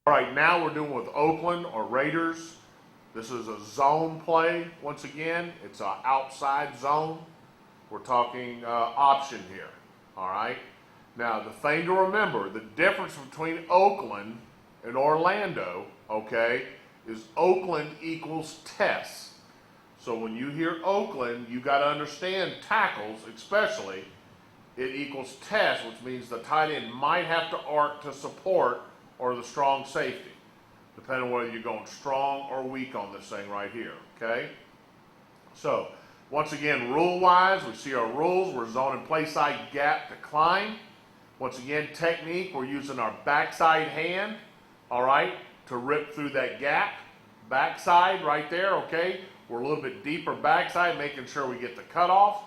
All right, now we're doing with Oakland or Raiders. This is a zone play. Once again, it's an outside zone. We're talking option here. All right. Now, the thing to remember, the difference between Oakland and Orlando, okay, is Oakland equals tests. So when you hear Oakland, you got to understand tackles, especially, it equals test, which means the tight end might have to arc to support or the strong safety, depending on whether you're going strong or weak on this thing right here, okay? So, once again, rule-wise, we see our rules. We're zoning play side gap to climb. Once again, technique, we're using our backside hand, all right, to rip through that gap. Backside right there, okay? We're a little bit deeper backside, making sure we get the cutoff.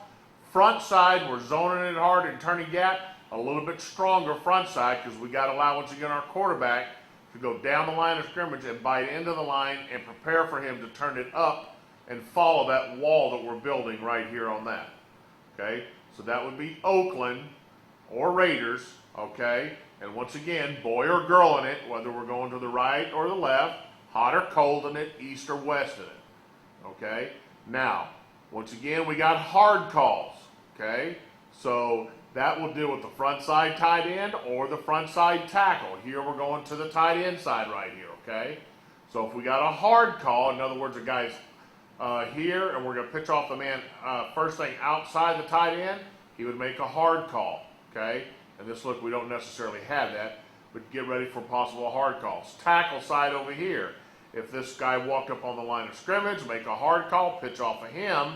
Front side, we're zoning it hard and turning gap. A little bit stronger front side because we got to allow, once again, our quarterback to go down the line of scrimmage and bite into the line and prepare for him to turn it up and follow that wall that we're building right here on that. Okay? So that would be Oakland or Raiders, okay? And once again, boy or girl in it, whether we're going to the right or the left, hot or cold in it, east or west in it. Okay? Now, once again, we got hard calls, okay? So that will deal with the front side tight end or the front side tackle. Here we're going to the tight end side right here, okay? So if we got a hard call, in other words, the guy's here and we're going to pitch off the man first thing outside the tight end, he would make a hard call, okay? And this look, we don't necessarily have that, but get ready for possible hard calls. Tackle side over here. If this guy walked up on the line of scrimmage, make a hard call, pitch off of him,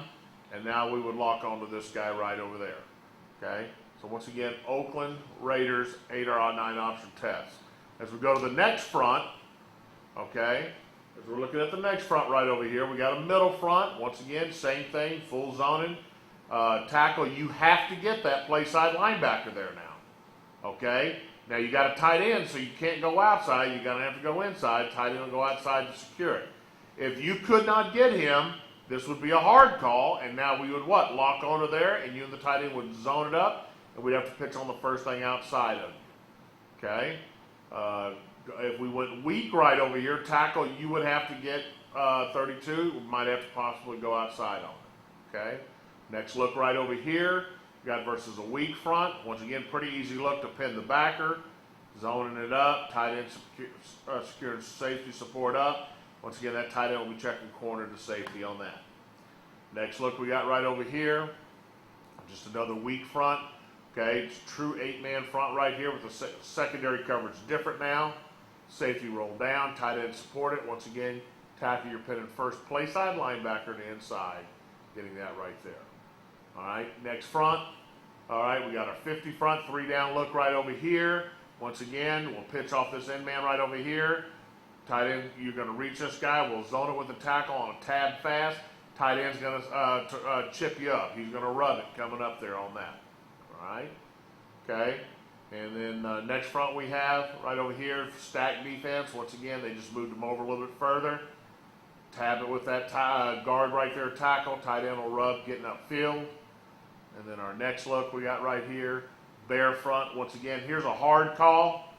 and now we would lock onto this guy right over there, okay? So once again, Oakland Raiders 8 or 9 option test. As we go to the next front, okay, as we're looking at the next front right over here, we got a middle front. Once again, same thing, full zoning. Tackle, you have to get that play side linebacker there now, okay? Now you got a tight end, so you can't go outside. You're going to have to go inside. Tight end will go outside to secure it. If you could not get him, this would be a hard call, and now we would what? Lock onto there, and you and the tight end would zone it up, and we'd have to pitch on the first thing outside of it, okay? If we went weak right over here, tackle, you would have to get 32. We might have to possibly go outside on it, okay? Next look right over here. We got versus a weak front. Once again, pretty easy look to pin the backer. Zoning it up. Tight end securing safety support up. Once again, that tight end will be checking corner to safety on that. Next look we got right over here. Just another weak front. Okay, it's true 8-man front right here with the secondary coverage different now. Safety roll down. Tight end support it. Once again, tackle your pinning first play side linebacker to inside. Getting that right there. All right, next front. All right, we got our 50 front, 3 down look right over here. Once again, we'll pitch off this end man right over here. Tight end, you're going to reach this guy. We'll zone it with the tackle on a tab fast. Tight end's going to chip you up. He's going to rub it coming up there on that. All right, okay. And then next front we have right over here, stack defense. Once again, they just moved them over a little bit further. Tab it with that guard right there, tackle. Tight end will rub, getting upfield. And then our next look we got right here, bare front. Once again, here's a hard call.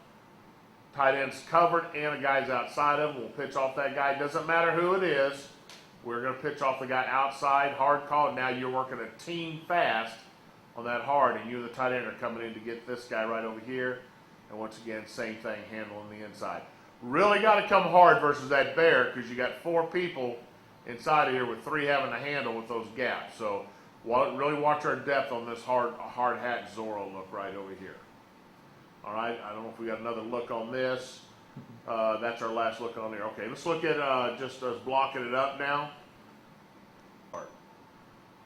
Tight end's covered and a guy's outside of him. We'll pitch off that guy. Doesn't matter who it is. We're going to pitch off the guy outside, hard call. Now you're working a team fast on that hard, and you and the tight end are coming in to get this guy right over here. And once again, same thing, handling the inside. Really got to come hard versus that bear because you got 4 people inside of here with 3 having to handle with those gaps. So really watch our depth on this hard hat Zorro look right over here. All right, I don't know if we got another look on this. That's our last look on there. Okay, let's look at just us blocking it up now.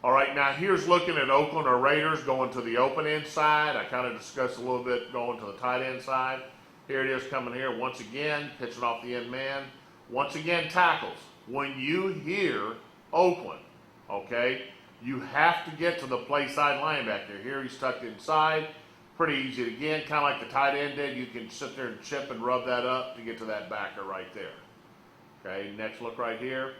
All right, now here's looking at Oakland or Raiders going to the open end side. I kind of discussed a little bit going to the tight end side. Here it is coming here once again, pitching off the end man. Once again, tackles. When you hear Oakland, okay, you have to get to the play side linebacker. Here he's tucked inside. Pretty easy to get, kind of like the tight end did. You can sit there and chip and rub that up to get to that backer right there. Okay, next look right here.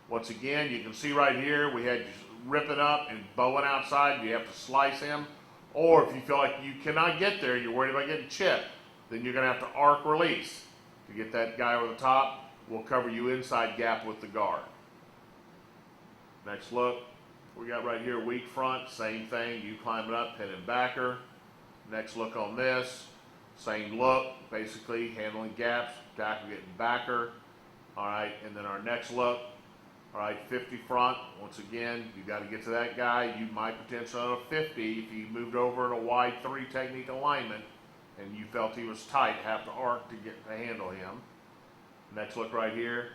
Once again, you can see right here, we had you rip it up and bow it outside. You have to slice him. Or if you feel like you cannot get there, you're worried about getting chipped, then you're going to have to arc release. to get that guy over the top. We'll cover you inside gap with the guard. Next look, we got right here, weak front, same thing. You climb it up, pin and backer. Next look on this, same look, basically handling gaps, tackle getting backer. All right, and then our next look, all right, 50 front. Once again, you got to get to that guy. You might potentially on a 50 if you moved over in a wide 3 technique alignment and you felt he was tight, have to arc to get to handle him. Next look right here,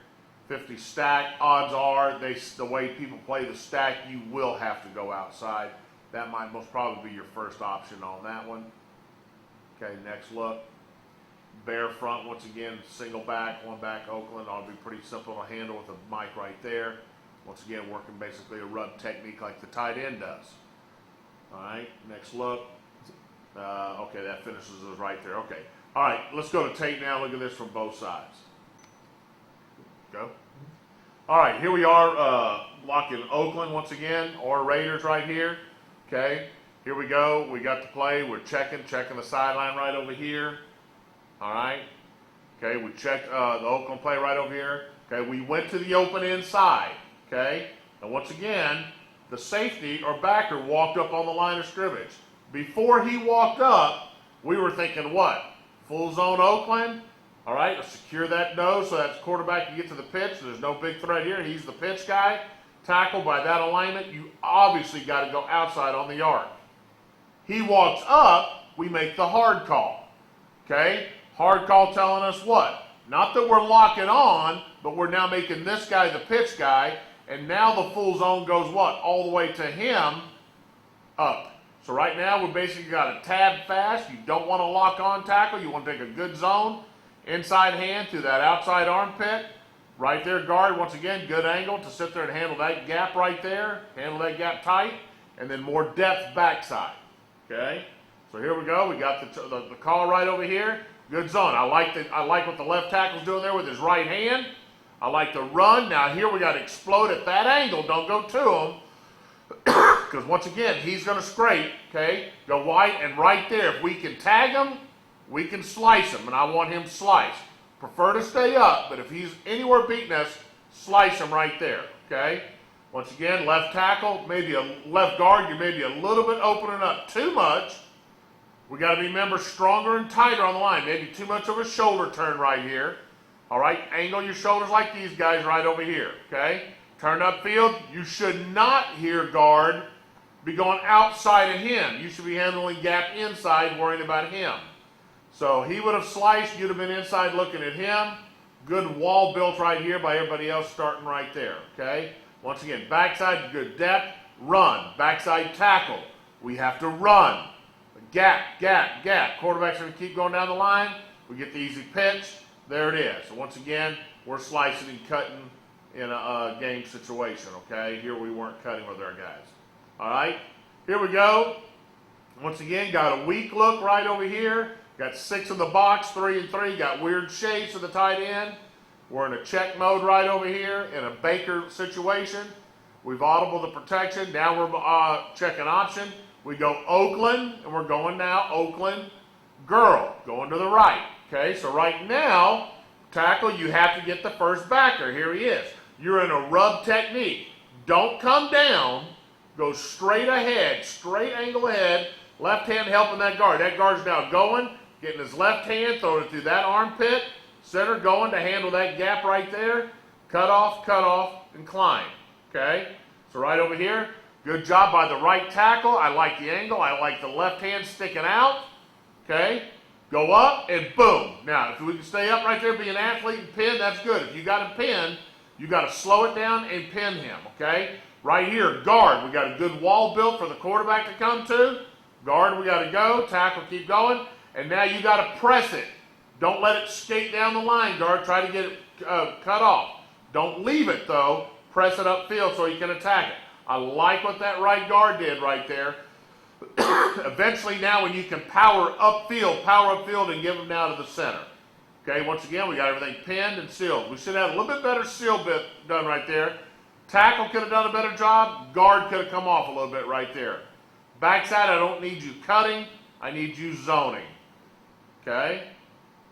50 stack. Odds are, the way people play the stack, you will have to go outside. That might most probably be your first option on that one. Okay, next look. Bear front, once again, single back, one back Oakland. Ought to be pretty simple to handle with a mic right there. Once again, working basically a rub technique like the tight end does. All right, next look. Okay, that finishes us right there. Okay, all right, let's go to tape now. Look at this from both sides. Go. All right, here we are locking Oakland once again, or Raiders right here. Okay, here we go. We got the play. We're checking the sideline right over here. All right. Okay, we checked the Oakland play right over here. Okay, we went to the open inside. Okay, and once again, the safety or backer walked up on the line of scrimmage. Before he walked up, we were thinking what? Full zone Oakland. All right, let's secure that nose so that quarterback can get to the pitch. There's no big threat here. He's the pitch guy. Tackle by that alignment, you obviously got to go outside on the arc. He walks up, we make the hard call. Okay? Hard call telling us what? Not that we're locking on, but we're now making this guy the pitch guy, and now the full zone goes what? All the way to him, up. So right now we basically got a tab fast. You don't want to lock on tackle. You want to take a good zone. Inside hand to that outside armpit. Right there, guard. Once again, good angle to sit there and handle that gap right there. Handle that gap tight. And then more depth backside. Okay? So here we go. We got the call right over here. Good zone. I like what the left tackle's doing there with his right hand. I like the run. Now here we got to explode at that angle. Don't go to him. Because once again, he's going to scrape. Okay? Go wide and right there. If we can tag him, we can slice him, and I want him sliced. Prefer to stay up, but if he's anywhere beating us, slice him right there, okay? Once again, left tackle, maybe a left guard, you may be a little bit opening up too much. We got to remember stronger and tighter on the line. Maybe too much of a shoulder turn right here. All right, angle your shoulders like these guys right over here, okay? Turn upfield, you should not here, guard, be going outside of him. You should be handling gap inside, worrying about him. So he would have sliced, you'd have been inside looking at him. Good wall built right here by everybody else starting right there, okay? Once again, backside, good depth, run. Backside tackle, we have to run. Gap, gap, gap. Quarterback's going to keep going down the line. We get the easy pitch. There it is. So once again, we're slicing and cutting in a game situation, okay? Here we weren't cutting with our guys. All right, here we go. Once again, got a weak look right over here. Got 6 in the box, 3 and 3. Got weird shapes at the tight end. We're in a check mode right over here in a Baker situation. We've audible the protection. Now we're checking option. We go Oakland, and we're going now Oakland girl, going to the right. Okay, so right now, tackle, you have to get the first backer. Here he is. You're in a rub technique. Don't come down. Go straight ahead, straight angle ahead. Left hand helping that guard. That guard's now going. Getting his left hand, throwing it through that armpit. Center going to handle that gap right there. Cut off, and climb. Okay? So right over here, good job by the right tackle. I like the angle. I like the left hand sticking out. Okay? Go up, and boom. Now, if we can stay up right there, be an athlete and pin, that's good. If you got to pin, you got to slow it down and pin him. Okay? Right here, guard. We got a good wall built for the quarterback to come to. Guard, we got to go. Tackle, keep going. And now you got to press it. Don't let it skate down the line, guard. Try to get it cut off. Don't leave it, though. Press it upfield so you can attack it. I like what that right guard did right there. Eventually now when you can power upfield and give them down to the center. Okay, once again, we got everything pinned and sealed. We should have a little bit better seal bit done right there. Tackle could have done a better job. Guard could have come off a little bit right there. Backside, I don't need you cutting. I need you zoning. Okay?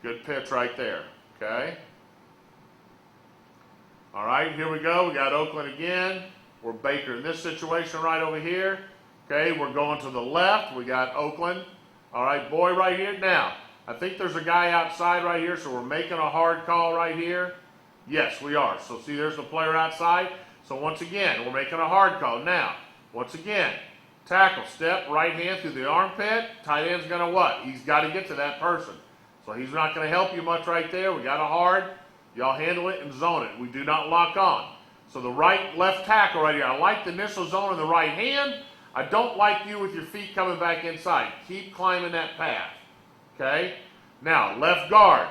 Good pitch right there. Okay. All right, here we go. We got Oakland again. We're Baker in this situation right over here. Okay, we're going to the left. We got Oakland. All right, boy right here. Now, I think there's a guy outside right here, so we're making a hard call right here. Yes, we are. So see, there's the player outside. So once again, we're making a hard call. Now, once again, tackle, step, right hand through the armpit. Tight end's going to what? He's got to get to that person. So he's not going to help you much right there. We got a hard. Y'all handle it and zone it. We do not lock on. So the right, left tackle right here. I like the initial zone in the right hand. I don't like you with your feet coming back inside. Keep climbing that path. Okay? Now, left guard.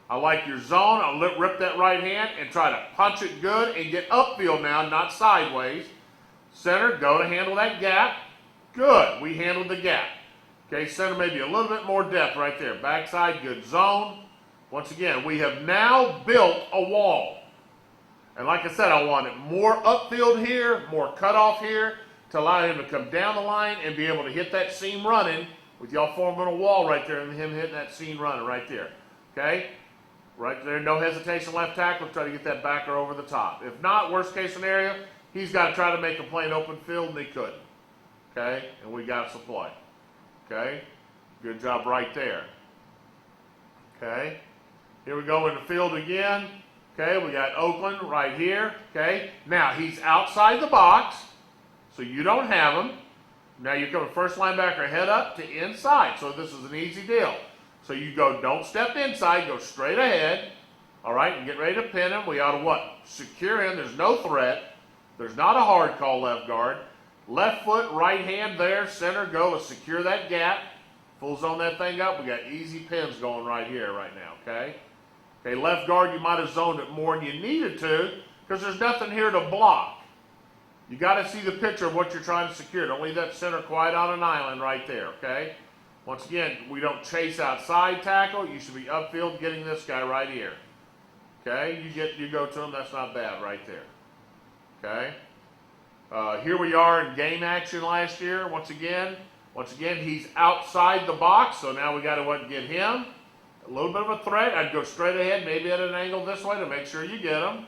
I like your zone. I'll rip that right hand and try to punch it good and get upfield now, not sideways. Center, go to handle that gap. Good. We handled the gap. Okay, center maybe a little bit more depth right there. Backside, good zone. Once again, we have now built a wall. And like I said, I want it more upfield here, more cutoff here to allow him to come down the line and be able to hit that seam running with y'all forming a wall right there and him hitting that seam running right there. Okay? Right there, no hesitation, left tackle, try to get that backer over the top. If not, worst case scenario, he's got to try to make a play in open field, and he couldn't. Okay? And we got some play. Okay? Good job right there. Okay? Here we go in the field again. Okay, we got Oakland right here. Okay? Now, he's outside the box, so you don't have him. Now, you're coming first linebacker head up to inside, so this is an easy deal. So you go, don't step inside, go straight ahead, all right, and get ready to pin him. We ought to what? Secure him. There's no threat. There's not a hard call left guard. Left foot, right hand there, center, go to secure that gap. Full zone that thing up. We got easy pins going right here right now, okay? Okay, left guard, you might have zoned it more than you needed to because there's nothing here to block. You got to see the picture of what you're trying to secure. Don't leave that center quite on an island right there, okay? Once again, we don't chase outside tackle. You should be upfield getting this guy right here. Okay? You go to him. That's not bad right there. Okay? Here we are in game action last year. Once again, he's outside the box, so now we got to get him. A little bit of a threat. I'd go straight ahead, maybe at an angle this way to make sure you get him.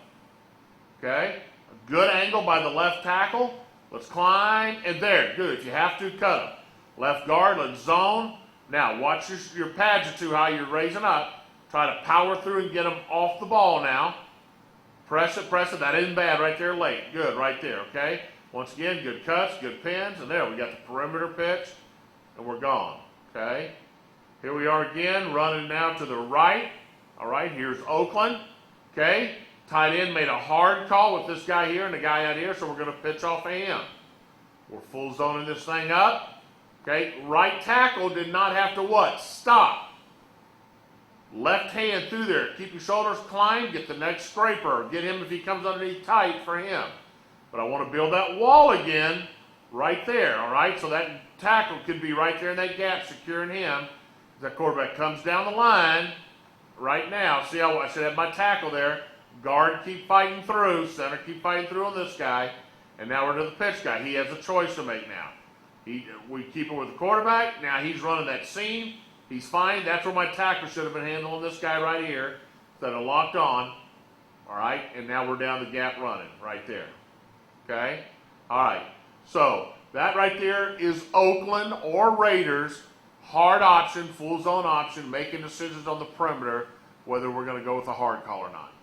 Okay? A good angle by the left tackle. Let's climb, and there. Good. If you have to, cut him. Left guard, let's zone. Now, watch your pads or two, how you're raising up. Try to power through and get them off the ball now. Press it. That isn't bad right there late. Good, right there, okay? Once again, good cuts, good pins, and there, we got the perimeter pitch, and we're gone, okay? Here we are again, running now to the right. All right, here's Oakland, okay? Tight end made a hard call with this guy here and the guy out here, so we're going to pitch off of him. We're full zoning this thing up. Okay, right tackle did not have to what? Stop. Left hand through there. Keep your shoulders climbed. Get the next scraper. Get him if he comes underneath tight for him. But I want to build that wall again right there, all right? So that tackle could be right there in that gap securing him. That quarterback comes down the line right now. See how I should have my tackle there. Guard keep fighting through. Center keep fighting through on this guy. And now we're to the pitch guy. He has a choice to make now. We keep it with the quarterback. Now he's running that seam. He's fine. That's where my tackle should have been handling this guy right here. Instead of locked on. All right. And now we're down the gap running right there. Okay. All right. So that right there is Oakland or Raiders. Hard option, full zone option, making decisions on the perimeter whether we're going to go with a hard call or not.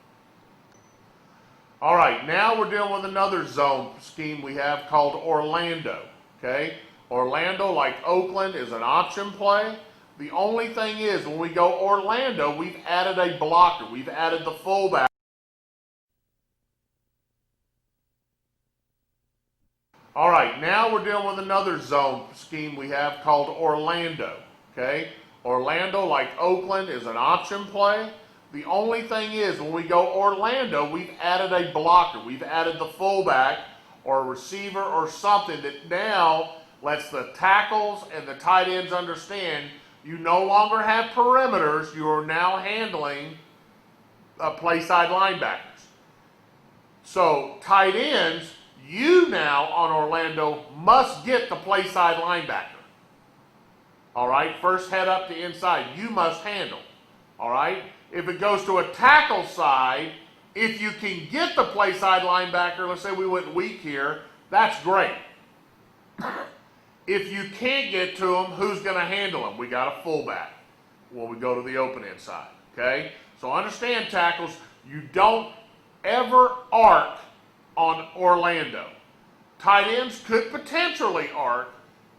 All right. Now we're dealing with another zone scheme we have called Orlando. Okay. Orlando, like Oakland, is an option play. The only thing is, when we go Orlando, we've added a blocker. We've added the fullback. All right, now we're dealing with another zone scheme we have called Orlando. Okay? Orlando, like Oakland, is an option play. The only thing is, when we go Orlando, we've added a blocker. We've added the fullback or a receiver or something that now lets the tackles and the tight ends understand you no longer have perimeters. You are now handling play side linebackers. So tight ends, you now on Orlando must get the play side linebacker. All right, first head up to inside. You must handle. All right, If it goes to a tackle side, if you can get the play side linebacker, let's say we went weak here, that's great. If you can't get to him, who's going to handle him? We got a fullback when we go to the open end side, okay? So understand, tackles, you don't ever arc on Orlando. Tight ends could potentially arc.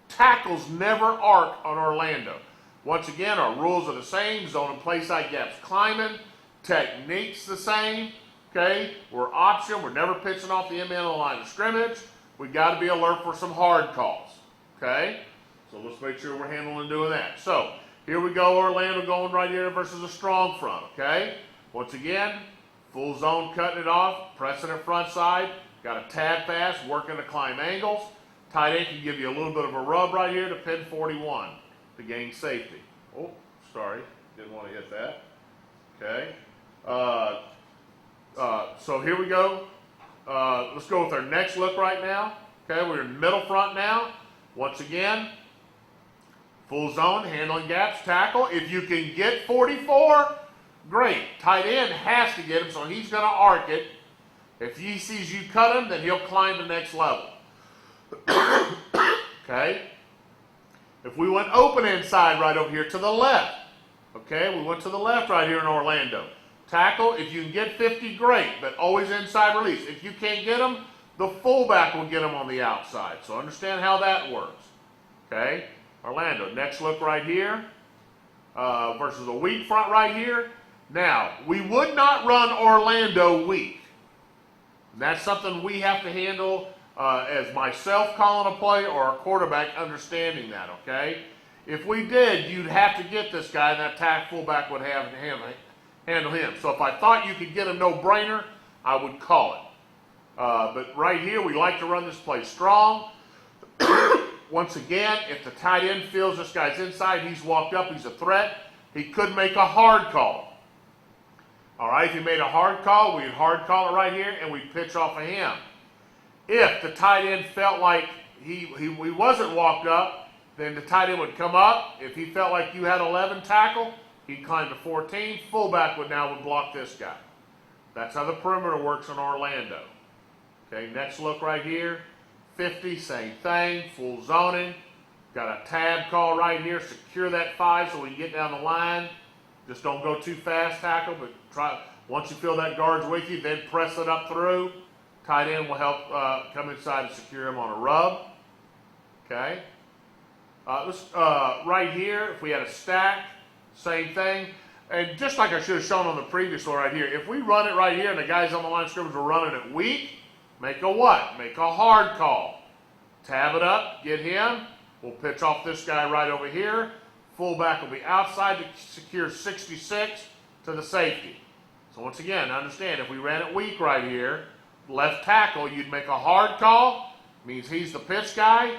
Tackles never arc on Orlando. Once again, our rules are the same. Zone and play side gaps climbing. Technique's the same. Okay? We're option. We're never pitching off the end of the line of scrimmage. We got to be alert for some hard calls. Okay? So let's make sure we're handling and doing that. So here we go. Orlando going right here versus a strong front. Okay? Once again, full zone cutting it off. Pressing it front side. Got a tab fast. Working to climb angles. Tight end can give you a little bit of a rub right here to pin 41 to gain safety. Oh, sorry. Didn't want to hit that. Okay. So here we go. Let's go with our next look right now. Okay, we're in middle front now. Once again, full zone, handling gaps, tackle. If you can get 44, great. Tight end has to get him, so he's going to arc it. If he sees you cut him, then he'll climb the next level. Okay? If we went open inside right over here to the left, okay, we went to the left right here in Orlando. Tackle, if you can get 50, great, but always inside release. If you can't get them, the fullback will get them on the outside. So understand how that works. Okay? Orlando, next look right here versus a weak front right here. Now, we would not run Orlando weak. That's something we have to handle as myself calling a play or a quarterback understanding that, okay? If we did, you'd have to get this guy, and that tack fullback would have to handle him. So if I thought you could get a no-brainer, I would call it. But right here, we like to run this play strong. Once again, if the tight end feels this guy's inside, he's walked up, he's a threat, he could make a hard call. All right, if he made a hard call, we'd hard call it right here, and we'd pitch off of him. If the tight end felt like he wasn't walked up, then the tight end would come up. If he felt like you had 11 tackle, he'd climb to 14. Fullback would block this guy. That's how the perimeter works in Orlando. Okay, next look right here. 50, same thing, full zoning. Got a tab call right here. Secure that 5 so we can get down the line. Just don't go too fast, tackle, but try. Once you feel that guard's with you, then press it up through. Tight end will help come inside and secure him on a rub. Okay. Right here, if we had a stack, same thing. And just like I should have shown on the previous one right here, if we run it right here and the guys on the line of scrimmage are running it weak, make a what? Make a hard call. Tab it up, get him. We'll pitch off this guy right over here. Fullback will be outside to secure 66 to the safety. So once again, understand, if we ran it weak right here, left tackle, you'd make a hard call, means he's the pitch guy,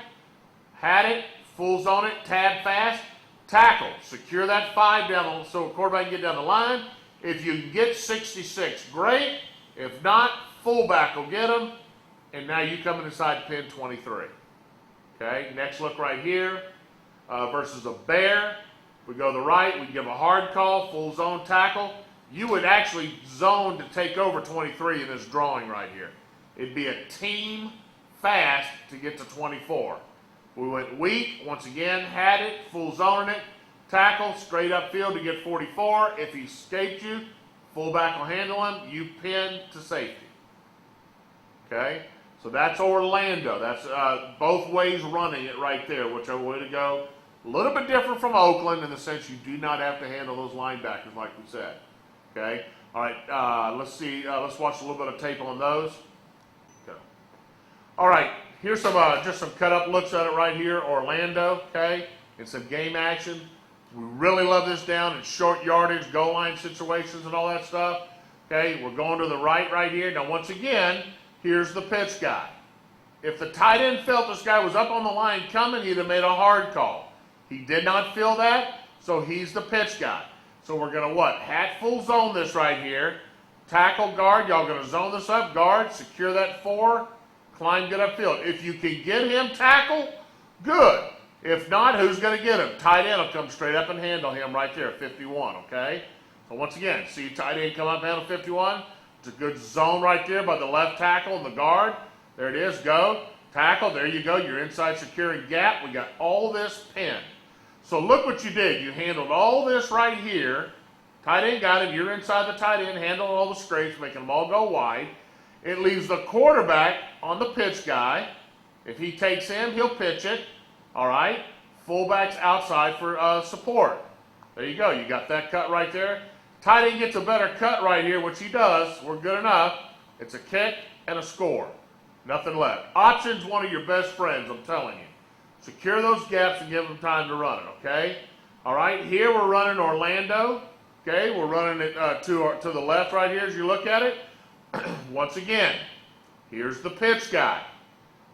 had it, full zone it, tab fast, tackle, secure that 5 down so a quarterback can get down the line. If you can get 66, great. If not, fullback will get him, and now you come inside pin 23. Okay, next look right here versus a bear. We go to the right, we give a hard call, full zone tackle. You would actually zone to take over 23 in this drawing right here. It'd be a team fast to get to 24. We went weak, once again, had it, full zoning it, tackle, straight upfield to get 44. If he escaped you, fullback will handle him, you pin to safety. Okay, so that's Orlando. That's both ways running it right there, whichever way to go. A little bit different from Oakland in the sense you do not have to handle those linebackers like we said. Okay, all right, let's see, let's watch a little bit of tape on those. Okay. All right, here's some just some cut-up looks at it right here, Orlando, okay, and some game action. We really love this down in short yardage, goal line situations and all that stuff. Okay, we're going to the right here. Now, once again, here's the pitch guy. If the tight end felt this guy was up on the line coming, he'd have made a hard call. He did not feel that, so he's the pitch guy. So we're going to what? Hat full zone this right here. Tackle guard, y'all going to zone this up. Guard, secure that 4. Climb, get upfield. If you can get him tackle, good. If not, who's going to get him? Tight end will come straight up and handle him right there, 51, okay? So once again, see tight end come up, handle 51. It's a good zone right there by the left tackle and the guard. There it is, go. Tackle, there you go. You're inside securing gap. We got all this pinned. So look what you did. You handled all this right here. Tight end got him. You're inside the tight end, handling all the scrapes, making them all go wide. It leaves the quarterback on the pitch guy. If he takes him, he'll pitch it. All right. Fullback's outside for support. There you go. You got that cut right there. Tight end gets a better cut right here, which he does. We're good enough. It's a kick and a score. Nothing left. Option's one of your best friends, I'm telling you. Secure those gaps and give them time to run it, okay? All right, here we're running Orlando. Okay, we're running it to the left right here as you look at it. Once again, here's the pitch guy.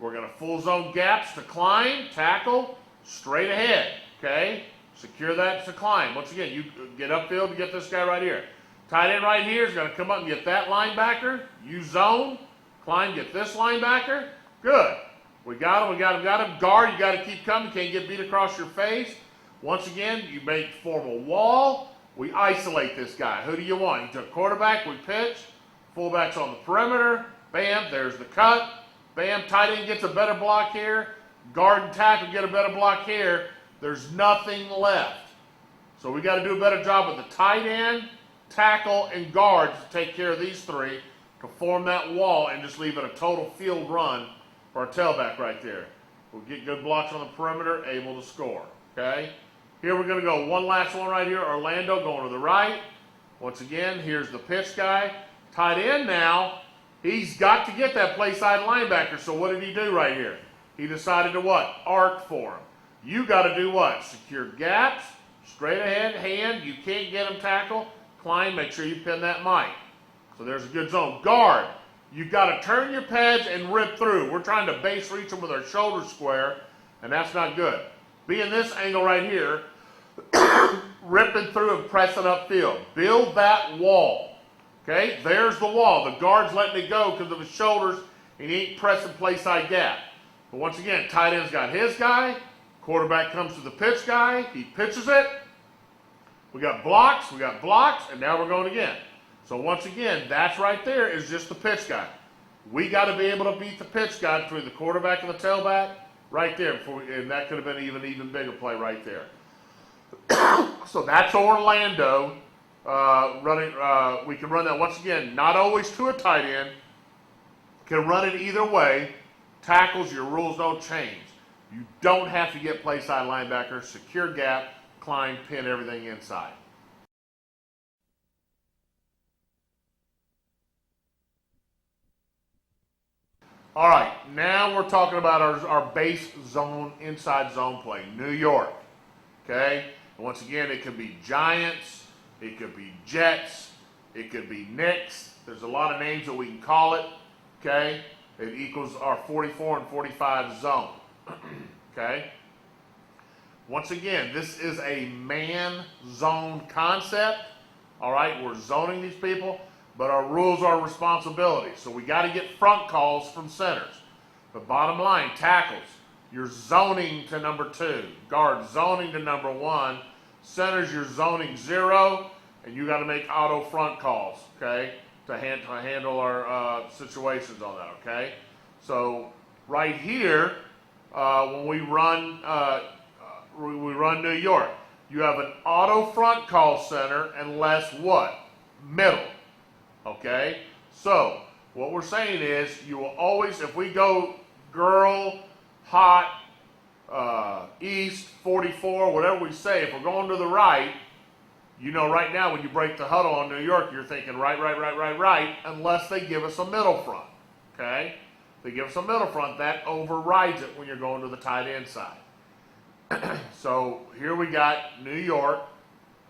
We're going to full zone gaps to climb, tackle, straight ahead, okay? Secure that to climb. Once again, you get upfield to get this guy right here. Tight end right here is going to come up and get that linebacker. You zone, climb, get this linebacker. Good. We got him, we got him, got him. Guard, you got to keep coming. Can't get beat across your face. Once again, you form a wall. We isolate this guy. Who do you want? You took quarterback, we pitch. Fullback's on the perimeter. Bam, there's the cut. Bam, tight end gets a better block here. Guard and tackle get a better block here. There's nothing left. So we got to do a better job with the tight end, tackle, and guard to take care of these three to form that wall and just leave it a total field run for our tailback right there. We'll get good blocks on the perimeter, able to score. Okay? Here we're going to go one last one right here. Orlando going to the right. Once again, here's the pitch guy. Tight end now, he's got to get that play side linebacker. So what did he do right here? He decided to what? Arc for him. You got to do what? Secure gaps, straight ahead, hand. You can't get him tackle. Climb, make sure you pin that mic. So there's a good zone. Guard, you got to turn your pads and rip through. We're trying to base reach them with our shoulder square, and that's not good. Be in this angle right here, ripping through and pressing upfield. Build that wall. Okay, there's the wall. The guard's letting it go because of his shoulders, and he ain't pressing play side gap. But once again, tight end's got his guy. Quarterback comes to the pitch guy. He pitches it. We got blocks, and now we're going again. So once again, that's right there is just the pitch guy. We got to be able to beat the pitch guy between the quarterback and the tailback right there. And that could have been an even bigger play right there. So that's Orlando running. We can run that once again, not always to a tight end. Can run it either way. Tackles, your rules don't change. You don't have to get play side linebacker, secure gap, climb, pin everything inside. All right, now we're talking about our base zone, inside zone play. New York, okay? And once again, it could be Giants, it could be Jets, it could be Knicks. There's a lot of names that we can call it, okay? It equals our 44 and 45 zone. Okay? Once again, this is a man zone concept. All right, we're zoning these people, but our rules are responsibility. So we got to get front calls from centers. But bottom line, tackles, you're zoning to number 2. Guard zoning to number 1. Centers, you're zoning 0, and you got to make auto front calls, okay, to handle our situations on that, okay? So right here, when we run New York, you have an auto front call center unless what? Middle. Okay? So what we're saying is you will always, if we go girl, hot, east, 44, whatever we say, if we're going to the right, you know right now when you break the huddle on New York, you're thinking right, unless they give us a middle front. Okay? They give us a middle front, that overrides it when you're going to the tight end side. So here we got New York,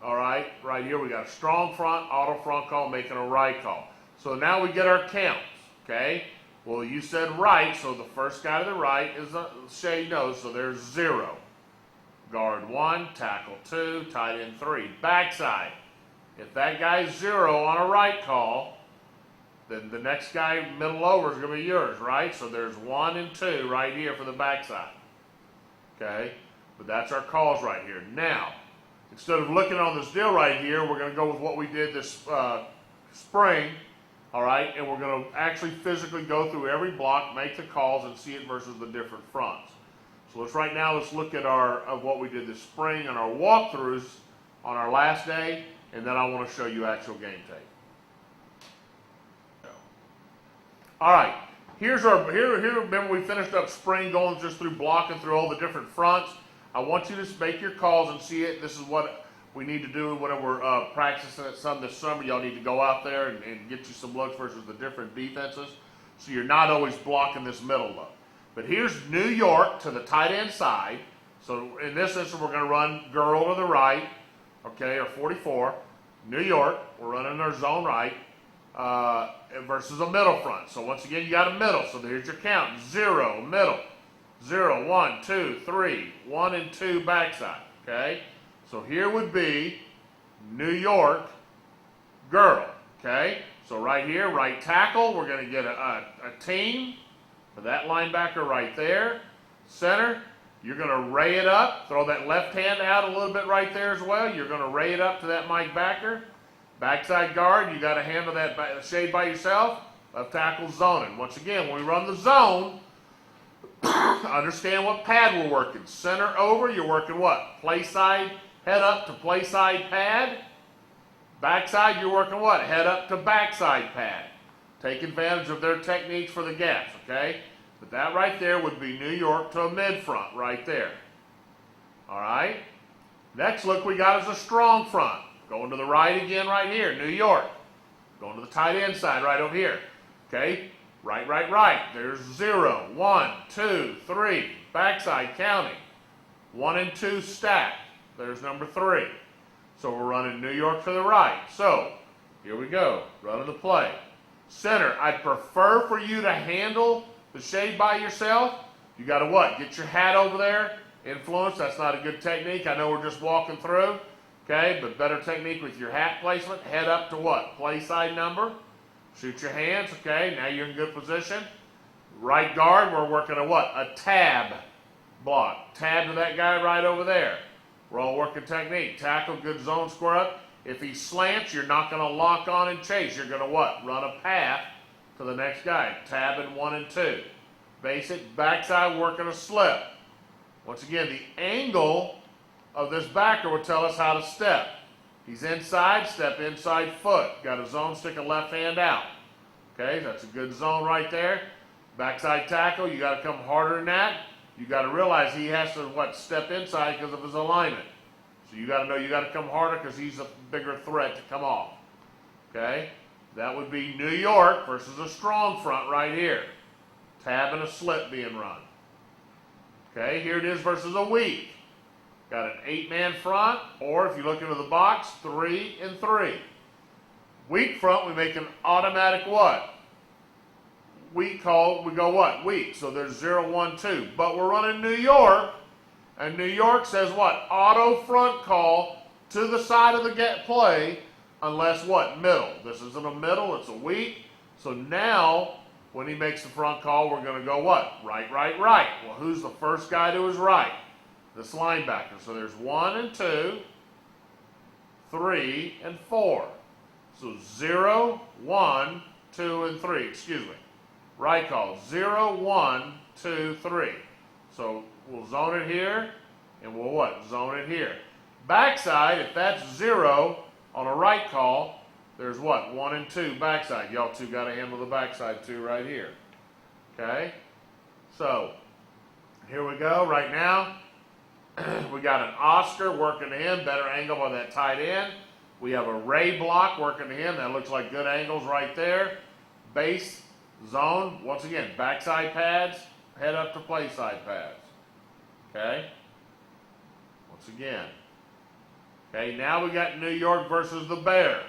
all right, right here we got a strong front, auto front call, making a right call. So now we get our counts, okay? Well, you said right, so the first guy to the right is a Shay knows, so there's 0. Guard 1, tackle 2, tight end 3. Backside, if that guy's 0 on a right call, then the next guy middle over is going to be yours, right? So there's 1 and 2 right here for the backside. Okay? But that's our calls right here. Now, instead of looking on this deal right here, we're going to go with what we did this spring, all right? And we're going to actually physically go through every block, make the calls, and see it versus the different fronts. So let's look at what we did this spring and our walkthroughs on our last day, and then I want to show you actual game tape. All right, here. Remember, we finished up spring going just through blocking through all the different fronts. I want you to make your calls and see it. This is what we need to do whenever we're practicing it some this summer. Y'all need to go out there and get you some looks versus the different defenses, so you're not always blocking this middle look. But here's New York to the tight end side. So in this instance, we're going to run girl to the right, okay, or 44. New York, we're running our zone right. Versus a middle front. So once again, you got a middle. So here's your count. 0, middle. 0, 1, 2, 3. 1 and 2 backside. Okay? So here would be New York girl. Okay? So right here, right tackle, we're going to get a team for that linebacker right there. Center, you're going to ray it up. Throw that left hand out a little bit right there as well. You're going to ray it up to that Mike backer. Backside guard, you got to handle that shade by yourself. Left tackle zoning. Once again, when we run the zone, understand what pad we're working. Center over, you're working what? Play side, head up to play side pad. Backside, you're working what? Head up to backside pad. Take advantage of their techniques for the gaps, okay? But that right there would be New York to a mid front right there. All right? Next look we got is a strong front. Going to the right again right here, New York. Going to the tight end side right over here. Okay, right. There's 0, 1, 2, 3. Backside counting. 1 and 2 stacked. There's number 3. So we're running New York to the right. So here we go, running the play. Center, I prefer for you to handle the shade by yourself. You got to what? Get your hat over there. Influence, that's not a good technique. I know we're just walking through. Okay, but better technique with your hat placement. Head up to what? Play side number. Shoot your hands. Okay, now you're in good position. Right guard, we're working a what? A tab block. Tab to that guy right over there. We're all working technique. Tackle, good zone square up. If he slants, you're not going to lock on and chase. You're going to what? Run a path to the next guy. Tab in 1 and 2. Basic backside working a slip. Once again, the angle of this backer will tell us how to step. He's inside, step inside foot. Got a zone, stick a left hand out. Okay, that's a good zone right there. Backside tackle, you got to come harder than that. You got to realize he has to, step inside because of his alignment. So you got to know you got to come harder because he's a bigger threat to come off. Okay, that would be New York versus a strong front right here. Tab and a slip being run. Okay, here it is versus a weak. Got an 8-man front, or if you look into the box, 3 and 3. Weak front, we make an automatic what? Weak call, we go what? Weak. So there's 0, 1, 2. But we're running New York, and New York says what? Auto front call to the side of the get play, unless what? Middle. This isn't a middle, it's a weak. So now, when he makes the front call, we're going to go what? Right. Well, who's the first guy to his right? This linebacker. So there's 1 and 2, 3 and 4. So 0, 1, 2, and 3. Excuse me. Right call. 0, 1, 2, 3. So we'll zone it here, and we'll what? Zone it here. Backside, if that's 0 on a right call, there's what? 1 and 2 backside. Y'all two got to handle the backside too right here. Okay? So here we go. Right now, we got an Oscar working to him, better angle on that tight end. We have a Ray block working to him. That looks like good angles right there. Base zone. Once again, backside pads, head up to play side pads. Okay? Once again. Okay, now we got New York versus the Bear.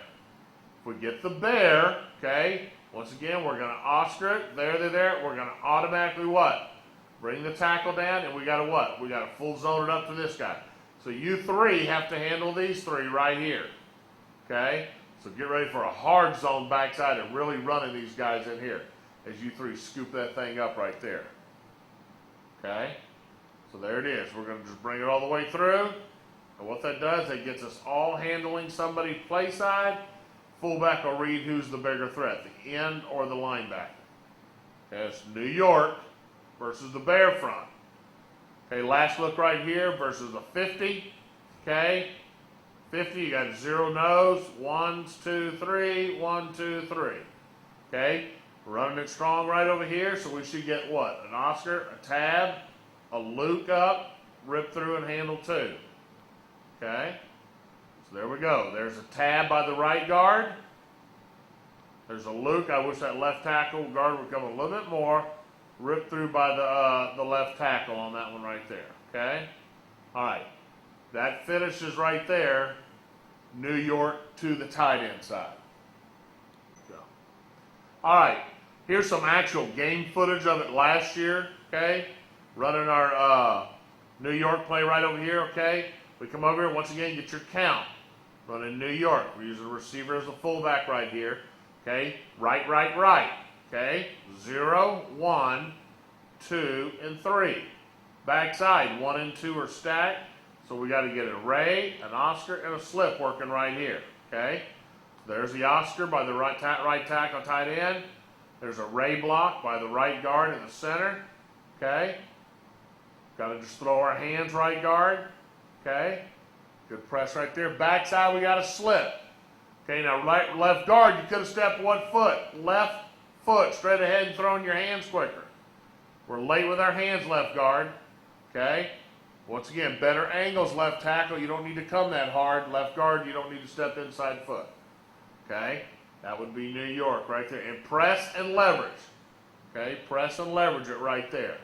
If we get the Bear, okay, once again, we're going to Oscar it. There. We're going to automatically what? Bring the tackle down, and we got to what? We got to full zone it up to this guy. So you 3 have to handle these 3 right here. Okay? So get ready for a hard zone backside and really running these guys in here as you 3 scoop that thing up right there. Okay? So there it is. We're going to just bring it all the way through. And what that does, it gets us all handling somebody play side. Fullback will read who's the bigger threat, the end or the linebacker. Okay, it's New York versus the Bear front. Okay, last look right here versus the 50. Okay, 50, you got 0 nose, 1, 2, 3, 1, 2, 3. Okay, we're running it strong right over here, so we should get what? An Oscar, a tab, a Luke up, rip through and handle 2. Okay, so there we go. There's a tab by the right guard. There's a Luke. I wish that left tackle guard would come a little bit more. Rip through by the left tackle on that one right there. Okay, all right. That finishes right there. New York to the tight end side. So, all right. Here's some actual game footage of it last year. Okay, running our New York play right over here. Okay. We come over here, once again, get your count. Running New York. We're using the receiver as the fullback right here. Okay, right. Okay, 0, 1, 2, and 3. Backside, 1 and 2 are stacked. So we got to get a Ray, an Oscar, and a slip working right here. Okay, there's the Oscar by the right tackle, tight end. There's a Ray block by the right guard in the center. Okay, got to just throw our hands right guard. Okay, good press right there. Backside, we got a slip. Okay, now left guard, you could have stepped 1 foot. Left foot, straight ahead and throwing your hands quicker. We're late with our hands, left guard. Okay, once again, better angles, left tackle. You don't need to come that hard. Left guard, you don't need to step inside foot. Okay, that would be New York right there. And press and leverage. Okay, press and leverage it right there.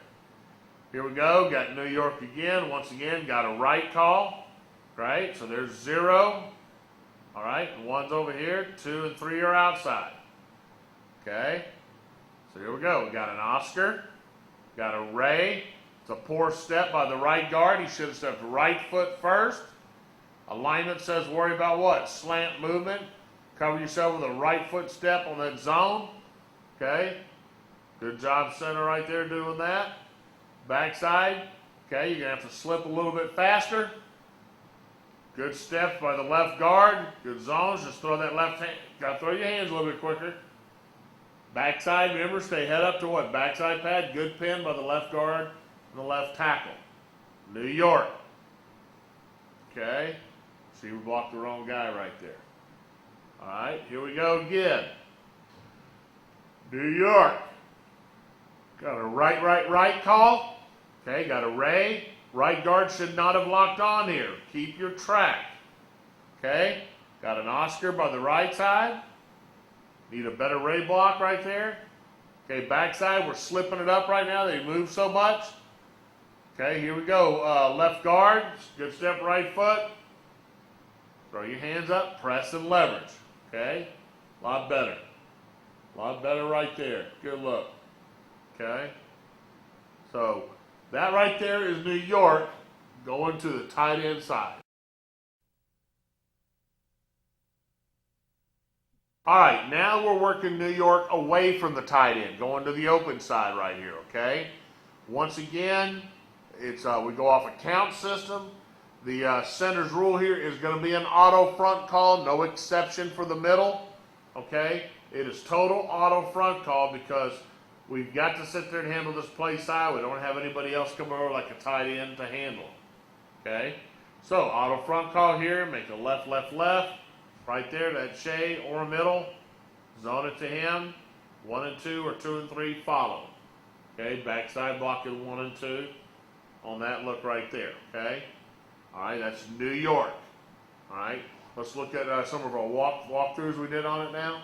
Here we go, got New York again. Once again, got a right call, right? So there's 0, all right, and 1's over here, 2 and 3 are outside. Okay, so here we go. We got an Oscar, got a Ray. It's a poor step by the right guard. He should have stepped right foot first. Alignment says worry about what? Slant movement. Cover yourself with a right foot step on that zone. Okay, good job center right there doing that. Backside, okay, you're going to have to slip a little bit faster. Good steps by the left guard. Good zones. Just throw that left hand. Got to throw your hands a little bit quicker. Backside, remember, stay head up to what? Backside pad. Good pin by the left guard and the left tackle. New York. Okay. See, we blocked the wrong guy right there. All right, here we go again. New York. Got a right call. Okay, got a Ray. Right guard should not have locked on here. Keep your track. Okay, got an Oscar by the right side. Need a better Ray block right there. Okay, backside, we're slipping it up right now. They move so much. Okay, here we go. Left guard, good step, right foot. Throw your hands up, press and leverage. Okay, a lot better. A lot better right there. Good look. Okay, so that right there is New York going to the tight end side. All right, now we're working New York away from the tight end, going to the open side right here, okay? Once again, it's we go off a count system. The center's rule here is going to be an auto front call, no exception for the middle, okay? It is total auto front call because we've got to sit there and handle this play side. We don't have anybody else come over like a tight end to handle. Okay? So, auto front call here. Make a left. Right there, that shade or middle. Zone it to him. 1 and 2 or 2 and 3 follow. Okay? Backside blocking 1 and 2 on that look right there. Okay? All right, that's New York. All right? Let's look at some of our walkthroughs we did on it now.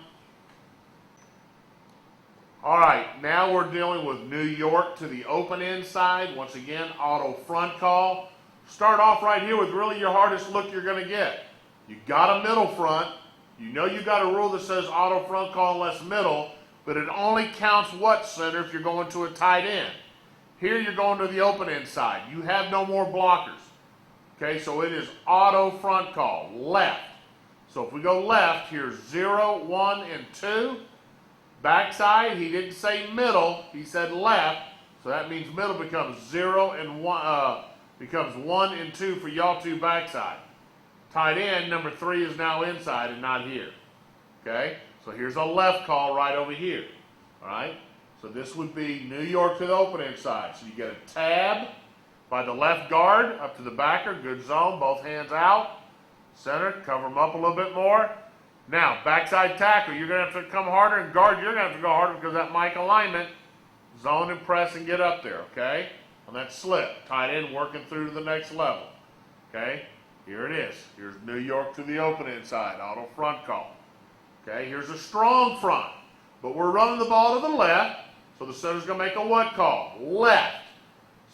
All right, now we're dealing with New York to the open inside. Once again, auto front call. Start off right here with really your hardest look you're going to get. You got a middle front. You know you got a rule that says auto front call unless middle, but it only counts what center if you're going to a tight end. Here you're going to the open inside. You have no more blockers. Okay, so it is auto front call, left. So if we go left, here's 0, 1, and 2. Backside, he didn't say middle, he said left, so that means middle becomes 0 and 1, becomes 1 and 2 for y'all two backside. Tight end, number 3 is now inside and not here. Okay? So here's a left call right over here. All right? So this would be New York to the open inside. So you get a tab by the left guard up to the backer. Good zone. Both hands out. Center. Cover them up a little bit more. Now, backside tackle. You're going to have to come harder. And guard, you're going to have to go harder because that mic alignment. Zone and press and get up there. Okay? On that slip. Tight end working through to the next level. Okay? Here it is. Here's New York to the open inside. Auto front call. Okay? Here's a strong front. But we're running the ball to the left. So the center's going to make a what call? Left.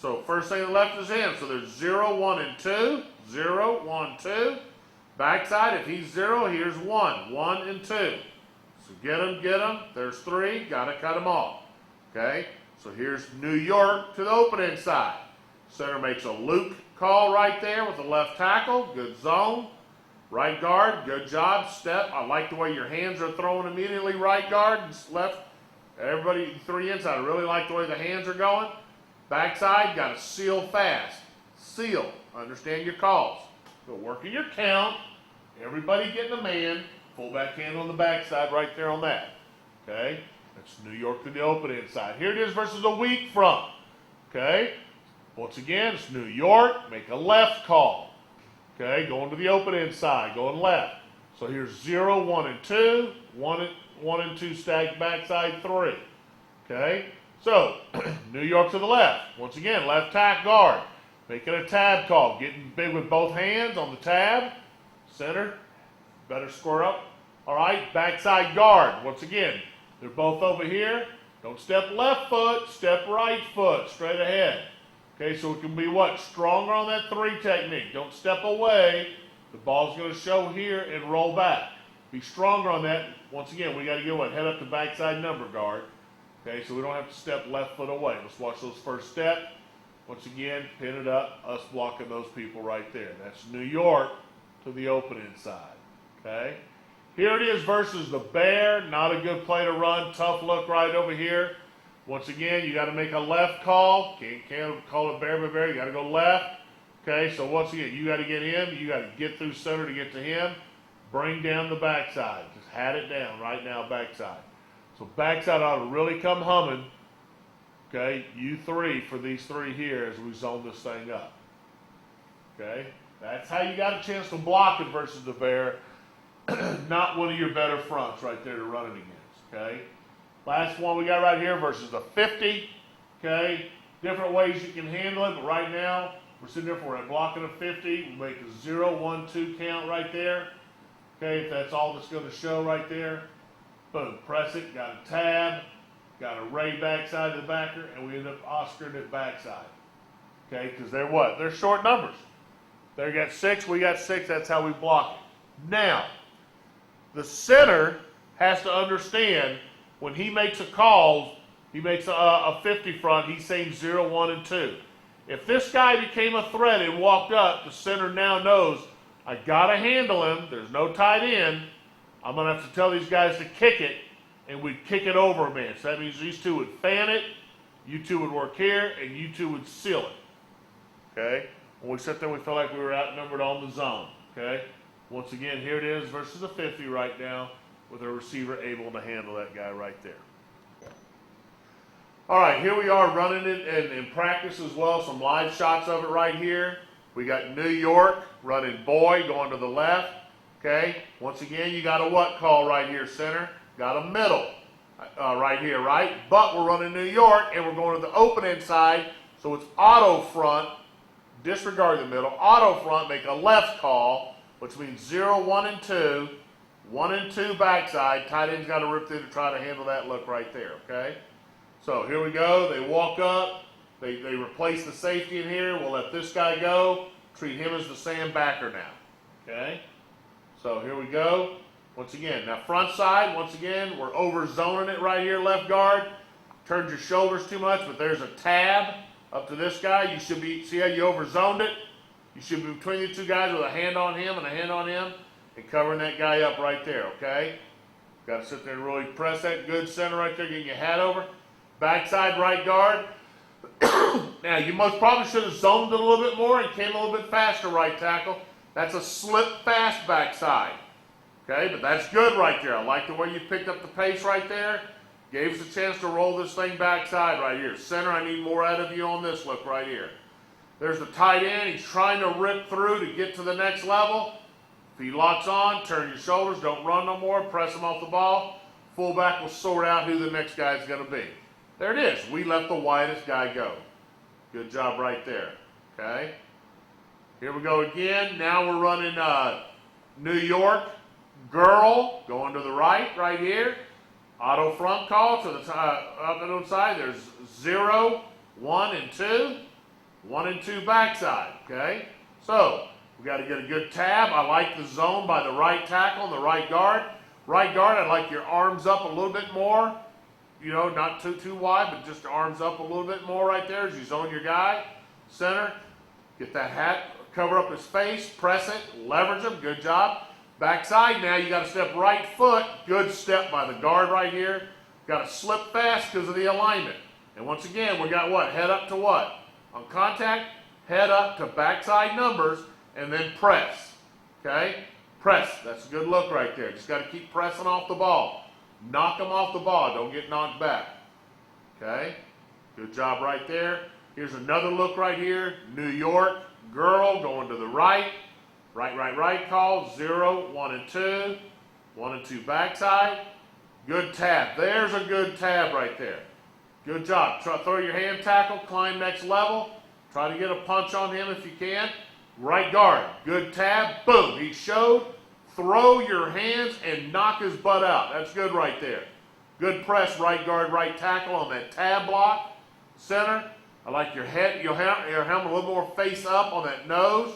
So first thing to the left is in. So there's 0, 1, and 2. 0, 1, 2. Backside, if he's 0, here's 1. 1 and 2. So get him, get him. There's 3. Got to cut him off. Okay? So here's New York to the open inside. Center makes a loop call right there with the left tackle. Good zone. Right guard, good job. Step. I like the way your hands are throwing immediately. Right guard, left. Everybody, 3 inside. I really like the way the hands are going. Backside, got to seal fast. Seal. Understand your calls. Go working your count. Everybody getting a man. Fullback hand on the backside right there on that. Okay? That's New York to the open inside. Here it is versus a weak front. Okay? Once again, it's New York. Make a left call. Okay? Going to the open inside. Going left. So here's 0, 1, and 2. 1 and 2 stacked backside 3. Okay? So, New York to the left. Once again, left tack guard. Making a tab call. Getting big with both hands on the tab. Center. Better square up. All right, backside guard. Once again, they're both over here. Don't step left foot. Step right foot. Straight ahead. Okay, so it can be what? Stronger on that 3 technique. Don't step away. The ball's going to show here and roll back. Be stronger on that. Once again, we got to get what? Head up to backside number guard. Okay, so we don't have to step left foot away. Let's watch those first step. Once again, pin it up. Us blocking those people right there. That's New York to the open inside. Okay? Here it is versus the Bear. Not a good play to run. Tough look right over here. Once again, you got to make a left call. Can't call it Bear by Bear. You got to go left. Okay, so once again, you got to get him. You got to get through center to get to him. Bring down the backside. Just hat it down right now, backside. So backside ought to really come humming. Okay, you 3 for these 3 here as we zone this thing up. Okay, that's how you got a chance to block it versus the Bear. Not one of your better fronts right there to run it against. Okay, last one we got right here versus the 50. Okay, different ways you can handle it, but right now we're sitting there for a blocking a 50. We make a 0, 1, 2 count right there. Okay, if that's all that's going to show right there. Boom, press it, got a tab, got a ray backside to the backer, and we end up Oscaring it backside. Okay, because they're what? They're short numbers. They got 6, we got 6, that's how we block it. Now, the center has to understand when he makes a call, he makes a 50 front, he's saying 0, 1, and 2. If this guy became a threat and walked up, the center now knows, I got to handle him, there's no tight end, I'm going to have to tell these guys to kick it, and we'd kick it over a man. So that means these 2 would fan it, you 2 would work here, and you 2 would seal it. Okay? When we sit there, we felt like we were outnumbered on the zone. Okay? Once again, here it is versus a 50 right now with a receiver able to handle that guy right there. All right, here we are running it in practice as well. Some live shots of it right here. We got New York running boy going to the left. Okay? Once again, you got a what call right here, center. Got a middle right here, right? But we're running New York, and we're going to the open inside, so it's auto front. Disregard the middle. Auto front, make a left call, which means 0, 1, and 2. 1 and 2 backside. Tight end's got to rip through to try to handle that look right there, okay? So here we go. They walk up. They replace the safety in here. We'll let this guy go. Treat him as the Sam backer now, okay? So here we go. Once again, now front side, once again, we're over zoning it right here, left guard. Turns your shoulders too much, but there's a tab up to this guy. You should be, see how you over zoned it? You should be between the 2 guys with a hand on him and a hand on him and covering that guy up right there, okay? Got to sit there and really press that good center right there, getting your hat over. Backside right guard. Now, you most probably should have zoned it a little bit more and came a little bit faster, right tackle. That's a slip fast backside. Okay, but that's good right there. I like the way you picked up the pace right there. Gave us a chance to roll this thing backside right here. Center, I need more out of you on this look right here. There's the tight end. He's trying to rip through to get to the next level. If he locks on, turn your shoulders. Don't run no more. Press him off the ball. Fullback will sort out who the next guy is going to be. There it is. We let the widest guy go. Good job right there. Okay. Here we go again. Now we're running New York girl going to the right here. Auto front call to the up and outside. There's 0, 1, and 2. 1 and 2 backside. Okay. So we got to get a good tab. I like the zone by the right tackle and the right guard. Right guard, I like your arms up a little bit more. You know, not too wide, but just arms up a little bit more right there as you zone your guy. Center, get that hat, cover up his face, press it, leverage him. Good job. Backside now, you got to step right foot. Good step by the guard right here. Got to slip fast because of the alignment. And once again, we got what? Head up to what? On contact, head up to backside numbers, and then press. Okay? Press. That's a good look right there. Just got to keep pressing off the ball. Knock them off the ball. Don't get knocked back. Okay? Good job right there. Here's another look right here. New York girl going to the right. Right call. 0, 1, and 2. 1 and 2 backside. Good tab. There's a good tab right there. Good job. Try, throw your hand tackle. Climb next level. Try to get a punch on him if you can. Right guard. Good tab. Boom. He showed. Throw your hands and knock his butt out. That's good right there. Good press, right guard, right tackle on that tab block. Center, I like your head, your helmet a little more face up on that nose.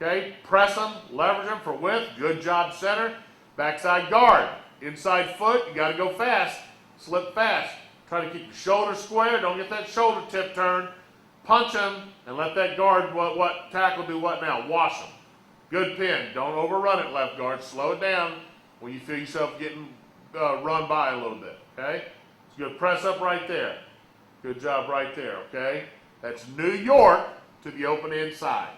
Okay, press them, leverage them for width. Good job, center. Backside guard, inside foot, you got to go fast. Slip fast. Try to keep your shoulders square. Don't get that shoulder tip turn. Punch him and let that guard, what tackle do what now? Wash him. Good pin. Don't overrun it, left guard. Slow it down when you feel yourself getting run by a little bit, okay? It's good. Press up right there. Good job right there, okay? That's New York to the open inside.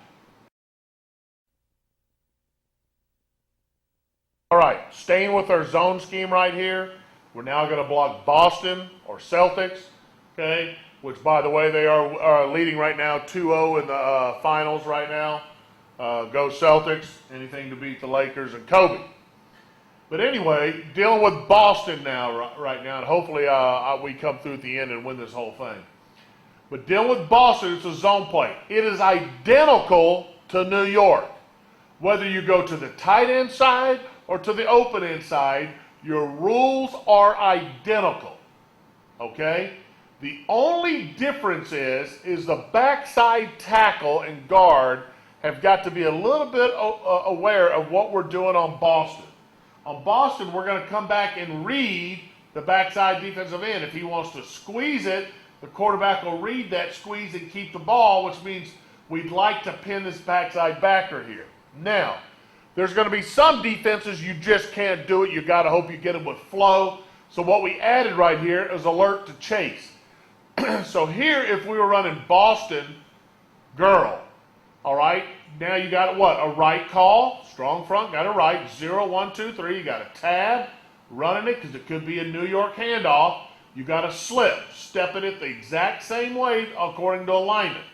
All right, staying with our zone scheme right here, we're now going to block Boston or Celtics, okay? Which, by the way, they are leading right now 2-0 in the finals right now. Go Celtics, anything to beat the Lakers and Kobe. But anyway, dealing with Boston now, right now, and hopefully we come through at the end and win this whole thing. But dealing with Boston, it's a zone play. It is identical to New York. Whether you go to the tight end side or to the open end side, your rules are identical, okay? The only difference is the backside tackle and guard have got to be a little bit aware of what we're doing on Boston. On Boston, we're going to come back and read the backside defensive end. If he wants to squeeze it, the quarterback will read that squeeze and keep the ball, which means we'd like to pin this backside backer here. Now, there's going to be some defenses you just can't do it. You got to hope you get them with flow. So what we added right here is alert to chase. So here, if we were running Boston girl, all right, now you got what? A right call, strong front, got a right, 0, 1, 2, 3. You got a tab, running it because it could be a New York handoff. You got a slip, stepping it the exact same way according to alignment.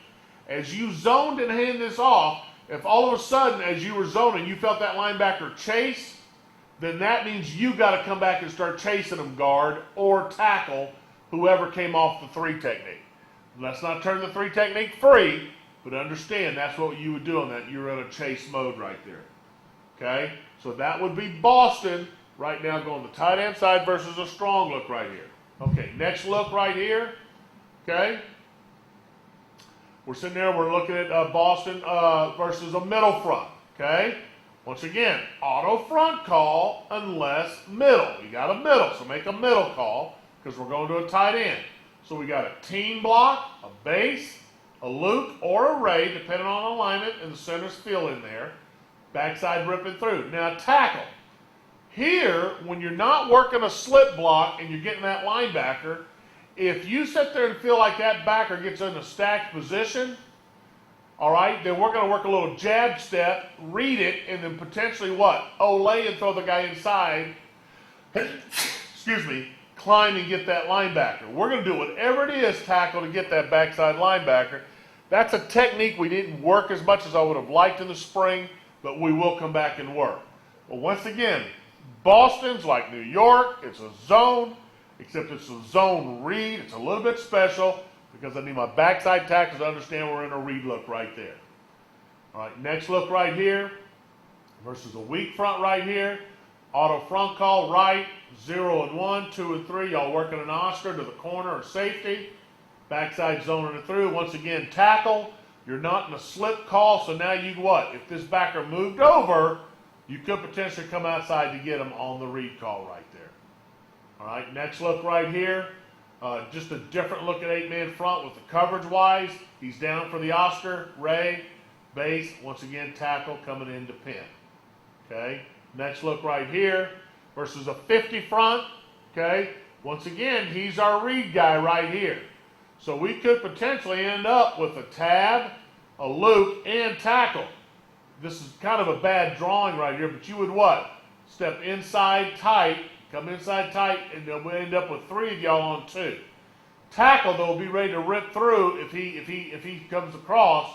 As you zoned and hand this off, if all of a sudden as you were zoning you felt that linebacker chase, then that means you got to come back and start chasing them, guard or tackle whoever came off the 3 technique. Let's not turn the 3 technique free. But understand, that's what you would do on that. You're in a chase mode right there. Okay? So that would be Boston right now going the tight end side versus a strong look right here. Okay, next look right here. Okay? We're sitting there, we're looking at Boston versus a middle front. Okay? Once again, auto front call unless middle. You got a middle, so make a middle call because we're going to a tight end. So we got a team block, a base, a loop or a ray, depending on alignment, and the center's fill in there. Backside ripping through. Now tackle. Here, when you're not working a slip block and you're getting that linebacker, If you sit there and feel like that backer gets in a stacked position, all right, then we're going to work a little jab step, read it, and then potentially what? Olay and throw the guy inside. Excuse me, climb and get that linebacker. We're going to do whatever it is, tackle, to get that backside linebacker. That's a technique we didn't work as much as I would have liked in the spring, but we will come back and work. But once again, Boston's like New York. It's a zone, except it's a zone read. It's a little bit special because I need my backside tackles to understand we're in a read look right there. All right, next look right here versus a weak front right here. Auto front call right, 0 and 1, 2 and 3. Y'all working an Oscar to the corner or safety. Backside zoning it through. Once again, tackle. You're not in a slip call, so now you what? If this backer moved over, you could potentially come outside to get him on the read call right there. All right, next look right here. Just a different look at 8-man front with the coverage-wise. He's down for the Oscar. Ray, base. Once again, tackle coming in to pin. Okay. Next look right here versus a 50 front. Okay. Once again, he's our read guy right here. So we could potentially end up with a tab, a loop, and tackle. This is kind of a bad drawing right here, but you would what? Step inside tight, come inside tight, and then we'll end up with 3 of y'all on 2. Tackle, though, will be ready to rip through if he comes across.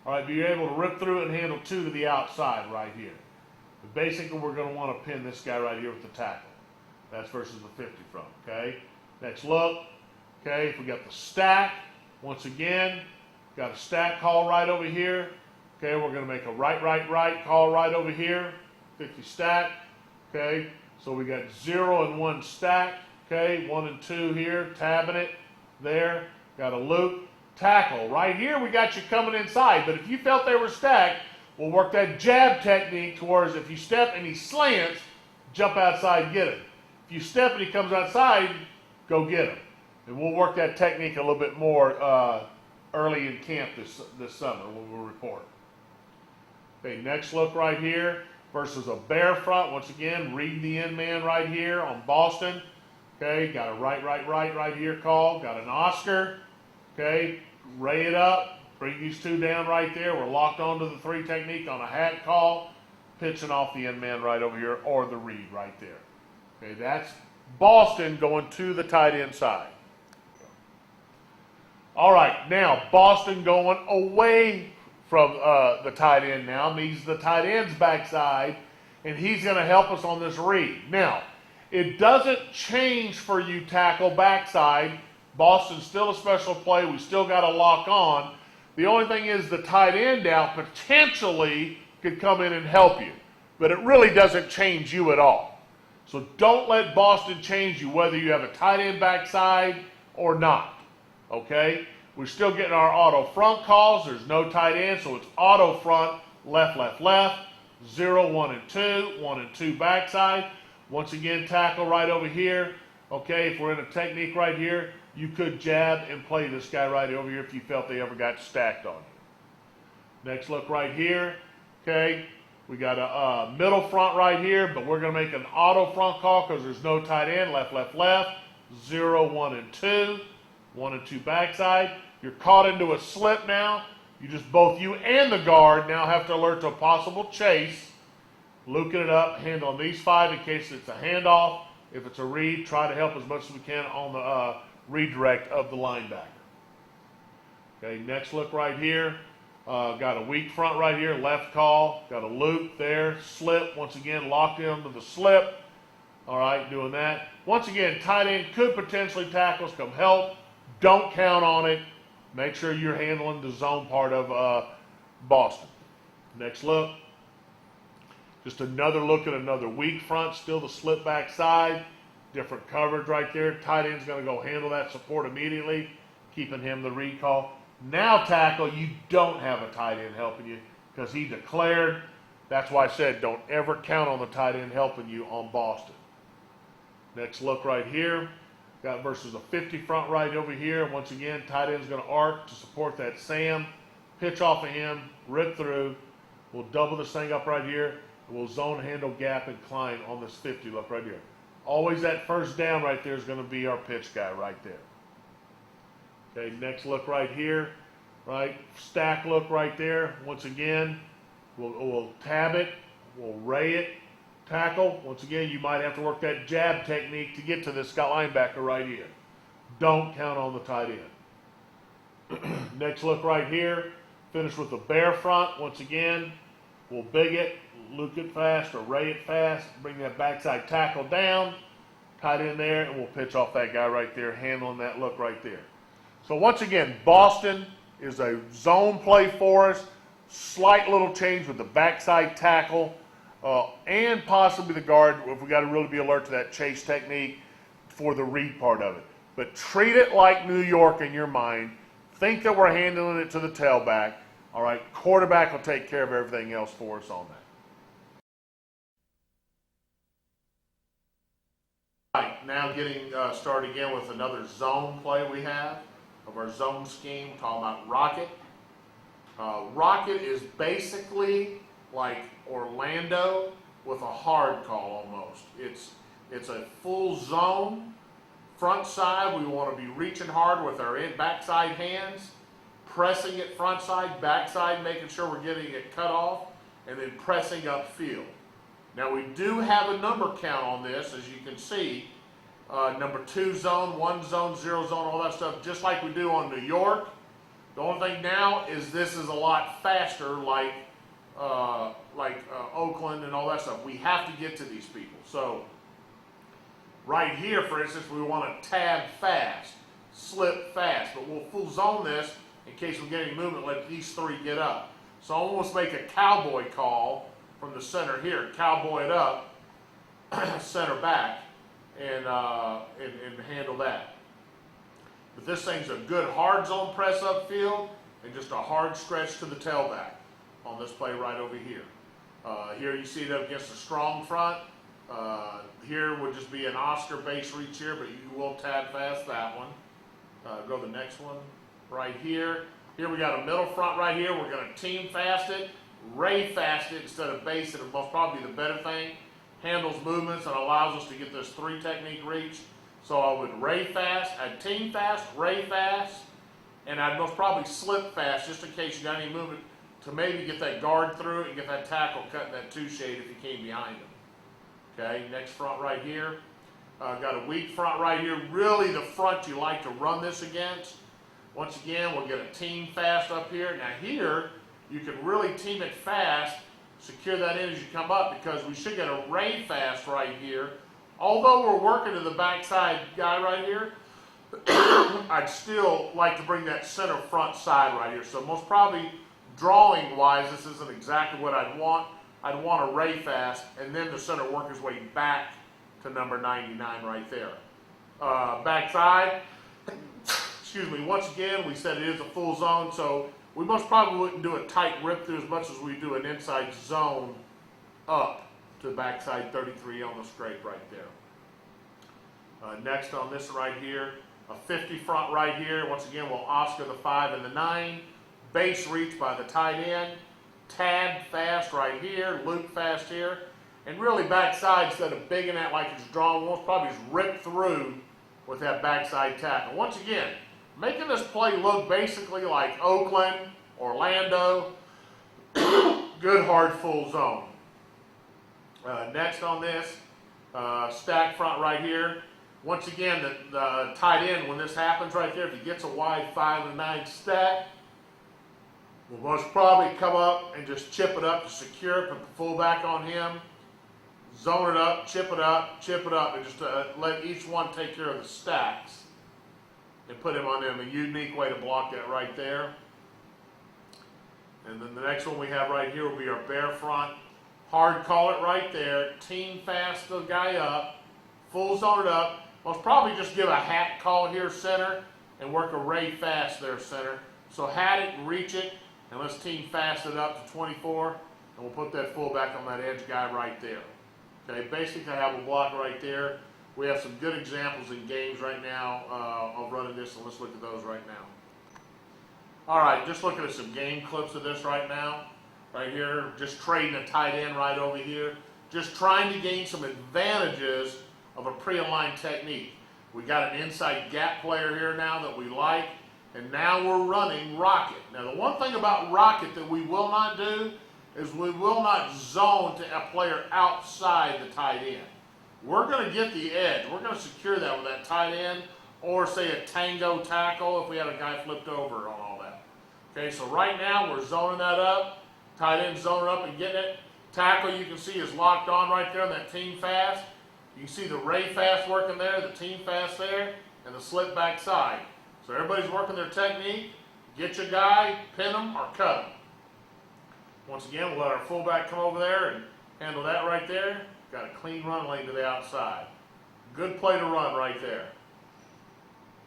All right, be able to rip through it and handle 2 to the outside right here. But basically, we're going to want to pin this guy right here with the tackle. That's versus the 50 front, okay? Next look, okay, if we got the stack, once again, got a stack call right over here. Okay, we're going to make a right call right over here, 50 stack, okay? So we got 0 and 1 stack, okay? 1 and 2 here, tabbing it there. Got a loop, tackle. Right here, we got you coming inside, but if you felt they were stacked, we'll work that jab technique towards if you step and he slants, jump outside and get him. If you step and he comes outside, go get him. And we'll work that technique a little bit more early in camp this summer when we'll report. Okay, next look right here versus a bear front. Once again, read the end man right here on Boston. Okay, got a right here call. Got an Oscar. Okay, ray it up. Bring these 2 down right there. We're locked onto the 3 technique on a hat call. Pitching off the end man right over here or the read right there. Okay, that's Boston going to the tight end side. All right, now Boston going away from the tight end now. Means the tight end's backside, and he's going to help us on this read. Now, it doesn't change for you tackle backside. Boston's still a special play. We still got to lock on. The only thing is the tight end now potentially could come in and help you, but it really doesn't change you at all. So don't let Boston change you whether you have a tight end backside or not. Okay? We're still getting our auto front calls. There's no tight end, so it's auto front, left, 0, 1 and 2, 1 and 2 backside. Once again, tackle right over here. Okay, if we're in a technique right here, you could jab and play this guy right over here if you felt they ever got stacked on you. Next look right here. Okay, we got a middle front right here, but we're going to make an auto front call because there's no tight end, left, 0, 1 and 2. 1 and 2 backside. You're caught into a slip now. You just, both you and the guard now have to alert to a possible chase. Luking it up, handling these 5 in case it's a handoff. If it's a read, try to help as much as we can on the redirect of the linebacker. Okay, next look right here. Got a weak front right here, left call. Got a loop there, slip. Once again, locked into the slip. All right, doing that. Once again, tight end could potentially tackle us, come help. Don't count on it. Make sure you're handling the zone part of Boston. Next look. Just another look at another weak front. Still the slip back side. Different coverage right there. Tight end's going to go handle that support immediately, keeping him the read call. Now tackle, you don't have a tight end helping you because he declared. That's why I said don't ever count on the tight end helping you on Boston. Next look right here. Got versus a 50 front right over here. Once again, tight end's going to arc to support that Sam. Pitch off of him, rip through. We'll double this thing up right here. We'll zone handle gap and climb on this 50 look right here. Always that first down right there is going to be our pitch guy right there. Okay, next look right here, right? Stack look right there. Once again, we'll tab it, we'll ray it, tackle. Once again, you might have to work that jab technique to get to this linebacker right here. Don't count on the tight end. Next look right here, finish with the bare front. Once again, we'll big it, loop it fast or ray it fast, bring that backside tackle down, tight end there, and we'll pitch off that guy right there, handling that look right there. So once again, Boston is a zone play for us, slight little change with the backside tackle, and possibly the guard if we got to really be alert to that chase technique for the read part of it. But treat it like New York in your mind. Think that we're handling it to the tailback. All right, quarterback will take care of everything else for us on that. All right, now getting started again with another zone play we have of our zone scheme, talking about Rocket. Rocket is basically like Orlando with a hard call almost. It's a full zone. Front side, we want to be reaching hard with our backside hands, pressing it front side, backside, making sure we're getting it cut off, and then pressing upfield. Now we do have a number count on this, as you can see. Number 2 zone, 1 zone, 0 zone, all that stuff, just like we do on New York. The only thing now is this is a lot faster, like Oakland and all that stuff. We have to get to these people. So right here, for instance, we want to tab fast, slip fast, but we'll full zone this in case we get any movement, let these 3 get up. So almost make a cowboy call from the center here, cowboy it up, center back, and handle that. But this thing's a good hard zone press upfield and just a hard stretch to the tailback on this play right over here. Here you see it up against a strong front. Here would just be an Oscar base reach here, but you will tab fast that one. Go to the next one right here. Here we got a middle front right here. We're going to team fast it, ray fast it instead of base it. Most probably the better thing. Handles movements and allows us to get this 3 technique reach. So I would ray fast, I'd team fast, ray fast, and I'd most probably slip fast just in case you got any movement to maybe get that guard through and get that tackle cutting that 2 shade if you came behind him. Okay, next front right here. Got a weak front right here. Really the front you like to run this against. Once again, we'll get a team fast up here. Now here, you can really team it fast, secure that in as you come up, because we should get a ray fast right here. Although we're working to the backside guy right here, I'd still like to bring that center front side right here. So most probably drawing wise, this isn't exactly what I'd want. I'd want a ray fast and then the center work his way back to number 99 right there. Backside, excuse me, once again, we said it is a full zone, so we most probably wouldn't do a tight rip through as much as we do an inside zone up to the backside 33 on the scrape right there. Next on this right here, a 50 front right here. Once again, we'll Oscar the 5 and the 9. Base reach by the tight end. Tab fast right here, loop fast here. And really backside, instead of bigging that like it's drawn, we'll probably just rip through with that backside tackle. Once again, making this play look basically like Oakland, Orlando, good hard full zone. Next on this, stack front right here. Once again, the tight end, when this happens right there, if he gets a wide 5 and 9 stack, we'll most probably come up and just chip it up to secure it, put the fullback on him, zone it up, chip it up, and just let each one take care of the stacks and put him on them. A unique way to block that right there. And then the next one we have right here will be our bare front. Hard call it right there, team fast the guy up, full zone it up. Most probably just give a hat call here center and work a ray fast there center. So hat it and reach it, and let's team fast it up to 24, and we'll put that fullback on that edge guy right there. Okay, basically I have a block right there. We have some good examples in games right now of running this, and let's look at those right now. All right, just looking at some game clips of this right now. Right here, just trading a tight end right over here. Just trying to gain some advantages of a pre-aligned technique. We got an inside gap player here now that we like, And now we're running rocket. Now the one thing about rocket that we will not do is we will not zone to a player outside the tight end. We're going to get the edge. We're going to secure that with that tight end, or say a tango tackle if we had a guy flipped over on all that. Okay, so right now we're zoning that up. Tight end zoning up and getting it. Tackle, you can see, is locked on right there on that team fast. You can see the ray fast working there, the team fast there, and the slip back side. So everybody's working their technique. Get your guy, pin him, or cut him. Once again, we'll let our fullback come over there and handle that right there. Got a clean run lane to the outside. Good play to run right there.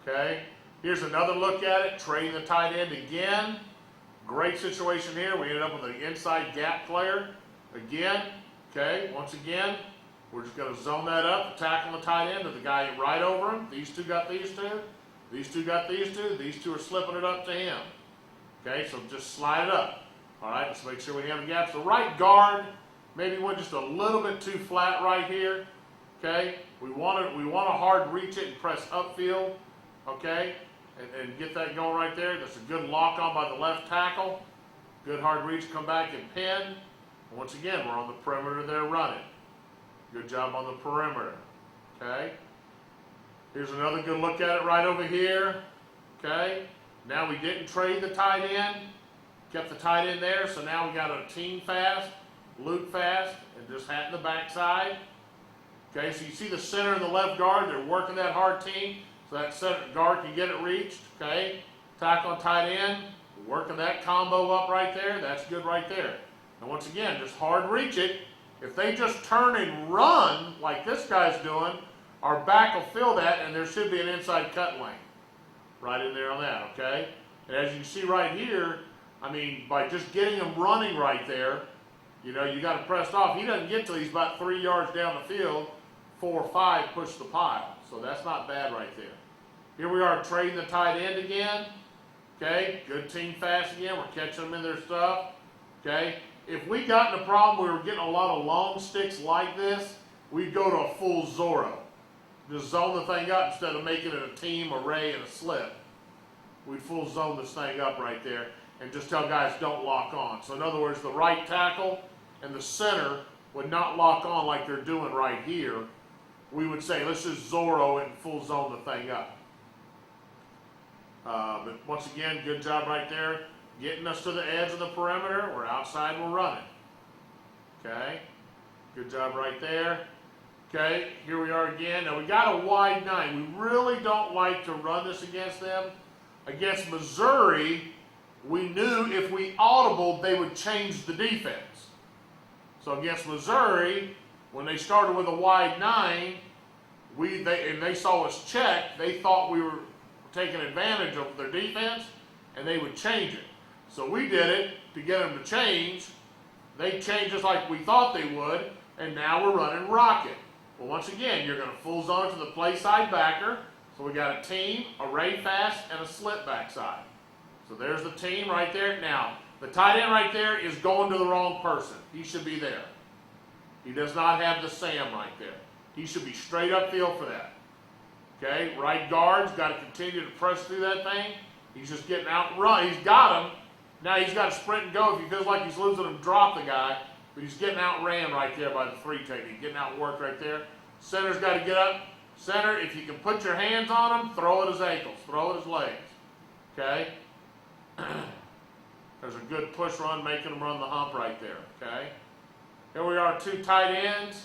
Okay, here's another look at it. Trading the tight end again. Great situation here. We ended up with an inside gap player again. Okay, once again, we're just going to zone that up, tackle the tight end to the guy right over him. These two got these two. These two got these two. These two are slipping it up to him. Okay, so just slide it up. All right, let's make sure we have the gaps. The right guard maybe went just a little bit too flat right here. Okay, we want to hard reach it and press upfield. Okay, and get that going right there. That's a good lock on by the left tackle. Good hard reach, come back and pin. And once again, we're on the perimeter there running. Good job on the perimeter. Okay, here's another good look at it right over here. Okay, now we didn't trade the tight end. Kept the tight end there, so now we got a team fast, loop fast, and just hat in the backside. Okay, so you see the center and the left guard, they're working that hard team, so that center guard can get it reached. Okay, tackle on tight end, working that combo up right there, that's good right there. And once again, just hard reach it. If they just turn and run like this guy's doing, our back will fill that, and there should be an inside cut lane right in there on that, okay? And as you can see right here, I mean, by just getting him running right there, you know, you got to press off. He doesn't get till he's about 3 yards down the field, 4 or 5 push the pile. So that's not bad right there. Here we are trading the tight end again. Okay, good team fast again. We're catching them in their stuff. Okay, if we got in a problem, we were getting a lot of long sticks like this, we'd go to a full Zorro. Just zone the thing up instead of making it a team, array, and a slip. We'd full zone this thing up right there and just tell guys don't lock on. So in other words, the right tackle and the center would not lock on like they're doing right here. We would say, let's just Zorro it and full zone the thing up. But once again, good job right there. Getting us to the edge of the perimeter. We're outside, we're running. Okay, good job right there. Okay, here we are again. Now we got a wide 9. We really don't like to run this against them. Against Missouri, we knew if we audibled, they would change the defense. So against Missouri, when they started with a wide 9, and they saw us check, they thought we were taking advantage of their defense, and they would change it. So we did it to get them to change. They changed just like we thought they would, and now we're running rocket. Well, once again, you're going to full zone it to the play side backer. So we got a team, a ray fast, and a slip backside. So there's the team right there. Now, the tight end right there is going to the wrong person. He should be there. He does not have the Sam right there. He should be straight upfield for that. Okay, right guard's got to continue to press through that thing. He's just getting outrun. He's got him. Now he's got to sprint and go if he feels like he's losing him, drop the guy. But he's getting outran right there by the 3 technique. Getting outworked right there. Center's got to get up. Center, if you can put your hands on him, throw at his ankles. Throw at his legs. Okay? There's a good push run making him run the hump right there. Okay? Here we are, 2 tight ends.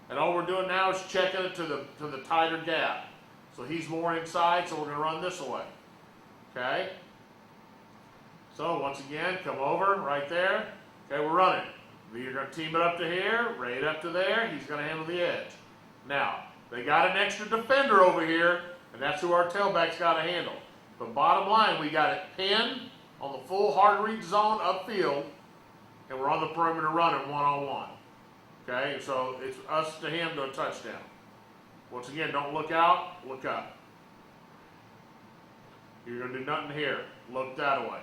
And all we're doing now is checking it to the tighter gap. So he's more inside, so we're going to run this away. Okay? So once again, come over right there. Okay, we're running. You're going to team it up to here, right up to there. He's going to handle the edge. Now, they got an extra defender over here, and that's who our tailback's got to handle. But bottom line, we got it pinned on the full hard reach zone upfield, and we're on the perimeter running one-on-one. Okay, so it's us to him to a touchdown. Once again, don't look out, look up. You're going to do nothing here. Look that way.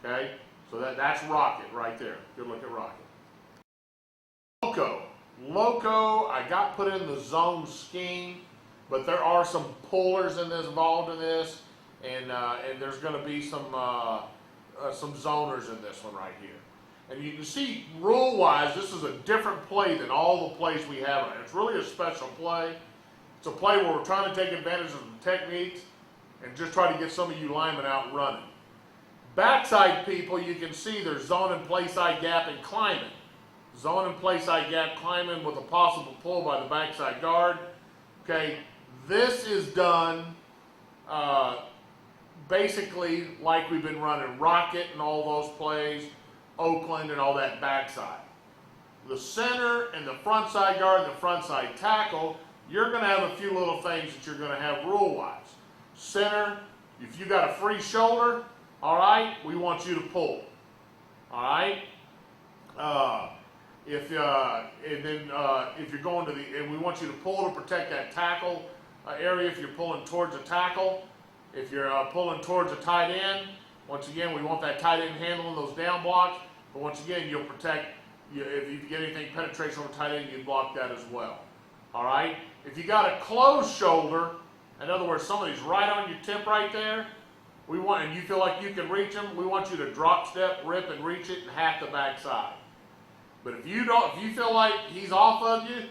Okay, so that's rocket right there. Good look at rocket. Loco, I got put in the zone scheme. but there are some pullers involved in this, and there's going to be some zoners in this one right here. And you can see, rule-wise, this is a different play than all the plays we have. It's really a special play. It's a play where we're trying to take advantage of the techniques and just try to get some of you linemen out running. Backside people, you can see there's zone and play side gap and climbing. Zone and play side gap climbing with a possible pull by the backside guard. Okay, this is done basically like we've been running Rocket and all those plays, Oakland and all that backside. The center and the front side guard and the front side tackle, you're going to have a few little things that you're going to have rule-wise. Center, if you got a free shoulder, all right, we want you to pull. All right? If you're going to and we want you to pull to protect that tackle area if you're pulling towards a tackle. If you're pulling towards a tight end, once again, we want that tight end handling those down blocks. But once again, you'll protect, if you get anything penetration on the tight end, you block that as well. All right? If you got a closed shoulder, in other words, somebody's right on your tip right there, and you feel like you can reach them, we want you to drop step, rip, and reach it and hack the backside. But if you feel like he's off of you,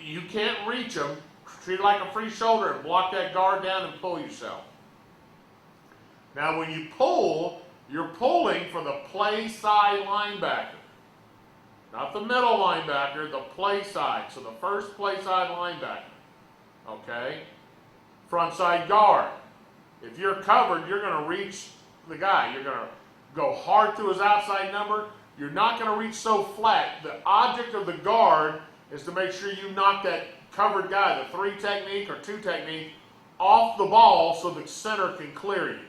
you can't reach him, treat it like a free shoulder and block that guard down and pull yourself. Now when you pull, you're pulling for the play side linebacker. Not the middle linebacker, the play side. So the first play side linebacker. Okay? Front side guard. If you're covered, you're going to reach the guy. You're going to go hard through his outside number. You're not going to reach so flat. The object of the guard is to make sure you knock that covered guy, the 3 technique or 2 technique, off the ball so the center can clear you.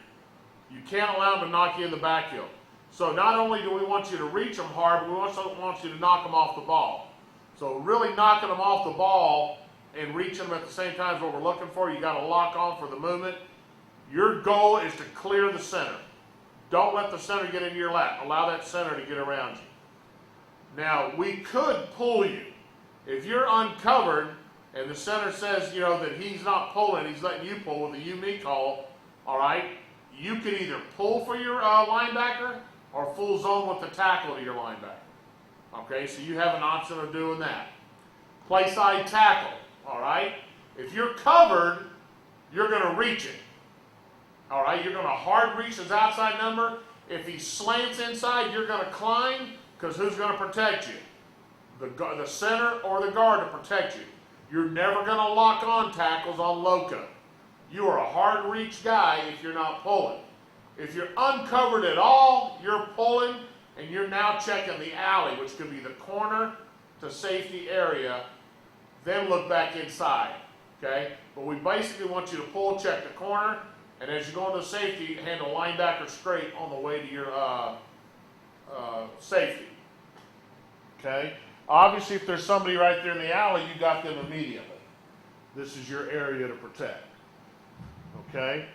You can't allow him to knock you in the backfield. So not only do we want you to reach them hard, but we also want you to knock them off the ball. So really knocking them off the ball and reaching them at the same time is what we're looking for. You got to lock on for the movement. Your goal is to clear the center. Don't let the center get into your lap. Allow that center to get around you. Now, we could pull you. If you're uncovered and the center says, that he's not pulling, he's letting you pull with a you-me call, all right, you can either pull for your linebacker or full zone with the tackle to your linebacker. Okay, so you have an option of doing that. Play side tackle, all right? If you're covered, you're going to reach it. All right, you're going to hard reach his outside number. If he slants inside, you're going to climb, because who's going to protect you? The center or the guard to protect you. You're never going to lock on tackles on loco. You are a hard reach guy if you're not pulling. If you're uncovered at all, you're pulling, and you're now checking the alley, which could be the corner to safety area, then look back inside, okay? But we basically want you to pull, check the corner, and as you go into safety, handle linebacker straight on the way to your safety, okay? Obviously, if there's somebody right there in the alley, you got them immediately. This is your area to protect, okay?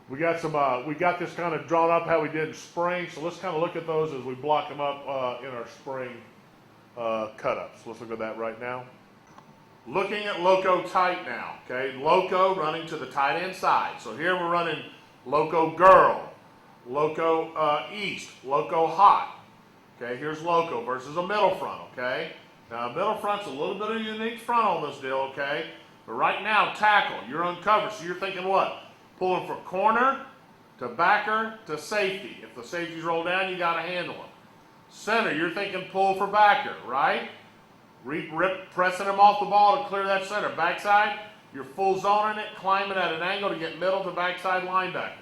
We got this kind of drawn up how we did in spring, so let's kind of look at those as we block them up in our spring cut-ups. Let's look at that right now. Looking at loco tight now, okay? Loco running to the tight end side. So here we're running loco girl, loco east, loco hot. Okay, here's loco versus a middle front, okay? Now, middle front's a little bit of a unique front on this deal, okay? But right now, tackle, you're uncovered, so you're thinking what? Pulling from corner to backer to safety. If the safeties roll down, you got to handle them. Center, you're thinking pull for backer, right? Pressing them off the ball to clear that center. Backside, you're full zoning it, climbing at an angle to get middle to backside linebacker.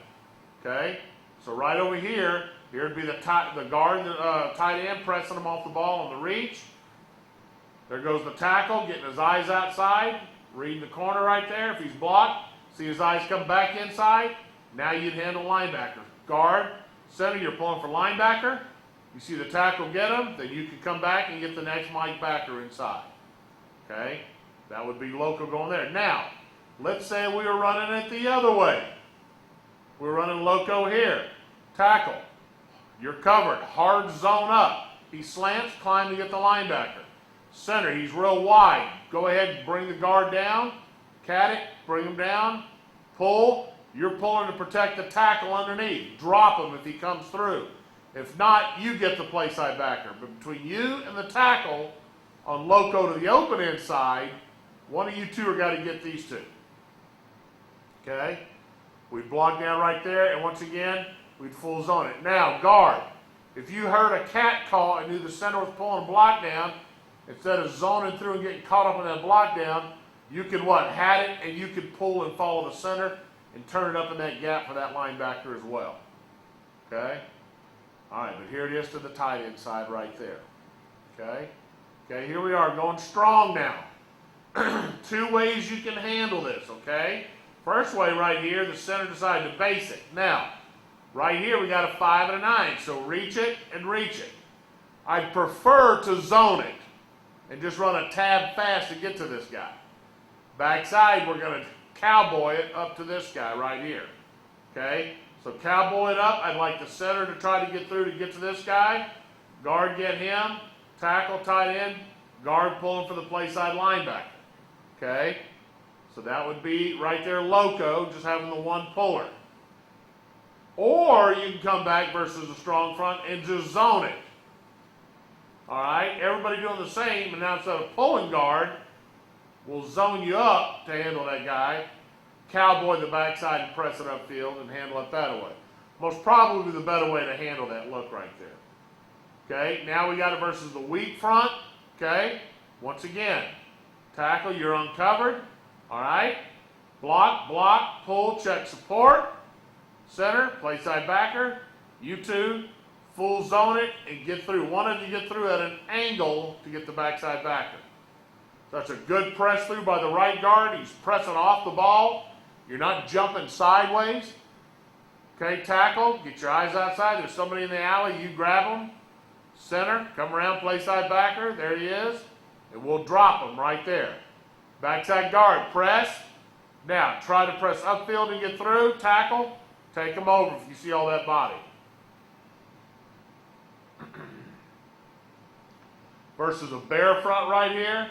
Okay? So right over here, here'd be the guard, the tight end, pressing them off the ball on the reach. There goes the tackle, getting his eyes outside, reading the corner right there. If he's blocked, see his eyes come back inside. Now you'd handle linebacker. Guard, center, you're pulling for linebacker. You see the tackle get him, then you can come back and get the next Mike backer inside. Okay? That would be loco going there. Now, let's say we were running it the other way. We're running loco here. Tackle. You're covered. Hard zone up. He slants, climb to get the linebacker. Center, he's real wide. Go ahead and bring the guard down. Cat it, bring him down. Pull. You're pulling to protect the tackle underneath. Drop him if he comes through. If not, you get the play side backer. But between you and the tackle on loco to the open inside, one of you two are got to get these two. Okay? We block down right there, and once again, we'd full zone it. Now, guard. If you heard a cat call and knew the center was pulling a block down, instead of zoning through and getting caught up in that block down, you can what? Hat it, and you can pull and follow the center and turn it up in that gap for that linebacker as well. Okay? All right, but here it is to the tight end side right there. Okay? Okay, here we are going strong now. Two ways you can handle this, okay? First way right here, the center decided to base it. Now, right here we got a 5 and a 9, so reach it and reach it. I'd prefer to zone it and just run a tab fast to get to this guy. Backside, we're going to cowboy it up to this guy right here. Okay? So cowboy it up. I'd like the center to try to get through to get to this guy. Guard get him. Tackle tight end. Guard pulling for the play side linebacker. Okay? So that would be right there loco, just having the one puller. Or you can come back versus a strong front and just zone it. All right? Everybody doing the same, and now instead of pulling guard, we'll zone you up to handle that guy, cowboy the backside and press it upfield and handle it that way. Most probably the better way to handle that look right there. Okay, now we got it versus the weak front. Okay, once again, tackle, you're uncovered. All right, block, block, pull, check support. Center, play side backer. You two, full zone it and get through. One of you get through at an angle to get the backside backer. That's a good press through by the right guard. He's pressing off the ball. You're not jumping sideways. Okay, tackle. Get your eyes outside. There's somebody in the alley. You grab him. Center. Come around, play side backer. There he is. And we'll drop him right there. Backside guard. Press. Now, try to press upfield and get through. Tackle. Take him over if you see all that body. Versus a bear front right here.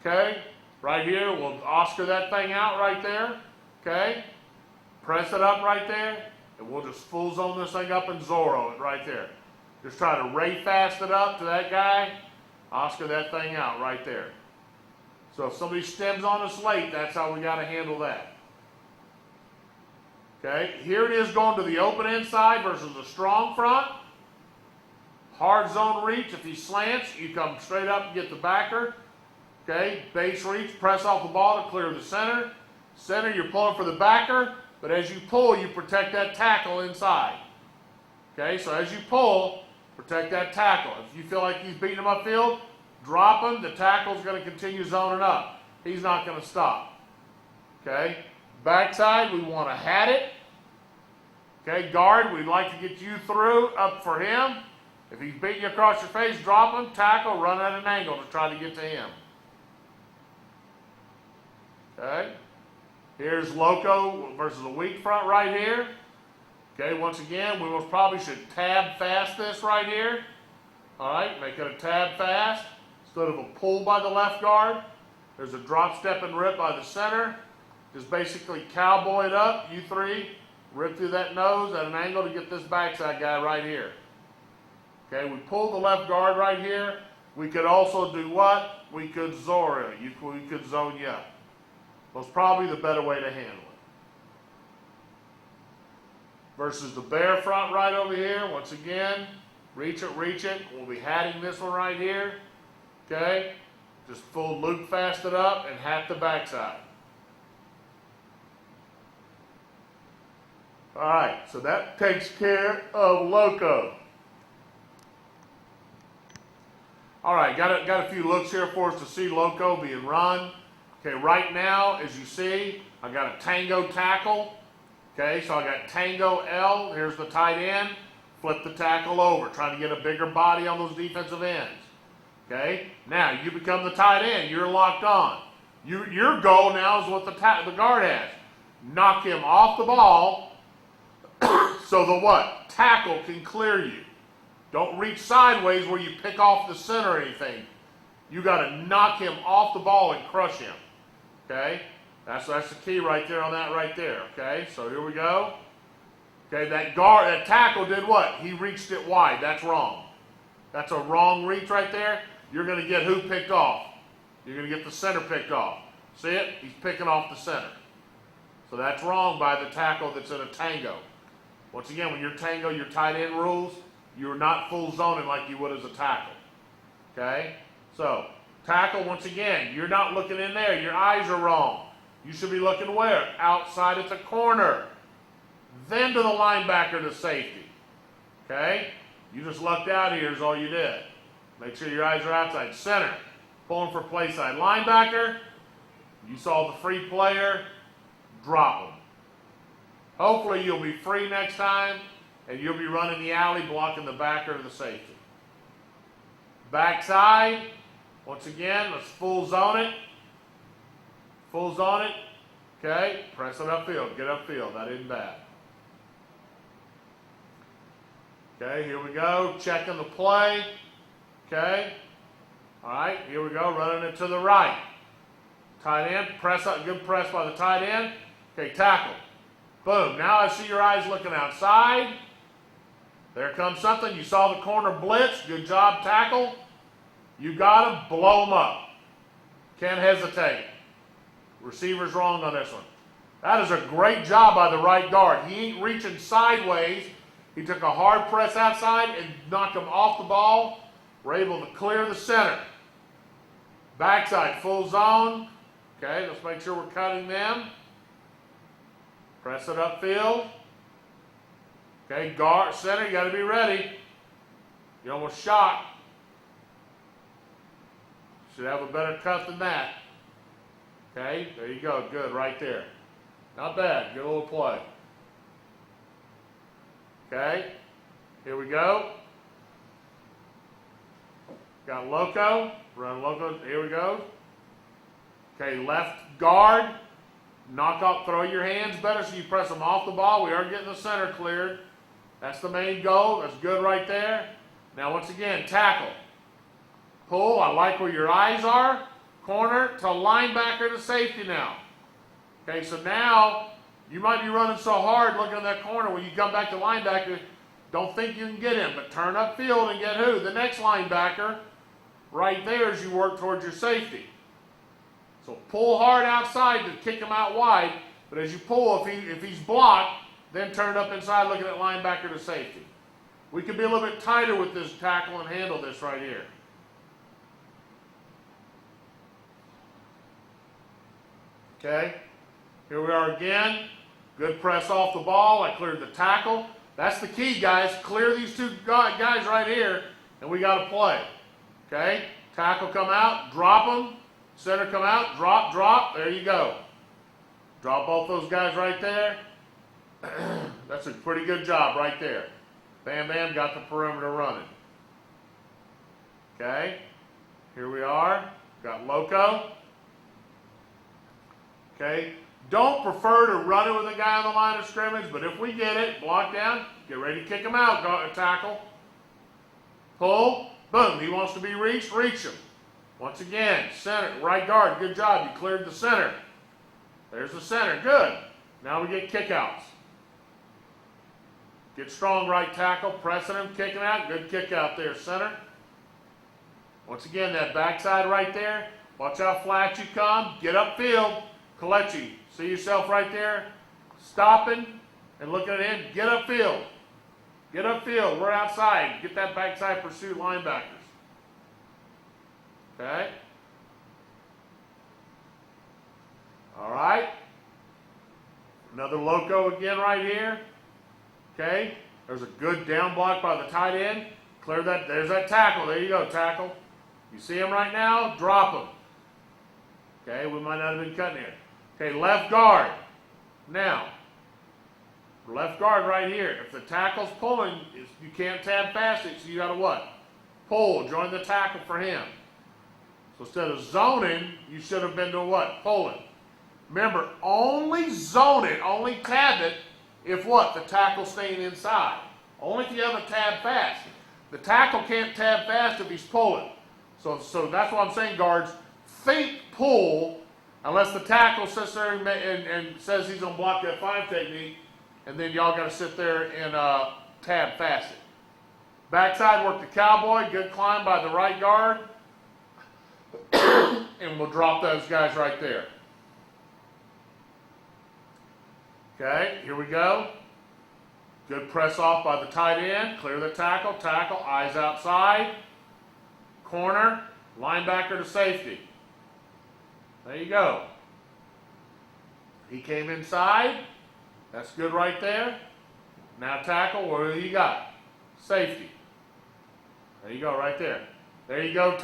Okay, right here, we'll Oscar that thing out right there, okay? Press it up right there, and we'll just full zone this thing up and Zorro it right there. Just try to ray fast it up to that guy, Oscar that thing out right there. So if somebody stems on us late, that's how we got to handle that. Okay, here it is going to the open inside versus a strong front. Hard zone reach, if he slants, you come straight up and get the backer. Okay, base reach, press off the ball to clear the center. Center, you're pulling for the backer, but as you pull, you protect that tackle inside. Okay, so as you pull, protect that tackle. If you feel like he's beating him upfield, drop him. The tackle's going to continue zoning up. He's not going to stop. Okay, backside, we want to hat it. Okay, guard, we'd like to get you through, up for him. If he's beating you across your face, drop him. Tackle, run at an angle to try to get to him. Okay, here's loco versus a weak front right here. Okay, once again, we most probably should tab fast this right here. All right, make it a tab fast instead of a pull by the left guard. There's a drop, step, and rip by the center. Just basically cowboy it up. You three, rip through that nose at an angle to get this backside guy right here. Okay, we pull the left guard right here. We could also do what? We could Zorro you. We could zone you up. Was probably the better way to handle it. Versus the bear front right over here. Once again, reach it, reach it. We'll be hatting this one right here. Okay? Just full loop fast it up and hat the backside. Alright, so that takes care of loco. Alright, got a few looks here for us to see loco being run. Okay, right now, as you see, I got a tango tackle. Okay, so I got tango L. Here's the tight end. Flip the tackle over, trying to get a bigger body on those defensive ends. Okay, now you become the tight end. You're locked on. Your goal now is what the guard has. Knock him off the ball so the what? Tackle can clear you. Don't reach sideways where you pick off the center or anything. You got to knock him off the ball and crush him. Okay? That's the key right there on that right there. Okay? So here we go. Okay, that tackle did what? He reached it wide. That's wrong. That's a wrong reach right there. You're going to get who picked off? You're going to get the center picked off. See it? He's picking off the center. So that's wrong by the tackle that's in a tango. Once again, when you're tango, your tight end rules, you're not full zoning like you would as a tackle. Okay? So, tackle, once again, you're not looking in there. Your eyes are wrong. You should be looking where? Outside at the corner. Then to the linebacker to safety. Okay? You just lucked out here is all you did. Make sure your eyes are outside. Center. Pulling for play side. Linebacker. You saw the free player. Drop him. Hopefully you'll be free next time and you'll be running the alley blocking the backer of the safety. Backside. Once again, let's full zone it. Full zone it. Okay? Press it upfield. Get upfield. That isn't bad. Okay, here we go. Checking the play. Okay. All right, here we go. Running it to the right. Tight end. Press up. Good press by the tight end. Okay, tackle. Boom. Now I see your eyes looking outside. There comes something. You saw the corner blitz. Good job, tackle. You got him. Blow him up. Can't hesitate. Receiver's wrong on this one. That is a great job by the right guard. He ain't reaching sideways. He took a hard press outside and knocked him off the ball. We're able to clear the center. Backside, full zone. Okay, let's make sure we're cutting them. Press it upfield. Okay, guard, center, you got to be ready. You almost shot. Should have a better cut than that. Okay, there you go. Good, right there. Not bad. Good little play. Okay, here we go. Got loco. Run loco. Here we go. Okay, left guard. Knock off, throw your hands better so you press them off the ball. We are getting the center cleared. That's the main goal. That's good right there. Now, once again, tackle. Pull. I like where your eyes are. Corner to linebacker to safety now. Okay, so now you might be running so hard looking at that corner. When you come back to linebacker, don't think you can get him, but turn upfield and get who? The next linebacker right there as you work towards your safety. So pull hard outside to kick him out wide, but as you pull, if he's blocked, then turn up inside looking at linebacker to safety. We can be a little bit tighter with this tackle and handle this right here. Okay, here we are again. Good press off the ball. I cleared the tackle. That's the key, guys. Clear these two guys right here, and we got to play. Okay, tackle come out, drop them. Center come out, drop, drop. There you go. Drop both those guys right there. That's a pretty good job right there. Bam, bam, got the perimeter running. Okay, here we are. Got loco. Okay, don't prefer to run it with a guy on the line of scrimmage, but if we get it, block down, get ready to kick him out, tackle. Pull, boom, he wants to be reached, reach him. Once again, center, right guard, good job, you cleared the center. There's the center, good. Now we get kickouts. Get strong right tackle, pressing him, kicking out, good kick out there, center. Once again, that backside right there, watch how flat you come, get upfield. Kalechi, see yourself right there, stopping and looking at him. Get upfield. Get upfield. We're outside. Get that backside pursuit linebackers. Okay? All right. Another loco again right here. Okay? There's a good down block by the tight end. Clear that. There's that tackle. There you go, tackle. You see him right now? Drop him. Okay? We might not have been cutting here. Okay, left guard. Now, left guard right here. If the tackle's pulling, you can't tab past it, so you got to what? Pull. Join the tackle for him. So instead of zoning, you should have been doing what? Pulling. Remember, only zone it, only tab it, if what? The tackle's staying inside. Only if you have a tab fast. The tackle can't tab fast if he's pulling. So that's what I'm saying, guards. Think pull, unless the tackle sits there and says he's going to block that 5 technique, and then y'all got to sit there and tab fast it. Backside work the cowboy, good climb by the right guard, and we'll drop those guys right there. Okay, here we go. Good press off by the tight end, clear the tackle, eyes outside, corner, linebacker to safety. There you go. He came inside. That's good right there. Now tackle, what do you got? Safety. There you go, right there. There you go,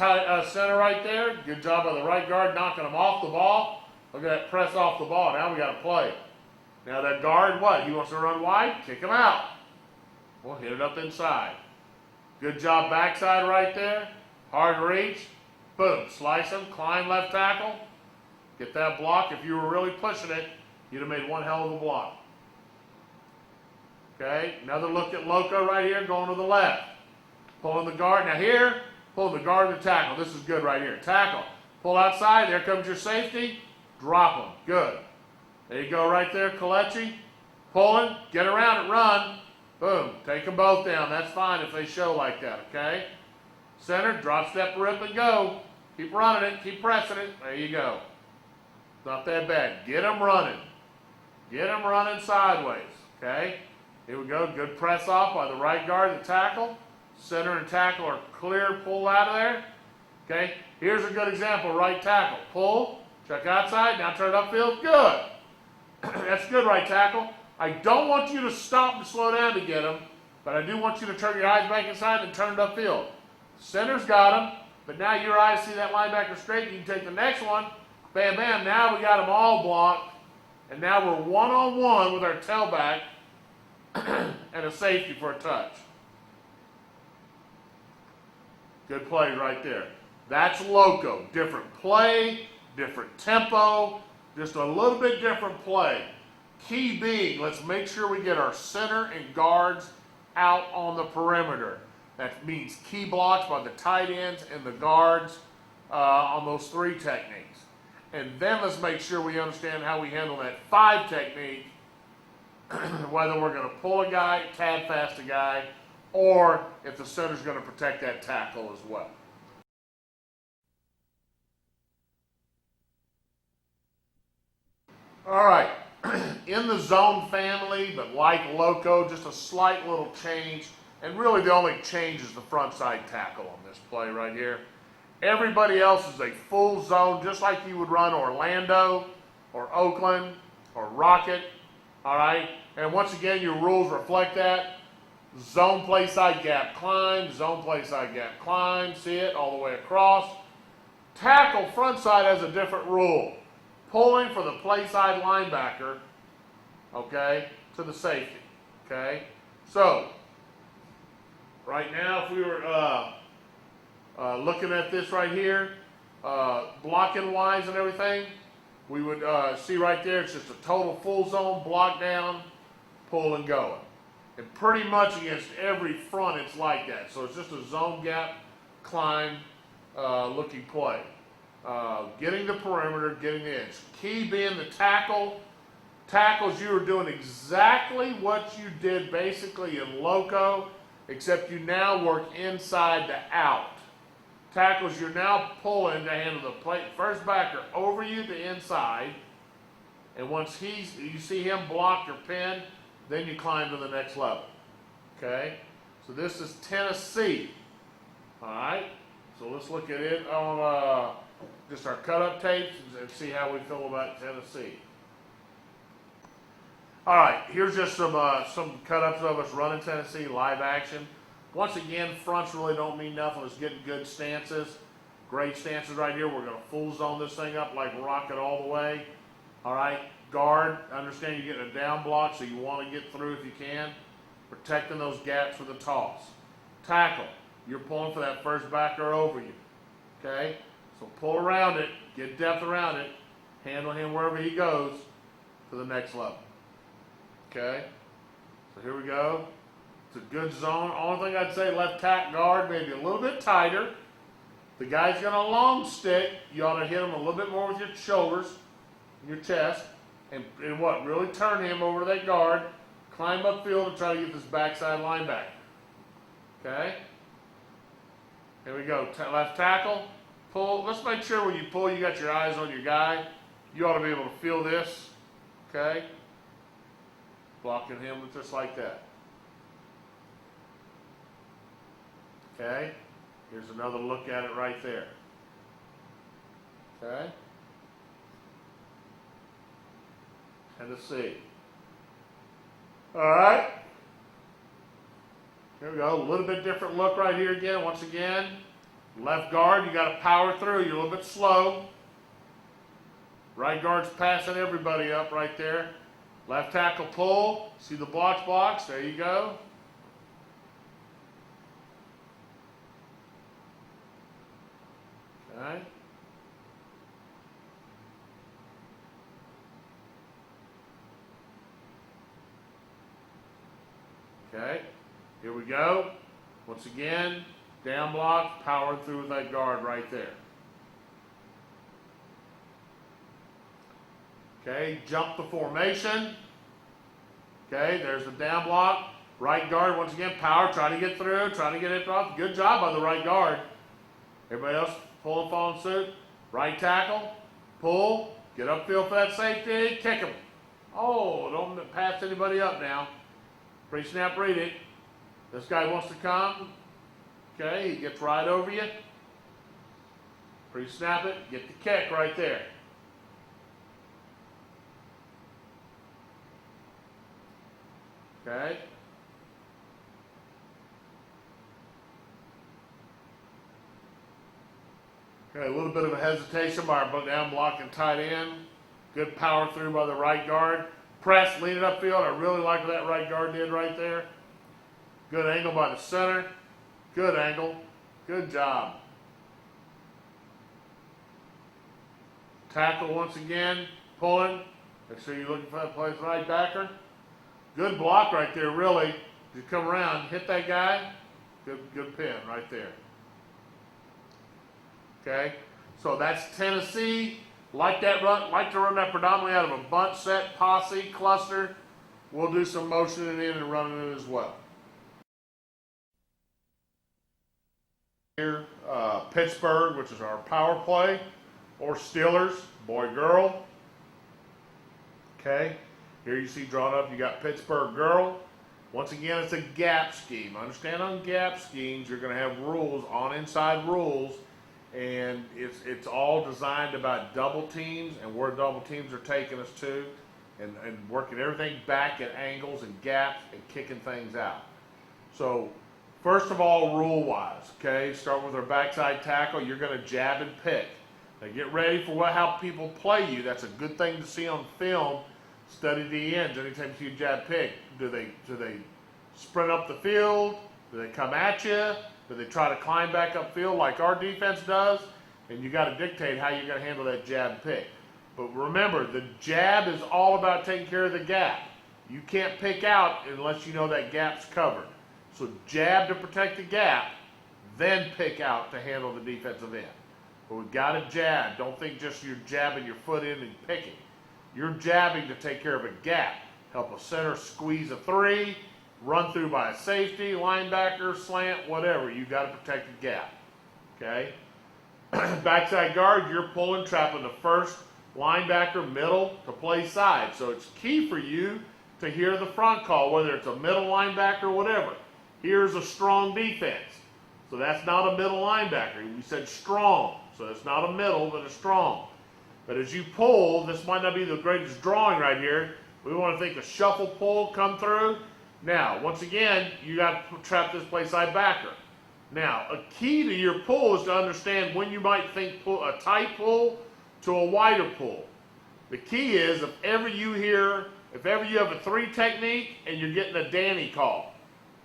center right there. Good job by the right guard knocking him off the ball. Look at that press off the ball. Now we got to play. Now that guard, what? He wants to run wide? Kick him out. We'll hit it up inside. Good job backside right there. Hard reach. Boom. Slice him. Climb left tackle. Get that block. If you were really pushing it, you'd have made one hell of a block. Okay. Another look at Loco right here going to the left. Pulling the guard. Now here, pulling the guard and the tackle. This is good right here. Tackle. Pull outside. There comes your safety. Drop him. Good. There you go right there, Kalechi. Pulling. Get around it. Run. Boom. Take them both down. That's fine if they show like that, okay? Center. Drop, step, rip, and go. Keep running it. Keep pressing it. There you go. Not that bad. Get them running. Get them running sideways, okay? Here we go. Good press off by the right guard, the tackle. Center and tackle are clear. Pull out of there. Okay? Here's a good example. Right tackle. Pull. Check outside. Now turn upfield. Good. That's good, right tackle. I don't want you to stop and slow down to get him, but I do want you to turn your eyes back inside and turn it upfield. Center's got him, but now your eyes see that linebacker straight. You can take the next one. Bam, bam. Now we got them all blocked, and now we're one-on-one with our tailback and a safety for a touch. Good play right there. That's Loco. Different play, different tempo, just a little bit different play. Key being, let's make sure we get our center and guards out on the perimeter. That means key blocks by the tight ends and the guards on those 3 techniques. And then let's make sure we understand how we handle that 5 technique, whether we're going to pull a guy, tab fast a guy, or if the center's going to protect that tackle as well. All right, in the zone family, but like Loco, just a slight little change, and really the only change is the front side tackle on this play right here. Everybody else is a full zone, just like you would run Orlando or Oakland or Rocket, all right? And once again, your rules reflect that. Zone play side gap climb, zone play side gap climb, see it all the way across. Tackle front side has a different rule. Pulling for the play side linebacker, okay, to the safety, okay? So, right now if we were looking at this right here, blocking wise and everything, we would see right there it's just a total full zone, block down, pull and going. And pretty much against every front it's like that. So it's just a zone gap climb looking play. Getting the perimeter, getting the edge. Key being the tackle. Tackles, you were doing exactly what you did basically in Loco, except you now work inside to out. Tackles, you're now pulling to handle the play, first backer over you to inside, and once you see him block your pin, then you climb to the next level. Okay? So this is Tennessee. All right? So let's look at it on just our cut-up tapes and see how we feel about Tennessee. All right, here's just some cut-ups of us running Tennessee live action. Once again, fronts really don't mean nothing. It's getting good stances. Great stances right here. We're going to full zone this thing up like rocket all the way. All right, guard. Understand you're getting a down block, so you want to get through if you can. Protecting those gaps for the toss. Tackle. You're pulling for that first backer over you. Okay? So pull around it, get depth around it, handle him wherever he goes to the next level. Okay? So here we go. It's a good zone. Only thing I'd say, left tack guard maybe a little bit tighter. The guy's got a long stick. You ought to hit him a little bit more with your shoulders, your chest, and what? Really turn him over to that guard, climb upfield and try to get this backside linebacker. Okay? Here we go. Left tackle, pull. Let's make sure when you pull, you got your eyes on your guy. You ought to be able to feel this. Okay? Blocking him just like that. Okay? Here's another look at it right there. Okay? Tennessee. All right. Here we go. A little bit different look right here again. Once again, left guard, you got to power through. You're a little bit slow. Right guard's passing everybody up right there. Left tackle pull. See the box. There you go. Okay. Okay. Here we go. Once again, down block, powering through with that guard right there. Okay, jump the formation. Okay, there's the down block. Right guard, once again, power, try to get through, try to get it off. Good job by the right guard. Everybody else, pull and follow suit. Right tackle, pull, get upfield for that safety, kick him. Oh, don't pass anybody up now. Pre-snap, read it. This guy wants to come. Okay, he gets right over you. Pre-snap it, get the kick right there. Okay. Okay, a little bit of a hesitation by our down block and tight end. Good power through by the right guard. Press, lead it upfield. I really like what that right guard did right there. Good angle by the center. Good angle. Good job. Tackle once again. Pulling. Make sure you're looking for that place right backer. Good block right there, really. You come around, hit that guy. Good pin right there. Okay, so that's Tennessee. Like to run that predominantly out of a bunch set, posse, cluster. We'll do some motioning in and running it as well. Here, Pittsburgh, which is our power play, or Steelers, boy, girl. Okay. Here you see drawn up, you got Pittsburgh girl. Once again, it's a gap scheme. Understand on gap schemes, you're going to have rules, on inside rules, and it's all designed about double teams and where double teams are taking us to, and working everything back at angles and gaps and kicking things out. So, first of all, rule-wise, okay, start with our backside tackle. You're going to jab and pick. Now get ready for how people play you. That's a good thing to see on film. Study the ends. Anytime you see a jab pick, do they sprint up the field? Do they come at you? Do they try to climb back upfield like our defense does? And you got to dictate how you're going to handle that jab pick. But remember, the jab is all about taking care of the gap. You can't pick out unless you know that gap's covered. So jab to protect the gap, then pick out to handle the defensive end. But we've got to jab. Don't think just you're jabbing your foot in and picking. You're jabbing to take care of a gap. Help a center squeeze a three, run through by a safety, linebacker, slant, whatever. You got to protect the gap. Okay? Backside guard, you're pulling, trapping the first linebacker middle to play side. So it's key for you to hear the front call, whether it's a middle linebacker or whatever. Here's a strong defense. So that's not a middle linebacker. We said strong. So it's not a middle, but a strong. But as you pull, this might not be the greatest drawing right here. We want to think a shuffle pull come through. Now, once again, you got to trap this play side backer. Now, a key to your pull is to understand when you might think a tight pull to a wider pull. The key is if ever you have a three technique and you're getting a Danny call,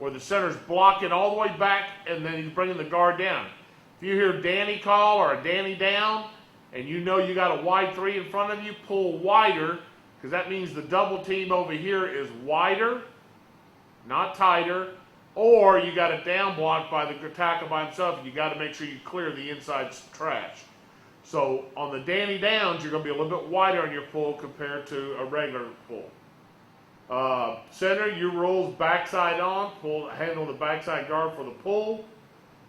where the center's blocking all the way back and then he's bringing the guard down. If you hear Danny call or a Danny down, and you know you got a wide three in front of you, pull wider, because that means the double team over here is wider, not tighter, or you got a down block by the tackle by himself, and you got to make sure you clear the inside trash. So on the Danny downs, you're going to be a little bit wider on your pull compared to a regular pull. Center, your rules backside on, handle the backside guard for the pull.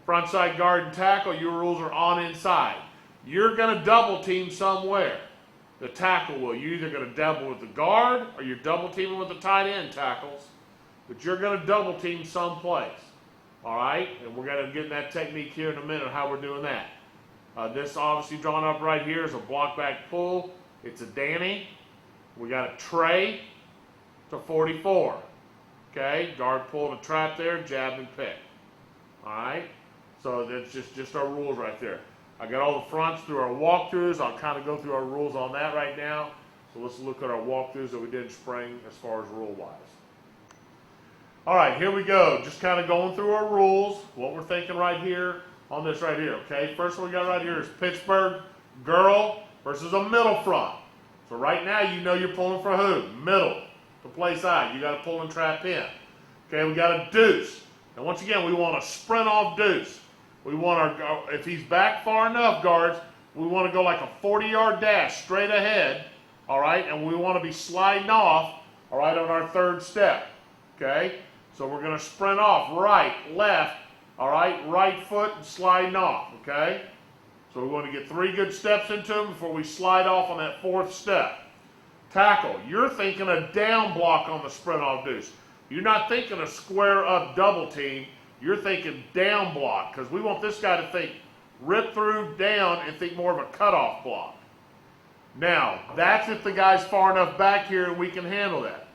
Frontside guard and tackle, your rules are on inside. You're going to double team somewhere. The tackle will. You're either going to double with the guard or you're double teaming with the tight end tackles. But you're going to double team someplace. All right? And we're going to get in that technique here in a minute, how we're doing that. This obviously drawn up right here is a block back pull. It's a Danny. We got a tray to 44. Okay? Guard pull to trap there, jab and pick. All right? So that's just our rules right there. I got all the fronts through our walkthroughs. I'll kind of go through our rules on that right now. So let's look at our walkthroughs that we did in spring as far as rule-wise. All right, here we go. Just kind of going through our rules, what we're thinking right here on this right here, okay? First one we got right here is Pittsburgh girl versus a middle front. So right now you know you're pulling for who? Middle to play side. You got to pull and trap in. Okay, we got a deuce. And once again, we want a sprint off deuce. We want our, if he's back far enough, guards, we want to go like a 40-yard dash straight ahead, all right? And we want to be sliding off, all right, on our third step, okay? So we're going to sprint off right, left, all right foot and sliding off, okay? So we want to get 3 good steps into him before we slide off on that 4th step. Tackle, you're thinking a down block on the sprint off deuce. You're not thinking a square up double team. You're thinking down block, because we want this guy to think rip through, down, and think more of a cutoff block. Now, that's if the guy's far enough back here and we can handle that.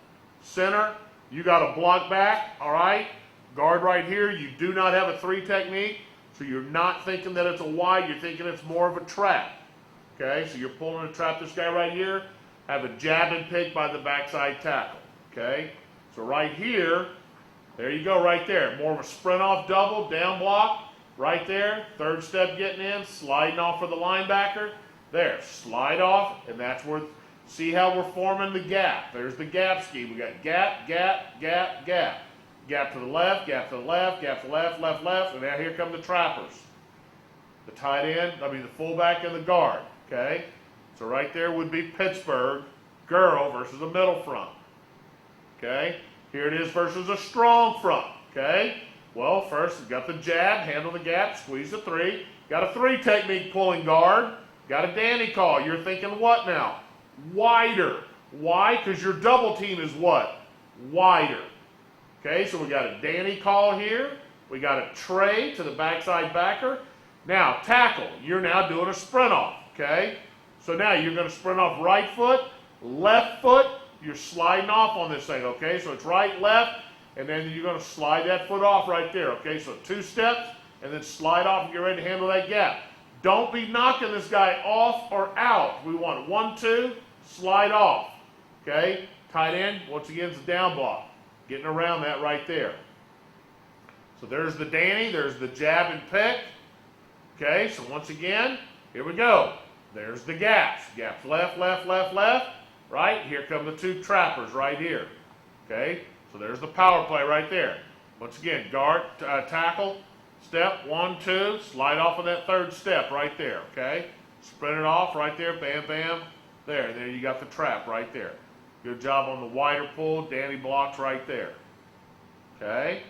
Center, you got a block back, all right? Guard right here, you do not have a 3 technique, so you're not thinking that it's a wide, you're thinking it's more of a trap. Okay, so you're pulling to trap this guy right here, have a jab and pick by the backside tackle, okay? So right here, there you go right there. More of a sprint off double, down block, right there. 3rd step getting in, sliding off for the linebacker. There, slide off, and that's where, see how we're forming the gap. There's the gap scheme. We got gap, gap, gap, gap. Gap to the left, gap to the left, gap to the left, left, left, and now here come the trappers. The tight end, the fullback and the guard, okay? So right there would be Pittsburgh girl versus a middle front, okay? Here it is versus a strong front, okay? Well, first, we've got the jab, handle the gap, squeeze the 3. Got a 3 technique pulling guard. Got a Danny call. You're thinking what now? Wider. Why? Because your double team is what? Wider. Okay, so we got a Danny call here. We got a tray to the backside backer. Now, tackle. You're now doing a sprint off, okay? So now you're going to sprint off right foot, left foot. You're sliding off on this thing, okay? So it's right, left, and then you're going to slide that foot off right there, okay? So 2 steps, and then slide off and get ready to handle that gap. Don't be knocking this guy off or out. We want 1, 2, slide off, okay? Tight end, once again, is a down block. Getting around that right there. So there's the Danny, there's the jab and pick. Okay, so once again, here we go. There's the gaps. Gaps left, left, left, left. Right? Here come the 2 trappers right here. Okay, so there's the power play right there. Once again, guard, tackle, step, 1, 2, slide off on that 3rd step right there. Okay, sprint it off right there, bam, bam. There you got the trap right there. Good job on the wider pull. Danny blocks right there. Okay,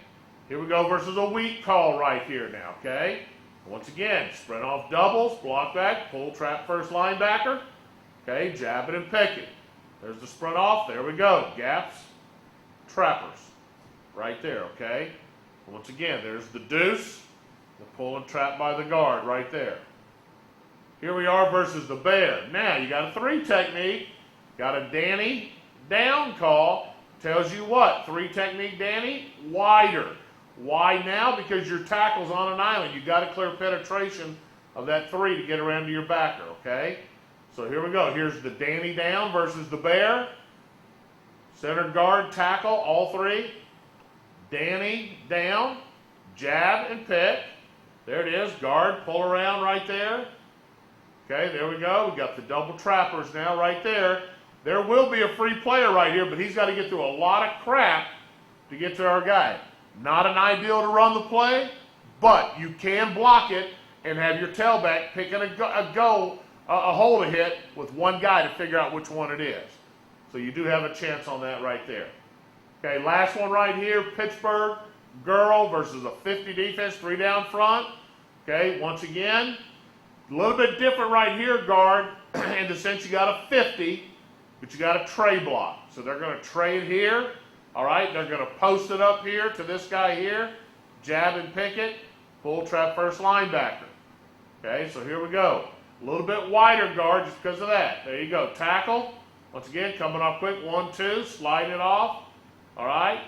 here we go versus a weak call right here now. Okay, once again, sprint off doubles, block back, pull, trap first linebacker. Okay, jab it and pick it. There's the sprint off. There we go. Gaps, trappers, right there. Okay. Once again, there's the deuce, the pull and trap by the guard right there. Here we are versus the bear. Now you got a 3 technique. Got a Danny down call. Tells you what? 3 technique Danny, wider. Why now? Because your tackle's on an island. You got to clear penetration of that 3 to get around to your backer. Okay. So here we go. Here's the Danny down versus the bear. Center guard, tackle, all 3. Danny down, jab and pick. There it is. Guard, pull around right there. Okay, there we go. We got the double trappers now right there. There will be a free player right here, but he's got to get through a lot of crap to get to our guy. Not an ideal to run the play, but you can block it and have your tailback picking a hole to hit with one guy to figure out which one it is. So you do have a chance on that right there. Okay, last one right here, Pittsburgh girl versus a 50 defense, 3 down front. Okay, once again, a little bit different right here, guard, in the sense you got a 50, but you got a tray block. So they're going to tray it here. All right, they're going to post it up here to this guy here, jab and pick it, pull trap first linebacker. Okay, so here we go. A little bit wider guard just because of that. There you go. Tackle. Once again, coming off quick. 1, 2. Slide it off. All right.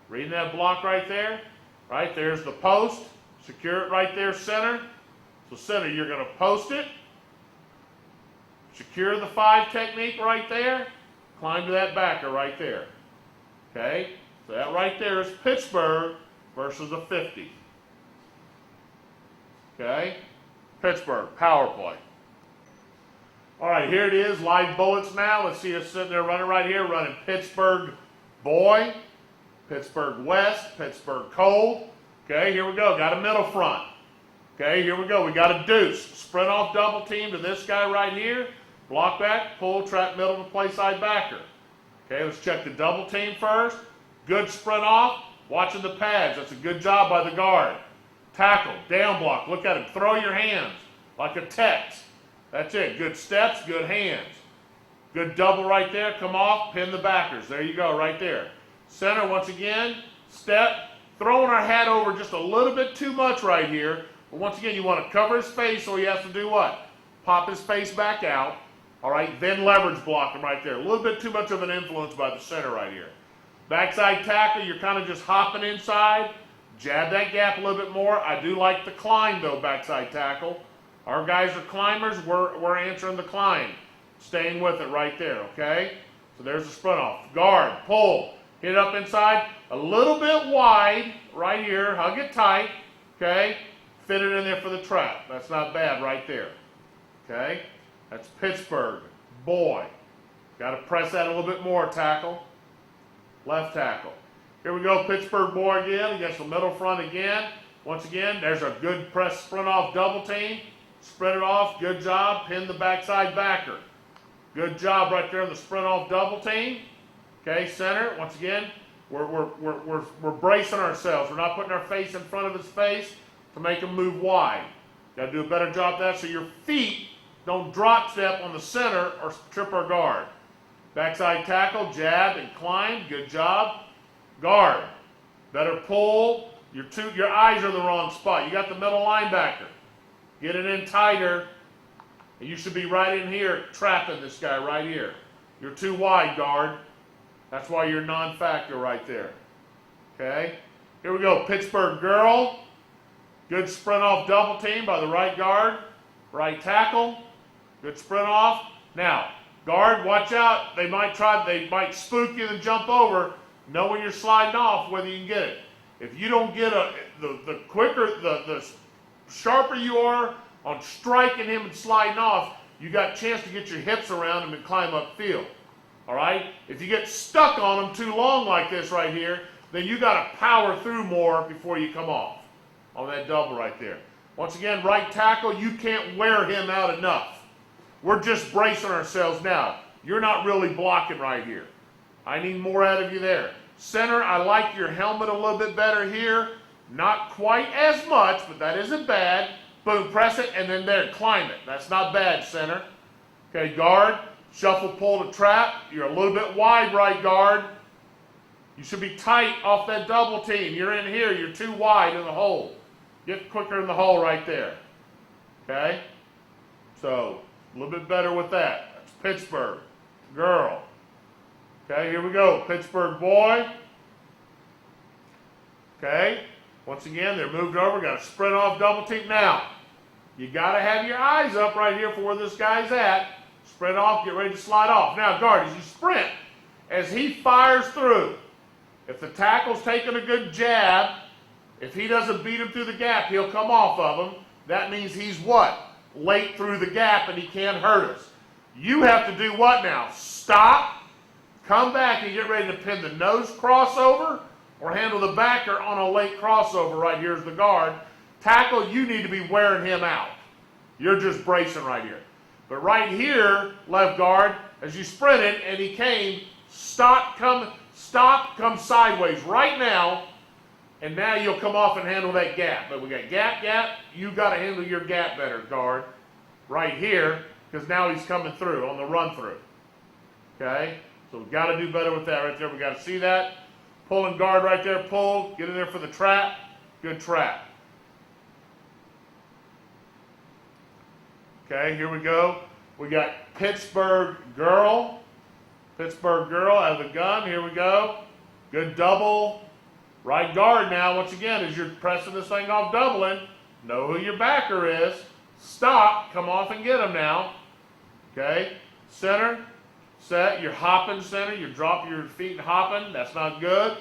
Reading that block right there. Right, there's the post. Secure it right there, center. So center, you're going to post it. Secure the 5 technique right there. Climb to that backer right there. Okay. So that right there is Pittsburgh versus a 50. Okay. Pittsburgh, power play. All right, here it is, live bullets now. Let's see us sitting there running right here, running Pittsburgh boy, Pittsburgh West, Pittsburgh cold. Okay, here we go, got a middle front. Okay, here we go, we got a deuce. Sprint off double team to this guy right here. Block back, pull, trap middle to play side backer. Okay, let's check the double team first. Good sprint off, watching the pads. That's a good job by the guard. Tackle, down block, look at him, throw your hands like a Tex. That's it, good steps, good hands. Good double right there, come off, pin the backers. There you go, right there. Center, once again, step, throwing our hat over just a little bit too much right here. But once again, you want to cover his face, so he has to do what? Pop his face back out, all right, then leverage block him right there. A little bit too much of an influence by the center right here. Backside tackle, you're kind of just hopping inside. Jab that gap a little bit more. I do like the climb, though, backside tackle. Our guys are climbers. We're answering the climb. Staying with it right there, okay? So there's the sprint off. Guard, pull, hit up inside. A little bit wide right here. Hug it tight, okay? Fit it in there for the trap. That's not bad right there, okay? That's Pittsburgh. Boy. Got to press that a little bit more, tackle. Left tackle. Here we go, Pittsburgh boy again against the middle front again. Once again, there's a good press sprint off double team. Spread it off, good job. Pin the backside backer. Good job right there on the sprint off double team. Okay, center, once again, we're bracing ourselves. We're not putting our face in front of his face to make him move wide. Got to do a better job of that so your feet don't drop step on the center or trip our guard. Backside tackle, jab and climb, good job. Guard, better pull. Your eyes are in the wrong spot. You got the middle linebacker. Get it in tighter. And you should be right in here trapping this guy right here. You're too wide, guard. That's why you're non-factor right there. Okay? Here we go. Pittsburgh girl. Good sprint off double team by the right guard. Right tackle. Good sprint off. Now, guard, watch out. They might spook you and jump over. Know when you're sliding off whether you can get it. If you don't get the quicker, the sharper you are on striking him and sliding off, you got a chance to get your hips around him and climb upfield. All right? If you get stuck on him too long like this right here, then you got to power through more before you come off on that double right there. Once again, right tackle, you can't wear him out enough. We're just bracing ourselves now. You're not really blocking right here. I need more out of you there. Center, I like your helmet a little bit better here. Not quite as much, but that isn't bad. Boom, press it, and then there, climb it. That's not bad, center. Okay, guard, shuffle, pull to trap. You're a little bit wide, right guard. You should be tight off that double team. You're in here, you're too wide in the hole. Get quicker in the hole right there. Okay? So, a little bit better with that. That's Pittsburgh. Girl. Okay, here we go. Pittsburgh boy. Okay. Once again, they're moved over. Got to sprint off double team. Now, you got to have your eyes up right here for where this guy's at. Sprint off, get ready to slide off. Now, guard, as you sprint, as he fires through, if the tackle's taking a good jab, if he doesn't beat him through the gap, he'll come off of him. That means he's what? Late through the gap and he can't hurt us. You have to do what now? Stop, come back and get ready to pin the nose crossover or handle the backer on a late crossover right here as the guard. Tackle, you need to be wearing him out. You're just bracing right here. But right here, left guard, as you sprinted and he came, stop, come sideways right now, and now you'll come off and handle that gap. But we got gap, you got to handle your gap better, guard, right here, because now he's coming through on the run through. Okay? So we've got to do better with that right there. We got to see that. Pulling guard right there, pull, get in there for the trap. Good trap. Okay, here we go. We got Pittsburgh girl. Pittsburgh girl out of the gun. Here we go. Good double. Right guard now, once again, as you're pressing this thing off doubling, know who your backer is. Stop. Come off and get him now. Okay. Center. Set. You're hopping center. You're dropping your feet and hopping. That's not good.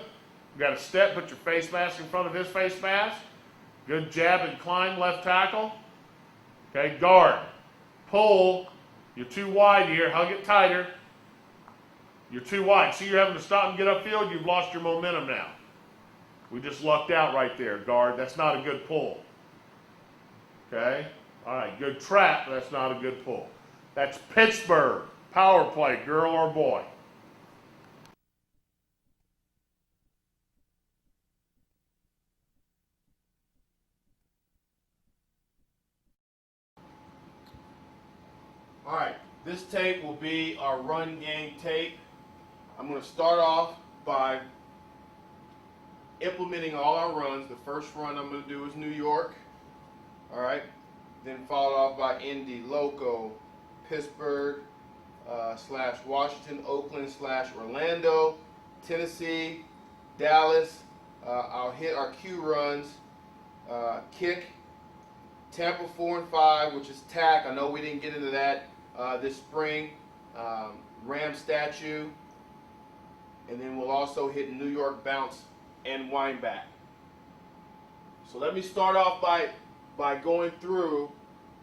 You got to step. Put your face mask in front of his face mask. Good jab and climb left tackle. Okay. Guard. Pull. You're too wide here. Hug it tighter. You're too wide. See, you're having to stop and get upfield. You've lost your momentum now. We just lucked out right there, guard. That's not a good pull. Okay? All right, good trap, but that's not a good pull. That's Pittsburgh. Power play, girl or boy. All right, this tape will be our run game tape. I'm going to start off by implementing all our runs. The first run I'm going to do is New York. All right, then followed off by Indy, Loco, Pittsburgh, / Washington, Oakland / Orlando, Tennessee, Dallas. I'll hit our Q runs, kick, Tampa 4 and 5, which is tack. I know we didn't get into that this spring. Ram statue, and then we'll also hit New York bounce and wind back. So let me start off by going through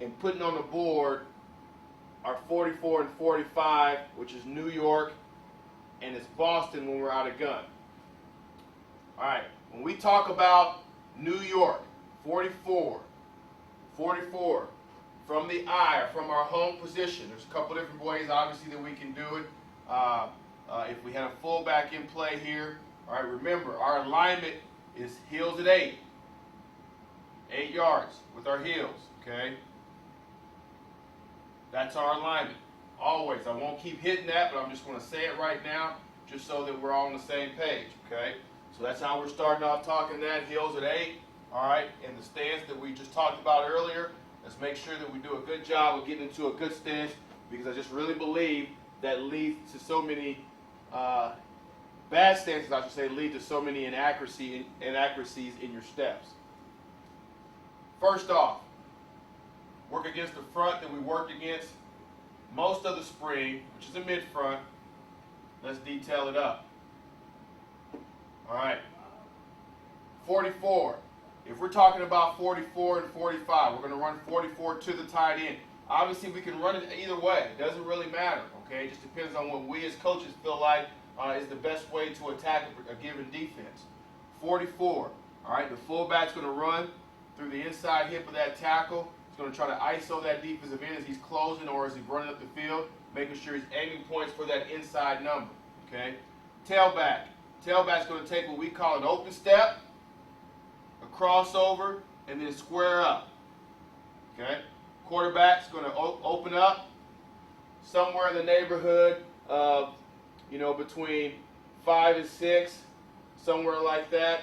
and putting on the board our 44 and 45, which is New York, and it's Boston when we're out of gun. All right, when we talk about New York, 44, from the eye, or from our home position, there's a couple different ways, obviously, that we can do it. If we had a fullback in play here, all right, remember, our alignment is heels at 8 yards with our heels, okay? That's our alignment, always. I won't keep hitting that, but I'm just going to say it right now, just so that we're all on the same page, okay? So that's how we're starting off talking that, heels at 8, all right? And the stance that we just talked about earlier, let's make sure that we do a good job of getting into a good stance, because I just really believe that leads to so many bad stances, I should say, lead to so many inaccuracies in your steps. First off, work against the front that we worked against most of the spring, which is a mid-front. Let's detail it up. All right. 44. If we're talking about 44 and 45, we're going to run 44 to the tight end. Obviously, we can run it either way. It doesn't really matter, okay? It just depends on what we as coaches feel like is the best way to attack a given defense. 44, all right? The fullback's going to run through the inside hip of that tackle. He's going to try to ISO that defensive end as he's closing or as he's running up the field, making sure he's aiming points for that inside number, okay? Tailback. Tailback's going to take what we call an open step, a crossover, and then square up, okay? Quarterback's going to open up somewhere in the neighborhood of, between 5 and 6, somewhere like that,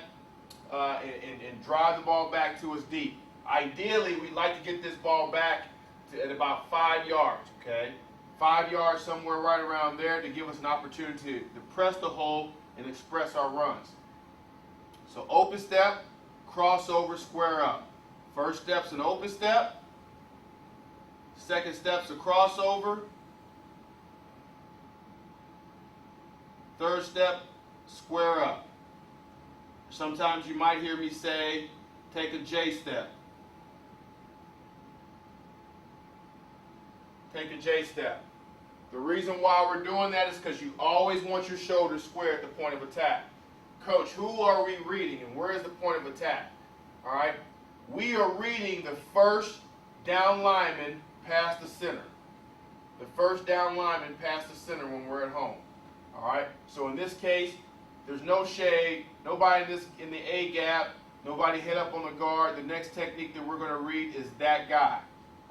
and drive the ball back to us deep. Ideally, we'd like to get this ball back at about 5 yards, okay? 5 yards, somewhere right around there, to give us an opportunity to press the hole and express our runs. So open step, crossover, square up. First step's an open step. Second step's a crossover. Third step, square up. Sometimes you might hear me say, take a J step. Take a J step. The reason why we're doing that is because you always want your shoulders square at the point of attack. Coach, who are we reading and where is the point of attack? All right, we are reading the first down lineman past the center. The first down lineman past the center when we're at home. All right, so in this case, there's no shade, nobody in the A gap, nobody head up on the guard. The next technique that we're going to read is that guy.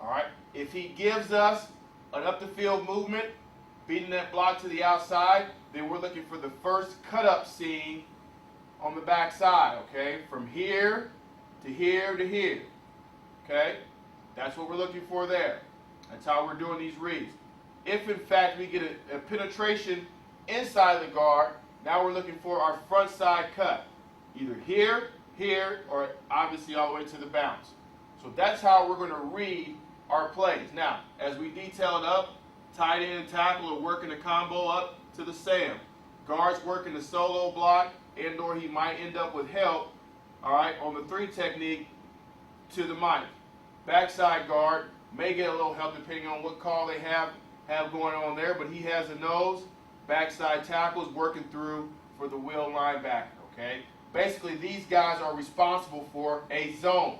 All right, if he gives us an up the field movement, beating that block to the outside, then we're looking for the first cut up seam on the back side, okay? From here to here to here, okay? That's what we're looking for there. That's how we're doing these reads. If in fact we get a penetration inside the guard, now we're looking for our front side cut. Either here, here, or obviously all the way to the bounce. So that's how we're going to read our plays. Now, as we detail it up, tight end and tackle are working the combo up to the Sam. Guard's working the solo block, and or he might end up with help, all right, on the 3 technique to the Mike. Backside guard may get a little help depending on what call they have going on there, but he has a nose. Backside tackle is working through for the wheel linebacker, okay? Basically, these guys are responsible for a zone.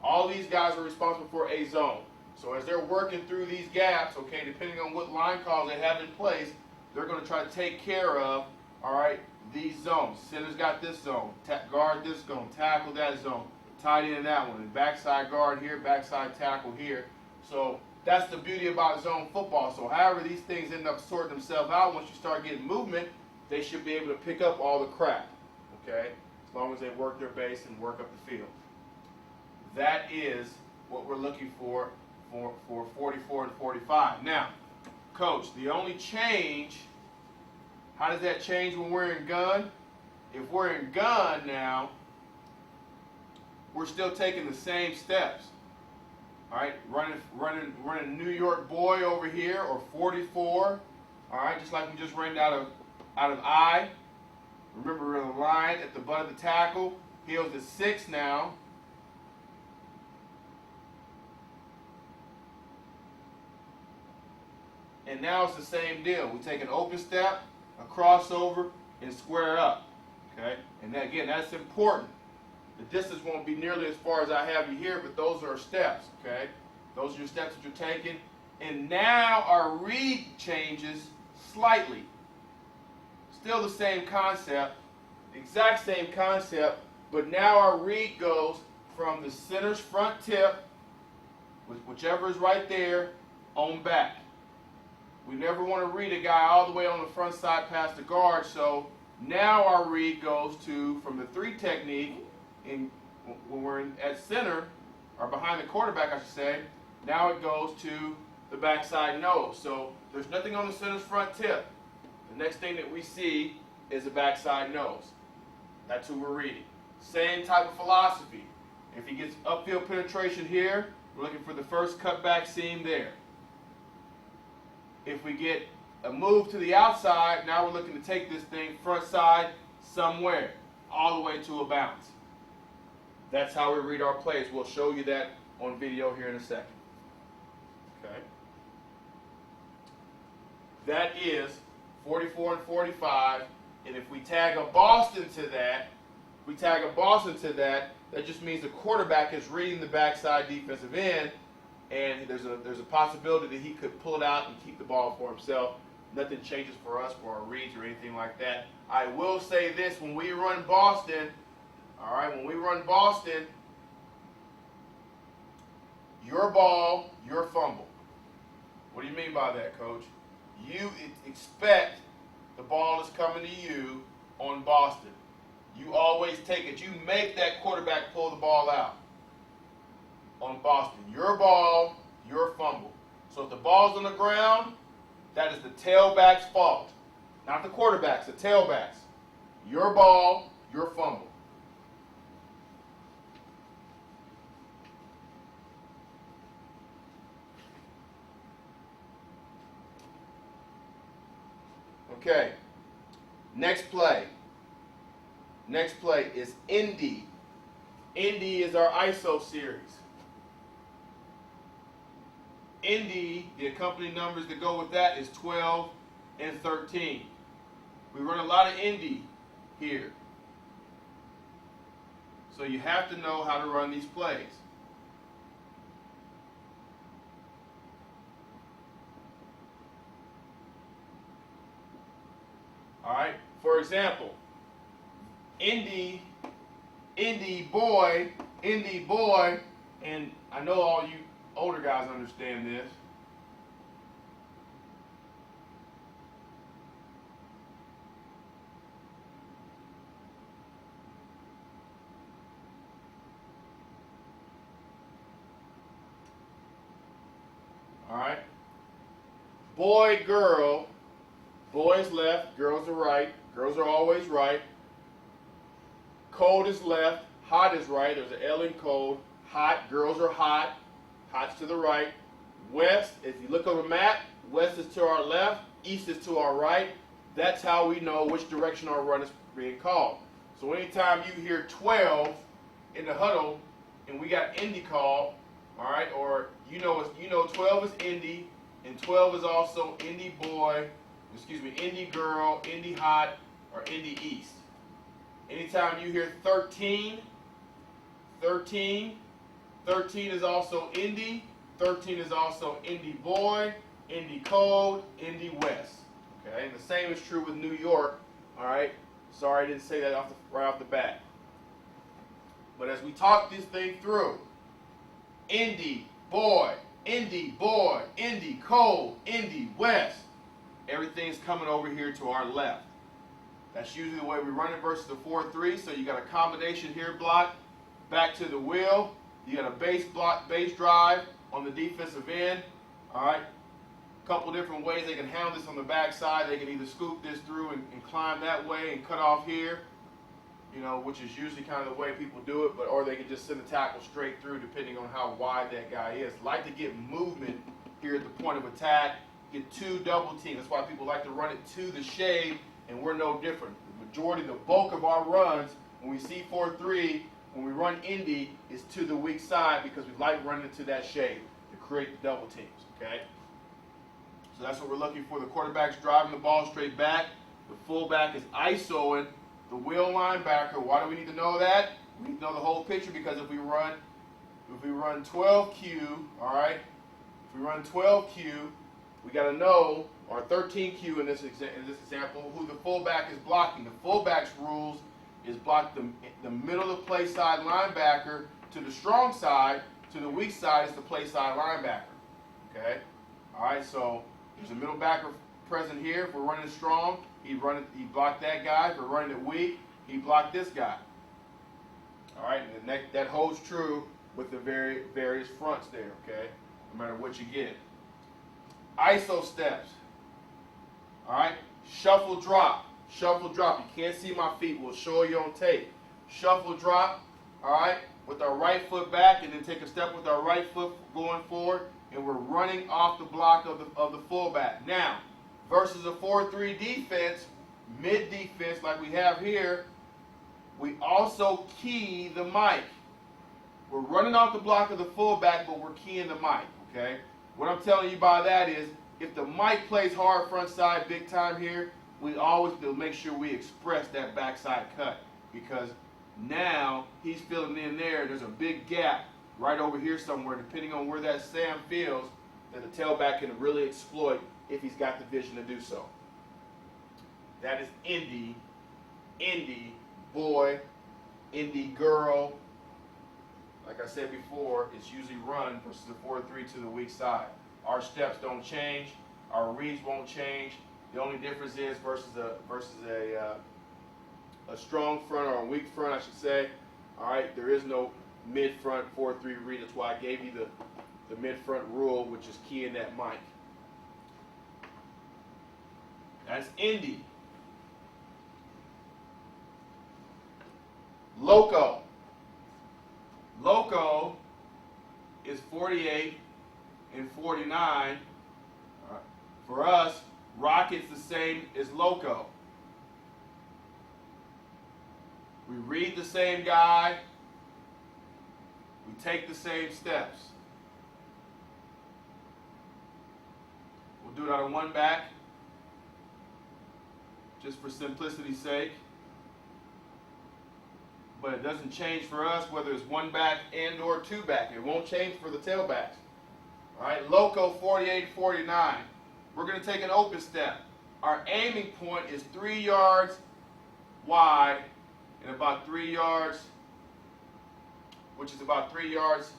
All these guys are responsible for a zone. So as they're working through these gaps, okay, depending on what line calls they have in place, they're going to try to take care of, all right, these zones. Center's got this zone, guard this zone, tackle that zone, tight end that one, and backside guard here, backside tackle here. So that's the beauty about zone football. So however these things end up sorting themselves out, once you start getting movement, they should be able to pick up all the crap, okay, as long as they work their base and work up the field. That is what we're looking for 44 and 45. Now, Coach, the only change, how does that change when we're in gun? If we're in gun now, we're still taking the same steps. All right, running New York boy over here, or 44. All right, just like we just ran out of I. Remember, we're in the line at the butt of the tackle. Heels at 6 now. And now it's the same deal. We take an open step, a crossover, and square up. Okay? And that, again, that's important. The distance won't be nearly as far as I have you here, but those are steps. Okay? Those are your steps that you're taking. And now our read changes slightly. Still the same concept, exact same concept, but now our read goes from the center's front tip, whichever is right there, on back. We never want to read a guy all the way on the front side past the guard, so now our read goes to, from the 3 technique, when we're at center, or behind the quarterback I should say, now it goes to the backside nose. So there's nothing on the center's front tip. The next thing that we see is a backside nose. That's who we're reading. Same type of philosophy. If he gets upfield penetration here, we're looking for the first cutback seam there. If we get a move to the outside, now we're looking to take this thing front side somewhere, all the way to a bounce. That's how we read our plays. We'll show you that on video here in a second. Okay. That is 44 and 45, and if we tag a Boston to that, that just means the quarterback is reading the backside defensive end, and there's a possibility that he could pull it out and keep the ball for himself. Nothing changes for us for our reads or anything like that. I will say this, when we run Boston, all right, your ball, your fumble. What do you mean by that, Coach? You expect the ball is coming to you on Boston. You always take it. You make that quarterback pull the ball out on Boston. Your ball, your fumble. So if the ball's on the ground, that is the tailback's fault. Not the quarterback's, the tailback's. Your ball, your fumble. Okay. Next play. Next play is Indy. Indy is our ISO series. Indy, the accompanying numbers that go with that is 12 and 13. We run a lot of Indy here. So you have to know how to run these plays. All right. For example, Indy boy, and I know all you older guys understand this. All right. Boy, girl. Boys left, girls are right. Girls are always right. Cold is left, hot is right. There's an L in cold. Hot, girls are hot. Hot's to the right. West, if you look on the map, west is to our left, east is to our right. That's how we know which direction our run is being called. So anytime you hear 12 in the huddle and we got Indy call, all right, or you know 12 is Indy and 12 is also Indy boy, Indy girl, Indy hot, or Indy east. Anytime you hear 13 is also Indy, 13 is also Indy boy, Indy cold, Indy west. Okay, and the same is true with New York. All right, sorry I didn't say that right off the bat. But as we talk this thing through, Indy boy, Indy cold, Indy west. Everything's coming over here to our left. That's usually the way we run it versus the 4-3. So you got a combination here block, back to the wheel. You got a base drive on the defensive end. All right. A couple different ways they can handle this on the backside. They can either scoop this through and climb that way and cut off here, which is usually kind of the way people do it, or they can just send a tackle straight through depending on how wide that guy is. Like to get movement here at the point of attack. Get two double teams. That's why people like to run it to the shade, and we're no different. The bulk of our runs, when we see 4-3, when we run Indy, is to the weak side because we like running it to that shade to create the double teams, okay? So that's what we're looking for. The quarterback's driving the ball straight back. The fullback is ISOing the wheel linebacker. Why do we need to know that? We need to know the whole picture because if we run 12Q, all right? If we run 12Q, we got to know, or 13Q in this example, who the fullback is blocking. The fullback's rules is block the middle of the play side linebacker to the strong side, to the weak side is the play side linebacker. Okay? All right, so there's a middle backer present here. If we're running strong, he blocked that guy. If we're running it weak, he blocked this guy. All right, and that holds true with the various fronts there, okay? No matter what you get. ISO steps. All right, shuffle drop. Shuffle drop. You can't see my feet. We'll show you on tape. Shuffle drop. All right, with our right foot back, and then take a step with our right foot going forward, and we're running off the block of the fullback. Now, versus a 4-3 defense, mid defense like we have here, we also key the mic. We're running off the block of the fullback, but we're keying the mic. Okay. What I'm telling you by that is, if the mic plays hard front side big time here, we always do make sure we express that backside cut, because now he's filling in there. There's a big gap right over here somewhere, depending on where that Sam feels, that the tailback can really exploit if he's got the vision to do so. That is Indy boy, Indy girl. Like I said before, it's usually run versus a 4-3 to the weak side. Our steps don't change. Our reads won't change. The only difference is versus a strong front or a weak front, I should say. All right, there is no mid-front 4-3 read. That's why I gave you the mid-front rule, which is keying that mic. That's Indy. Loco. Loco is 48 and 49. For us, Rocket's the same as Loco. We read the same guy. We take the same steps. We'll do it on one back, just for simplicity's sake. but it doesn't change for us whether it's one back and or two back. It won't change for the tailbacks. All right, loco 48-49. We're going to take an open step. Our aiming point is 3 yards wide and about 3 yards, which is about 3 yards,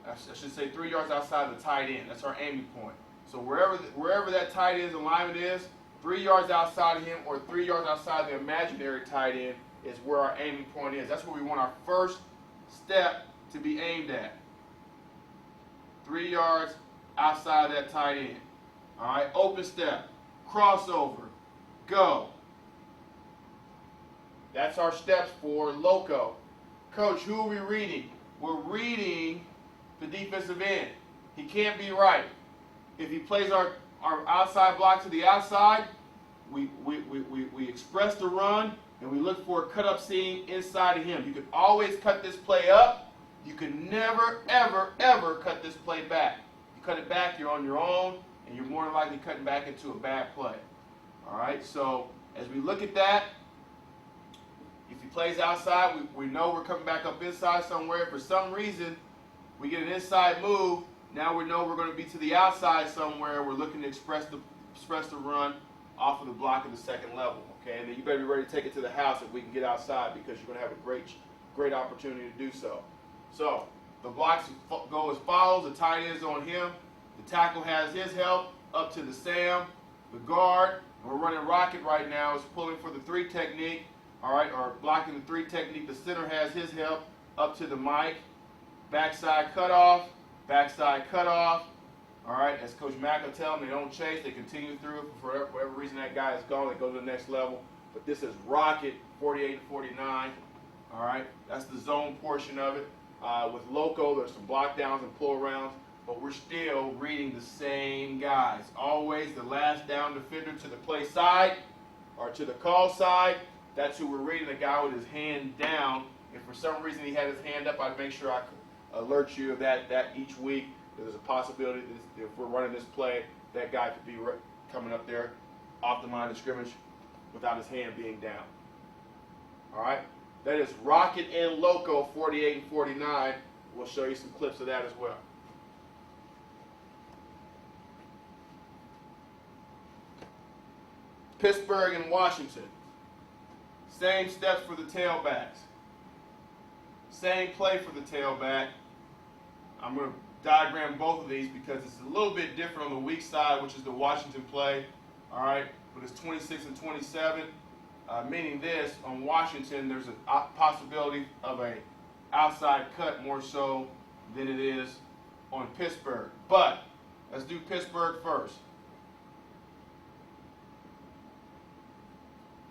I should say 3 yards outside the tight end. That's our aiming point. So wherever that tight end's alignment is, 3 yards outside of him or 3 yards outside the imaginary tight end is where our aiming point is. That's where we want our first step to be aimed at. 3 yards outside that tight end. All right, open step, crossover, go. That's our steps for loco. Coach, who are we reading? We're reading the defensive end. He can't be right. If he plays our outside block to the outside, we express the run and we look for a cut-up seam inside of him. You can always cut this play up. You can never, ever, ever cut this play back. You cut it back, you're on your own, and you're more than likely cutting back into a bad play. All right, so as we look at that, if he plays outside, we know we're coming back up inside somewhere. If for some reason we get an inside move, now we know we're going to be to the outside somewhere. We're looking to express the run off of the block of the second level. Okay, and then you better be ready to take it to the house if we can get outside, because you're going to have a great opportunity to do so. So the blocks go as follows. The tight end is on him. The tackle has his help up to the Sam. The guard, and we're running rocket right now, is pulling for the 3 technique. All right, or blocking the 3 technique. The center has his help up to the Mike. Backside cutoff, backside cutoff. All right, as Coach Mack will tell them, they don't chase, they continue through. For whatever reason that guy is gone, they go to the next level. But this is rocket 48-49. All right, that's the zone portion of it. With loco, there's some block downs and pull arounds, but we're still reading the same guys. Always the last down defender to the play side or to the call side. That's who we're reading, the guy with his hand down. If for some reason he had his hand up, I'd make sure I could alert you of that each week. There's a possibility that if we're running this play, that guy could be coming up there off the line of scrimmage without his hand being down. All right? That is rocket and loco 48-49. We'll show you some clips of that as well. Pittsburgh and Washington. Same steps for the tailbacks. Same play for the tailback. I'm going to diagram both of these because it's a little bit different on the weak side, which is the Washington play. All right, but it's 26 and 27, meaning this, on Washington, there's a possibility of a outside cut more so than it is on Pittsburgh. But let's do Pittsburgh first.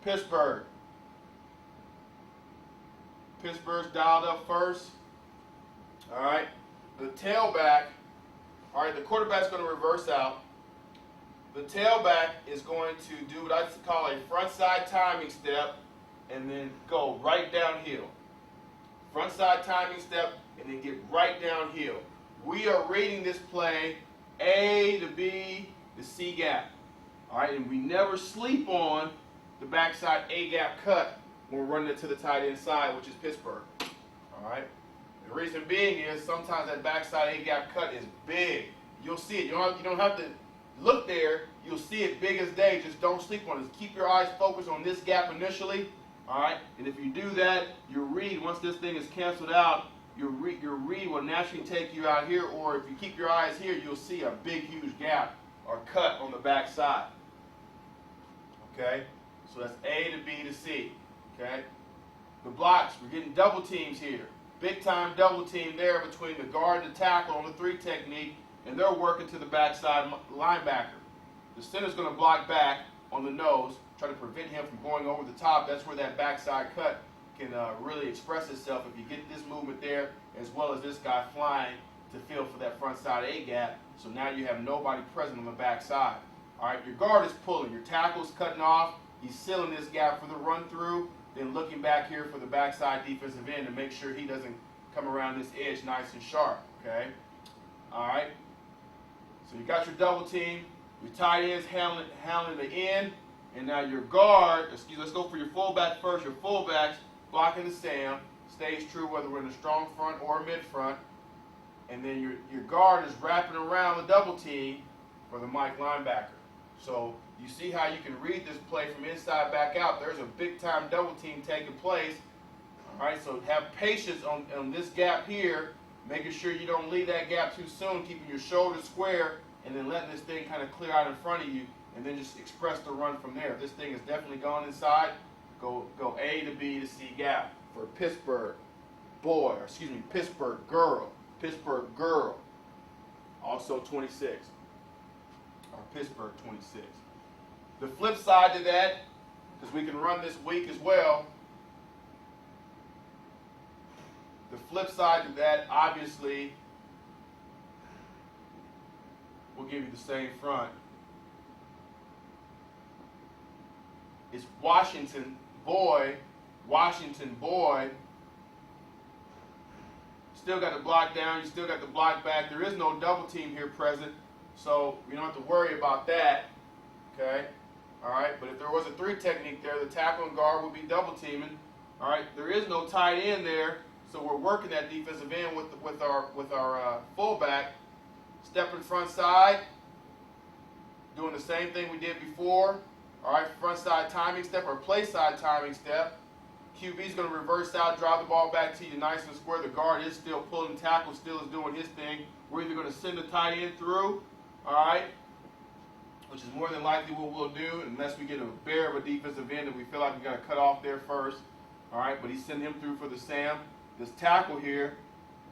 Pittsburgh's dialed up first. All right. The tailback, all right, the quarterback's going to reverse out. The tailback is going to do what I call a front side timing step and then go right downhill. Front side timing step and then get right downhill. We are reading this play A to B to C gap. All right, and we never sleep on the backside A gap cut when we're running it to the tight end side, which is Pittsburgh. All right. The reason being is sometimes that backside A-gap cut is big. You'll see it. You don't have to look there. You'll see it big as day. Just don't sleep on it. Keep your eyes focused on this gap initially. All right? And if you do that, your read, once this thing is canceled out, your read will naturally take you out here. Or if you keep your eyes here, you'll see a big, huge gap or cut on the backside. Okay? So that's A to B to C. Okay? The blocks, we're getting double teams here. Big time double team there between the guard and the tackle on the 3 technique, and they're working to the backside linebacker. The center's going to block back on the nose, try to prevent him from going over the top. That's where that backside cut can really express itself if you get this movement there, as well as this guy flying to feel for that front side A gap. So now you have nobody present on the backside. All right, your guard is pulling, your tackle's cutting off. He's sealing this gap for the run through. Then looking back here for the backside defensive end to make sure he doesn't come around this edge nice and sharp, okay? All right? So you got your double team. Your tight ends handling the end. And now your guard, let's go for your fullback first. Your fullback's blocking the Sam. stays true whether we're in a strong front or a mid front. And then your guard is wrapping around the double team for the Mike linebacker. So you see how you can read this play from inside back out. There's a big time double team taking place. All right, so have patience on this gap here, making sure you don't leave that gap too soon, keeping your shoulders square, and then letting this thing kind of clear out in front of you, and then just express the run from there. If this thing is definitely gone inside, go A to B to C gap for Pittsburgh girl. Pittsburgh girl, also 26, or Pittsburgh 26. The flip side to that, because we can run this week as well, the flip side to that, obviously, we'll give you the same front. It's Washington boy. Still got the block down, you still got the block back. There is no double team here present, so you don't have to worry about that. Okay? All right, but if there was a 3 technique there, the tackle and guard would be double teaming. All right, there is no tight end there, so we're working that defensive end with our fullback. Stepping front side, doing the same thing we did before. All right, front side timing step or play side timing step. QB's going to reverse out, drive the ball back to you nice and square. The guard is still pulling, tackle still is doing his thing. We're either going to send the tight end through, all right, which is more than likely what we'll do, unless we get a bear of a defensive end that we feel like we got to cut off there first, all right. But he's sending him through for the Sam. This tackle here,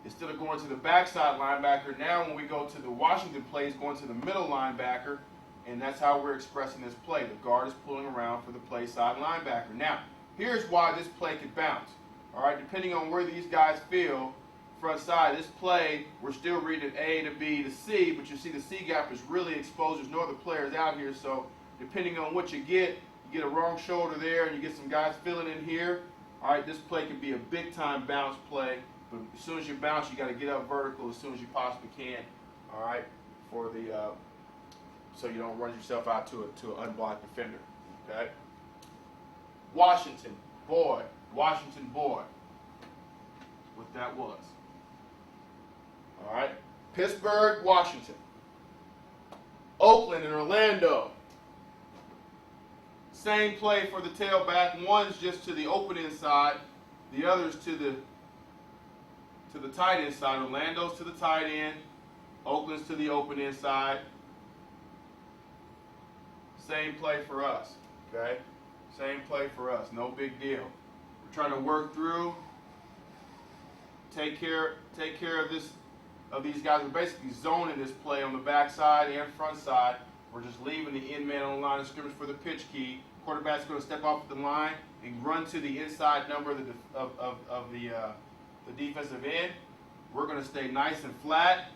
instead of going to the backside linebacker, now when we go to the Washington play, it's going to the middle linebacker, and that's how we're expressing this play. The guard is pulling around for the play side linebacker. Now, here's why this play could bounce. All right, depending on where these guys feel, front side, this play, we're still reading A to B to C, but you see the C gap is really exposed. There's no other players out here, so depending on what you get a wrong shoulder there, and you get some guys filling in here. All right, this play could be a big-time bounce play, but as soon as you bounce, you got to get up vertical as soon as you possibly can. All right, for the so you don't run yourself out to an unblocked defender. Okay. Washington boy, what that was. All right, Pittsburgh, Washington, Oakland and Orlando. Same play for the tailback. One's just to the open inside, the other's to the tight end side. Orlando's to the tight end, Oakland's to the open inside. Same play for us. Okay. Same play for us, no big deal. We're trying to work through, take care of these guys. We're basically zoning this play on the backside and front side. We're just leaving the end man on the line of scrimmage for the pitch key. Quarterback's going to step off the line and run to the inside number of the defensive end. We're going to stay nice and flat,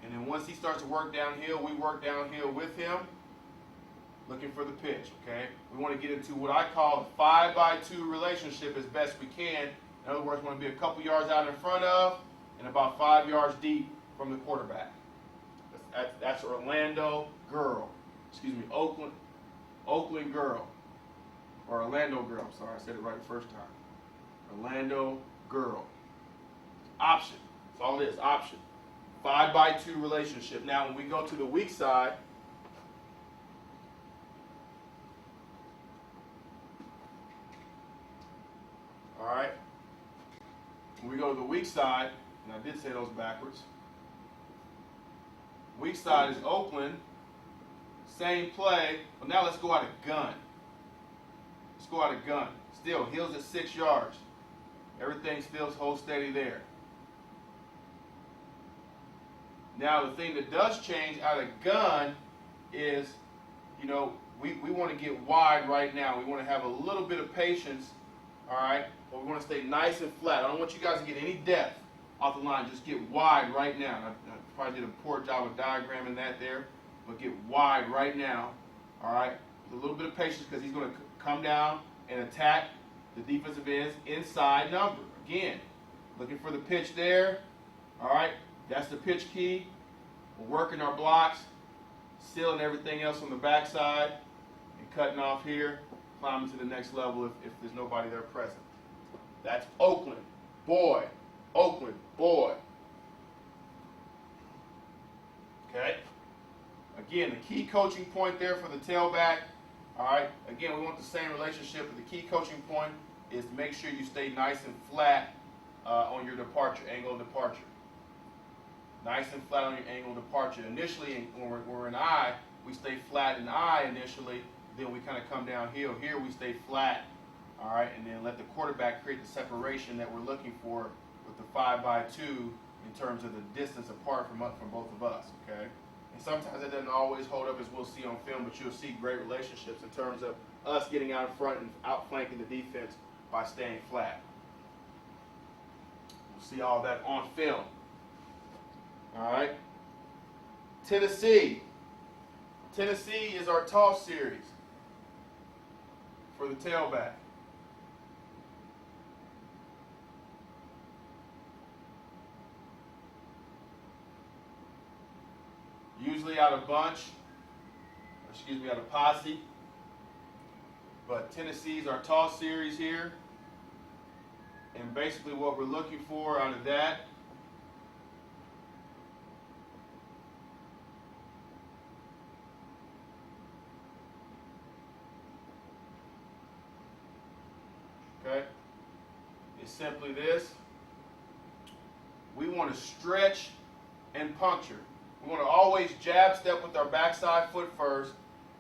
and then once he starts to work downhill, we work downhill with him, looking for the pitch, okay? We want to get into what I call a 5-by-2 relationship as best we can. In other words, we want to be a couple yards out in front of and about 5 yards deep from the quarterback. That's Orlando girl. Excuse me, Oakland girl. Or Orlando girl. I'm sorry, I said it right the first time. Orlando girl. Option. That's all it is, option. 5-by-2 relationship. Now, when we go to the weak side, all right, when we go to the weak side, and I did say those backwards, weak side is Oakland, same play, but now let's go out of gun. Let's go out of gun. Still, heels at 6 yards. Everything still holds steady there. Now, the thing that does change out of gun is, you know, we want to get wide right now. We want to have a little bit of patience, all right? But we want to stay nice and flat. I don't want you guys to get any depth off the line. Just get wide right now. I probably did a poor job of diagramming that there, but get wide right now, all right? With a little bit of patience because he's going to come down and attack the defensive ends inside number. Again, looking for the pitch there, all right? That's the pitch key. We're working our blocks, sealing everything else on the backside, and cutting off here, climbing to the next level if there's nobody there present. That's Oakland boy. Oakland, boy. Okay? Again, the key coaching point there for the tailback. All right? Again, we want the same relationship, but the key coaching point is to make sure you stay nice and flat on your departure, angle of departure. Nice and flat on your angle of departure. Initially, when we're in I, we stay flat in I initially, then we kind of come downhill. Here we stay flat, all right, and then let the quarterback create the separation that we're looking for with the 5x2 in terms of the distance apart from both of us, okay? And sometimes it doesn't always hold up as we'll see on film, but you'll see great relationships in terms of us getting out in front and outflanking the defense by staying flat. We'll see all that on film. All right. Tennessee. Tennessee is our toss series for the tailback. Usually out of bunch, out of posse. But Tennessee's our toss series here. And basically what we're looking for out of that is simply this. We want to stretch and puncture. We want to always jab step with our backside foot first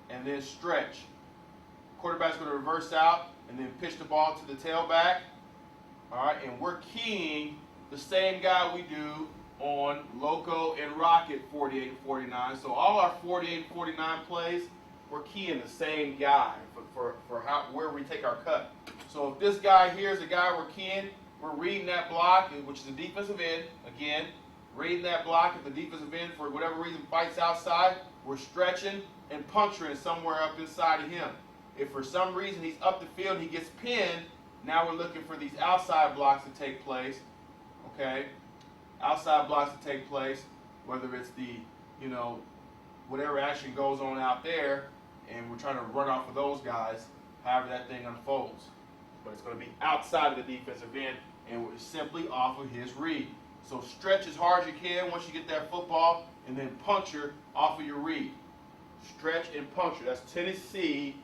and then stretch. Quarterback's going to reverse out and then pitch the ball to the tailback. All right, and we're keying the same guy we do on Loco and Rocket 48 and 49. So all our 48 and 49 plays, we're keying the same guy for where we take our cut. So if this guy here is the guy we're keying, we're reading that block, which is the defensive end. Again, reading that block. If the defensive end, for whatever reason, fights outside, we're stretching and puncturing somewhere up inside of him. If for some reason he's up the field and he gets pinned, now we're looking for these outside blocks to take place. Okay? Outside blocks to take place, whether it's the, whatever action goes on out there, and we're trying to run off of those guys, however that thing unfolds. But it's going to be outside of the defensive end, and we're simply off of his read. So stretch as hard as you can once you get that football, and then puncture off of your read. Stretch and puncture. That's Tennessee,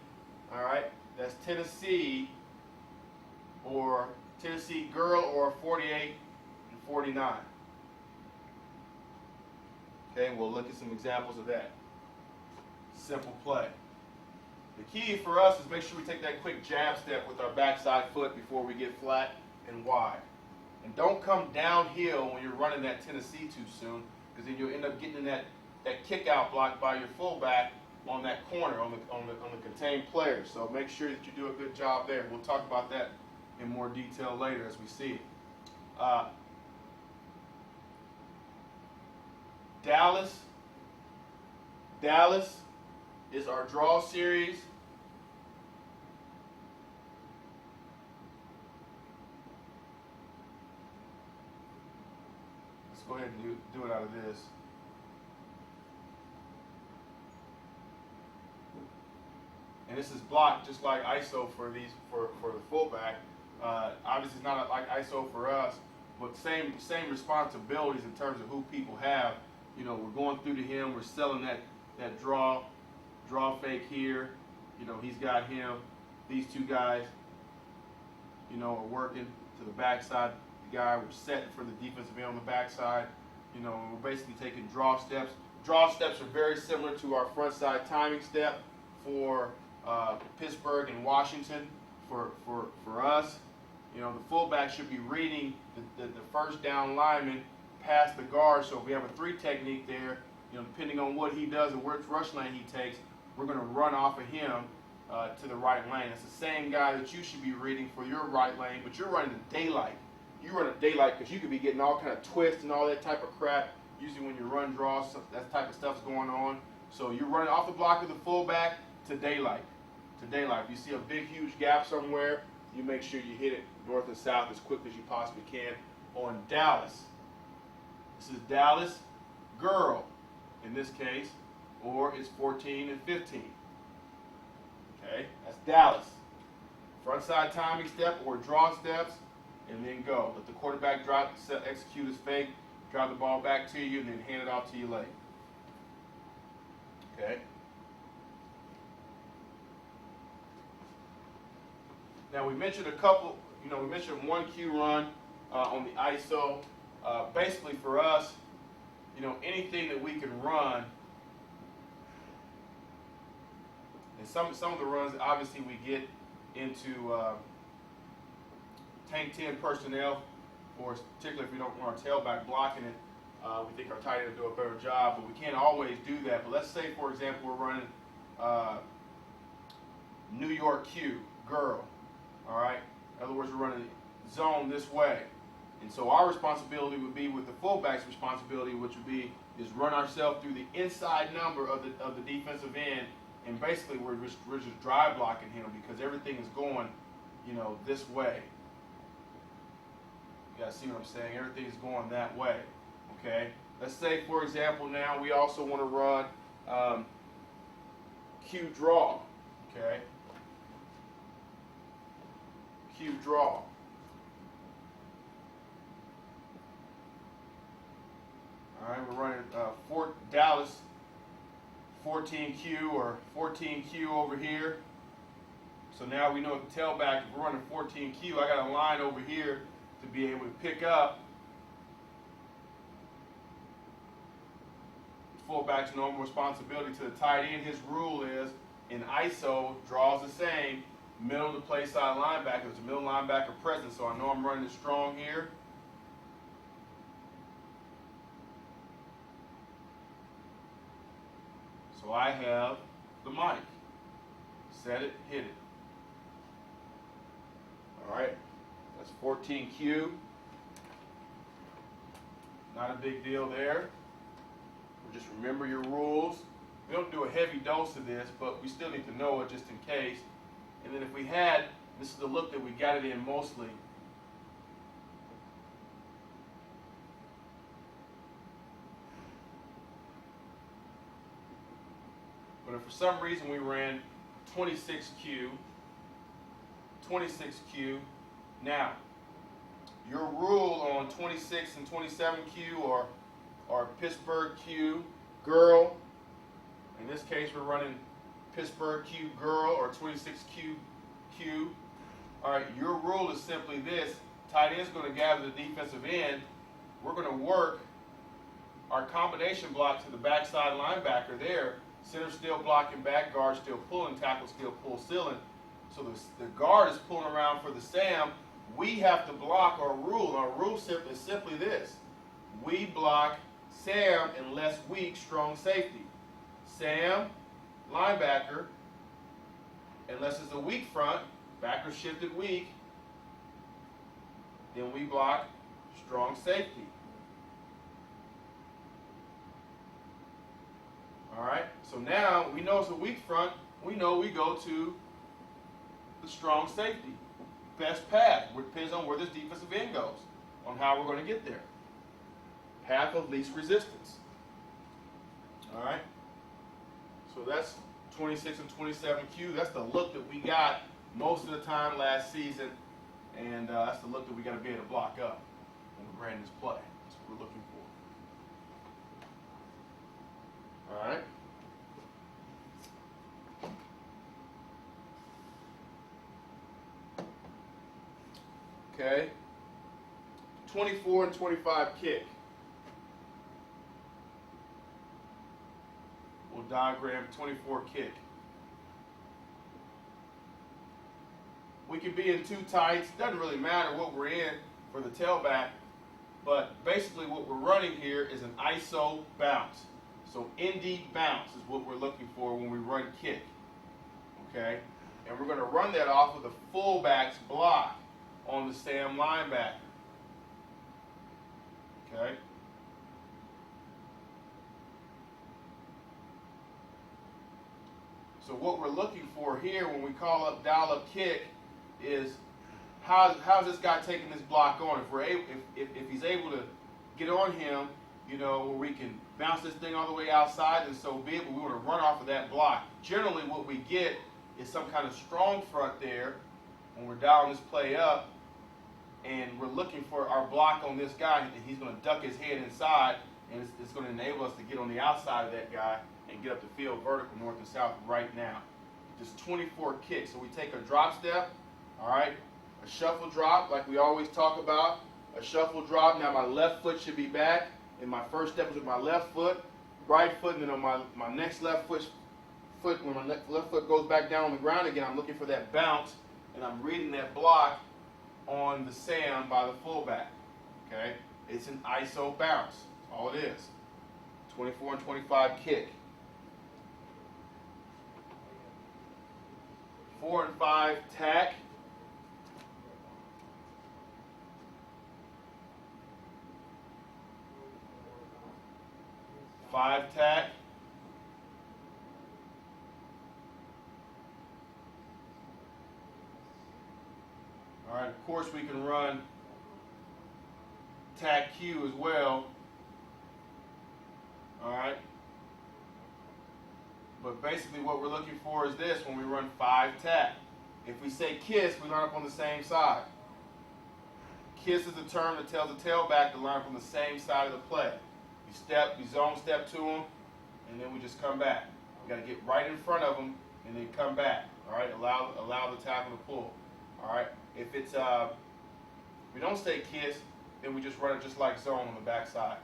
all right? That's Tennessee, or Tennessee girl, or 48 and 49. Okay, we'll look at some examples of that. Simple play. The key for us is make sure we take that quick jab step with our backside foot before we get flat and wide. And don't come downhill when you're running that Tennessee too soon, because then you'll end up getting in that kick out block by your fullback on that corner, on the contained player. So make sure that you do a good job there. We'll talk about that in more detail later as we see it. Dallas is our draw series. Let's go ahead and do it out of this. And this is blocked just like ISO for the fullback. Obviously, it's not like ISO for us, but same responsibilities in terms of who people have. We're going through to him. We're selling that draw fake here. He's got him. These two guys, are working to the backside. The guy, we're setting for the defensive end on the backside. We're basically taking draw steps. Draw steps are very similar to our front side timing step for Pittsburgh and Washington. For us, the fullback should be reading the first down lineman past the guard. So if we have a 3 technique there, depending on what he does and which rush lane he takes, we're going to run off of him to the right lane. It's the same guy that you should be reading for your right lane, but you're running the daylight. You run a daylight because you could be getting all kind of twists and all that type of crap. Usually when you run draws, that type of stuff's going on. So you're running off the block of the fullback to daylight. If you see a big, huge gap somewhere, you make sure you hit it north and south as quick as you possibly can on Dallas. This is Dallas girl in this case, or it's 14 and 15. Okay, that's Dallas. Front side timing step or draw steps. and then go. Let the quarterback drop, execute his fake, drive the ball back to you, and then hand it off to you late. Okay? Now we mentioned a couple, we mentioned 1Q run on the ISO. Basically for us, anything that we can run, and some of the runs, obviously we get into tank 10 personnel, or particularly if we don't want our tailback blocking it, we think our tight end will do a better job, but we can't always do that. But let's say, for example, we're running New York Q, girl, all right? In other words, we're running zone this way. And so our responsibility would be with the fullback's responsibility, which would be is run ourselves through the inside number of the defensive end, and basically we're just drive blocking him because everything is going, this way. You guys see what I'm saying? Everything is going that way. Okay. Let's say, for example, now we also want to run Q draw. Okay. Q draw. All right, we're running Dallas 14Q or 14Q over here. So now we know at the tailback, if we're running 14Q, I got a line over here to be able to pick up. Fullback's normal responsibility to the tight end. His rule is in ISO, draws the same, middle to play side linebacker. There's a middle linebacker present, so I know I'm running it strong here. So I have the mic. Set it, hit it. All right, that's 14Q. Not a big deal there. Just remember your rules. We don't do a heavy dose of this, but we still need to know it just in case. And then if we had, this is the look that we got it in mostly. But if for some reason we ran 26Q, now your rule on 26 and 27Q or Pittsburgh Q girl. In this case, we're running Pittsburgh Q girl or 26Q. All right, your rule is simply this. Tight end's going to gather the defensive end. We're going to work our combination block to the backside linebacker there. Center still blocking back, guard still pulling, tackle still pull ceiling. So the guard is pulling around for the Sam. We have to block our rule. Our rule is simply this. We block Sam unless weak, strong safety. Sam, linebacker, unless it's a weak front, backer shifted weak, then we block strong safety. All right, so now we know it's a weak front. We know we go to the strong safety. Best path, it depends on where this defensive end goes, on how we're going to get there. Path of least resistance. All right, so that's 26 and 27Q. That's the look that we got most of the time last season, and that's the look that we got to be able to block up when we ran this play. That's what we're looking for. All right. Okay. 24 and 25 kick. We'll diagram 24 kick. We can be in two tights. Doesn't really matter what we're in for the tailback, but basically what we're running here is an ISO bounce. So ND bounce is what we're looking for when we run kick. Okay? And we're going to run that off of the fullback's block on the Sam linebacker. Okay? So what we're looking for here when we call up dial up kick is how's this guy taking this block on? If we're able, if he's able to get on him, where we can bounce this thing all the way outside, and so be it, but we want to run off of that block. Generally what we get is some kind of strong front there when we're dialing this play up, and we're looking for our block on this guy, and he's going to duck his head inside, and it's going to enable us to get on the outside of that guy and get up the field vertical north and south right now. Just 24 kicks. So we take a drop step, all right, a shuffle drop like we always talk about, a shuffle drop. Now my left foot should be back, and my first step is with my left foot, right foot, and then on my next left foot, when my left foot goes back down on the ground again, I'm looking for that bounce, and I'm reading that block on the sand by the fullback. Okay, it's an ISO bounce. That's all it is. 24 and 25 kick. 4 and 5 tack. 5 tack. All right, of course we can run tack Q as well. All right. But basically what we're looking for is this when we run 5 tack. If we say kiss, we line up on the same side. Kiss is the term that tells the tailback to line up on the same side of the play. We zone step to them, and then we just come back. We got to get right in front of them and then come back. All right, allow the tackle to pull. All right, if we don't say kiss, then we just run it just like zone on the backside.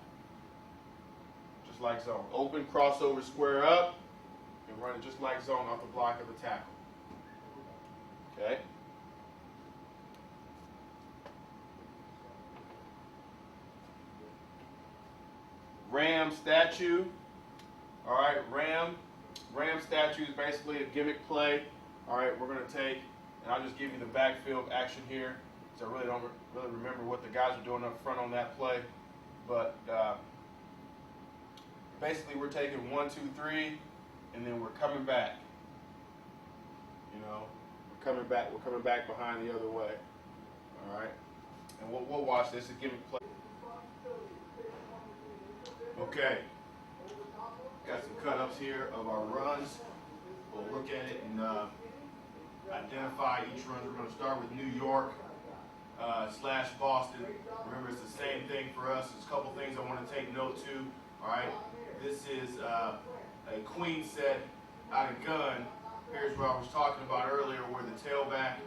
Just like zone. Open, crossover, square up, and run it just like zone off the block of the tackle. Okay. Ram statue. All right, ram statue is basically a gimmick play. All right, we're going to take, and I'll just give you the backfield action here. So I really don't remember what the guys are doing up front on that play, but basically we're taking 1, 2, 3, and then we're coming back. You know, we're coming back behind the other way. All right, and we'll watch this. A gimmick play. Okay, got some cut-ups here of our runs. We'll look at it and identify each run. We're going to start with New York / Boston. Remember, it's the same thing for us. There's a couple things I want to take note to. All right, this is a queen set out of gun. Here's what I was talking about earlier, where the tailback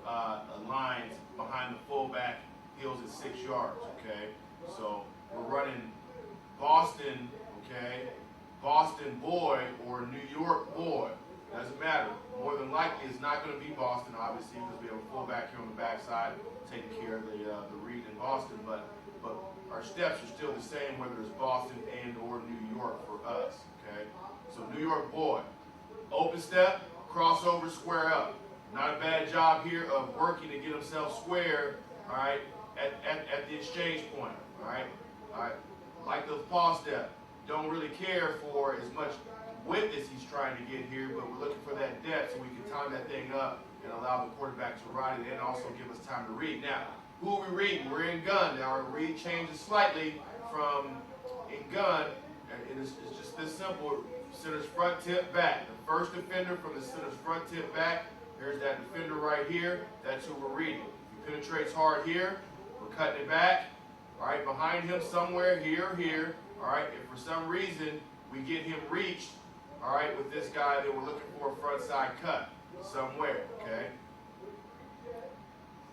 aligns behind the fullback, heels at 6 yards. Okay, so we're running Boston, okay, Boston boy or New York boy, doesn't matter. More than likely it's not going to be Boston, obviously, because we have a fullback here on the backside taking care of the read in Boston, but our steps are still the same whether it's Boston and or New York for us, okay? So New York boy, open step, crossover, square up. Not a bad job here of working to get himself square, all right, at the exchange point, all right? All right. Like the paw step, don't really care for as much width as he's trying to get here, but we're looking for that depth so we can time that thing up and allow the quarterback to ride it and also give us time to read. Now, who are we reading? We're in gun. Now, our read changes slightly from in gun. It's just this simple. Center's front tip back. The first defender from the center's front tip back, there's that defender right here. That's who we're reading. If he penetrates hard here, we're cutting it back. All right, behind him somewhere, here or here. All right, if for some reason we get him reached, all right, with this guy that we're looking for a front side cut somewhere, okay?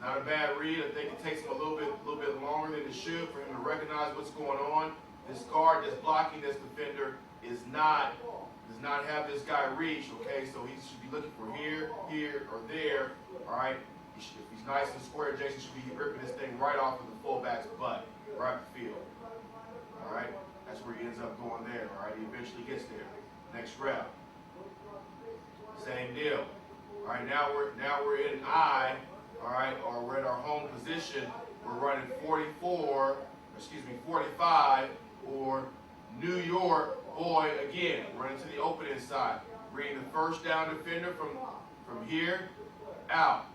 Not a bad read. I think it takes him a little bit longer than it should for him to recognize what's going on. This guard that's blocking this defender does not have this guy reached, okay? So he should be looking for here, or there, all right? If he's nice and square, Jason should be ripping this thing right off of the fullback's butt, right up the field. All right, that's where he ends up going there. All right, he eventually gets there. Next rep, same deal. All right, now we're in I. All right, or we're at our home position. We're running 45, or New York boy again. Running to the open inside, reading the first down defender from here out.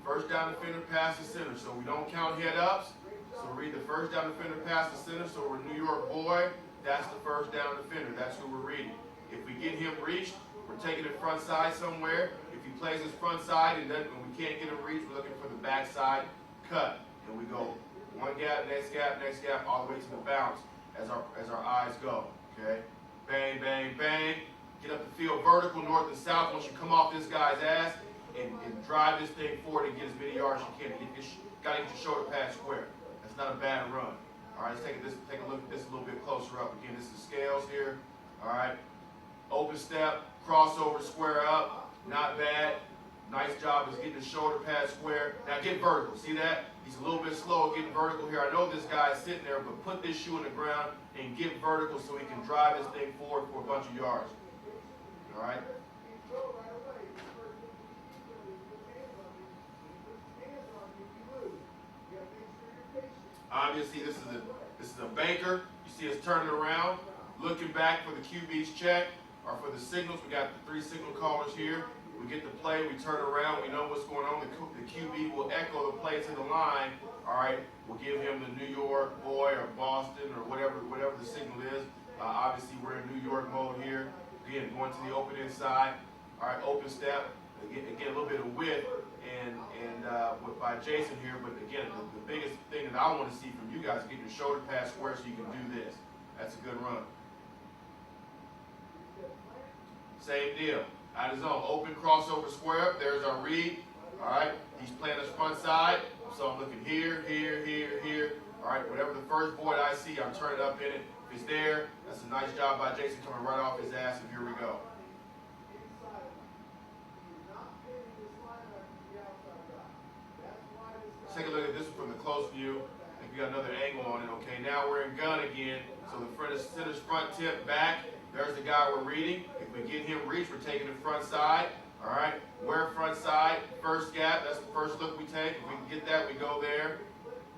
First down defender past the center, so we don't count head ups. So read the first down defender past the center, so we're New York boy. That's the first down defender. That's who we're reading. If we get him reached, we're taking it front side somewhere. If he plays his front side and we can't get him reached, we're looking for the backside cut. and we go one gap, next gap, all the way to the bounce as our eyes go. Okay, bang, bang, bang. Get up the field vertical, north and south. Once you come off this guy's ass and drive this thing forward and get as many yards as you can. Got to get your shoulder pad square. That's not a bad run. All right, let's take a look at this a little bit closer up. Again, this is scales here. All right, open step, crossover, square up. Not bad. Nice job is getting the shoulder pad square. Now get vertical. See that? He's a little bit slow getting vertical here. I know this guy is sitting there, but put this shoe in the ground and get vertical so he can drive this thing forward for a bunch of yards. All right? Obviously, this is a banker. You see us turning around, looking back for the QB's check or for the signals. We got the 3 signal callers here. We get the play, we turn around, we know what's going on. The QB will echo the play to the line. All right, we'll give him the New York boy or Boston or whatever the signal is. Obviously, we're in New York mode here. Again, going to the open inside. All right, open step. Again, a little bit of width and by Jason here. But again, the biggest thing that I want to see from you guys is getting your shoulder pad square so you can do this. That's a good run. Same deal. Out of zone, open crossover square up. There's our read. All right, he's playing his front side, so I'm looking here, here, here, here. All right, whatever the first void I see, I'm turning up in it. If it's there, that's a nice job by Jason coming right off his ass, and here we go. Let's take a look at this one from the close view. I think we got another angle on it. Okay, now we're in gun again. So the center's front tip back. There's the guy we're reading. If we get him reach, we're taking the front side. All right, where front side, first gap, that's the first look we take. If we can get that, we go there.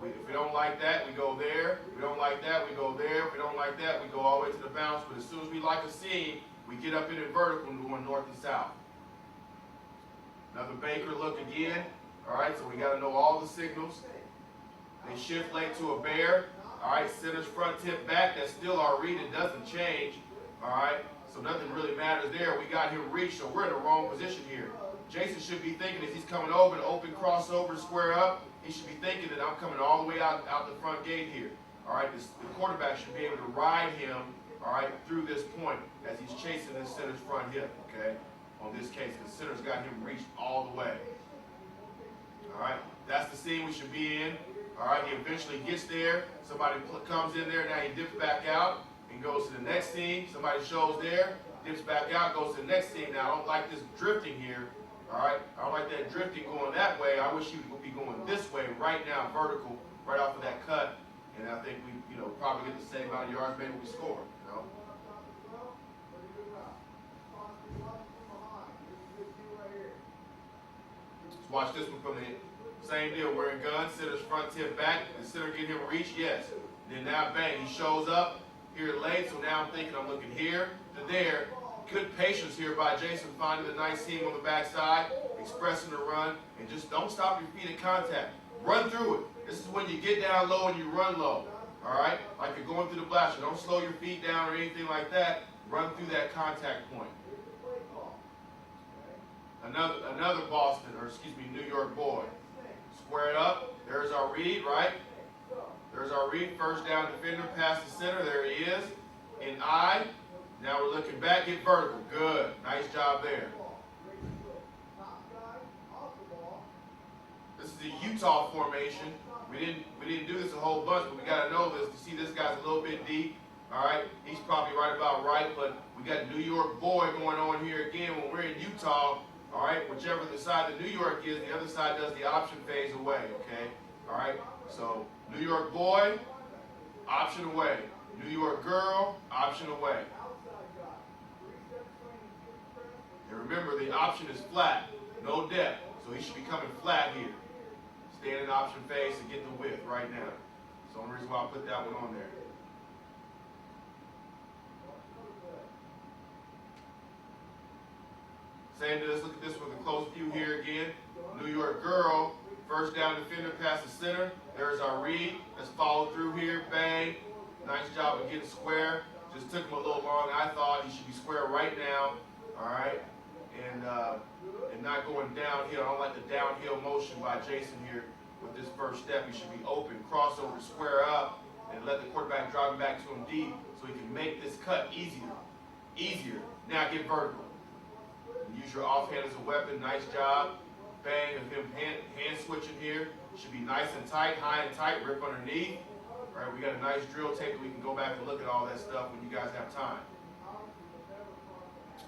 If we don't like that, we go there. If we don't like that, we go there. If we don't like that, we go all the way to the bounce. But as soon as we like a seam, we get up in it vertical and going north and south. Another Baker look again. All right, so we got to know all the signals. They shift late to a bear. All right, center's front tip back. That's still our read. It doesn't change. All right, so nothing really matters there. We got him reach, so we're in the wrong position here. Jason should be thinking as he's coming over to open crossover, square up, he should be thinking that I'm coming all the way out the front gate here. All right, the quarterback should be able to ride him, all right, through this point as he's chasing this center's front hip, okay? On this case, the center's got him reached all the way. All right, that's the scene we should be in. All right, he eventually gets there. Somebody comes in there, now he dips back out and goes to the next scene. Somebody shows there, dips back out, goes to the next scene. Now, I don't like this drifting here. All right, I don't like that drifting going that way. I wish he would be going this way right now, vertical, right off of that cut. And I think we, probably get the same amount of yards, maybe we score, Let's watch this one from the same deal. We're in gun, center's front tip back. The center get him reach, yes. Then now, bang, he shows up here late. So now I'm thinking I'm looking here to there. Good patience here by Jason, finding the nice seam on the backside, expressing the run, and just don't stop your feet at contact. Run through it. This is when you get down low and you run low. All right? Like you're going through the blaster. Don't slow your feet down or anything like that. Run through that contact point. Another Boston, or excuse me, New York boy. Square it up. There's our read, right? There's our read. First down defender, past the center. There he is. In I. Now we're looking back, get vertical. Good. Nice job there. This is the Utah formation. We didn't do this a whole bunch, but we got to know this. You see this guy's a little bit deep. All right. He's probably right about right, but we got New York boy going on here again when we're in Utah. All right. Whichever the side the New York is, the other side does the option phase away. Okay. All right. So New York boy, option away. New York girl, option away. And remember, the option is flat, no depth. So he should be coming flat here. Stay in option phase to get the width right now. That's the only reason why I put that one on there. Same to this. Look at this with a close view here again. New York girl, first down defender past the center. There's our read. Let's follow through here. Bang. Nice job of getting square. Just took him a little long. I thought he should be square right now. All right. And not going downhill. I don't like the downhill motion by Jason here. with this first step. He should be open, crossover, square up, and let the quarterback drive him back to him deep so he can make this cut easier. Easier. Now get vertical. Use your offhand as a weapon. Nice job. Bang of him hand switching here. Should be nice and tight, high and tight, rip underneath. All right, we got a nice drill tape. We can go back and look at all that stuff when you guys have time.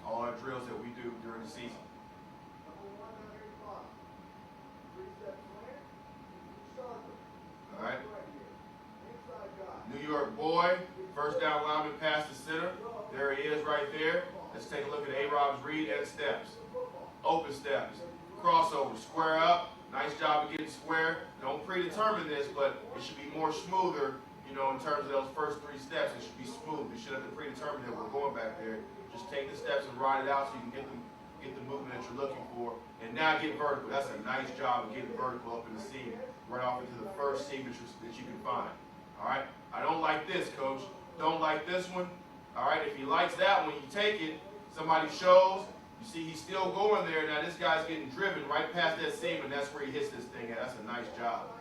All our drills that we do during the season. All right. New York boy, first down lineman past the center. There he is right there. Let's take a look at A-Rob's read and steps. Open steps. Crossover, square up. Nice job of getting square. Don't predetermine this, but it should be more smoother, you know, in terms of those first three steps. It should be smooth. You should have to predetermine that we're going back there. Just take the steps and ride it out so you can get the movement that you're looking for. And now get vertical. That's a nice job of getting vertical up in the seam. Right off into the first seam that you can find. All right? I don't like this, coach. Don't like this one. All right? If he likes that one, you take it. Somebody shows. You see he's still going there. Now this guy's getting driven right past that seam, and that's where he hits this thing at. That's a nice job.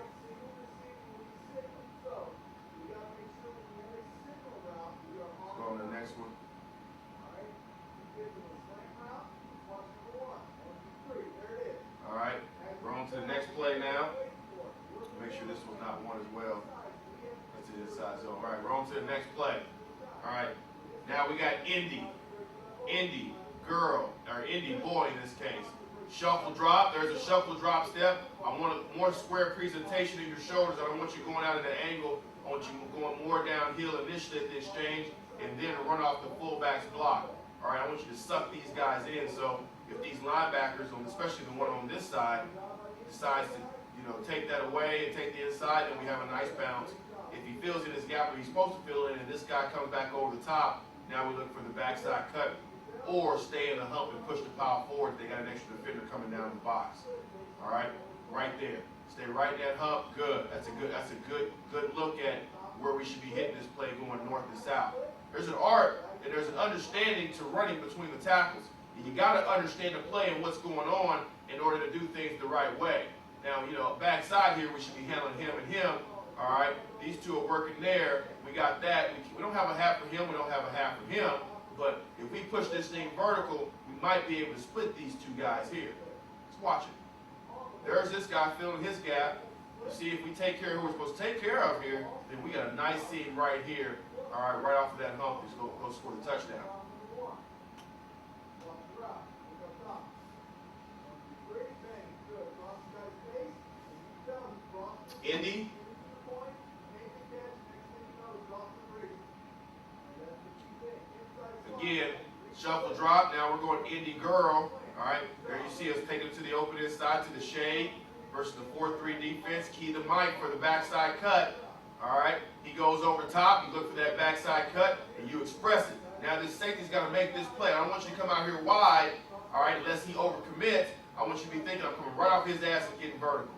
Let's go on to the next one. All right, we're on to the next play now. Make sure this was not one as well. That's the inside zone. All right, we're on to the next play. All right, now we got Indy girl, or Indy boy in this case. Shuffle drop. There's a shuffle drop step. I want a more square presentation of your shoulders. I don't want you going out at an angle. I want you going more downhill initially at the exchange and then run off the fullback's block. All right, I want you to suck these guys in. So if these linebackers, especially the one on this side, decides to, you know, take that away and take the inside, then we have a nice bounce. If he fills in his gap where he's supposed to fill in and this guy comes back over the top, now we look for the backside cut or stay in the hump and push the pile forward if they got an extra defender coming down the box. All right, right there. Stay right in that hump. Good. That's a good look at where we should be hitting this play going north and south. There's an art and there's an understanding to running between the tackles. And you got to understand the play and what's going on in order to do things the right way. Now, you know, backside here, we should be handling him and him. All right, these two are working there. We got that. We don't have a half for him. We don't have a half for him. But if we push this thing vertical, we might be able to split these two guys here. Let's watch it. There's this guy filling his gap. You see, if we take care of who we're supposed to take care of here, then we got a nice seam right here. All right, right off of that hump, he's going to score the touchdown. Indy. Again, shuffle drop. Now we're going Indy girl. All right, there you see us taking it to the open inside to the shade versus the 4-3 defense. Key to Mike for the backside cut. All right, he goes over top. You look for that backside cut and you express it. Now this safety's got to make this play. I don't want you to come out here wide. All right, unless he overcommits. I want you to be thinking I'm coming right off his ass and getting vertical.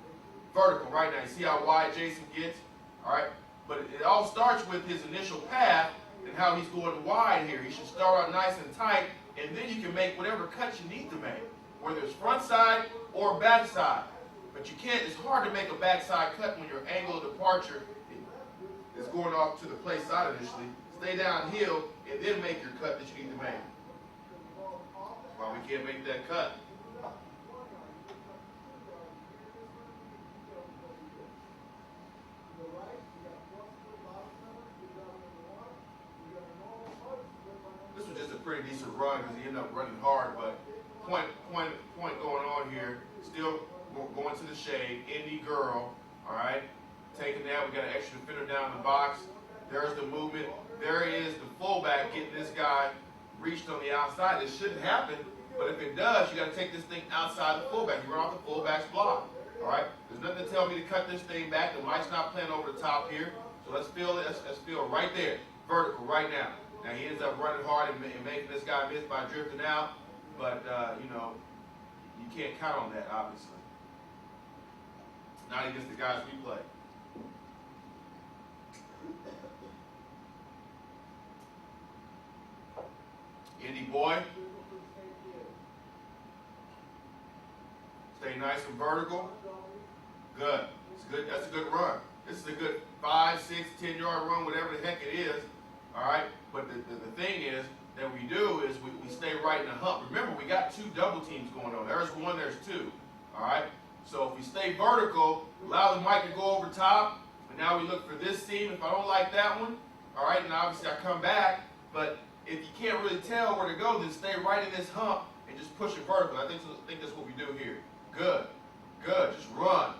Vertical right now. You see how wide Jason gets? All right, but it all starts with his initial path and how he's going wide here. He should start out nice and tight, and then you can make whatever cuts you need to make, whether it's front side or back side. But you can't, it's hard to make a backside cut when your angle of departure is going off to the play side initially. Stay downhill and then make your cut that you need to make. That's why we can't make that cut. This was just a pretty decent run because he ended up running hard, but point going on here. Still going to the shade. Indy girl, all right. Taking that, we got an extra defender down the box. There's the movement. There is the fullback getting this guy reached on the outside. This shouldn't happen, but if it does, you got to take this thing outside the fullback. You run off the fullback's block, all right. There's nothing to tell me to cut this thing back. The Mike's not playing over the top here, so let's feel it. Let's feel right there, vertical right now. Now he ends up running hard and making this guy miss by drifting out, but you know, you can't count on that obviously. Not against the guys we play. Indy boy. Stay nice and vertical. Good. It's good. That's a good run. This is a good 5, 6, 10-yard run, whatever the heck it is. All right. But the thing is that we do is we stay right in the hump. Remember, we got 2 double teams going on. There's 1, there's 2. All right. So if we stay vertical, allow the mic to go over top, and now we look for this seam. If I don't like that one, all right, and obviously I come back. But if you can't really tell where to go, then stay right in this hump and just push it vertical. I think that's what we do here. Good. Good. Just run.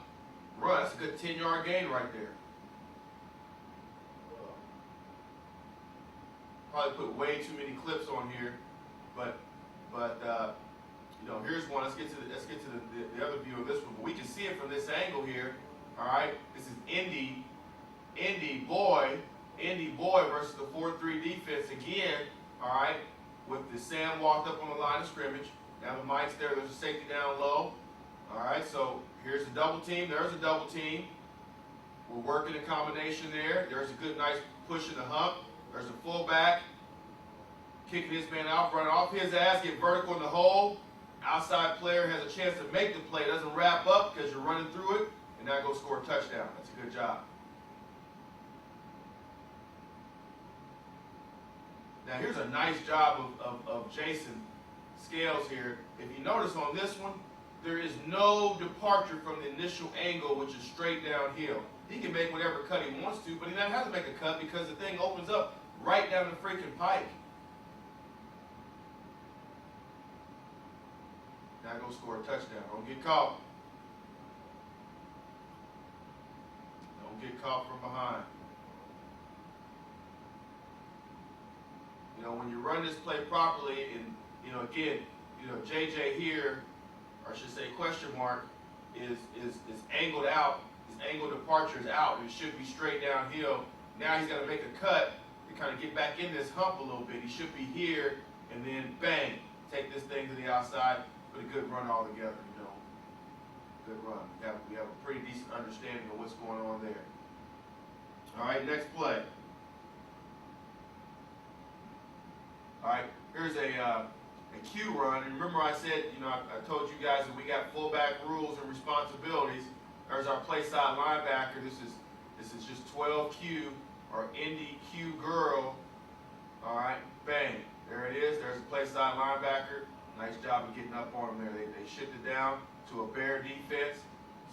Run. That's a good 10-yard gain right there. Probably put way too many clips on here, but you know, here's one. Let's get to the other view of this one. We can see it from this angle here. All right. This is Indy Boy versus the 4-3 defense again. All right. With the Sam walked up on the line of scrimmage. Now the mic's there. There's a safety down low. All right. So here's a double team. There's a double team. We're working a combination there. There's a good, nice push in the hump. There's a fullback kicking his man out, running off his ass, get vertical in the hole. Outside player has a chance to make the play. Doesn't wrap up because you're running through it, and now go score a touchdown. That's a good job. Now here's a nice job of Jason Scales here. If you notice on this one, there is no departure from the initial angle, which is straight downhill. He can make whatever cut he wants to, but he doesn't have to make a cut because the thing opens up right down the freaking pike. Now go score a touchdown. Don't get caught. Don't get caught from behind. You know, when you run this play properly, and you know, again, you know, JJ here, or I should say question mark, is angled out. His angle departure is out. It should be straight downhill. Now he's got to make a cut to kind of get back in this hump a little bit. He should be here, and then bang, take this thing to the outside. But a good run all together, you know. Good run. We have a pretty decent understanding of what's going on there. All right, next play. All right, here's a Q run. And remember I said, you know, I told you guys that we got fullback rules and responsibilities. There's our play side linebacker. This is just 12Q or Indy Q girl. All right, bang. There it is. There's a play side linebacker. Nice job of getting up on them there. They shifted down to a bear defense.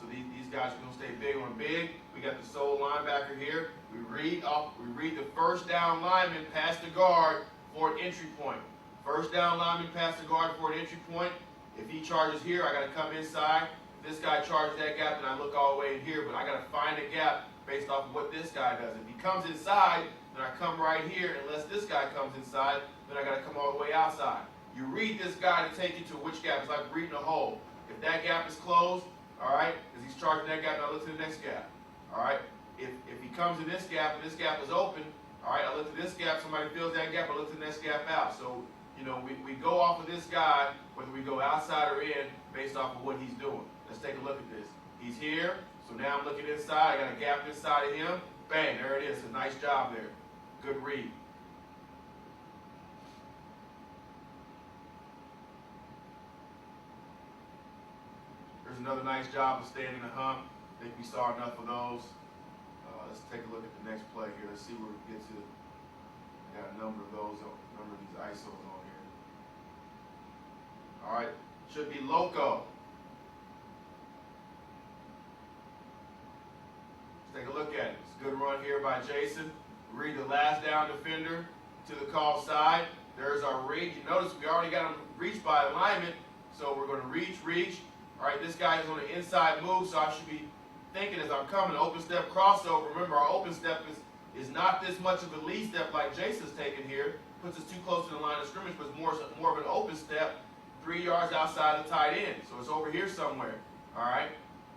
So these guys are going to stay big on big. We got the sole linebacker here. We read the first down lineman past the guard for an entry point. First down lineman past the guard for an entry point. If he charges here, I got to come inside. If this guy charges that gap, then I look all the way in here. But I got to find a gap based off of what this guy does. If he comes inside, then I come right here. Unless this guy comes inside, then I got to come all the way outside. You read this guy to take you to which gap. It's like reading a hole. If that gap is closed, all right, as he's charging that gap, I look to the next gap. All right, if he comes in this gap and this gap is open, all right, I look to this gap, somebody fills that gap, I look to the next gap out. So, you know, we go off of this guy, whether we go outside or in, based off of what he's doing. Let's take a look at this. He's here, so now I'm looking inside. I got a gap inside of him. Bang, there it is. A nice job there. Good read. There's another nice job of staying in the hump. I think we saw enough of those. Let's take a look at the next play here. Let's see where we get to. I got a number of those, a number of these ISOs on here. All right, should be loco. Let's take a look at it. It's a good run here by Jason. Read the last down defender to the call side. There's our read. You notice we already got him reached by alignment, so we're going to reach. All right, this guy is on the inside move, so I should be thinking as I'm coming, open step crossover. Remember, our open step is not this much of a lead step like Jason's taking here. Puts us too close to the line of scrimmage, but it's more of an open step, 3 yards outside the tight end. So it's over here somewhere. All right,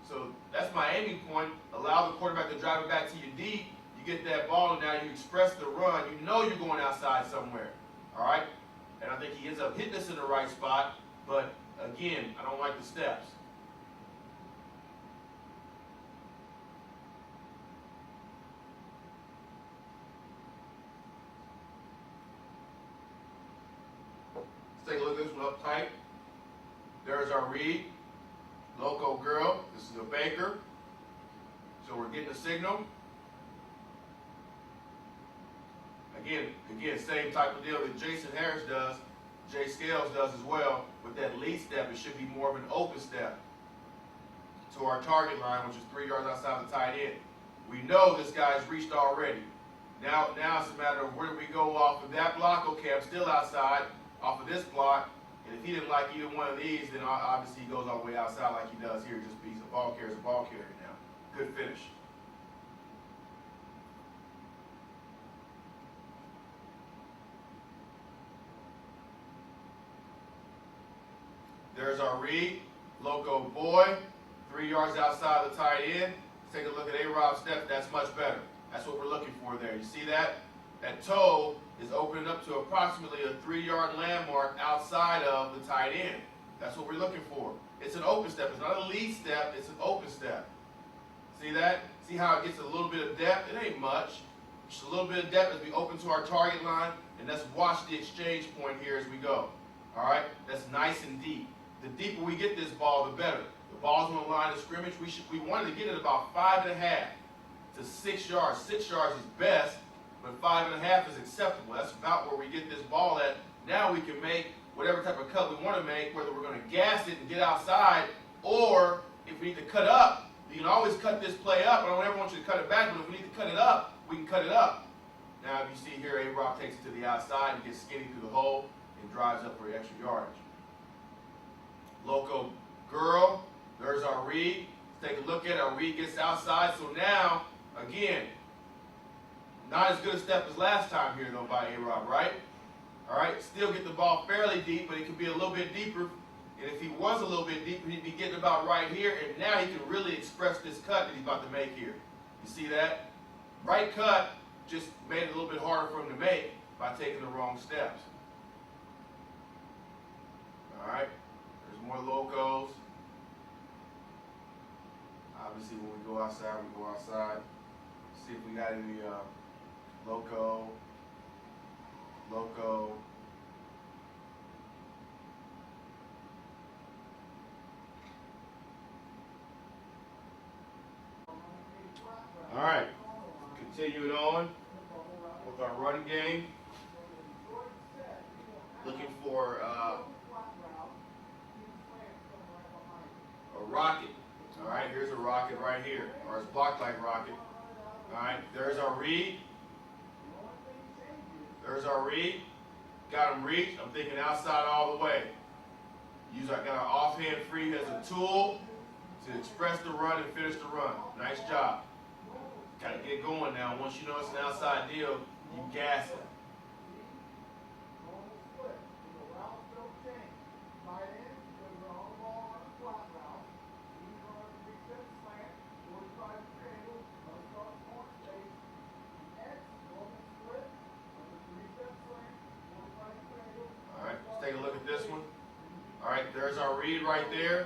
so that's my aiming point. Allow the quarterback to drive it back to you deep. You get that ball, and now you express the run. You know you're going outside somewhere. All right, and I think he ends up hitting us in the right spot, but again, I don't like the steps. Let's take a look at this one up tight. There's our read. Loco girl. This is a Baker. So we're getting a signal. Again, same type of deal that Jason Harris does, Jay Scales does as well. With that lead step, it should be more of an open step to our target line, which is 3 yards outside the tight end. We know this guy's reached already. Now it's a matter of where do we go off of that block. Okay, I'm still outside off of this block. And if he didn't like either one of these, then obviously he goes all the way outside like he does here. Just beats a ball carrier now. Good finish. There's our read. Loco boy. 3 yards outside the tight end. Let's take a look at A-Rob's step. That's much better. That's what we're looking for there. You see that? That toe is opening up to approximately a 3-yard landmark outside of the tight end. That's what we're looking for. It's an open step. It's not a lead step. It's an open step. See that? See how it gets a little bit of depth? It ain't much. Just a little bit of depth as we open to our target line. And let's watch the exchange point here as we go. All right? That's nice and deep. The deeper we get this ball, the better. The ball's on the line of scrimmage. We wanted to get it about 5.5 to 6 yards. 6 yards is best, but 5.5 is acceptable. That's about where we get this ball at. Now we can make whatever type of cut we want to make, whether we're going to gas it and get outside, or if we need to cut up, you can always cut this play up. I don't ever want you to cut it back, but if we need to cut it up, we can cut it up. Now, if you see here, A-Rob takes it to the outside and gets skinny through the hole and drives up for extra yardage. Loco girl, there's our read. Let's take a look at it. Our read gets outside. So now, again, not as good a step as last time here, though, by A-Rob, right? All right, still get the ball fairly deep, but it could be a little bit deeper. And if he was a little bit deeper, he'd be getting about right here. And now he can really express this cut that he's about to make here. You see that? Right cut just made it a little bit harder for him to make by taking the wrong steps. All right, there's more locos. Obviously, when we go outside. See if we got any loco. All right, continuing on with our run game. Looking for a rocket. All right, here's a rocket right here, or it's blocked like rocket. All right, there's our read. Got him reached. I'm thinking outside all the way. Got our offhand free as a tool to express the run and finish the run. Nice job. Got to get going now. Once you know it's an outside deal, you gas it. Take a look at this one. All right, there's our read right there.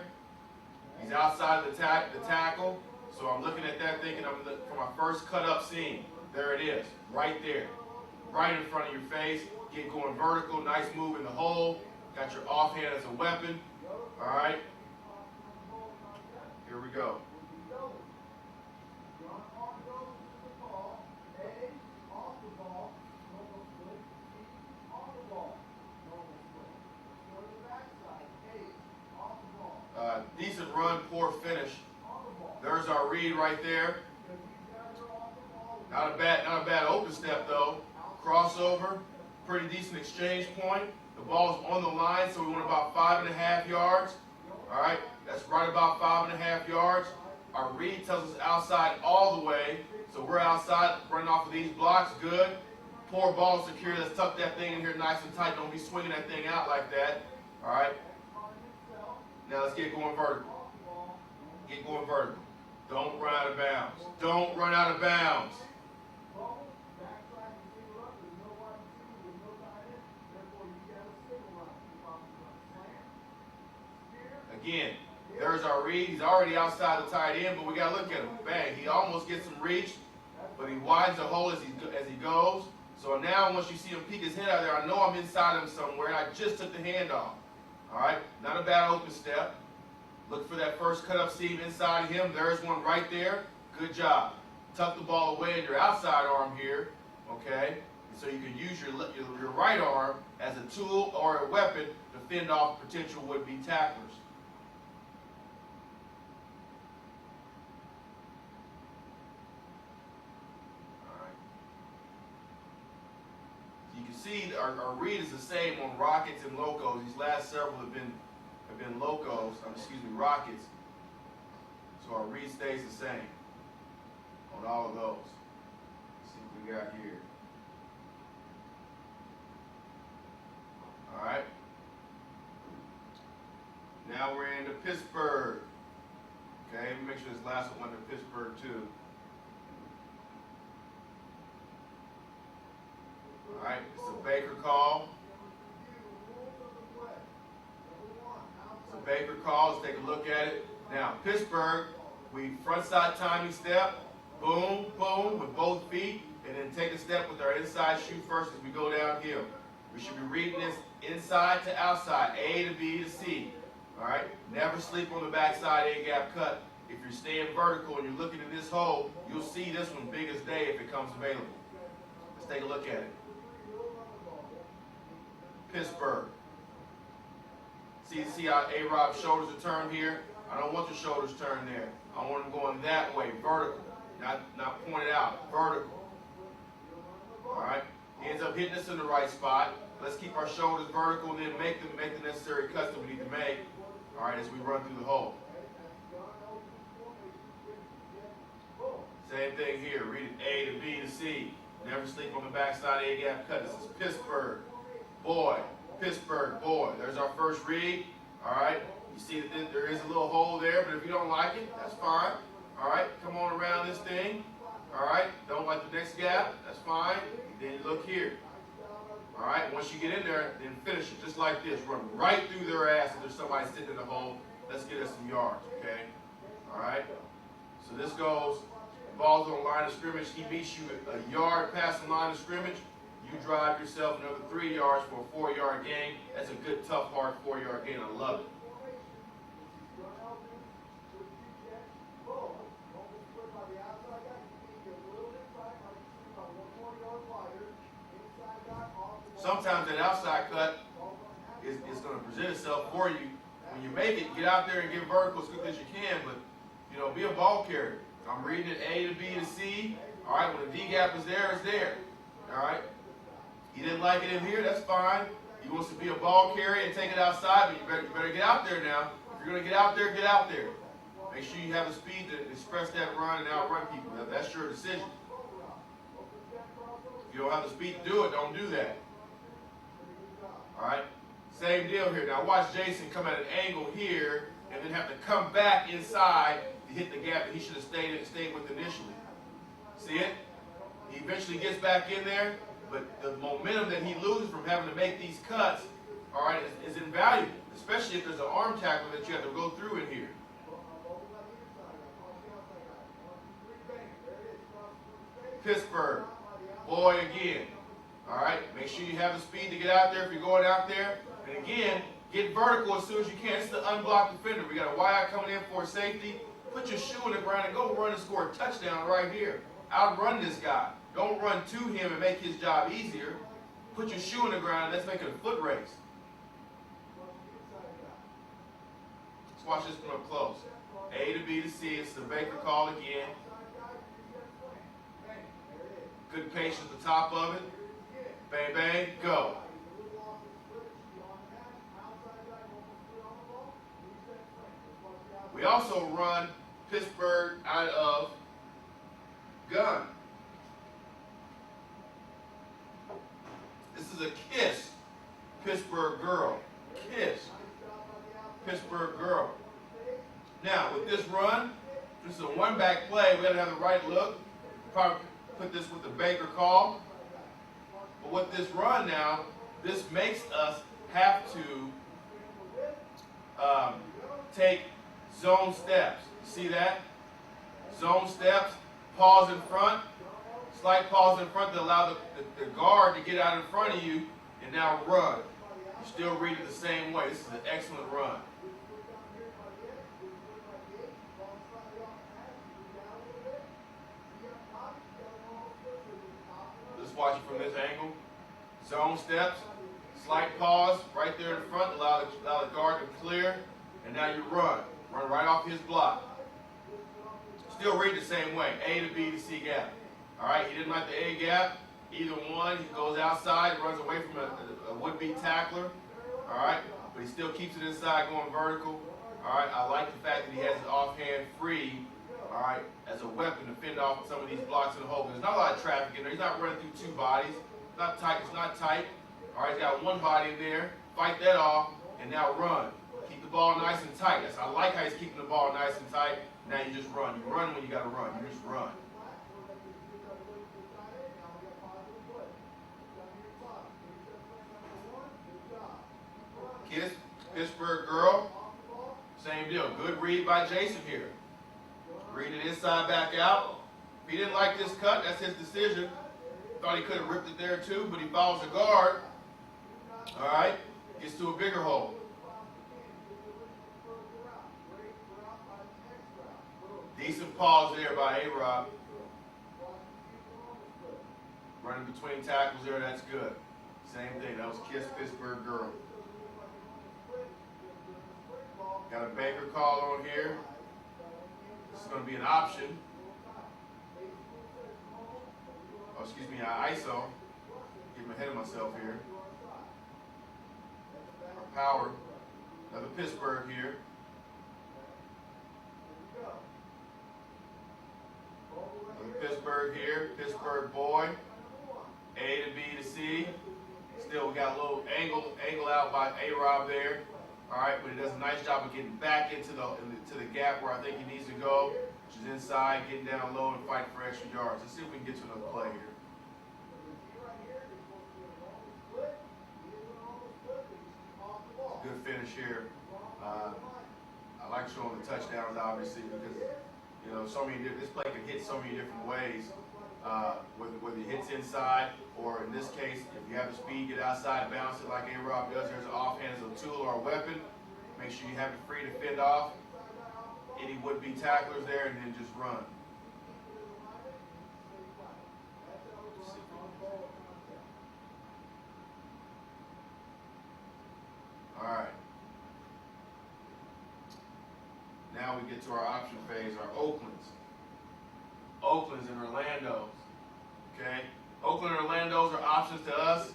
He's outside the tackle. So I'm looking at that thinking for my first cut up seam. There it is, right there. Right in front of your face. Get going vertical, nice move in the hole. Got your offhand as a weapon. All right. Here we go. Decent run, poor finish. There's our read right there. Not a bad open step though. Crossover, pretty decent exchange point. The ball's on the line, so we want about 5.5 yards. All right, that's right about 5.5 yards. Our read tells us outside all the way, so we're outside running off of these blocks. Good. Poor ball secure. Let's tuck that thing in here nice and tight. Don't be swinging that thing out like that. All right. Now let's get going vertical. Don't run out of bounds. Again, there's our read. He's already outside the tight end, but we got to look at him. Bang. He almost gets him reached, but he widens the hole as he goes. So now once you see him peek his head out there, I know I'm inside him somewhere, and I just took the handoff. All right, not a bad open step. Look for that first cut up seam inside of him. There's one right there. Good job. Tuck the ball away in your outside arm here, okay? So you can use your right arm as a tool or a weapon to fend off potential would-be tacklers. All right. You can see our read is the same on Rockets and Locos. These last several have been Locos, Rockets. So our read stays the same on all of those. Let's see what we got here. All right. Now we're into Pittsburgh. Okay, let me make sure this last one went to Pittsburgh too. All right, it's a Baker call. It's a Baker call. Let's take a look at it. Now, Pittsburgh, we front side timing step, boom, boom, with both feet, and then take a step with our inside shoe first as we go downhill. We should be reading this inside to outside, A to B to C. All right? Never sleep on the backside A-gap cut. If you're staying vertical and you're looking at this hole, you'll see this one big as day if it comes available. Let's take a look at it. Pittsburgh. See how A-Rob's shoulders are turned here? I don't want the shoulders turned there. I want them going that way, vertical, not pointed out, vertical. All right? He ends up hitting us in the right spot. Let's keep our shoulders vertical and then make the necessary cuts that we need to make. All right, as we run through the hole. Same thing here. Read it A to B to C. Never sleep on the backside A-gap cut. This is Pittsburgh. Boy. Pittsburgh. Boy. There's our first read. All right. You see that there is a little hole there, but if you don't like it, that's fine. All right. Come on around this thing. All right. Don't like the next gap. That's fine. Then you look here. All right. Once you get in there, then finish it just like this. Run right through their ass if there's somebody sitting in the hole. Let's get us some yards. Okay. All right. So this goes. Ball's on line of scrimmage. He meets you a yard past the line of scrimmage. You drive yourself another 3 yards for a 4-yard gain. That's a good, tough, hard 4-yard gain. I love it. Sometimes that outside cut is going to present itself for you. When you make it, get out there and get vertical as quickly as you can, but be a ball carrier. I'm reading it A to B to C. All right, when the D gap is there, it's there. All right. He didn't like it in here, that's fine. He wants to be a ball carrier and take it outside, but you better get out there now. If you're going to get out there, get out there. Make sure you have the speed to express that run and outrun people. That's your decision. If you don't have the speed to do it, don't do that. All right. Same deal here. Now watch Jason come at an angle here and then have to come back inside to hit the gap that he should have stayed with initially. See it? He eventually gets back in there, but the momentum that he loses from having to make these cuts, all right, is invaluable, especially if there's an arm tackle that you have to go through in here. Pittsburgh, boy again. All right, make sure you have the speed to get out there if you're going out there. And again, get vertical as soon as you can. This is the unblocked defender. We got a wide out coming in for a safety. Put your shoe in the ground and go run and score a touchdown right here. Outrun this guy. Don't run to him and make his job easier. Put your shoe in the ground and let's make it a foot race. Let's watch this one up close. A to B to C. It's the Baker call again. Good patience at the top of it. Bang, bang, go. We also run Pittsburgh out of gun. This is a kiss. Pittsburgh girl. Kiss. Pittsburgh girl. Now, with this run, this is a one-back play. We got to have the right look. Probably put this with the Baker call. But with this run now, this makes us have to take zone steps. See that? Zone steps, pause in front, slight pause in front to allow the guard to get out in front of you, and now run. You still read it the same way. This is an excellent run. watch it from this angle. Zone steps, slight pause right there in front, allow the guard to clear, and now you run. Run right off his block. Still read the same way, A to B to C gap. All right, he didn't like the A gap. Either one, he goes outside, runs away from a would-be tackler. All right, but he still keeps it inside, going vertical. All right, I like the fact that he has his offhand free. All right, as a weapon to fend off some of these blocks in the hole. There's not a lot of traffic in there. He's not running through two bodies. It's not tight. It's not tight. All right, he's got one body in there. Fight that off, and now run. Keep the ball nice and tight. I like how he's keeping the ball nice and tight. Now you just run. You run when you got to run. You just run. Kiss, Pittsburgh girl. Same deal. Good read by Jason here. Read it inside back out. If he didn't like this cut, that's his decision. Thought he could have ripped it there too, but he follows the guard. All right. Gets to a bigger hole. Decent pause there by A-Rob. Running between tackles there, that's good. Same thing, that was Kiss Pittsburgh girl. Got a banker call on here. This is going to be an option. Oh, excuse me, ISO. Getting ahead of myself here. Our power. Another Pittsburgh here. Pittsburgh here, Pittsburgh boy, A to B to C. Still, we got a little angle out by A-Rob there. All right, but he does a nice job of getting back into the gap where I think he needs to go, which is inside, getting down low and fighting for extra yards. Let's see if we can get to another play here. Good finish here. I like showing the touchdowns, obviously, because this play can hit so many different ways. Whether it hits inside, or in this case, if you have the speed, get outside, bounce it like A-Rob does. There's an offhand as a tool or a weapon. Make sure you have it free to fend off any would-be tacklers there, and then just run. All right. Now we get to our option phase, our Oaklands and Orlando's. Okay? Oakland and Orlando's are options to us.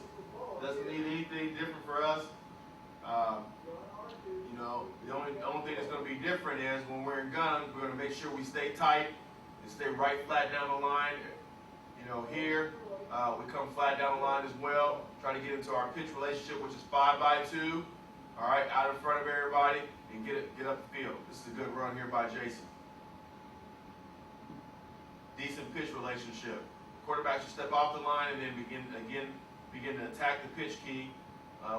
Doesn't need anything different for us. The only thing that's going to be different is when we're in gun, we're going to make sure we stay tight and stay right flat down the line. Here we come flat down the line as well. Try to get into our pitch relationship, which is 5x2. All right, out in front of everybody and get up the field. This is a good run here by Jason. Decent pitch relationship. Quarterback should step off the line and then begin to attack the pitch key,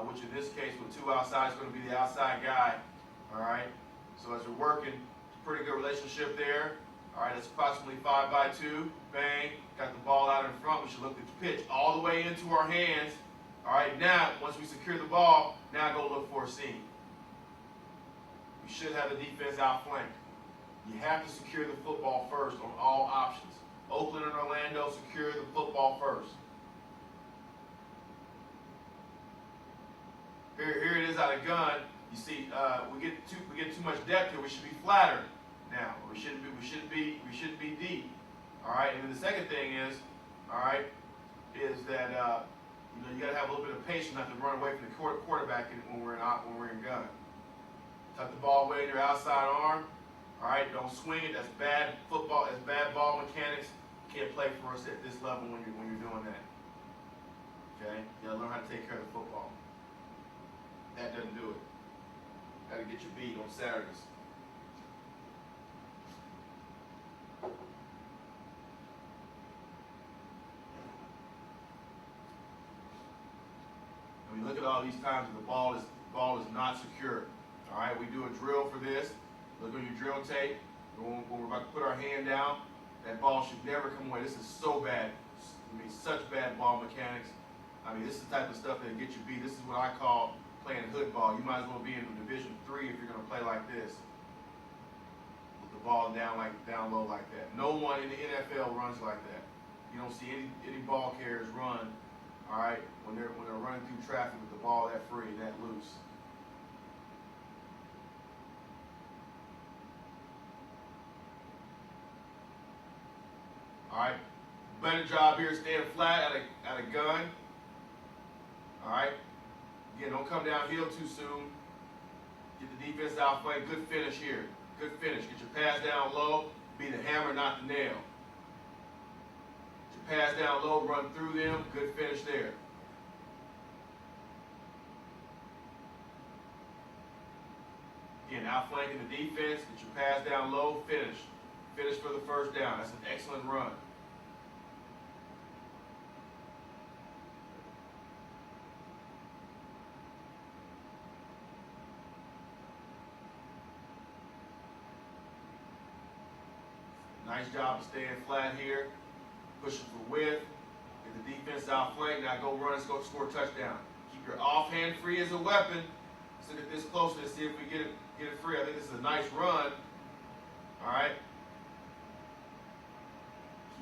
which in this case with two outside is going to be the outside guy. All right. So as we're working, pretty good relationship there. All right, that's approximately 5x2. Bang, got the ball out in front. We should look at the pitch all the way into our hands. All right, now once we secure the ball, now go look for a seam. You should have the defense outflanked. You have to secure the football first on all options. Oakland and Orlando secure the football first. Here it is out of gun. You see, we get too much depth here. We should be flatter now. We shouldn't be deep. All right. And then the second thing is, all right, is that you got to have a little bit of patience not to run away from the quarterback when we're in gun. Tuck the ball away in your outside arm. All right, don't swing it. That's bad football. That's bad ball mechanics. Can't play for us at this level when you're doing that. Okay, you gotta learn how to take care of the football. That doesn't do it. Got to get your beat on Saturdays. I mean, look at all these times the ball is not secure. All right, we do a drill for this. Look on your drill tape. When we're about to put our hand down, that ball should never come away. This is so bad. I mean, such bad ball mechanics. I mean, this is the type of stuff that gets you beat. This is what I call playing hood ball. You might as well be in Division III if you're going to play like this. With the ball down low like that. No one in the NFL runs like that. You don't see any ball carriers run, all right, when they're running through traffic with the ball that free, that loose. All right, better job here staying flat at a gun. All right, again, don't come downhill too soon. Get the defense out flank. Good finish here. Good finish. Get your pass down low. Be the hammer, not the nail. Get your pass down low. Run through them. Good finish there. Again, outflanking the defense. Get your pass down low. Finish. Finish for the first down. That's an excellent run. Nice job of staying flat here. Pushing for width. Get the defense out flank. Now go run and score a touchdown. Keep your offhand free as a weapon. Let's look at this closely to see if we get it free. I think this is a nice run. All right.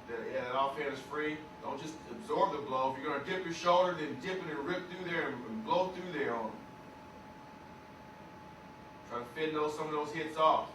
Keep that offhand is free. Don't just absorb the blow. If you're going to dip your shoulder, then dip it and rip through there and blow through there on them. Try to fend some of those hits off.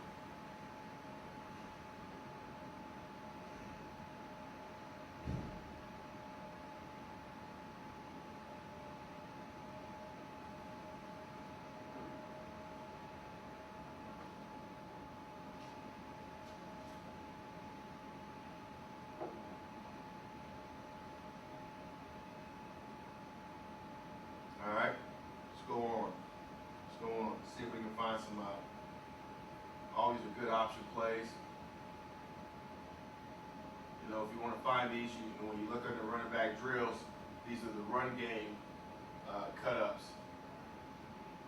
All right, let's go on. Let's go on. See if we can find some. All these are good option plays. You know, if you want to find these, when you look at the running back drills, these are the run game cut-ups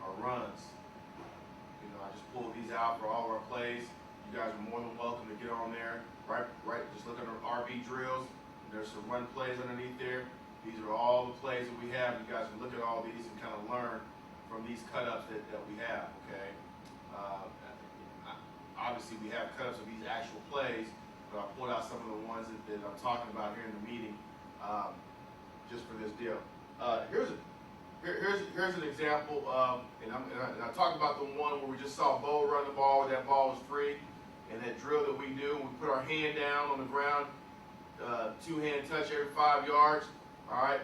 or runs. You know, I just pulled these out for all of our plays. You guys are more than welcome to get on there. Right. Just look at our RB drills. There's some run plays underneath there. These are all the plays that we have. You guys can look at all these and kind of learn from these cut-ups that we have, okay? Obviously, we have cut-ups of these actual plays, but I pulled out some of the ones that I'm talking about here in the meeting just for this deal. Here's an example, and I talked about the one where we just saw Bo run the ball where that ball was free, and that drill that we do, we put our hand down on the ground, two-hand touch every 5 yards. All right.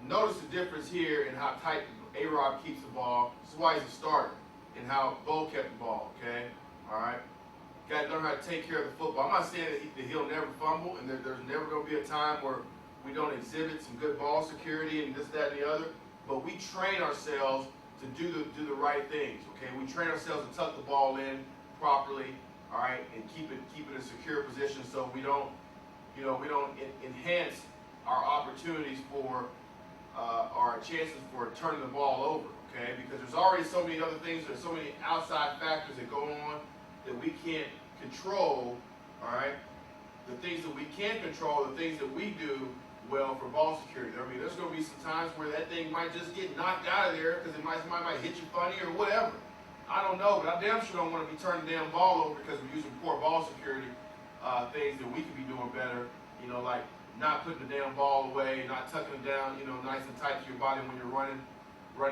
Notice the difference here in how tight A-Rob keeps the ball. This is why he's a starter, and how Bo kept the ball. Okay. All right. Got to learn how to take care of the football. I'm not saying that he'll never fumble, and there's never going to be a time where we don't exhibit some good ball security and this, that, and the other. But we train ourselves to do the right things. Okay. We train ourselves to tuck the ball in properly. All right, and keep it in a secure position so we don't enhance our opportunities for our chances for turning the ball over, okay? Because there's already so many other things, there's so many outside factors that go on that we can't control, all right? The things that we can control, the things that we do well for ball security. I mean, there's going to be some times where that thing might just get knocked out of there because it might hit you funny or whatever. I don't know, but I damn sure don't want to be turning the damn ball over because we're using poor ball security things that we could be doing better, you know, like not putting the damn ball away, not tucking it down, you know, nice and tight to your body when you're running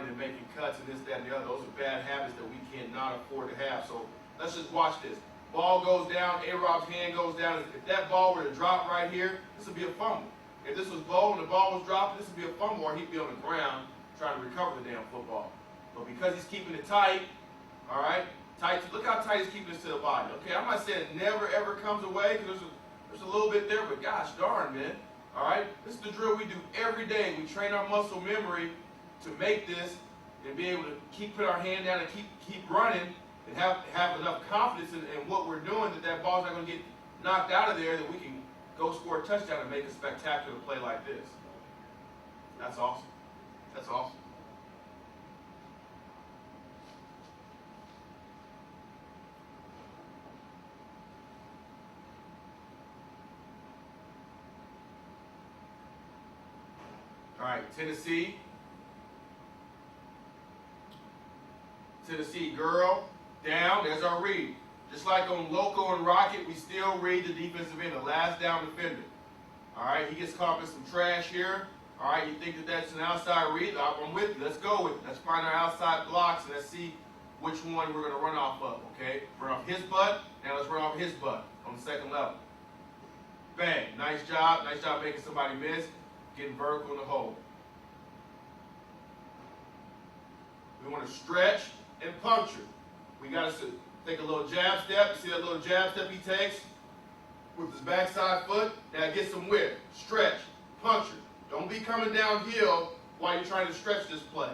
and making cuts and this, that, and the other. Those are bad habits that we cannot afford to have. So let's just watch this. Ball goes down, A-Rob's hand goes down. If that ball were to drop right here, this would be a fumble. If this was Bo and the ball was dropping, this would be a fumble, or he'd be on the ground trying to recover the damn football. But because he's keeping it tight, all right, tight. Look how tight he's keeping this to the body. Okay, I'm not saying it never ever comes away because there's a little bit there, but gosh darn, man. All right, this is the drill we do every day. We train our muscle memory to make this and be able to put our hand down and keep running and have enough confidence in what we're doing that ball's not going to get knocked out of there, that we can go score a touchdown and make a spectacular play like this. That's awesome. That's awesome. All right, Tennessee. Tennessee girl, down, there's our read. Just like on Loco and Rocket, we still read the defensive end, the last down defender. All right, he gets caught in some trash here. All right, you think that that's an outside read? I'm with you. Let's go with it. Let's find our outside blocks and let's see which one we're going to run off of, okay? Run off his butt. Now let's run off his butt on the second level. Bang. Nice job. Nice job making somebody miss. Getting vertical in the hole. We want to stretch and puncture. We got to take a little jab step. You see that little jab step he takes with his backside foot? Now get some width. Stretch. Puncture. Don't be coming downhill while you're trying to stretch this play.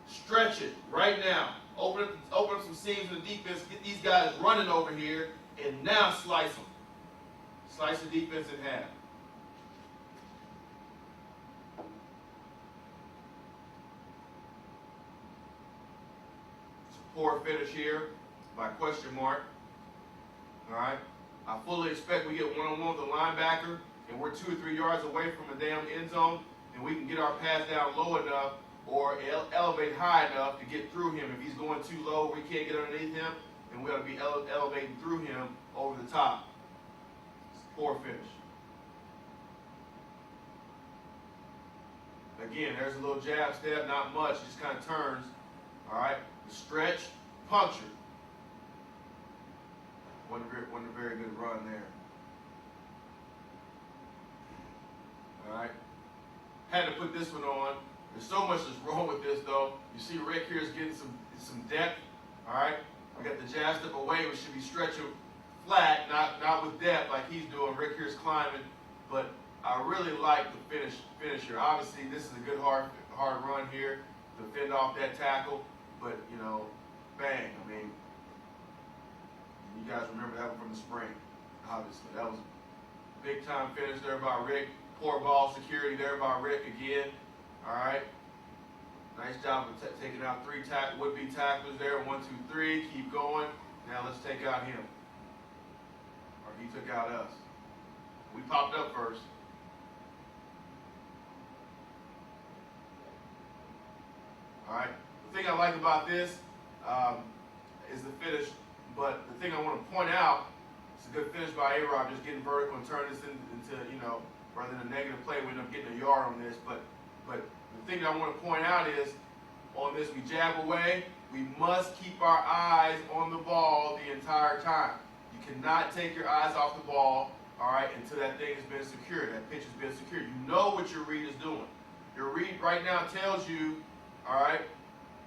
Stretch it right now. Open up some seams in the defense. Get these guys running over here, and now slice them. Slice the defense in half. It's a poor finish here by question mark. All right. I fully expect we get one-on-one with the linebacker, and we're 2 or 3 yards away from a damn end zone, and we can get our pass down low enough or elevate high enough to get through him. If he's going too low, we can't get underneath him, and we got to be elevating through him over the top. It's a poor finish. Again, there's a little jab step, not much, just kind of turns. All right, stretch, puncture. Wasn't a very good run there. All right, had to put this one on. There's so much that's wrong with this, though. You see Rick here is getting some depth. All right, we got the jab step away, which should be stretching flat, not with depth like he's doing. Rick here's climbing, but I really like the finish here. Obviously, this is a good hard run here to fend off that tackle, but you know, bang. I mean, you guys remember that one from the spring. Obviously, that was a big time finish there by Rick. Poor ball security there by Rick again. All right. Nice job of taking out 3 would-be tacklers there. 1, 2, 3. Keep going. Now let's take out him. Or he took out us. We popped up first. All right. The thing I like about this is the finish. But the thing I want to point out, it's a good finish by A-Rob, just getting vertical and turn this into, you know, rather than a negative play, we end up getting a yard on this. But the thing that I want to point out is, on this, we jab away. We must keep our eyes on the ball the entire time. You cannot take your eyes off the ball, all right, until that thing has been secured, that pitch has been secured. You know what your read is doing. Your read right now tells you, all right,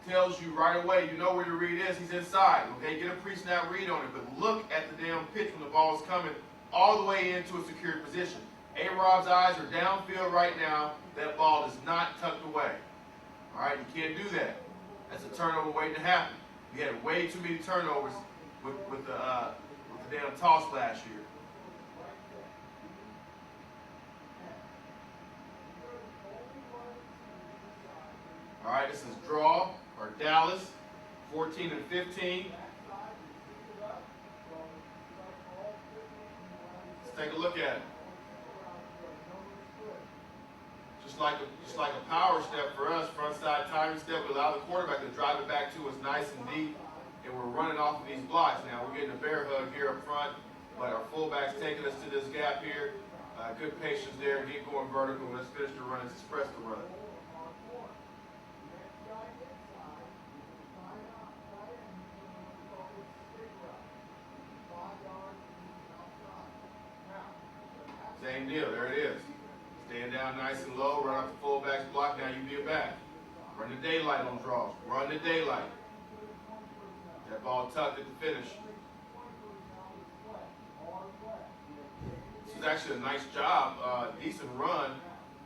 tells you right away, you know where your read is. He's inside, okay? Get a pre-snap read on it, but look at the damn pitch when the ball is coming all the way into a secured position. A-Rob's eyes are downfield right now. That ball is not tucked away. All right, you can't do that. That's a turnover waiting to happen. We had way too many turnovers with the damn toss last year. All right, this is draw or Dallas, 14 and 15. Let's take a look at it. Just like a power step for us, front side timing step, we allow the quarterback to drive it back to us nice and deep, and we're running off of these blocks. Now we're getting a bear hug here up front, but our fullback's taking us to this gap here. Good patience there, get going vertical. Let's finish the run, let's express the run. Same deal, there it is. Stand down nice and low, run off the fullback's block, now you be a back. Run the daylight on draws, run the daylight. That ball tucked at the finish. This is actually a nice job, decent run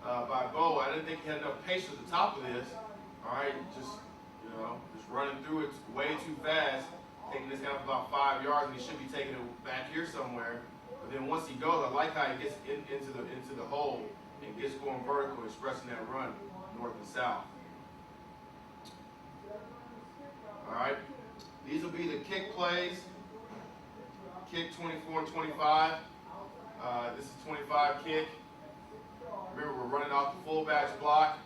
by Bo. I didn't think he had enough patience at the top of this. All right, just running through it way too fast, taking this down for about 5 yards, and he should be taking it back here somewhere. But then once he goes, I like how he gets into the hole and gets going vertical, expressing that run north and south. All right, these will be the kick plays. Kick 24 and 25. This is 25 kick. Remember, we're running off the fullback's block.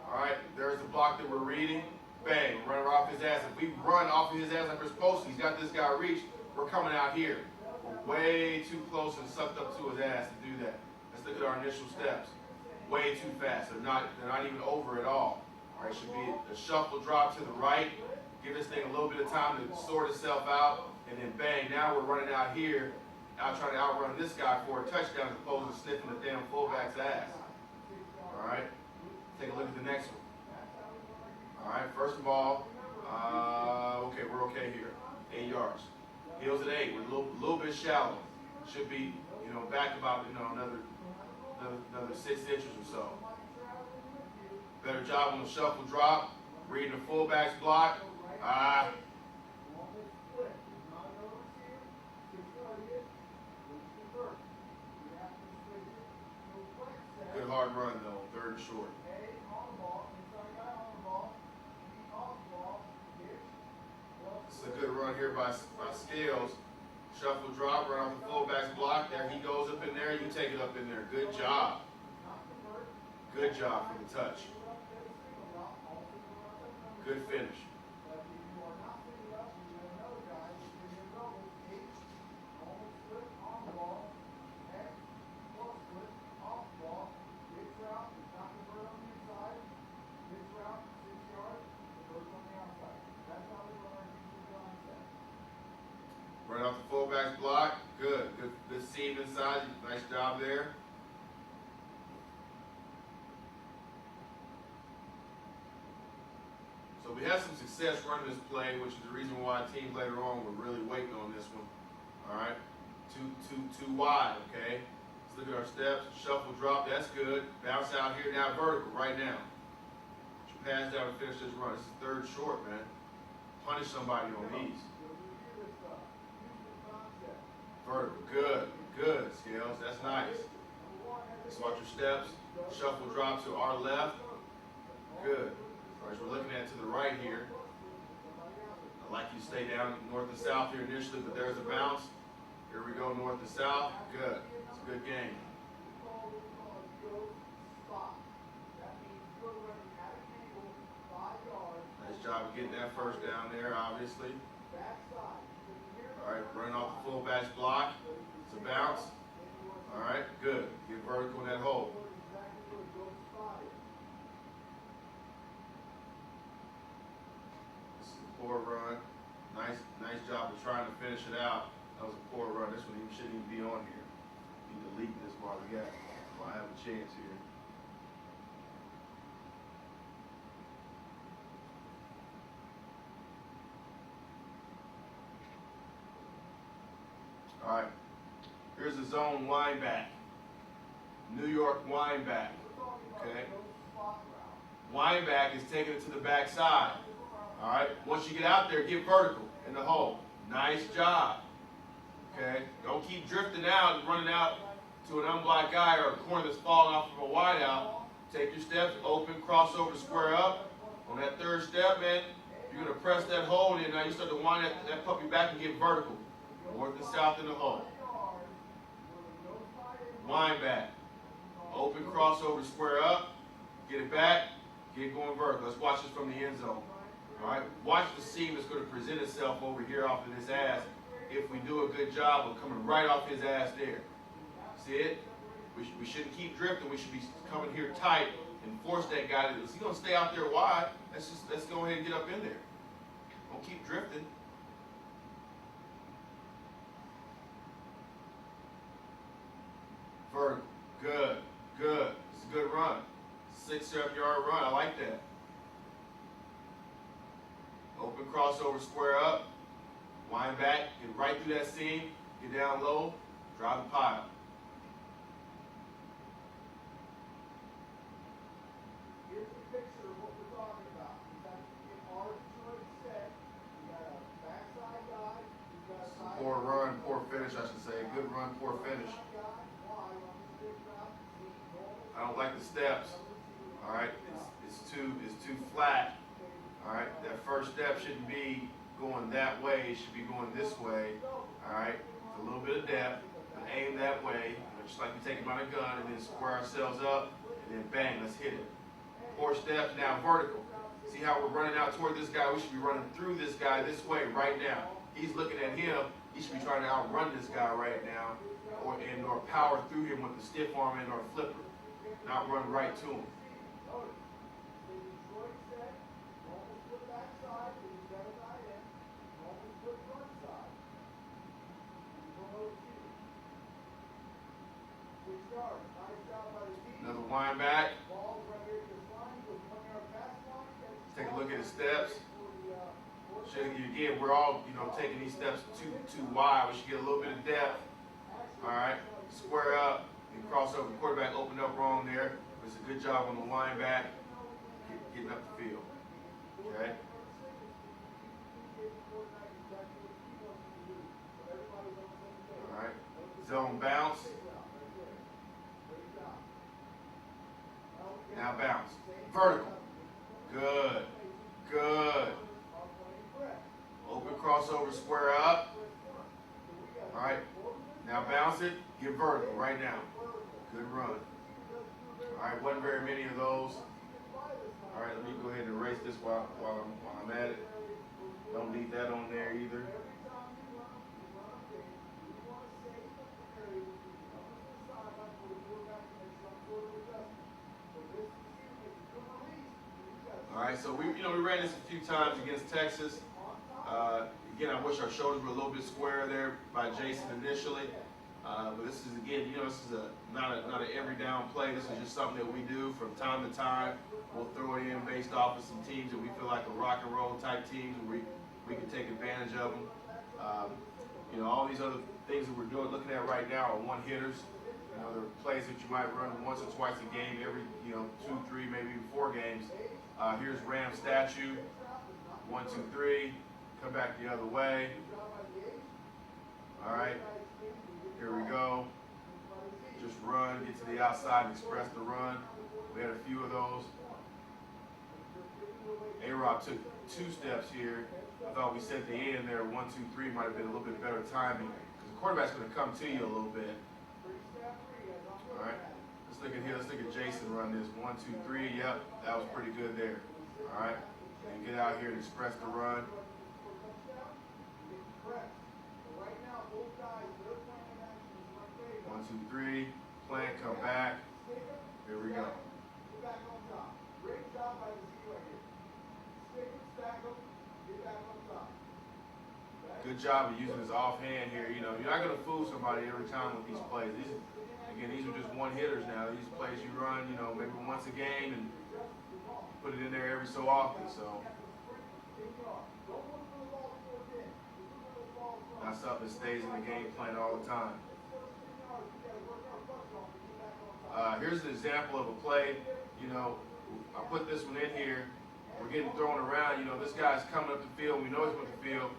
All right, there's the block that we're reading. Bang, running off his ass. If we run off of his ass like we're supposed to, he's got this guy reached, we're coming out here. We're way too close and sucked up to his ass to do that. Let's look at our initial steps. Way too fast. They're not even over at all. All right, should be a shuffle drop to the right. Give this thing a little bit of time to sort itself out, and then bang. Now we're running out here, out trying to outrun this guy for a touchdown as opposed to sniffing the damn fullback's ass. All right, take a look at the next one. All right, first of all, okay, we're okay here. 8 yards. Heels at 8. We're a little bit shallow. Should be, back about, another 6 inches or so. Better job on the shuffle drop. Reading the fullback's block. Good hard run though, 3rd and short. It's a good run here by Scales. Shuffle drop, run off the fullback's block. There he goes up in there. You take it up in there. Good job. Good job for the touch. Good finish. Run off the fullback's block. Good seam inside. Nice job there. So we had some success running this play, which is the reason why teams later on were really waiting on this one. All right, too wide. Okay, let's look at our steps. Shuffle drop. That's good. Bounce out here now, vertical right now. Put your pass down and finish this run. This is 3rd short, man. Punish somebody on these. Vertical. Good, Scales. That's nice. Let's watch your steps. Shuffle drop to our left. Good. All right, so we're looking at it to the right here. I like you stay down north and south here initially, but there's a bounce. Here we go, north to south. Good. It's a good game. Nice job of getting that first down there, obviously. All right, running off the fullback's block. It's a bounce. All right, good. Get vertical in that hole. This is a poor run. Nice job of trying to finish it out. That was a poor run. This one shouldn't even be on here. Need to delete this while we got. While I have a chance here. All right, here's the zone wind back. New York wind back. Okay. Wind back is taking it to the backside. All right. Once you get out there, get vertical in the hole. Nice job. Okay. Don't keep drifting out and running out to an unblocked guy or a corner that's falling off of a wide out. Take your steps, open, crossover, square up. On that 3rd step, man, you're gonna press that hole in. Now you start to wind that puppy back and get vertical. North and south in the hole. Wind back. Open crossover, square up. Get it back. Get going vertical. Let's watch this from the end zone. All right. Watch the seam that's going to present itself over here off of his ass. If we do a good job of coming right off his ass there. See it? We shouldn't keep drifting. We should be coming here tight and force that guy to. Is he going to stay out there wide? Let's go ahead and get up in there. Don't keep drifting. Vertical. Good. It's a good run. 6-7-yard run. I like that. Open crossover, square up. Wind back. Get right through that seam. Get down low. Drive the pile. Here's a picture of what we're talking about. You got an arbitrary set. You got a backside guy. You got a side. Poor run, poor finish, I should say. Good run, poor finish. I don't like the steps. All right, it's too flat. All right, that first step shouldn't be going that way. It should be going this way. All right, with a little bit of depth, and aim that way, just like we take him out a gun, and then square ourselves up, and then bang, let's hit it. Poor steps, now vertical. See how we're running out toward this guy? We should be running through this guy this way right now. he's looking at him. He should be trying to outrun this guy right now, or power through him with the stiff arm and or flipper, not run right to him. Another wind back. Take a look at his steps. Again, we're all taking these steps too wide. We should get a little bit of depth. All right, square up and cross over. The quarterback opened up wrong there. It's a good job on the wind back, getting up the field. Okay. All right. Zone bounce. Now bounce. Vertical. Good. Good. Open crossover, square up. All right. Now bounce it. Get vertical right now. Good run. All right. Wasn't very many of those. All right. Let me go ahead and erase this while I'm at it. Don't need that on there either. All right, so we ran this a few times against Texas. Again, I wish our shoulders were a little bit square there by Jason initially. But this is not an every down play. This is just something that we do from time to time. We'll throw it in based off of some teams that we feel like are rock and roll type teams, and we can take advantage of them. All these other things that we're looking at right now are one hitters. There are plays that you might run once or twice a game, every 2, 3, maybe even 4 games. Here's Ram statue. 1, 2, 3. Come back the other way. All right. Here we go. Just run, get to the outside, and express the run. We had a few of those. A-Rob took 2 steps here. I thought we said the end there, 1, 2, 3 might have been a little bit better timing because the quarterback's going to come to you a little bit. All right. Let's look at here. Let's look at Jason run this. 1, 2, 3. Yep, that was pretty good there. All right. And get out here and express the run. 1, 2, 3. Plant, come back. Here we go. Great job by the Z right here. Stick them, stack them, get back on top. Good job of using his offhand here. You're not going to fool somebody every time with these plays. These are just one hitters now. These plays you run, maybe once a game and put it in there every so often. So not something that stays in the game plan all the time. Here's an example of a play. I put this one in here. We're getting thrown around. This guy's coming up the field. We know he's up the field.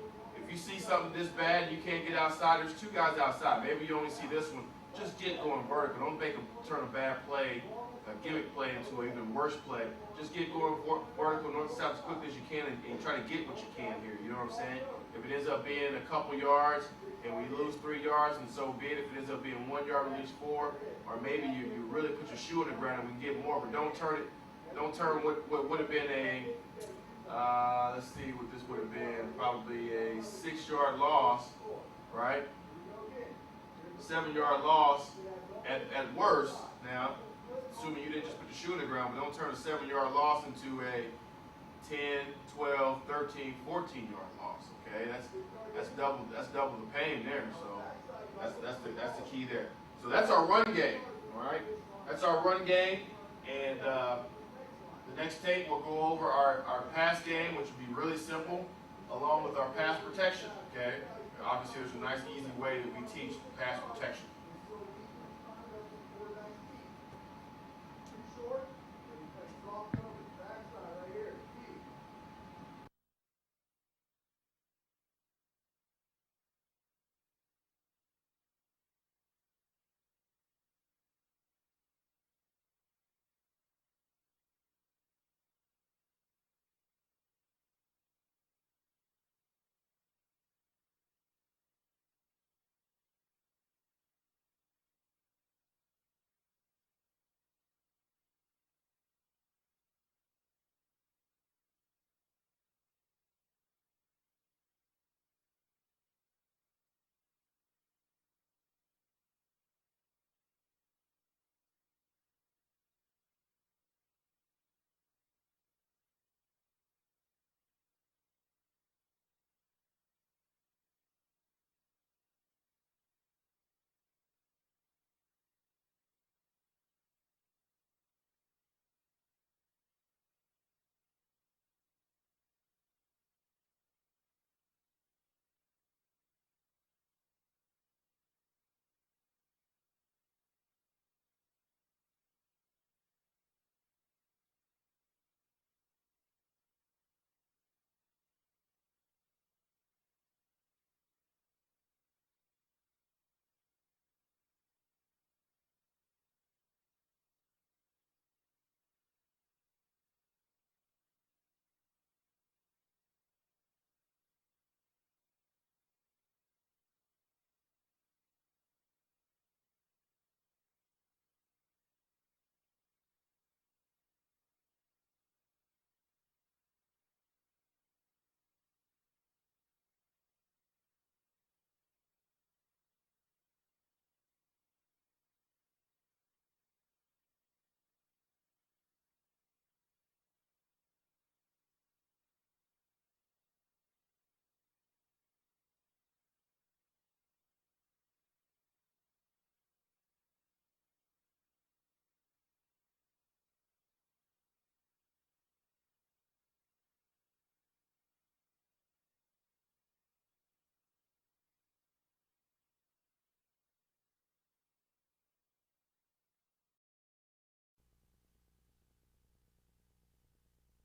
If you see something this bad and you can't get outside, there's 2 guys outside. Maybe you only see this one. Just get going vertical. Don't make them turn a bad play, a gimmick play, into an even worse play. Just get going vertical north to south as quickly as you can and try to get what you can here. You know what I'm saying? If it ends up being a couple yards and we lose 3 yards, and so be it. If it ends up being 1 yard, we lose 4. Or maybe you really put your shoe on the ground and we can get more, but don't turn what would have been let's see what this would have been, probably a 6-yard loss, right? 7-yard loss at worst now, assuming you didn't just put your shoe on the ground, but don't turn a 7-yard loss into a 10, 12, 13, 14-yard loss, okay? That's double the pain there, so that's the key there. So that's our run game, all right? That's our run game, and the next tape we'll go over our pass game, which will be really simple, along with our pass protection, okay? Obviously, there's a nice, easy way that we teach pass protection.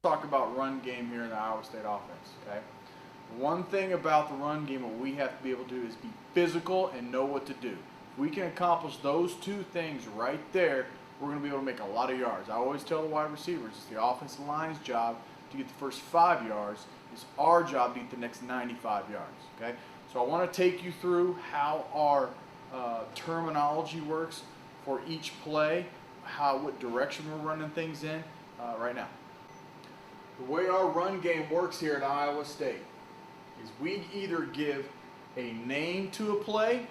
Talk about run game here in the Iowa State offense, okay? One thing about the run game what we have to be able to do is be physical and know what to do. If we can accomplish those two things right there, we're going to be able to make a lot of yards. I always tell the wide receivers, it's the offensive line's job to get the first 5 yards. It's our job to get the next 95 yards, okay? So I want to take you through how our terminology works for each play, what direction we're running things in right now. The way our run game works here at Iowa State is we either give a name to a play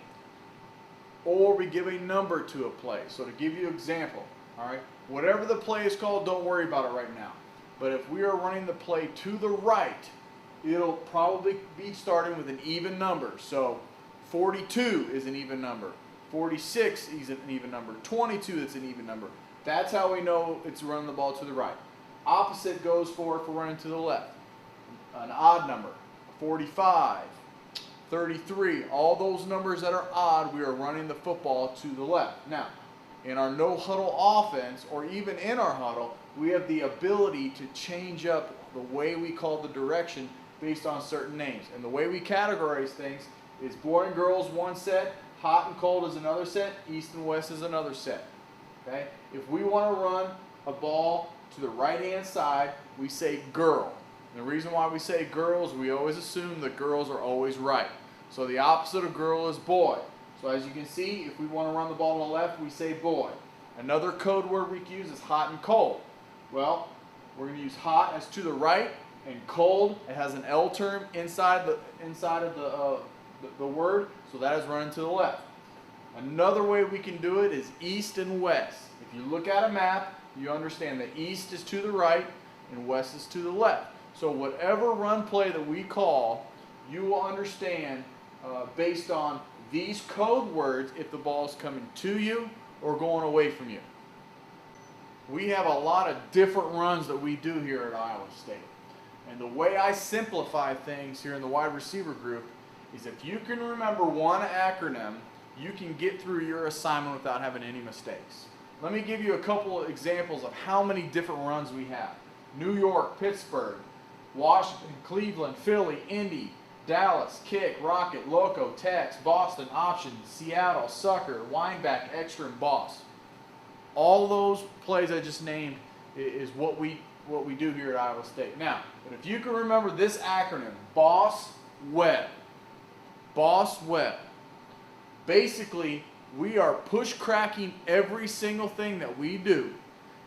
or we give a number to a play. So to give you an example, all right, whatever the play is called, don't worry about it right now. But if we are running the play to the right, it'll probably be starting with an even number. So 42 is an even number. 46 is an even number. 22 is an even number. That's how we know it's running the ball to the right. Opposite goes for if we're running to the left. An odd number, 45, 33, all those numbers that are odd, we are running the football to the left. Now, in our no huddle offense, or even in our huddle, we have the ability to change up the way we call the direction based on certain names. And the way we categorize things is boy and girls one set, hot and cold is another set, east and west is another set. Okay? If we want to run a ball to the right-hand side, we say girl. And the reason why we say girls, we always assume that girls are always right. So the opposite of girl is boy. So as you can see, if we want to run the ball to the left, we say boy. Another code word we can use is hot and cold. Well, we're going to use hot as to the right, and cold, it has an L term inside of the word, so that is running to the left. Another way we can do it is east and west. If you look at a map, you understand that east is to the right and west is to the left. So whatever run play that we call, you will understand based on these code words if the ball is coming to you or going away from you. We have a lot of different runs that we do here at Iowa State. And the way I simplify things here in the wide receiver group is if you can remember one acronym, you can get through your assignment without having any mistakes. Let me give you a couple of examples of how many different runs we have. New York, Pittsburgh, Washington, Cleveland, Philly, Indy, Dallas, kick, rocket, loco, tex, Boston, option, Seattle, sucker, wineback, extra, and boss. All those plays I just named is what we do here at Iowa State. Now, but if you can remember this acronym, boss, web. Boss, web. Basically, we are push cracking every single thing that we do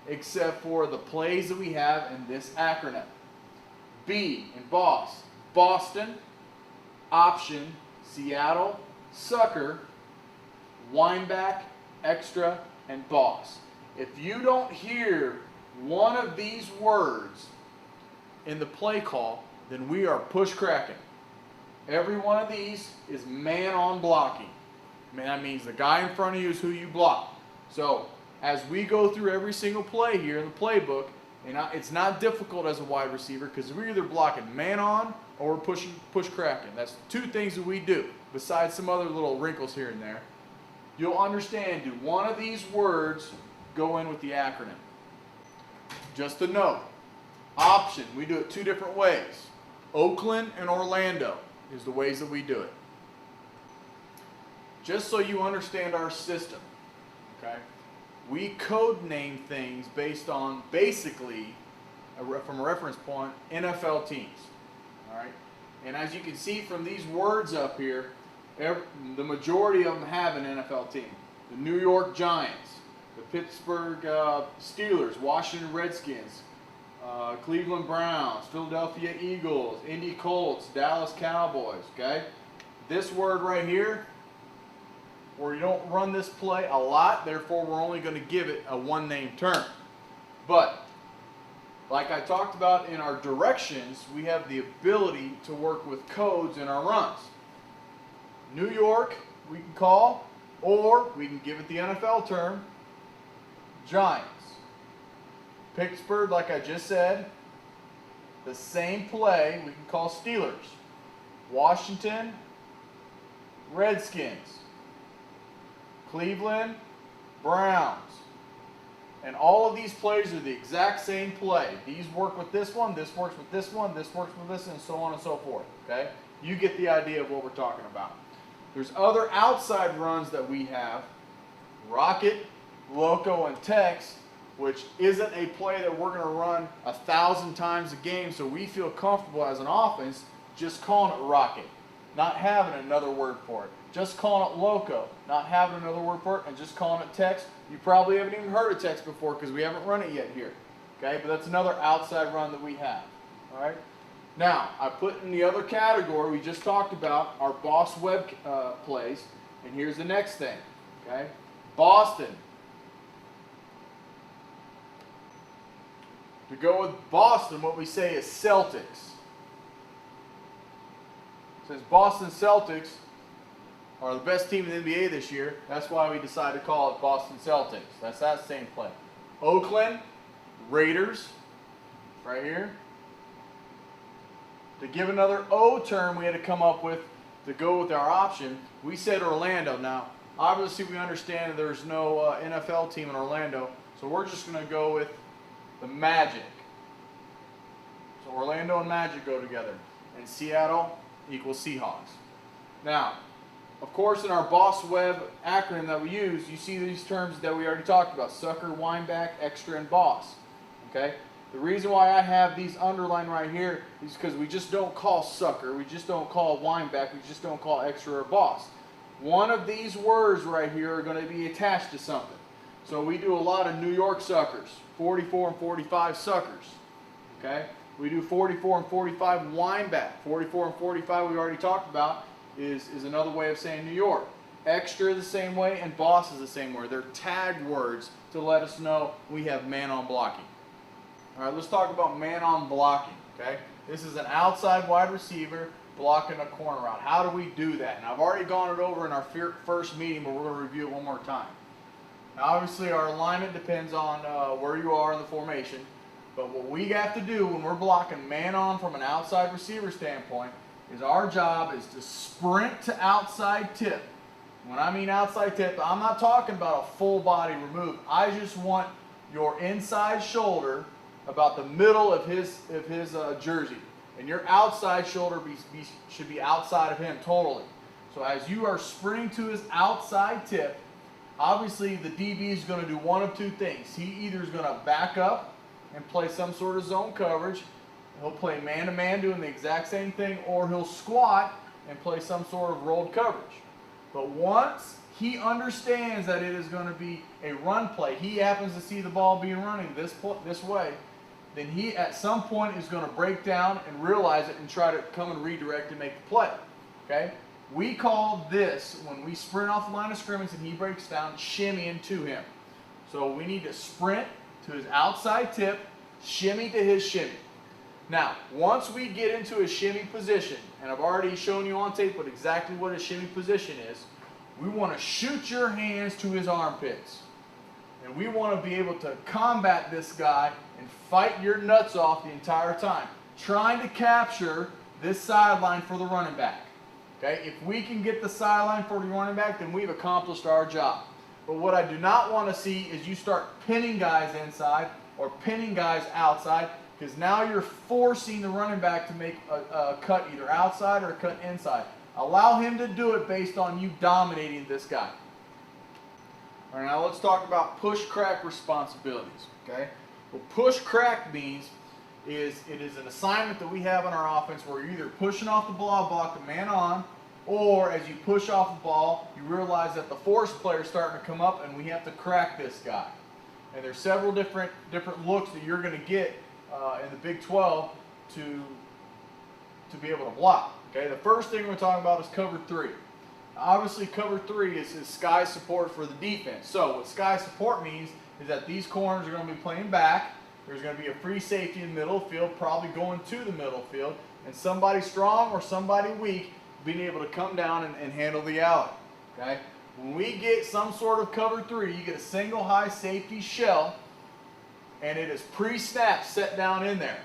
except for the plays that we have in this acronym. B in boss, Boston, option, Seattle, sucker, wineback, extra, and boss. If you don't hear one of these words in the play call, then we are push cracking. Every one of these is man on blocking. That means the guy in front of you is who you block. So as we go through every single play here in the playbook, and it's not difficult as a wide receiver because we're either blocking man on or we're push cracking. That's two things that we do besides some other little wrinkles here and there. You'll understand, do one of these words go in with the acronym? Just a note. Option, we do it two different ways. Oakland and Orlando is the ways that we do it. Just so you understand our system, okay? We code name things based on basically, from a reference point, NFL teams, all right? And as you can see from these words up here, the majority of them have an NFL team. The New York Giants, the Pittsburgh Steelers, Washington Redskins, Cleveland Browns, Philadelphia Eagles, Indy Colts, Dallas Cowboys, okay? This word right here, where you don't run this play a lot, therefore we're only going to give it a one-name term. But, like I talked about in our directions, we have the ability to work with codes in our runs. New York, we can call, or we can give it the NFL term, Giants. Pittsburgh, like I just said, the same play we can call Steelers. Washington, Redskins. Cleveland, Browns. And all of these plays are the exact same play. These work with this one, this works with this one, this works with this, and so on and so forth. Okay? You get the idea of what we're talking about. There's other outside runs that we have. Rocket, Loco, and Tex, which isn't a play that we're going to run 1,000 times a game, so we feel comfortable as an offense just calling it Rocket, not having another word for it. Just calling it Loco, not having another word for it, and just calling it Tex. You probably haven't even heard of Tex before because we haven't run it yet here. Okay, but that's another outside run that we have. All right. Now, I put in the other category we just talked about our Boss Web plays, and here's the next thing. Okay, Boston. To go with Boston, what we say is Celtics. Since Boston Celtics are the best team in the NBA this year, that's why we decided to call it Boston Celtics. That's that same play. Oakland Raiders, right here. To give another O term we had to come up with to go with our option, we said Orlando. Now, obviously we understand that there's no NFL team in Orlando, so we're just going to go with the Magic. So Orlando and Magic go together. And Seattle equals Seahawks. Now, of course, in our Boss Web acronym that we use, you see these terms that we already talked about: sucker, wineback, extra, and boss. Okay? The reason why I have these underlined right here is because we just don't call sucker, we just don't call wineback, we just don't call extra or boss. One of these words right here are going to be attached to something. So we do a lot of New York suckers, 44 and 45 suckers. Okay? We do 44 and 45 wineback. 44 and 45 we already talked about is another way of saying New York. Extra the same way, and boss is the same way. They're tagged words to let us know we have man on blocking. All right, let's talk about man on blocking. Okay? This is an outside wide receiver blocking a corner route. How do we do that? And I've already gone it over in our first meeting, but we're going to review it one more time. Now, obviously, our alignment depends on where you are in the formation. But what we have to do when we're blocking man on from an outside receiver standpoint is our job is to sprint to outside tip. When I mean outside tip, I'm not talking about a full body remove. I just want your inside shoulder about the middle of his jersey. And your outside shoulder should be outside of him totally. So as you are sprinting to his outside tip, obviously the DB is going to do one of two things. He either is going to back up and play some sort of zone coverage. He'll play man-to-man doing the exact same thing, or he'll squat and play some sort of rolled coverage. But once he understands that it is going to be a run play, he happens to see the ball being running this way, then he at some point is going to break down and realize it and try to come and redirect and make the play. Okay? We call this, when we sprint off the line of scrimmage and he breaks down, shimmying to him. So we need to sprint to his outside tip, shimmy to his shimmy. Now, once we get into a shimmy position, and I've already shown you on tape exactly what a shimmy position is, we want to shoot your hands to his armpits. And we want to be able to combat this guy and fight your nuts off the entire time, trying to capture this sideline for the running back. Okay? If we can get the sideline for the running back, then we've accomplished our job. But what I do not want to see is you start pinning guys inside or pinning guys outside, because now you're forcing the running back to make a cut either outside or a cut inside. Allow him to do it based on you dominating this guy. All right, now let's talk about push-crack responsibilities. Okay? What push-crack means is it is an assignment that we have in our offense where you're either pushing off the ball, block the man on, or as you push off the ball, you realize that the force player is starting to come up and we have to crack this guy. And there's several different looks that you're going to get in the Big 12 to be able to block. Okay, the first thing we're talking about is cover 3. Obviously, cover 3 is sky support for the defense. So what sky support means is that these corners are going to be playing back. There's going to be a free safety in the middle of the field, probably going to the middle of the field, and somebody strong or somebody weak being able to come down and handle the alley. Okay? When we get some sort of cover 3, you get a single high safety shell, and it is pre-snap set down in there.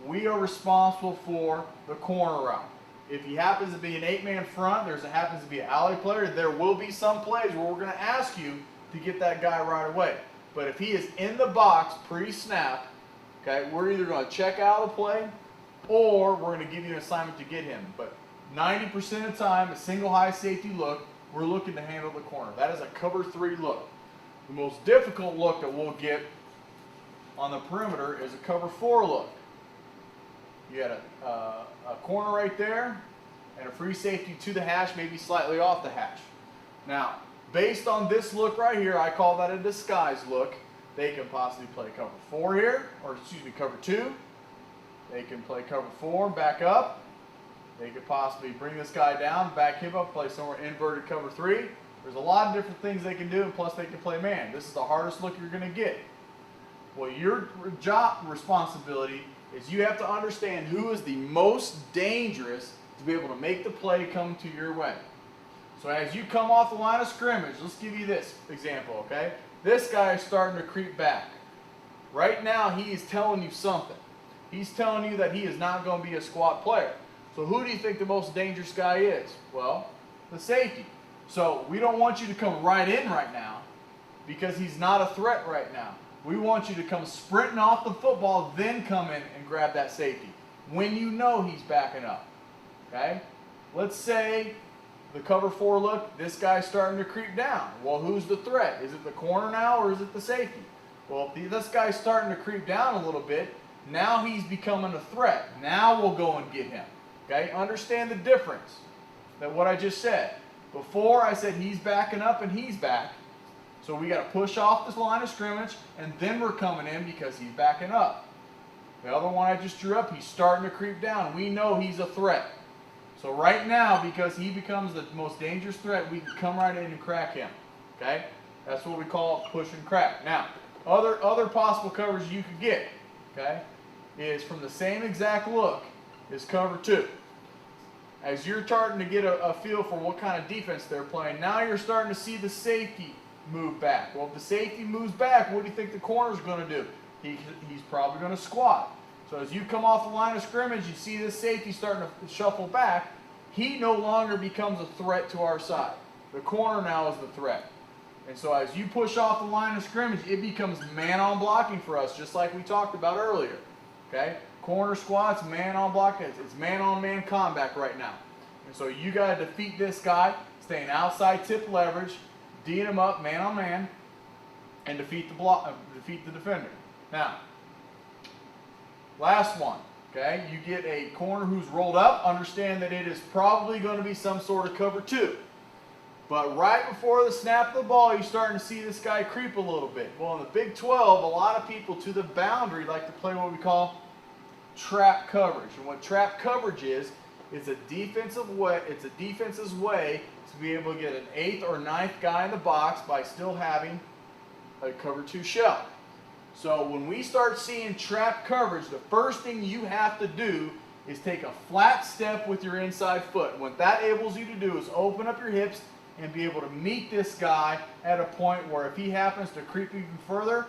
We are responsible for the corner route. If he happens to be an 8-man front, happens to be an alley player, there will be some plays where we're going to ask you to get that guy right away. But if he is in the box pre-snap, okay, we're either going to check out of the play or we're going to give you an assignment to get him. But 90% of the time, a single high safety look, we're looking to handle the corner. That is a cover 3 look. The most difficult look that we'll get on the perimeter is a cover 4 look. You got a corner right there and a free safety to the hash, maybe slightly off the hash. Now, based on this look right here, I call that a disguise look. They can possibly play cover 4 here, or excuse me, cover 2. They can play cover 4, back up. They could possibly bring this guy down, back him up, play somewhere inverted cover 3. There's a lot of different things they can do, and plus they can play man. This is the hardest look you're going to get. Well, your job responsibility is you have to understand who is the most dangerous to be able to make the play come to your way. So as you come off the line of scrimmage, let's give you this example, okay? This guy is starting to creep back. Right now, he is telling you something. He's telling you that he is not going to be a squat player. So who do you think the most dangerous guy is? Well, the safety. So we don't want you to come right in right now because he's not a threat right now. We want you to come sprinting off the football, then come in and grab that safety when you know he's backing up. Okay? Let's say the cover 4 look, this guy's starting to creep down. Well, who's the threat? Is it the corner now or is it the safety? Well, if this guy's starting to creep down a little bit, now he's becoming a threat. Now we'll go and get him. Okay? Understand the difference that what I just said. Before I said he's backing up and he's back. So we got to push off this line of scrimmage and then we're coming in because he's backing up. The other one I just drew up, he's starting to creep down. We know he's a threat. So right now, because he becomes the most dangerous threat, we can come right in and crack him. Okay? That's what we call push and crack. Now, other possible covers you could get, okay, is from the same exact look is cover 2. As you're starting to get a feel for what kind of defense they're playing, now you're starting to see the safety move back. Well, if the safety moves back, what do you think the corner's going to do? He's probably going to squat. So as you come off the line of scrimmage, you see this safety starting to shuffle back. He no longer becomes a threat to our side. The corner now is the threat. And so as you push off the line of scrimmage, it becomes man-on blocking for us, just like we talked about earlier. Okay? Corner squats, man-on blocking. It's man-on-man combat right now. And so you got to defeat this guy, staying outside tip leverage, D'ing him up, man-on-man, and defeat the defender. Now, last one. Okay? You get a corner who's rolled up. Understand that it is probably going to be some sort of cover 2. But right before the snap of the ball, you're starting to see this guy creep a little bit. Well, in the Big 12, a lot of people to the boundary like to play what we call trap coverage. And what trap coverage is a defensive way. It's a defense's way to be able to get an 8th or 9th guy in the box by still having a cover 2 shell. So when we start seeing trap coverage, the first thing you have to do is take a flat step with your inside foot. What that enables you to do is open up your hips and be able to meet this guy at a point where if he happens to creep even further,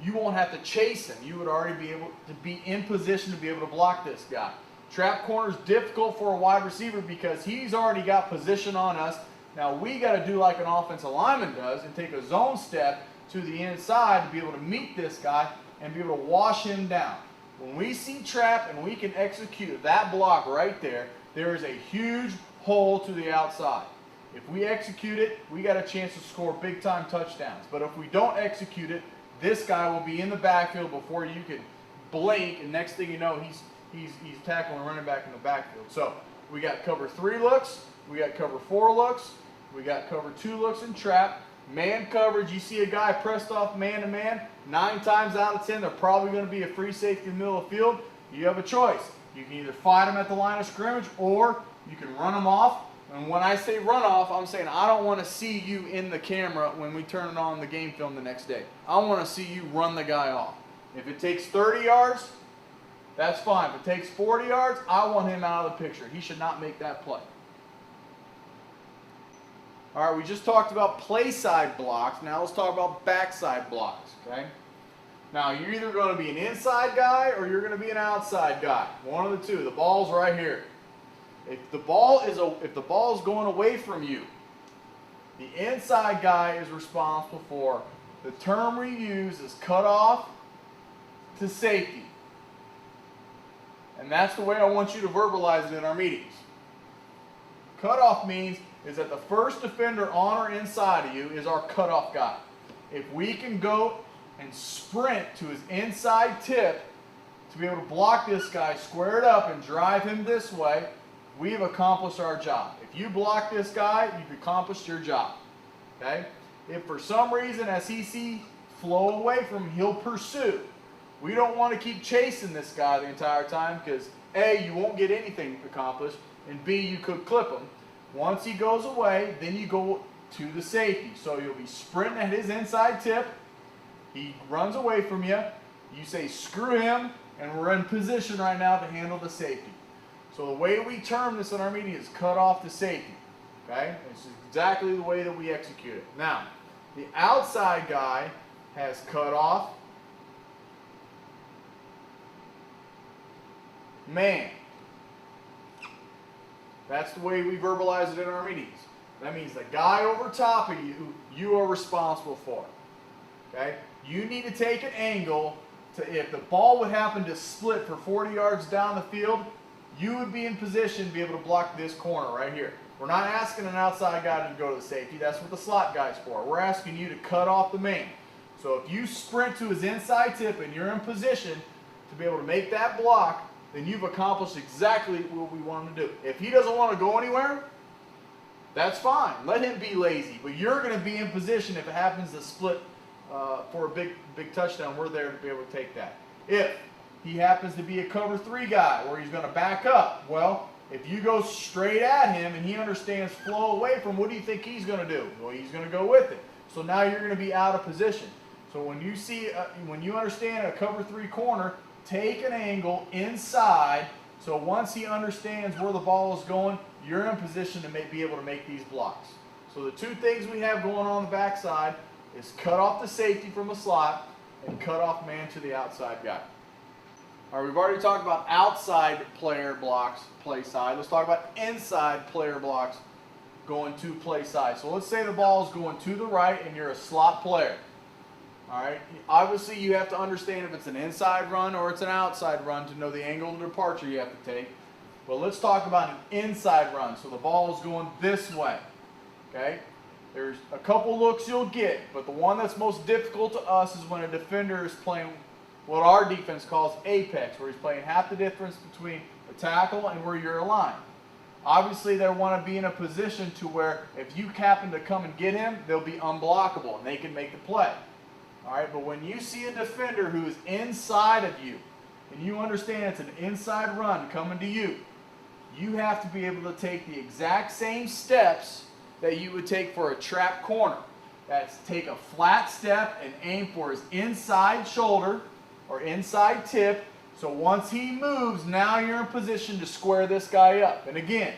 you won't have to chase him. You would already be able to be in position to be able to block this guy. Trap corner is difficult for a wide receiver because he's already got position on us. Now we got to do like an offensive lineman does and take a zone step to the inside to be able to meet this guy and be able to wash him down. When we see trap and we can execute that block right there, there is a huge hole to the outside. If we execute it, we got a chance to score big time touchdowns. But if we don't execute it, this guy will be in the backfield before you can blink, and next thing you know, he's tackling a running back in the backfield. So we got cover 3 looks, we got cover 4 looks, we got cover 2 looks in trap. Man coverage, you see a guy pressed off man-to-man, 9 times out of 10, they're probably going to be a free safety in the middle of the field. You have a choice. You can either fight them at the line of scrimmage or you can run them off. And when I say run off, I'm saying I don't want to see you in the camera when we turn it on the game film the next day. I want to see you run the guy off. If it takes 30 yards, that's fine. If it takes 40 yards, I want him out of the picture. He should not make that play. All right, we just talked about play side blocks. Now let's talk about backside blocks, okay? Now you're either going to be an inside guy or you're going to be an outside guy. One of the two. The ball's right here. If the ball is going away from you, the inside guy is responsible for the term we use is cutoff to safety. And that's the way I want you to verbalize it in our meetings. Cutoff means is that the first defender on or inside of you is our cutoff guy. If we can go and sprint to his inside tip to be able to block this guy, square it up, and drive him this way, we've accomplished our job. If you block this guy, you've accomplished your job. Okay? If for some reason, as he sees flow away from him, he'll pursue. We don't want to keep chasing this guy the entire time because A, you won't get anything accomplished, and B, you could clip him. Once he goes away, then you go to the safety. So you'll be sprinting at his inside tip. He runs away from you. You say, screw him, and we're in position right now to handle the safety. So the way we term this in our meeting is cut off to safety. Okay? It's exactly the way that we execute it. Now, the outside guy has cut off man. That's the way we verbalize it in our meetings. That means the guy over top of you, you are responsible for. Okay? You need to take an angle to, if the ball would happen to split for 40 yards down the field, you would be in position to be able to block this corner right here. We're not asking an outside guy to go to the safety. That's what the slot guy's for. We're asking you to cut off the man. So if you sprint to his inside tip and you're in position to be able to make that block, then you've accomplished exactly what we want him to do. If he doesn't want to go anywhere, that's fine. Let him be lazy. But you're going to be in position if it happens to split for a big touchdown. We're there to be able to take that. If he happens to be a cover 3 guy where he's going to back up, well, if you go straight at him and he understands flow away from, what do you think he's going to do? Well, he's going to go with it. So now you're going to be out of position. So when you see, when you understand a cover 3 corner, take an angle inside. So once he understands where the ball is going, you're in position to be able to make these blocks. So the two things we have going on the backside is cut off the safety from a slot and cut off man to the outside guy. All right, we've already talked about outside player blocks, play side. Let's talk about inside player blocks going to play side. So let's say the ball is going to the right and you're a slot player. All right, obviously you have to understand if it's an inside run or it's an outside run to know the angle of departure you have to take. But let's talk about an inside run. So the ball is going this way. Okay, there's a couple looks you'll get, but the one that's most difficult to us is when a defender is playing what our defense calls apex, where he's playing half the difference between the tackle and where you're aligned. Obviously, they want to be in a position to where if you happen to come and get him, they'll be unblockable and they can make the play. All right, but when you see a defender who is inside of you and you understand it's an inside run coming to you, you have to be able to take the exact same steps that you would take for a trap corner. That's take a flat step and aim for his inside shoulder or inside tip. So once he moves, now you're in position to square this guy up. And again,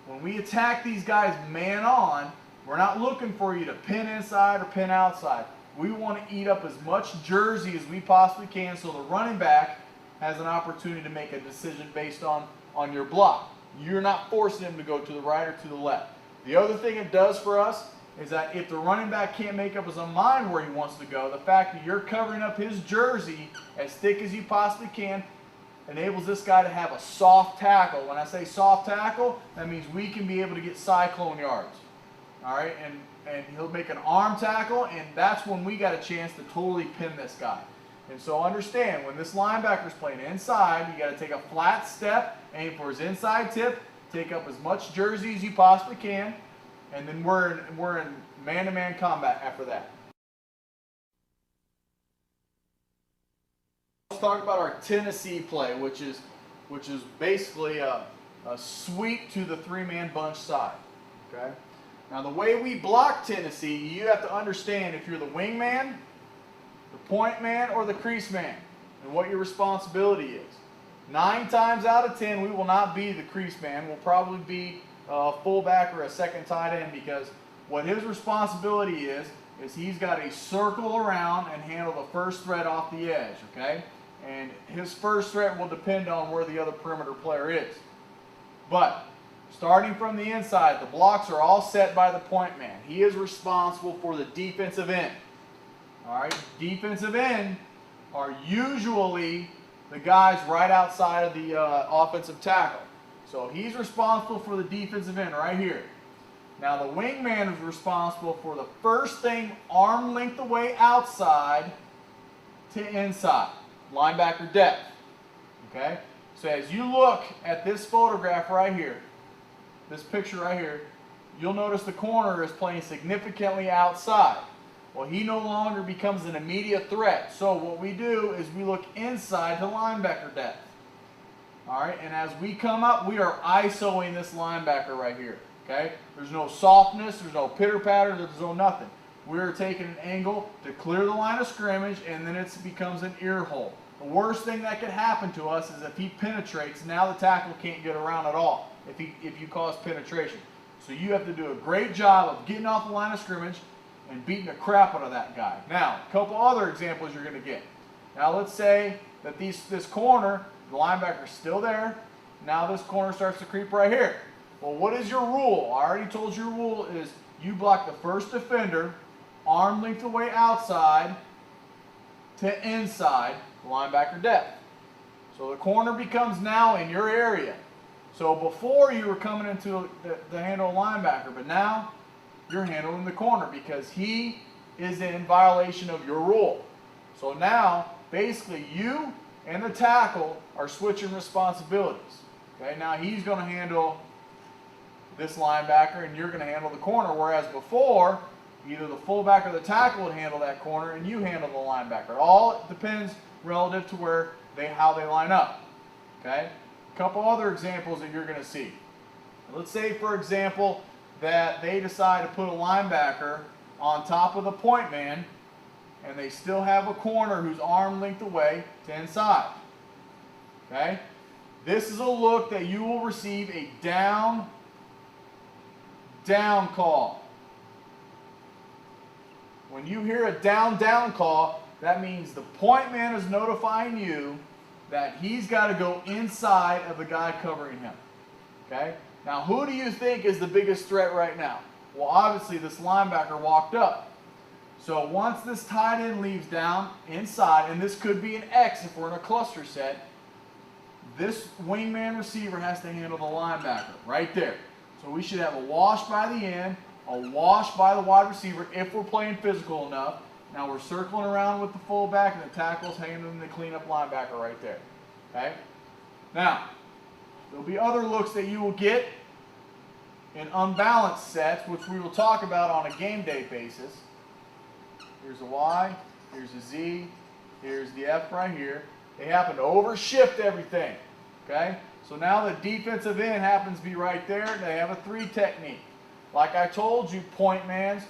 when we attack these guys man on, we're not looking for you to pin inside or pin outside. We want to eat up as much jersey as we possibly can so the running back has an opportunity to make a decision based on your block. You're not forcing him to go to the right or to the left. The other thing it does for us is that if the running back can't make up his own mind where he wants to go, the fact that you're covering up his jersey as thick as you possibly can enables this guy to have a soft tackle. When I say soft tackle, that means we can be able to get cyclone yards. All right, and he'll make an arm tackle, and that's when we got a chance to totally pin this guy. And so understand, when this linebacker's playing inside, you got to take a flat step, aim for his inside tip, take up as much jersey as you possibly can, and then we're in man-to-man combat after that. Let's talk about our Tennessee play, which is basically a sweep to the 3-man bunch side. Okay. Now the way we block Tennessee, you have to understand if you're the wingman, the point man, or the crease man, and what your responsibility is. 9 times out of 10, we will not be the crease man. We'll probably be a fullback or a second tight end, because what his responsibility is he's got to circle around and handle the first threat off the edge, okay? And his first threat will depend on where the other perimeter player is. But starting from the inside, the blocks are all set by the point man. He is responsible for the defensive end. All right, defensive end are usually the guys right outside of the offensive tackle. So he's responsible for the defensive end right here. Now the wingman is responsible for the first thing arm length away outside to inside, linebacker depth. Okay? So as you look at this photograph right here, this picture right here, you'll notice the corner is playing significantly outside. Well, he no longer becomes an immediate threat. So what we do is we look inside to linebacker depth. All right, and as we come up, we are ISOing this linebacker right here. Okay? There's no softness, there's no pitter-patter, there's no nothing. We're taking an angle to clear the line of scrimmage, and then it becomes an ear hole. The worst thing that could happen to us is if he penetrates, now the tackle can't get around at all if you cause penetration. So you have to do a great job of getting off the line of scrimmage and beating the crap out of that guy. Now, a couple other examples you're going to get. Now let's say that this corner, the linebacker's still there. Now this corner starts to creep right here. Well, what is your rule? I already told you your rule is you block the first defender, arm length away outside to inside the linebacker depth. So the corner becomes now in your area. So before you were coming into the handle linebacker, but now you're handling the corner because he is in violation of your rule. So now, basically, you and the tackle are switching responsibilities. Okay, now he's going to handle this linebacker and you're going to handle the corner, whereas before, either the fullback or the tackle would handle that corner and you handle the linebacker. All depends relative to how they line up. Okay? A couple other examples that you're going to see. Let's say, for example, that they decide to put a linebacker on top of the point man and they still have a corner who's arm length away to inside. Okay? This is a look that you will receive a down call. When you hear a down call, that means the point man is notifying you that he's got to go inside of the guy covering him. Okay? Now, who do you think is the biggest threat right now? Well, obviously, this linebacker walked up. So once this tight end leaves down inside, and this could be an X if we're in a cluster set, this wingman receiver has to handle the linebacker right there. So we should have a wash by the end, a wash by the wide receiver if we're playing physical enough. Now we're circling around with the fullback and the tackle's handling the cleanup linebacker right there. Okay? Now, there'll be other looks that you will get in unbalanced sets, which we will talk about on a game day basis. Here's a Y, here's a Z, here's the F right here. They happen to overshift everything. Okay? So now the defensive end happens to be right there, and they have a 3 technique. Like I told you, point mans,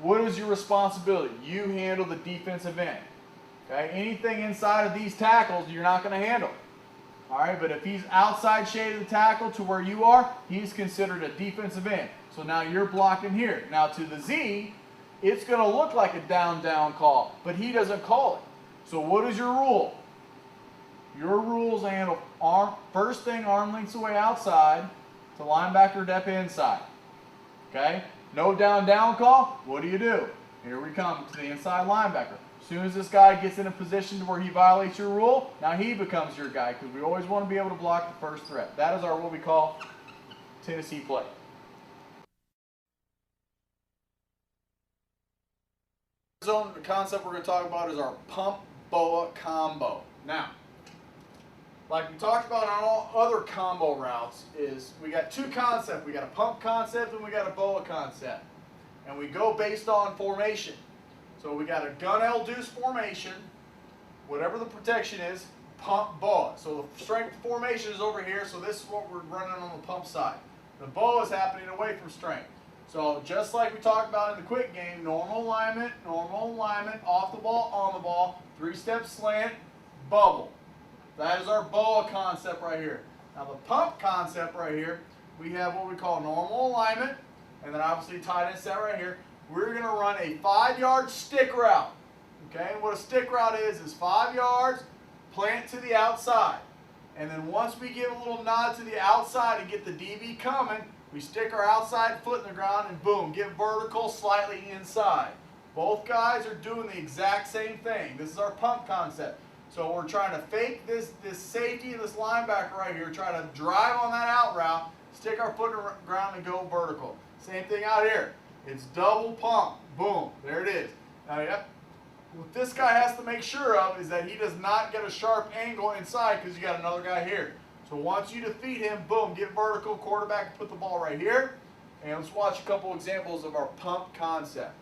what is your responsibility? You handle the defensive end. Okay? Anything inside of these tackles, you're not going to handle. All right, but if he's outside shade of the tackle to where you are, he's considered a defensive end. So now you're blocking here. Now to the Z, it's going to look like a down call, but he doesn't call it. So what is your rule? Your rules handle first thing arm lengths away outside to linebacker depth inside. Okay? No down call, what do? Here we come to the inside linebacker. As soon as this guy gets in a position to where he violates your rule, now he becomes your guy because we always want to be able to block the first threat. That is what we call Tennessee play. The concept we're going to talk about is our pump boa combo. Now, like we talked about on all other combo routes, is we got 2 concepts. We got a pump concept and we got a boa concept. And we go based on formation. So we got a gun L deuce formation, whatever the protection is, pump boa. So the strength formation is over here, so this is what we're running on the pump side. The boa is happening away from strength. So just like we talked about in the quick game, normal alignment, off the ball, on the ball, 3-step slant, bubble. That is our boa concept right here. Now the pump concept right here, we have what we call normal alignment, and then obviously tight end set right here. We're going to run a 5-yard stick route. Okay, and what a stick route is 5 yards, plant to the outside. And then once we give a little nod to the outside and get the DB coming, we stick our outside foot in the ground and boom, get vertical slightly inside. Both guys are doing the exact same thing. This is our pump concept. So we're trying to fake this safety of this linebacker right here, try to drive on that out route, stick our foot in the ground and go vertical. Same thing out here. It's double pump. Boom. There it is. Now, what this guy has to make sure of is that he does not get a sharp angle inside because you got another guy here. So once you defeat him, boom, get vertical, quarterback, put the ball right here. And let's watch a couple examples of our pump concept.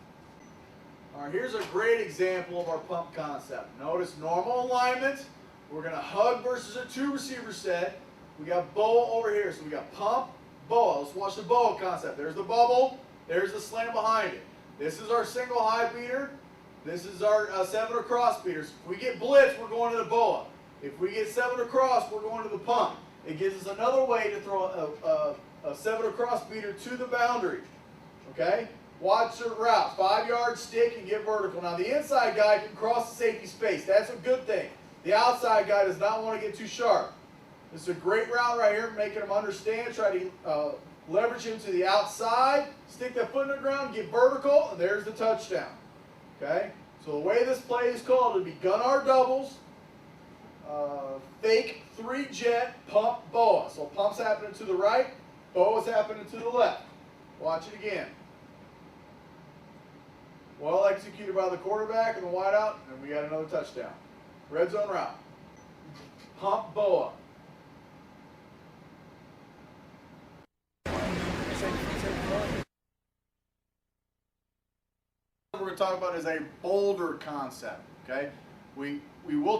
All right, here's a great example of our pump concept. Notice normal alignment. We're going to hug versus a 2 receiver set. We got boa over here. So we got pump, boa. Let's watch the boa concept. There's the bubble. There's the slant behind it. This is our single high beater. This is our 7 across beaters. If we get blitz, we're going to the boa. If we get 7 across, we're going to the pump. It gives us another way to throw a 7 across beater to the boundary. Okay? Watch the route. 5-yard stick and get vertical. Now the inside guy can cross the safety space. That's a good thing. The outside guy does not want to get too sharp. This is a great route right here, making him understand. Try to leverage him to the outside. Stick that foot in the ground, get vertical, and there's the touchdown. Okay? So the way this play is called would be gun our doubles, fake 3-jet, pump, boa. So pump's happening to the right, boa's happening to the left. Watch it again. Well executed by the quarterback and the wideout, and we got another touchdown. Red zone route. Pump, boa. What we're going to talk about is a boulder concept. Okay, we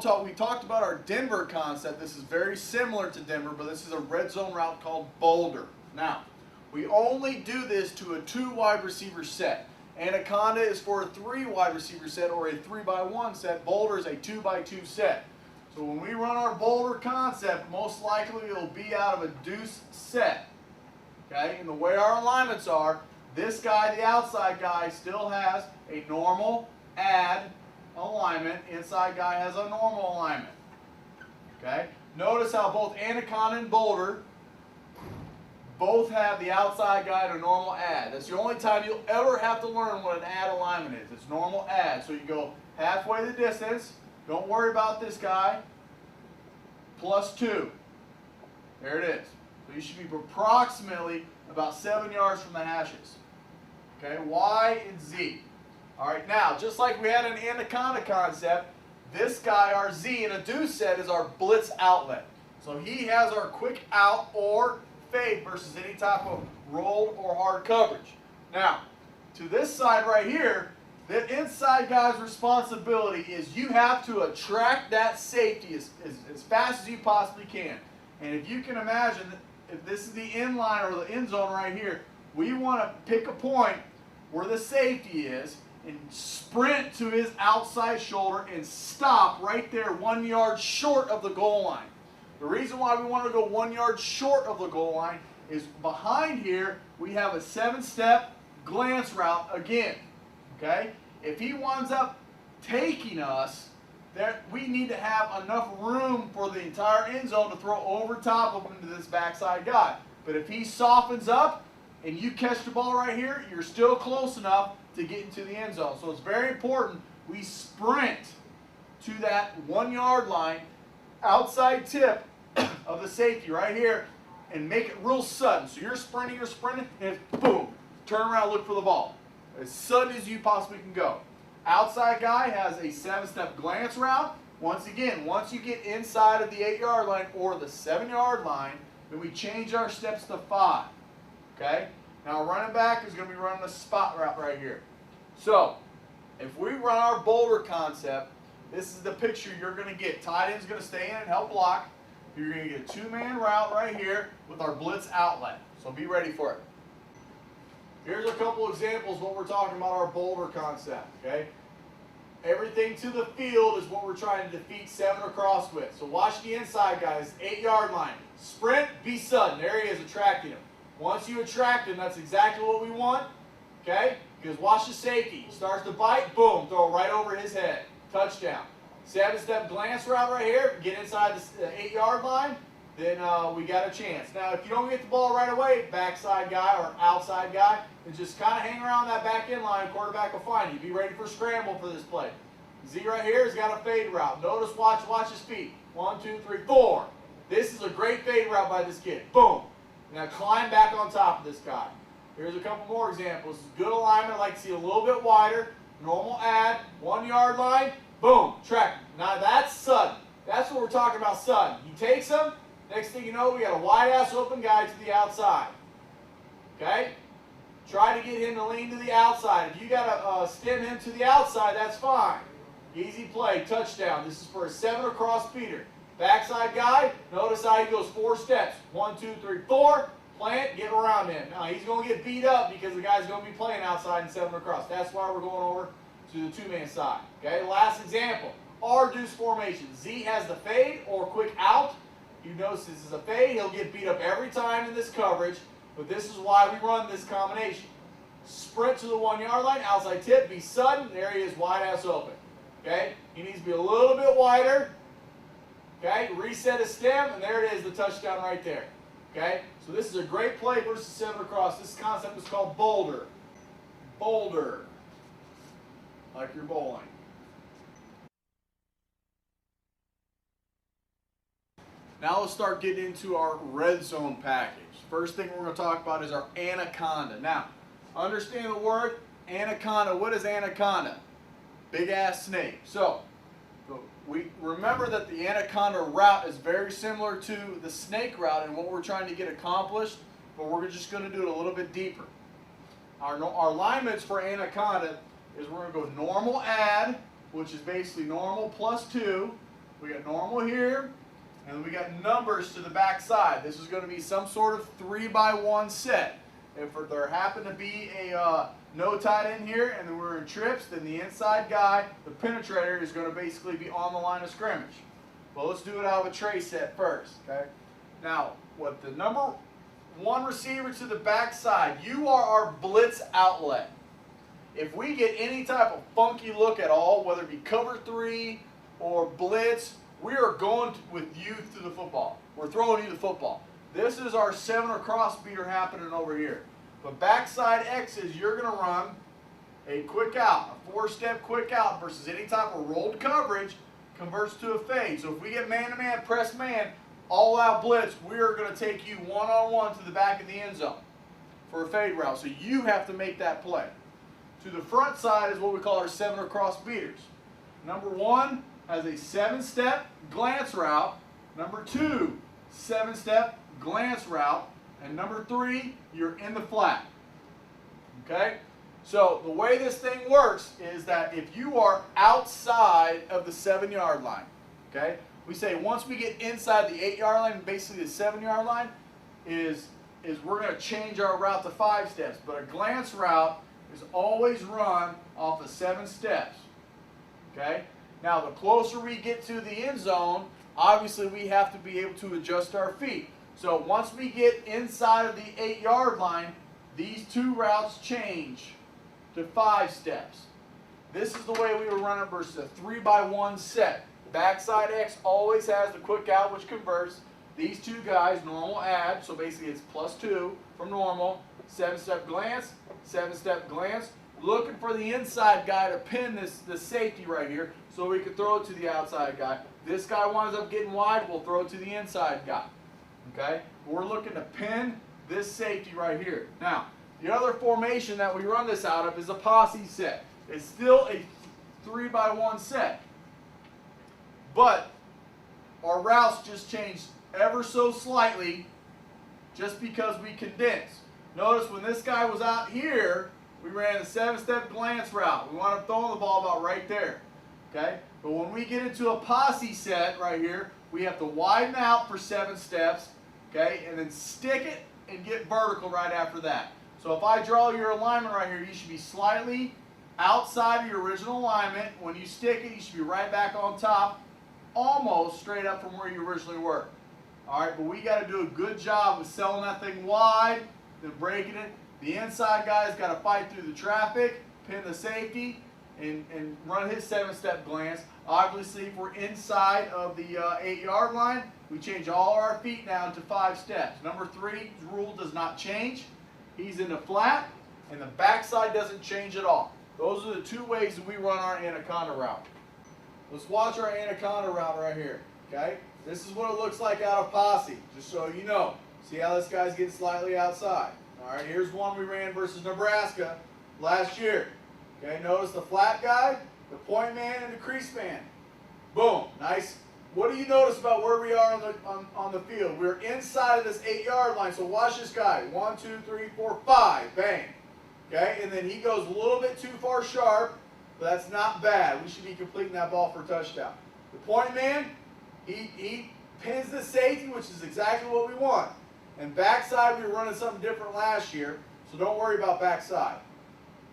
talked about our Denver concept. This is very similar to Denver, but this is a red zone route called boulder. Now, we only do this to a 2 wide receiver set. Anaconda is for a 3 wide receiver set or a 3x1 set. Boulder is a 2x2 set. So when we run our boulder concept, most likely it'll be out of a deuce set. Okay, and the way our alignments are, this guy, the outside guy, still has a normal add alignment. Inside guy has a normal alignment. Okay, notice how both Anaconda and Boulder both have the outside guy to normal add. That's the only time you'll ever have to learn what an add alignment is. It's normal add. So you go halfway the distance. Don't worry about this guy. +2. There it is. So you should be approximately about 7 yards from the hashes. Okay, Y and Z. All right, now, just like we had an Anaconda concept, this guy, our Z in a deuce set, is our blitz outlet. So he has our quick out or fade versus any type of rolled or hard coverage. Now, to this side right here, the inside guy's responsibility is you have to attract that safety as fast as you possibly can. And if you can imagine, if this is the end line or the end zone right here, we want to pick a point where the safety is and sprint to his outside shoulder and stop right there 1 yard short of the goal line. The reason why we want to go 1 yard short of the goal line is behind here we have a 7-step glance route again. Okay? If he winds up taking us, we need to have enough room for the entire end zone to throw over top of him to this backside guy. But if he softens up and you catch the ball right here, you're still close enough to get into the end zone. So it's very important we sprint to that 1 yard line, outside tip of the safety right here, and make it real sudden. So you're sprinting, and it's boom, turn around, look for the ball. As sudden as you possibly can go. Outside guy has a 7-step glance route. Once again, once you get inside of the 8 yard line or the 7 yard line, then we change our steps to 5. Okay? Now running back is going to be running a spot route right here. So, if we run our boulder concept, this is the picture you're going to get. Tight end's going to stay in and help block. You're going to get a 2-man route right here with our blitz outlet. So be ready for it. Here's a couple examples of what we're talking about our boulder concept. Okay? Everything to the field is what we're trying to defeat 7 across with. So watch the inside guys, 8 yard line. Sprint, be sudden. There he is, attracting him. Once you attract him, that's exactly what we want. Okay? Because watch the safety. He starts to bite, boom, throw right over his head. Touchdown. 7-step glance route right here. Get inside the 8 yard line. then we got a chance. Now, if you don't get the ball right away, backside guy or outside guy, and just kind of hang around that back end line, quarterback will find you. Be ready for scramble for this play. Z right here has got a fade route. Notice, watch his feet. 1, 2, 3, 4. This is a great fade route by this kid. Boom. Now climb back on top of this guy. Here's a couple more examples. Good alignment. I like to see a little bit wider. Normal add. 1 yard line. Boom. Track. Now that's sudden. That's what we're talking about, sudden. He takes him. Next thing you know, we got a wide-ass open guy to the outside. Okay? Try to get him to lean to the outside. If you got to stem him to the outside, that's fine. Easy play, touchdown. This is for a 7 across Peter. Backside guy, notice how he goes 4 steps. 1, 2, 3, 4. Plant, get around him. Now, he's going to get beat up because the guy's going to be playing outside and 7 across. That's why we're going over to the 2-man side. Okay, last example. R-deuce formation. Z has the fade or quick out. You notice this is a fade. He'll get beat up every time in this coverage, but this is why we run this combination. Sprint to the 1 yard line, outside tip, be sudden. There he is, wide ass open. Okay, he needs to be a little bit wider. Okay, reset his stem, and there it is, the touchdown right there. Okay, so this is a great play versus 7 across. This concept is called boulder. Boulder, like you're bowling. Now let's start getting into our red zone package. First thing we're going to talk about is our anaconda. Now, understand the word anaconda. What is anaconda? Big ass snake. So, we remember that the anaconda route is very similar to the snake route and what we're trying to get accomplished, but we're just going to do it a little bit deeper. Our alignments for anaconda is we're going to go normal add, which is basically normal plus 2. We got normal here. And then we got numbers to the back side. This is going to be some sort of 3x1 set. If there happen to be a no tight end here and then we're in trips, then the inside guy, the penetrator, is going to basically be on the line of scrimmage. Well, let's do it out of a tray set first. Okay. Now, with the number 1 receiver to the back side, you are our blitz outlet. If we get any type of funky look at all, whether it be cover 3 or blitz, we are going with you through the football. We're throwing you the football. This is our 7 across beater happening over here. But backside X's, you're going to run a quick out, a 4-step quick out versus any type of rolled coverage converts to a fade. So if we get man-to-man, press man, all-out blitz, we are going to take you one-on-one to the back of the end zone for a fade route. So you have to make that play. To the front side is what we call our 7 across beaters. Number 1 has a 7-step glance route. Number 2, 7-step glance route. And number 3, you're in the flat. Okay? So the way this thing works is that if you are outside of the 7-yard line, okay? We say once we get inside the 8-yard line, basically the 7-yard line, is we're going to change our route to 5 steps. But a glance route is always run off of 7 steps. Okay? Now, the closer we get to the end zone, obviously we have to be able to adjust our feet. So once we get inside of the 8-yard line, these 2 routes change to 5 steps. This is the way we would run it versus a 3x1 set. Backside X always has the quick out, which converts these 2 guys, normal add, so basically it's plus 2 from normal, 7-step glance, 7-step glance. Looking for the inside guy to pin this safety right here so we can throw it to the outside guy. This guy winds up getting wide, we'll throw it to the inside guy. Okay? We're looking to pin this safety right here. Now, the other formation that we run this out of is a posse set. It's still a 3x1 set. But our routes just changed ever so slightly just because we condensed. Notice when this guy was out here, we ran a 7-step glance route. We wound up throwing the ball about right there. Okay? But when we get into a posse set right here, we have to widen out for 7 steps, okay, and then stick it and get vertical right after that. So if I draw your alignment right here, you should be slightly outside of your original alignment. When you stick it, you should be right back on top, almost straight up from where you originally were. All right, but we got to do a good job of selling that thing wide, then breaking it. The inside guy's got to fight through the traffic, pin the safety, and run his 7-step glance. Obviously, if we're inside of the 8-yard line, we change all our feet now to 5 steps. Number 3 rule does not change. He's in the flat, and the backside doesn't change at all. Those are the 2 ways that we run our anaconda route. Let's watch our anaconda route right here, okay? This is what it looks like out of posse, just so you know. See how this guy's getting slightly outside. All right, here's one we ran versus Nebraska last year. Okay, notice the flat guy, the point man, and the crease man. Boom, nice. What do you notice about where we are on the field? We're inside of this 8-yard line, so watch this guy. 1, 2, 3, 4, 5, bang. Okay, and then he goes a little bit too far sharp, but that's not bad. We should be completing that ball for a touchdown. The point man, he pins the safety, which is exactly what we want. And backside, we were running something different last year, so don't worry about backside.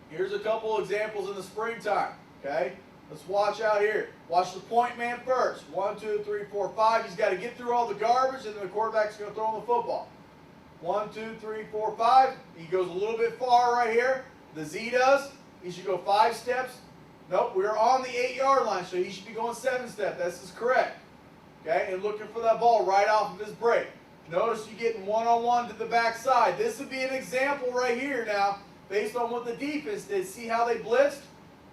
Here's a couple examples in the springtime, okay? Let's watch out here. Watch the point man first. 1, 2, 3, 4, 5. He's got to get through all the garbage, and then the quarterback's going to throw him the football. 1, 2, 3, 4, 5. He goes a little bit far right here. The Z does. He should go 5 steps. Nope, we're on the 8-yard line, so he should be going 7 steps. This is correct. Okay, and looking for that ball right off of his break. Notice you getting one-on-one to the backside. This would be an example right here now, based on what the defense did. See how they blitzed?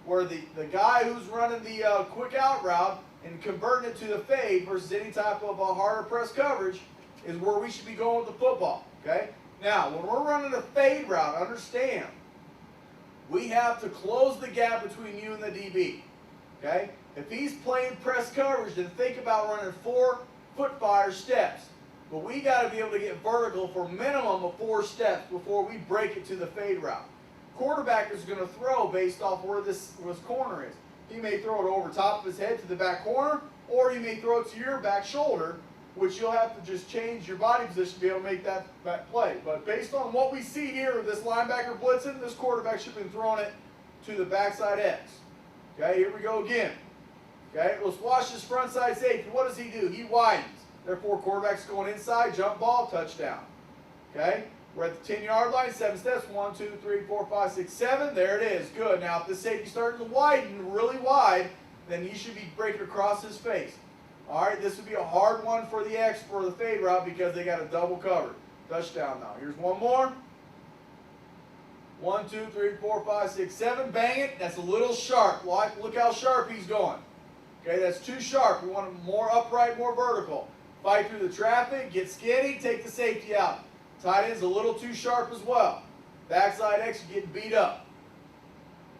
Where the guy who's running the quick out route and converting it to the fade versus any type of harder press coverage is where we should be going with the football. Okay? Now, when we're running a fade route, understand, we have to close the gap between you and the DB. Okay? If he's playing press coverage, then think about running 4 foot fire steps. But we got to be able to get vertical for a minimum of 4 steps before we break it to the fade route. Quarterback is going to throw based off where this corner is. He may throw it over top of his head to the back corner, or he may throw it to your back shoulder, which you'll have to just change your body position to be able to make that play. But based on what we see here with this linebacker blitzing, this quarterback should have been throwing it to the backside X. Okay, here we go again. Okay, let's watch this front side safety. What does he do? He widens. Therefore, quarterback's going inside, jump ball, touchdown. Okay? We're at the 10-yard line, 7 steps. 1, 2, 3, 4, 5, 6, 7. There it is. Good. Now, if this safety's starting to widen really wide, then you should be breaking across his face. All right, this would be a hard one for the X for the fade route because they got a double cover. Touchdown now. Here's one more. 1, 2, 3, 4, 5, 6, 7. Bang it. That's a little sharp. Look how sharp he's going. Okay, that's too sharp. We want him more upright, more vertical. Fight through the traffic, get skinny, take the safety out. Tight end's a little too sharp as well. Backside X, you're getting beat up.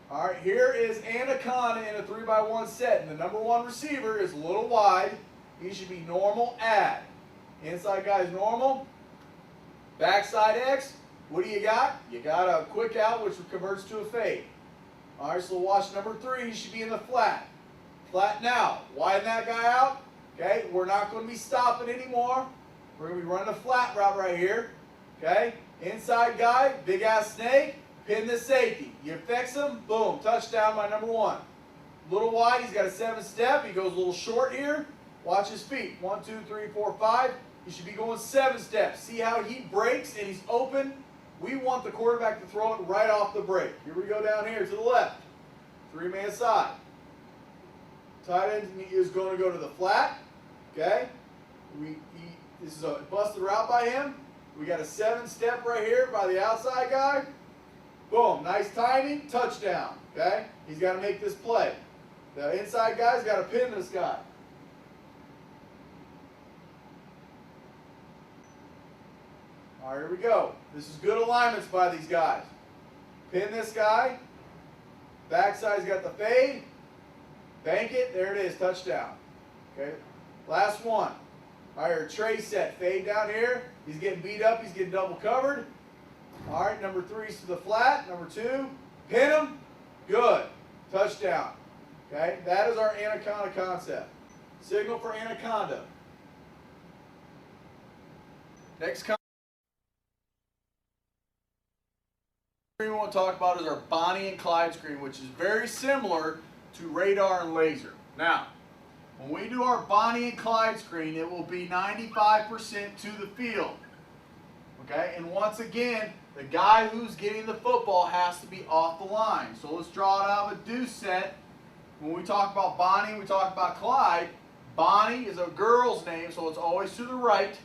All right, here is Anaconda in a 3x1 set, and the number 1 receiver is a little wide. He should be normal, add. Inside guy is normal. Backside X, what do you got? You got a quick out, which converts to a fade. All right, so watch number 3. He should be in the flat. Flat now. Widen that guy out. Okay, we're not going to be stopping anymore. We're going to be running a flat route right here. Okay, inside guy, big ass snake, pin the safety. You fix him, boom, touchdown by number 1. A little wide, he's got a 7 step. He goes a little short here. Watch his feet. 1, 2, 3, 4, 5. He should be going 7 steps. See how he breaks and he's open? We want the quarterback to throw it right off the break. Here we go down here to the left. 3-man side. Tight end is going to go to the flat. Okay, this is a busted route by him. We got a 7 step right here by the outside guy. Boom, nice timing, touchdown. Okay, he's got to make this play. The inside guy's got to pin this guy. All right, here we go. This is good alignments by these guys. Pin this guy. Backside's got the fade. Bank it. There it is. Touchdown. Okay. Last one. All right, tray set. Fade down here. He's getting beat up. He's getting double covered. All right, number 3's to the flat. Number 2, pin him. Good. Touchdown. Okay, that is our anaconda concept. Signal for anaconda. Next screen we want to talk about is our Bonnie and Clyde screen, which is very similar to radar and laser. Now, when we do our Bonnie and Clyde screen, it will be 95% to the field. Okay, and once again, the guy who's getting the football has to be off the line. So let's draw it out of a deuce set. When we talk about Bonnie, we talk about Clyde. Bonnie is a girl's name, so it's always to the right.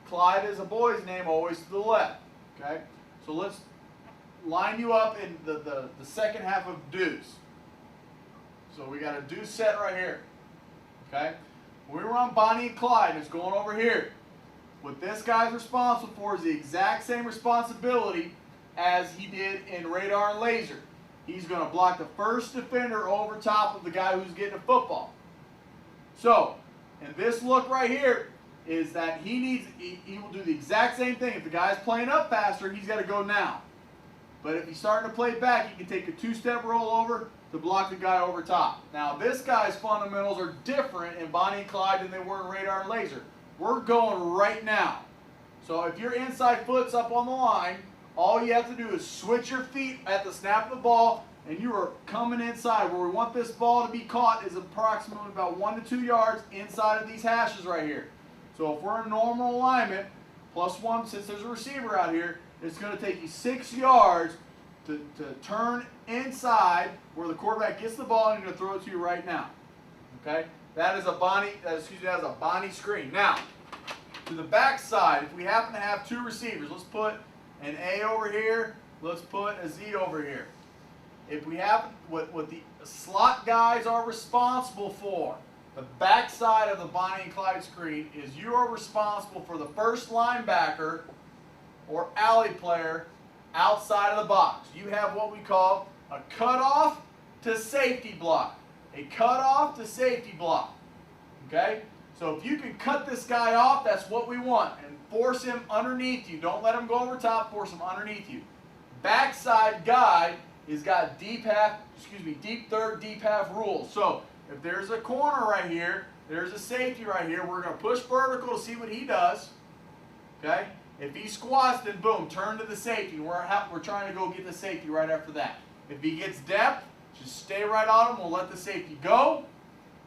Clyde is a boy's name, always to the left. Okay? So let's line you up in the second half of deuce. So we got a deuce set right here. Okay? When we run Bonnie and Clyde, it's going over here. What this guy's responsible for is the exact same responsibility as he did in radar and laser. He's going to block the first defender over top of the guy who's getting a football. So, in this look right here, is that he will do the exact same thing. If the guy's playing up faster, he's got to go now. But if he's starting to play back, he can take a two-step roll over to block the guy over top. Now, this guy's fundamentals are different in Bonnie and Clyde than they were in radar and laser. We're going right now. So if your inside foot's up on the line, all you have to do is switch your feet at the snap of the ball, and you are coming inside. Where we want this ball to be caught is approximately about 1 to 2 yards inside of these hashes right here. So if we're in normal alignment, +1, since there's a receiver out here, it's going to take you 6 yards to turn inside where the quarterback gets the ball and he's going to throw it to you right now. Okay? That is a Bonnie screen. Now, to the back side, if we happen to have two receivers, let's put an A over here, let's put a Z over here. If we have what the slot guys are responsible for, the back side of the Bonnie and Clyde screen is you are responsible for the first linebacker or alley player outside of the box. You have what we call a cutoff to safety block. A cutoff to safety block. Okay? So if you can cut this guy off, that's what we want. And force him underneath you. Don't let him go over top, force him underneath you. Backside guy has got deep third, deep half rules. So if there's a corner right here, there's a safety right here, we're going to push vertical to see what he does. Okay? If he squats, then boom, turn to the safety. We're trying to go get the safety right after that. If he gets depth, just stay right on him. We'll let the safety go.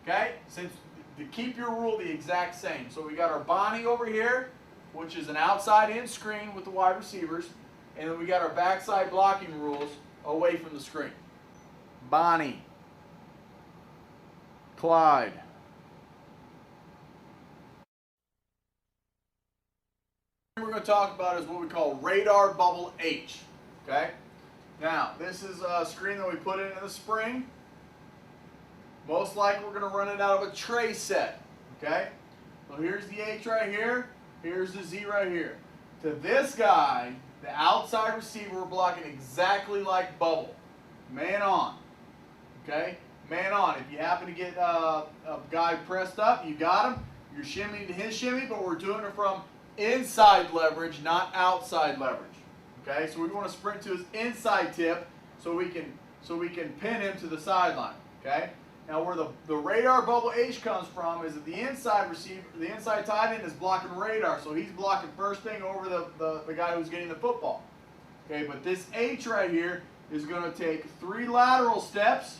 Okay? To keep your rule the exact same. So we got our Bonnie over here, which is an outside-in screen with the wide receivers. And then we got our backside blocking rules away from the screen. Bonnie. Clyde. What we're going to talk about is what we call radar bubble H. Okay? Now, this is a screen that we put in the spring. Most likely we're going to run it out of a tray set. Okay? So here's the H right here. Here's the Z right here. To this guy, the outside receiver, we're blocking exactly like bubble. Man on. Okay? Man on. If you happen to get a guy pressed up, you got him. You're shimmying to his shimmy, but we're doing it from inside leverage, not outside leverage. Okay? So we want to sprint to his inside tip so we can pin him to the sideline. Okay? Now where the radar bubble H comes from is that the inside receiver, the inside tight end is blocking radar, so he's blocking first thing over the guy who's getting the football. Okay, but this H right here is going to take 3 lateral steps,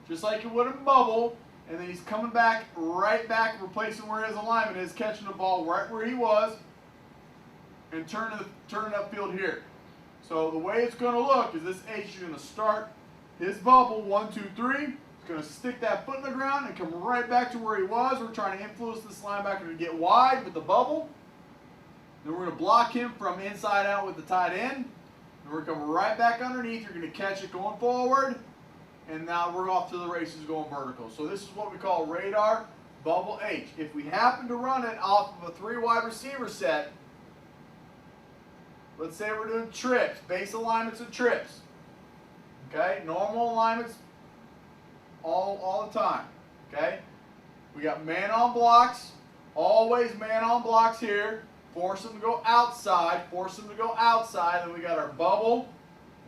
just like you would in bubble, and then he's coming back, right back, replacing where his alignment is, catching the ball right where he was, and turning upfield here. So the way it's going to look is this H is going to start his bubble, 1, 2, 3. Going to stick that foot in the ground and come right back to where he was. We're trying to influence this linebacker to get wide with the bubble. Then we're going to block him from inside out with the tight end. And we're coming right back underneath. You're going to catch it going forward. And now we're off to the races going vertical. So this is what we call radar bubble H. If we happen to run it off of a 3 wide receiver set, let's say we're doing trips, base alignments and trips. Okay, normal alignments all the time. Okay? We got man on blocks, always man on blocks here. Force them to go outside, Then we got our bubble,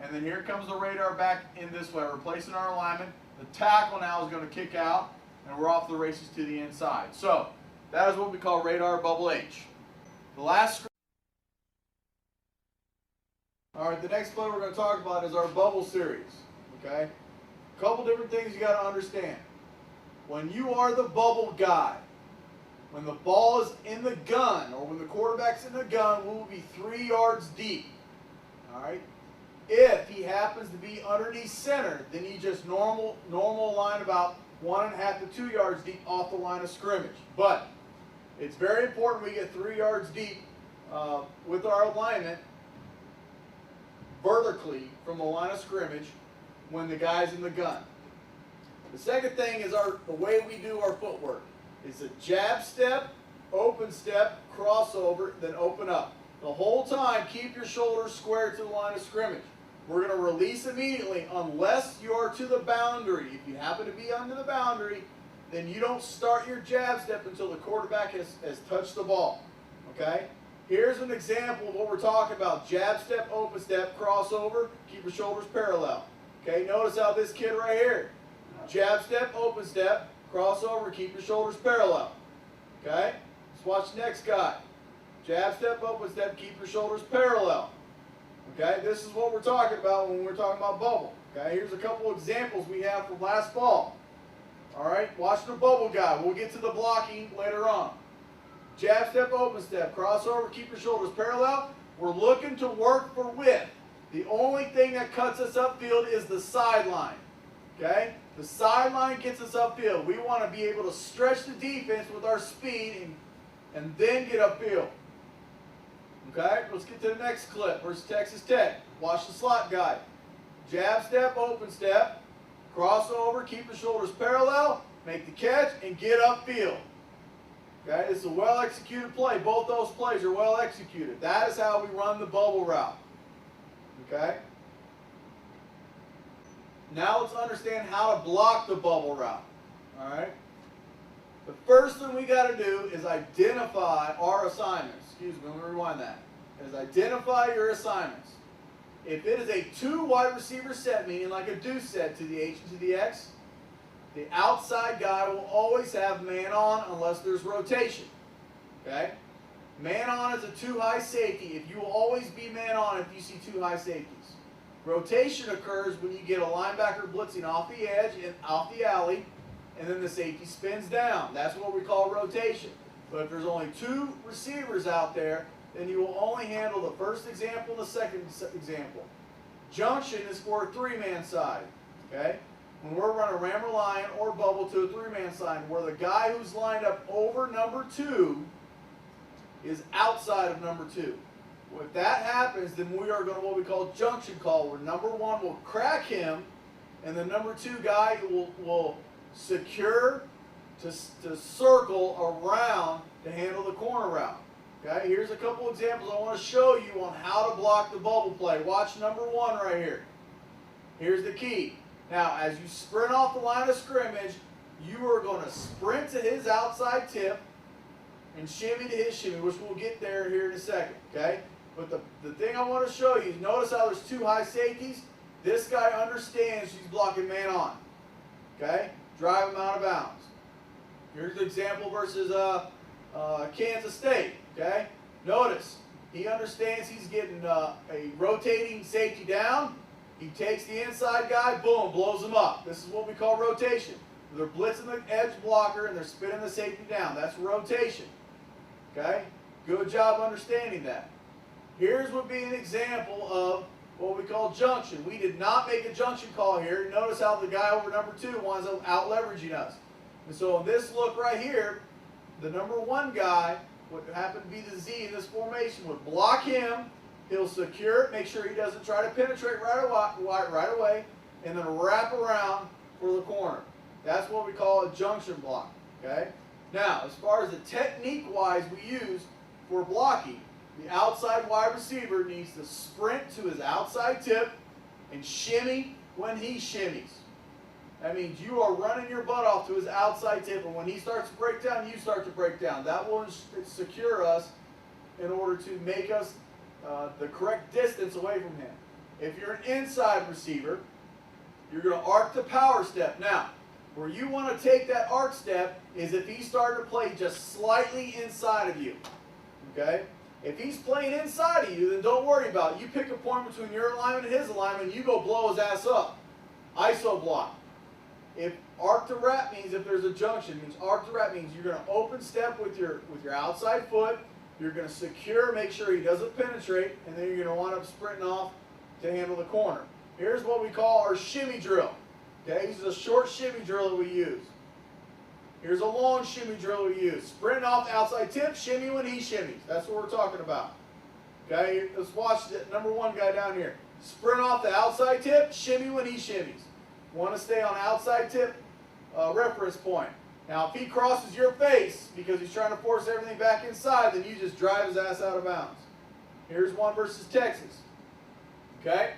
and then here comes the radar back in this way, replacing our alignment. The tackle now is going to kick out, and we're off the races to the inside. So, that is what we call radar bubble H. The last screen. Alright, the next play we're going to talk about is our bubble series. Okay? A couple different things you got to understand. When you are the bubble guy, when the ball is in the gun, or when the quarterback's in the gun, we will be 3 yards deep. Alright? If he happens to be underneath center, then you just normal line about 1.5 to 2 yards deep off the line of scrimmage. But it's very important we get 3 yards deep with our alignment vertically from the line of scrimmage when the guy's in the gun. The second thing is the way we do our footwork. It's a jab step, open step, crossover, then open up. The whole time, keep your shoulders square to the line of scrimmage. We're going to release immediately unless you are to the boundary. If you happen to be under the boundary, then you don't start your jab step until the quarterback has touched the ball. Okay? Here's an example of what we're talking about. Jab step, open step, crossover, keep your shoulders parallel. Okay? Notice how this kid right here. Jab step, open step, crossover, keep your shoulders parallel. Okay? Let's watch the next guy. Jab step, open step, keep your shoulders parallel. Okay? This is what we're talking about when we're talking about bubble. Okay? Here's a couple examples we have from last fall. Alright? Watch the bubble guy. We'll get to the blocking later on. Jab step, open step, crossover, keep your shoulders parallel. We're looking to work for width. The only thing that cuts us upfield is the sideline. Okay? The sideline gets us upfield. We want to be able to stretch the defense with our speed and then get upfield. Okay? Let's get to the next clip versus Texas Tech. Watch the slot guy. Jab step, open step, crossover, keep your shoulders parallel, make the catch, and get upfield. Okay? This is a well-executed play. Both those plays are well executed. That is how we run the bubble route. Okay? Now let's understand how to block the bubble route. Alright? The first thing we got to do is identify our assignments. Excuse me, let me rewind that. Is identify your assignments. If it is a 2 wide receiver set, meaning like a deuce set to the H and to the X, the outside guy will always have man on unless there's rotation. Okay? Man on is a 2 high safety. If you will always be man on if you see 2 high safeties. Rotation occurs when you get a linebacker blitzing off the edge and off the alley, and then the safety spins down. That's what we call rotation. But if there's only 2 receivers out there, then you will only handle the first example and the second example. Junction is for a 3-man side. Okay? When we're running Rammer Lion or Bubble to a 3-man side, where the guy who's lined up over number 2 is outside of number 2. If that happens, then we are going to what we call junction call, where number 1 will crack him, and the number 2 guy will secure to circle around to handle the corner route. Okay, here's a couple examples I want to show you on how to block the bubble play. Watch number 1 right here. Here's the key. Now, as you sprint off the line of scrimmage, you are going to sprint to his outside tip and shimmy to his shimmy, which we'll get there here in a second. Okay? But the thing I want to show you, notice how there's 2 high safeties. This guy understands he's blocking man on. Okay? Drive him out of bounds. Here's the example versus Kansas State. Okay? Notice, he understands he's getting a rotating safety down. He takes the inside guy, boom, blows him up. This is what we call rotation. They're blitzing the edge blocker and they're spinning the safety down. That's rotation. Okay? Good job understanding that. Here's would be an example of what we call junction. We did not make a junction call here. Notice how the guy over number 2 winds up out leveraging us. And so in this look right here, the number 1 guy, what happened to be the Z in this formation, would block him. He'll secure it, make sure he doesn't try to penetrate right away, and then wrap around for the corner. That's what we call a junction block. Okay? Now, as far as the technique-wise we use for blocking, the outside wide receiver needs to sprint to his outside tip and shimmy when he shimmies. That means you are running your butt off to his outside tip, and when he starts to break down, you start to break down. That will secure us in order to make us the correct distance away from him. If you're an inside receiver, you're going to arc the power step. Now, where you want to take that arc step is if he's starting to play just slightly inside of you. Okay? If he's playing inside of you, then don't worry about it. You pick a point between your alignment and his alignment, and you go blow his ass up. ISO block. If arc to wrap means if there's a junction, means arc to wrap means you're going to open step with your outside foot. You're going to secure, make sure he doesn't penetrate, and then you're going to wind up sprinting off to handle the corner. Here's what we call our shimmy drill. Okay, this is a short shimmy drill that we use. Here's a long shimmy drill we use. Sprint off the outside tip, shimmy when he shimmies. That's what we're talking about. Okay, let's watch the number one guy down here. Sprint off the outside tip, shimmy when he shimmies. Want to stay on outside tip reference point. Now, if he crosses your face because he's trying to force everything back inside, then you just drive his ass out of bounds. Here's one versus Texas. Okay?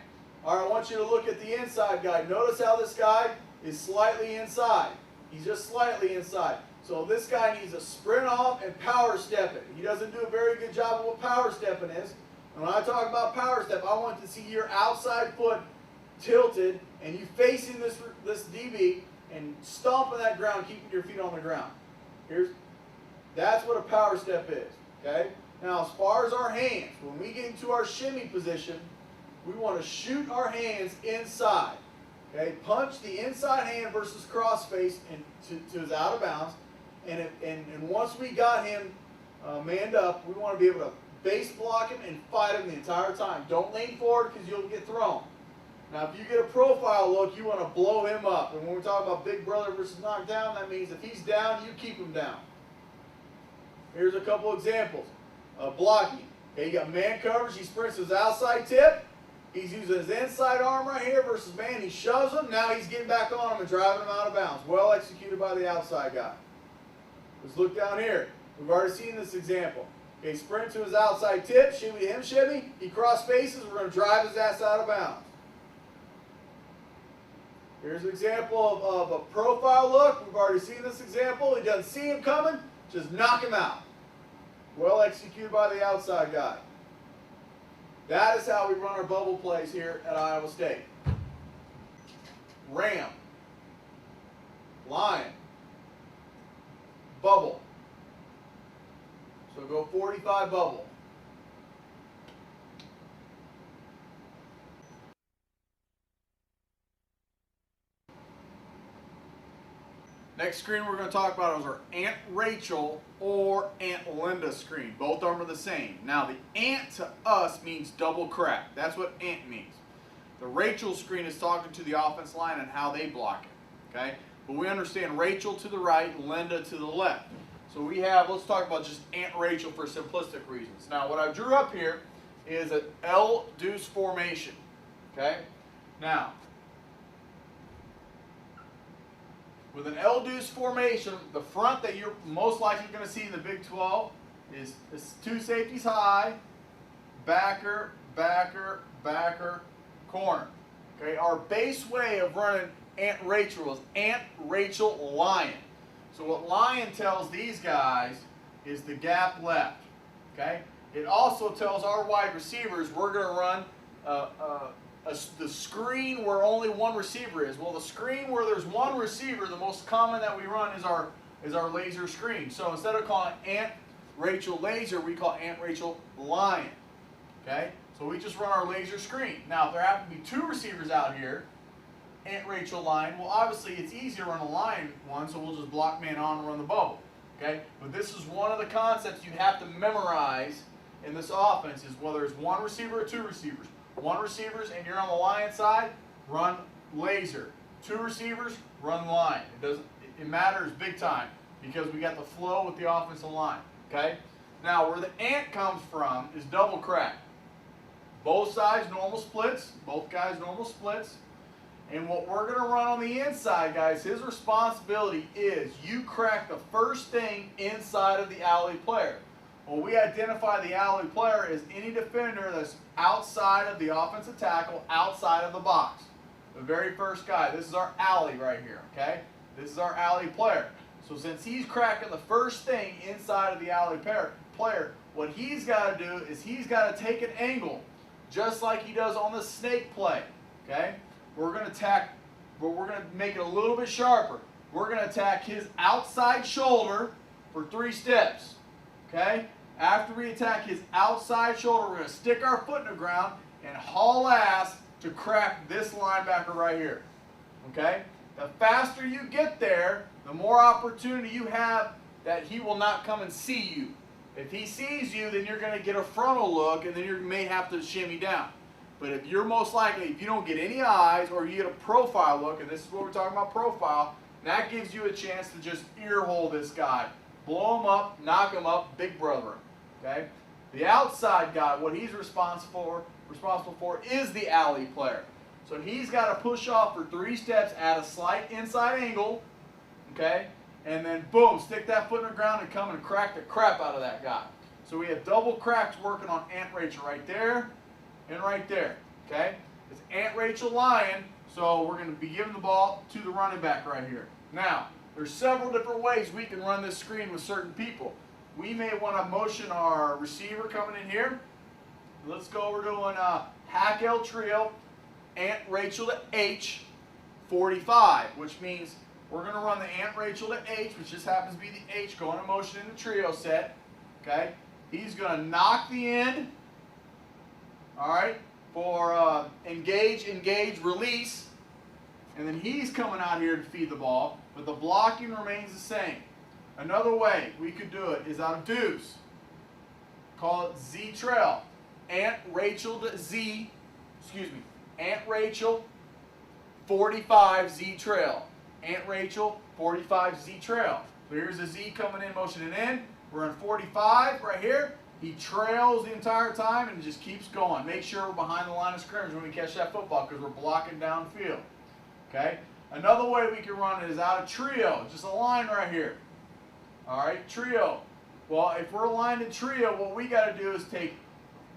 All right, I want you to look at the inside guy. Notice how this guy is slightly inside. He's just slightly inside. So this guy needs to sprint off and power step it. He doesn't do a very good job of what power stepping is. And when I talk about power step, I want to see your outside foot tilted and you facing this DB and stomping that ground, keeping your feet on the ground. That's what a power step is. Okay? Now, as far as our hands, when we get into our shimmy position, we want to shoot our hands inside. Okay? Punch the inside hand versus cross face to his out of bounds. And once we got him manned up, we want to be able to base block him and fight him the entire time. Don't lean forward because you'll get thrown. Now, if you get a profile look, you want to blow him up. And when we talk about big brother versus knockdown, that means if he's down, you keep him down. Here's a couple examples. Blocking. Okay, you got man coverage. He sprints his outside tip. He's using his inside arm right here versus man. He shoves him. Now he's getting back on him and driving him out of bounds. Well executed by the outside guy. Let's look down here. We've already seen this example. Okay, sprint to his outside tip. Shimmy to him, shimmy. He cross faces. We're going to drive his ass out of bounds. Here's an example of a profile look. We've already seen this example. He doesn't see him coming. Just knock him out. Well executed by the outside guy. That is how we run our bubble plays here at Iowa State. Ram. Lion. Bubble. So go 45 bubble. Next screen we're going to talk about is our Aunt Rachel or Aunt Linda screen. Both of them are the same. Now the Aunt to us means double crack. That's what Aunt means. The Rachel screen is talking to the offense line and how they block it. Okay? But we understand Rachel to the right, Linda to the left. So we have, let's talk about just Aunt Rachel for simplistic reasons. Now what I drew up here is an L deuce formation. Okay? Now, with an L deuce formation, the front that you're most likely going to see in the Big 12 is two safeties high, backer, backer, backer, corner. Okay, our base way of running Aunt Rachel is Aunt Rachel Lion. So what Lion tells these guys is the gap left. Okay, it also tells our wide receivers we're going to run the screen where only one receiver is. Well, the screen where there's one receiver, the most common that we run is our laser screen. So instead of calling Aunt Rachel laser, we call Aunt Rachel Lion. Okay? So we just run our laser screen. Now, if there happen to be two receivers out here, Aunt Rachel Lion, well, obviously it's easier to run a line one, so we'll just block man on and run the bubble. Okay? But this is one of the concepts you have to memorize in this offense is whether it's one receiver or two receivers. One receivers and you're on the Lion side, run laser. Two receivers, run line. It matters big time because we got the flow with the offensive line. Okay? Now where the Ant comes from is double crack. Both sides normal splits, both guys normal splits. And what we're going to run on the inside, guys, his responsibility is you crack the first thing inside of the alley player. Well, we identify the alley player as any defender that's outside of the offensive tackle, outside of the box. The very first guy. This is our alley right here, okay? This is our alley player. So since he's cracking the first thing inside of the alley player, what he's got to do is he's got to take an angle, just like he does on the snake play, okay? We're going to attack, but we're going to make it a little bit sharper. We're going to attack his outside shoulder for 3 steps. Okay? After we attack his outside shoulder, we're going to stick our foot in the ground and haul ass to crack this linebacker right here. Okay? The faster you get there, the more opportunity you have that he will not come and see you. If he sees you, then you're going to get a frontal look and then you may have to shimmy down. But if you're most likely, if you don't get any eyes or you get a profile look, and this is what we're talking about, profile, that gives you a chance to just ear hole this guy. Blow him up, knock him up, big brother. Okay? The outside guy, what he's responsible for is the alley player. So he's got to push off for 3 steps at a slight inside angle, okay? And then boom, stick that foot in the ground and come and crack the crap out of that guy. So we have double cracks working on Aunt Rachel right there and right there, okay? It's Aunt Rachel lying, so we're going to be giving the ball to the running back right here. Now, there's several different ways we can run this screen with certain people. We may want to motion our receiver coming in here. Let's go over doing hack L trio, Aunt Rachel to H, 45, which means we're going to run the Aunt Rachel to H, which just happens to be the H going in motion in the trio set. Okay, he's going to knock the end. All right, for engage, release, and then he's coming out here to feed the ball, but the blocking remains the same. Another way we could do it is out of deuce. Call it Z trail. Aunt Rachel to Z, Aunt Rachel, 45 Z trail. Aunt Rachel, 45 Z trail. So here's a Z coming in, motioning in. We're in 45 right here. He trails the entire time and just keeps going. Make sure we're behind the line of scrimmage when we catch that football because we're blocking downfield. Okay? Another way we can run it is out of trio. Just a line right here. All right, trio. Well, if we're aligned in trio, what we got to do is take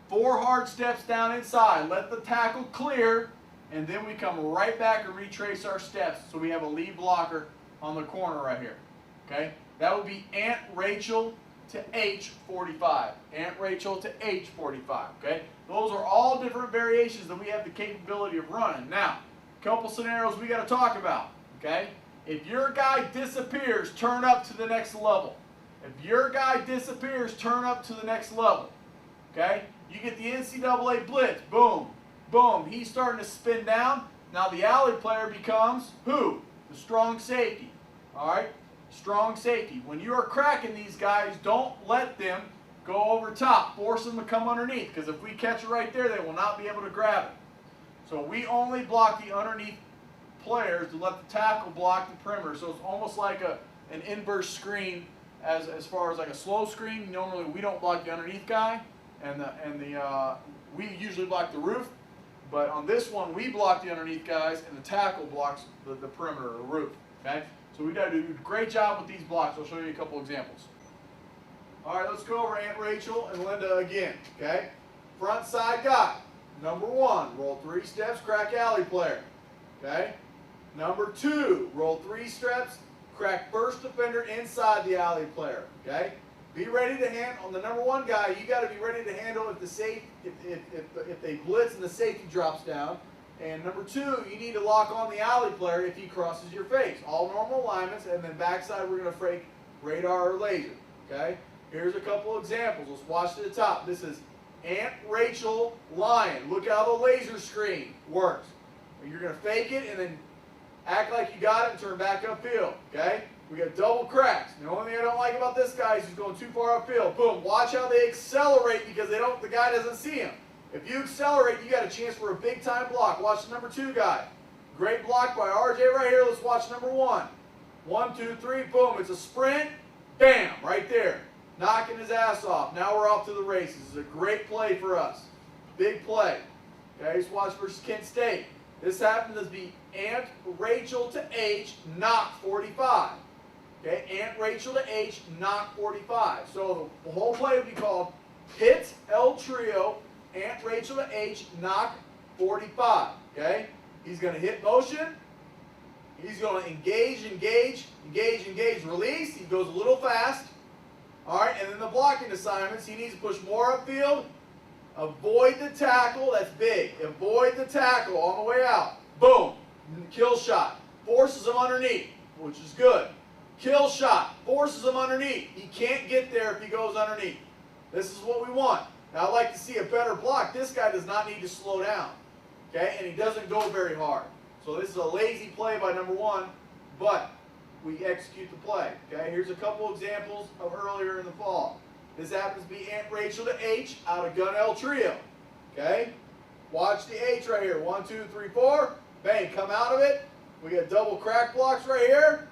4 hard steps down inside, let the tackle clear, and then we come right back and retrace our steps so we have a lead blocker on the corner right here. Okay? That would be Aunt Rachel to H, 45. Aunt Rachel to H, 45. Okay? Those are all different variations that we have the capability of running. Now, a couple scenarios we got to talk about. Okay? If your guy disappears, turn up to the next level. If your guy disappears, turn up to the next level. Okay? You get the NCAA blitz. Boom. Boom. He's starting to spin down. Now the alley player becomes who? The strong safety. All right? Strong safety. When you are cracking these guys, don't let them go over top. Force them to come underneath, because if we catch it right there, they will not be able to grab it. So we only block the underneath players to let the tackle block the perimeter. So it's almost like an inverse screen as far as like a slow screen. Normally we don't block the underneath guy, and we usually block the roof. But on this one, we block the underneath guys, and the tackle blocks the perimeter or the roof. Okay? So we got to do a great job with these blocks. I'll show you a couple examples. All right, let's go over Aunt Rachel and Linda again. Okay? Front side guy. Number 1, roll 3 steps, crack alley player. Okay? Number 2, roll 3 steps, crack first defender inside the alley player. Okay? Be ready to handle on the number 1 guy. You got to be ready to handle if the if they blitz and the safety drops down. And number 2, you need to lock on the alley player if he crosses your face. All normal alignments, and then backside we're going to fake radar or laser. Okay? Here's a couple examples. Let's watch to the top. This is Aunt Rachel Lion. Look how the laser screen works. You're going to fake it and then act like you got it and turn back upfield. Okay? We got double cracks. The only thing I don't like about this guy is he's going too far upfield. Boom. Watch how they accelerate because the guy doesn't see him. If you accelerate, you got a chance for a big time block. Watch the number 2 guy. Great block by RJ right here. Let's watch number 1. 1, 2, 3, boom. It's a sprint. Bam, right there. Knocking his ass off. Now we're off to the races. This is a great play for us. Big play. Okay, let's watch versus Kent State. This happens to be Aunt Rachel to H, knock 45. Okay, Aunt Rachel to H, knock 45. So the whole play would be called hit L trio, Aunt Rachel to H, knock 45. Okay, he's going to hit motion. He's going to engage, release. He goes a little fast. All right, and then the blocking assignments, he needs to push more upfield. Avoid the tackle, that's big. Avoid the tackle on the way out. Boom, kill shot. Forces him underneath, which is good. Kill shot, forces him underneath. He can't get there if he goes underneath. This is what we want. Now I'd like to see a better block. This guy does not need to slow down. Okay, and he doesn't go very hard. So this is a lazy play by number 1, but we execute the play. Okay, here's a couple examples of earlier in the fall. This happens to be Aunt Rachel to H out of gun L trio. Okay, Watch the H right here. 1, 2, 3, 4. Bang, come out of it. We got double crack blocks right here.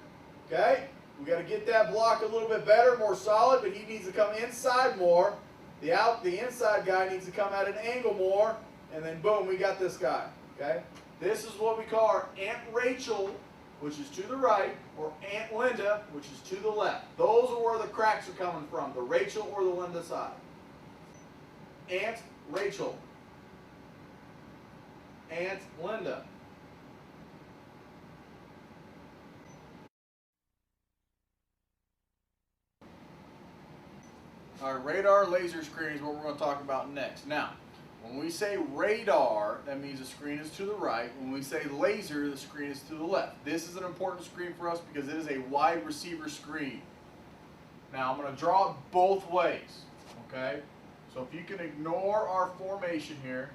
Okay? We got to get that block a little bit better, more solid, but he needs to come inside more. The inside guy needs to come at an angle more, and then boom, we got this guy. Okay? This is what we call our Aunt Rachel, which is to the right, or Aunt Linda, which is to the left. Those are where the cracks are coming from, the Rachel or the Linda side. Aunt Rachel. Aunt Linda. Our radar laser screen is what we're going to talk about next. Now, when we say radar, that means the screen is to the right. When we say laser, the screen is to the left. This is an important screen for us because it is a wide receiver screen. Now, I'm going to draw it both ways, okay? So if you can ignore our formation here.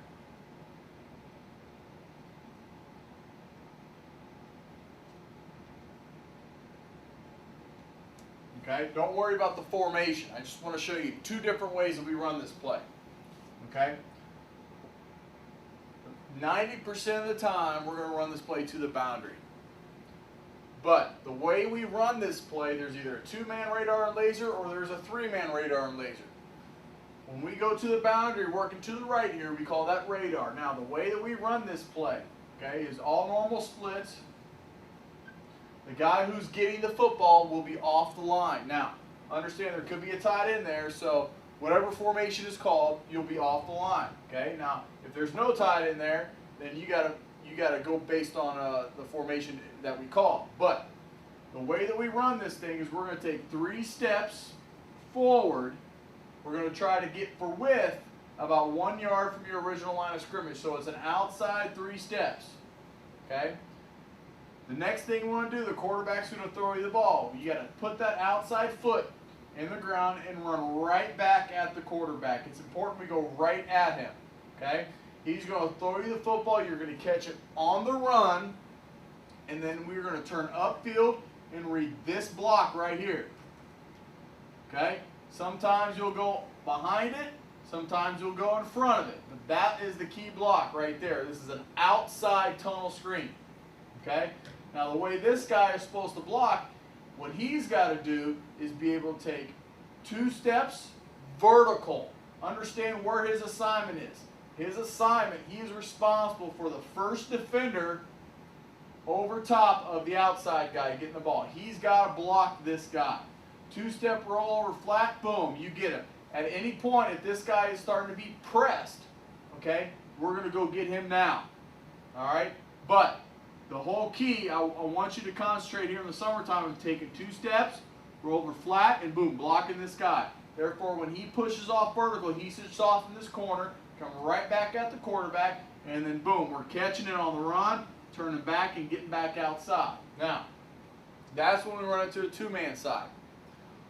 Okay, don't worry about the formation. I just want to show you two different ways that we run this play. Okay? 90% of the time, we're going to run this play to the boundary. But the way we run this play, there's either a 2-man radar and laser or there's a 3-man radar and laser. When we go to the boundary, working to the right here, we call that radar. Now, the way that we run this play, okay, is all normal splits. The guy who's getting the football will be off the line. Now, understand there could be a tight end there, so whatever formation is called, you'll be off the line. Okay. Now, if there's no tight end there, then you gotta go based on the formation that we call. But the way that we run this thing is we're going to take 3 steps forward. We're going to try to get for width about 1 yard from your original line of scrimmage. So it's an outside 3 steps. Okay. The next thing we want to do, the quarterback's going to throw you the ball. You got to put that outside foot in the ground and run right back at the quarterback. It's important we go right at him. Okay? He's going to throw you the football. You're going to catch it on the run, and then we're going to turn upfield and read this block right here. Okay? Sometimes you'll go behind it. Sometimes you'll go in front of it. But that is the key block right there. This is an outside tunnel screen. Okay? Now, the way this guy is supposed to block, what he's got to do is be able to take 2 steps vertical. Understand where his assignment is. His assignment, he is responsible for the first defender over top of the outside guy getting the ball. He's got to block this guy. 2-step roll over flat, boom, you get him. At any point, if this guy is starting to be pressed, okay, we're going to go get him now. All right? But the whole key, I want you to concentrate here in the summertime of taking 2 steps, roll over flat, and boom, blocking this guy. Therefore, when he pushes off vertical, he sits off in this corner, come right back at the quarterback, and then boom, we're catching it on the run, turning back and getting back outside. Now, that's when we run into a 2-man side.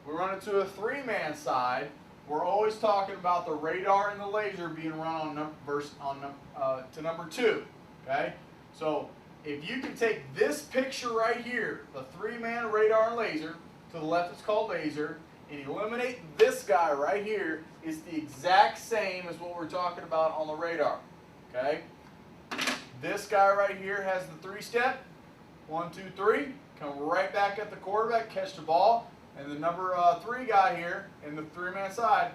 We run into a 3-man side. We're always talking about the radar and the laser being run to number 2. Okay, so if you can take this picture right here, the 3-man radar and laser, to the left it's called laser, and eliminate this guy right here, is the exact same as what we're talking about on the radar. Okay? This guy right here has the 3-step. 1, 2, 3. Come right back at the quarterback, catch the ball. And the number 3 guy here in the 3-man side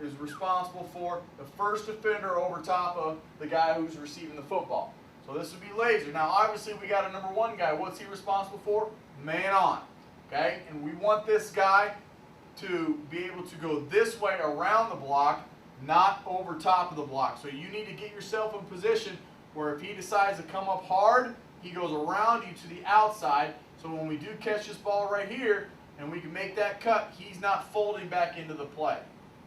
is responsible for the first defender over top of the guy who's receiving the football. So this would be laser. Now, obviously, we got a number 1 guy. What's he responsible for? Man on. Okay? And we want this guy to be able to go this way around the block, not over top of the block. So you need to get yourself in position where if he decides to come up hard, he goes around you to the outside. So when we do catch this ball right here, and we can make that cut, he's not folding back into the play.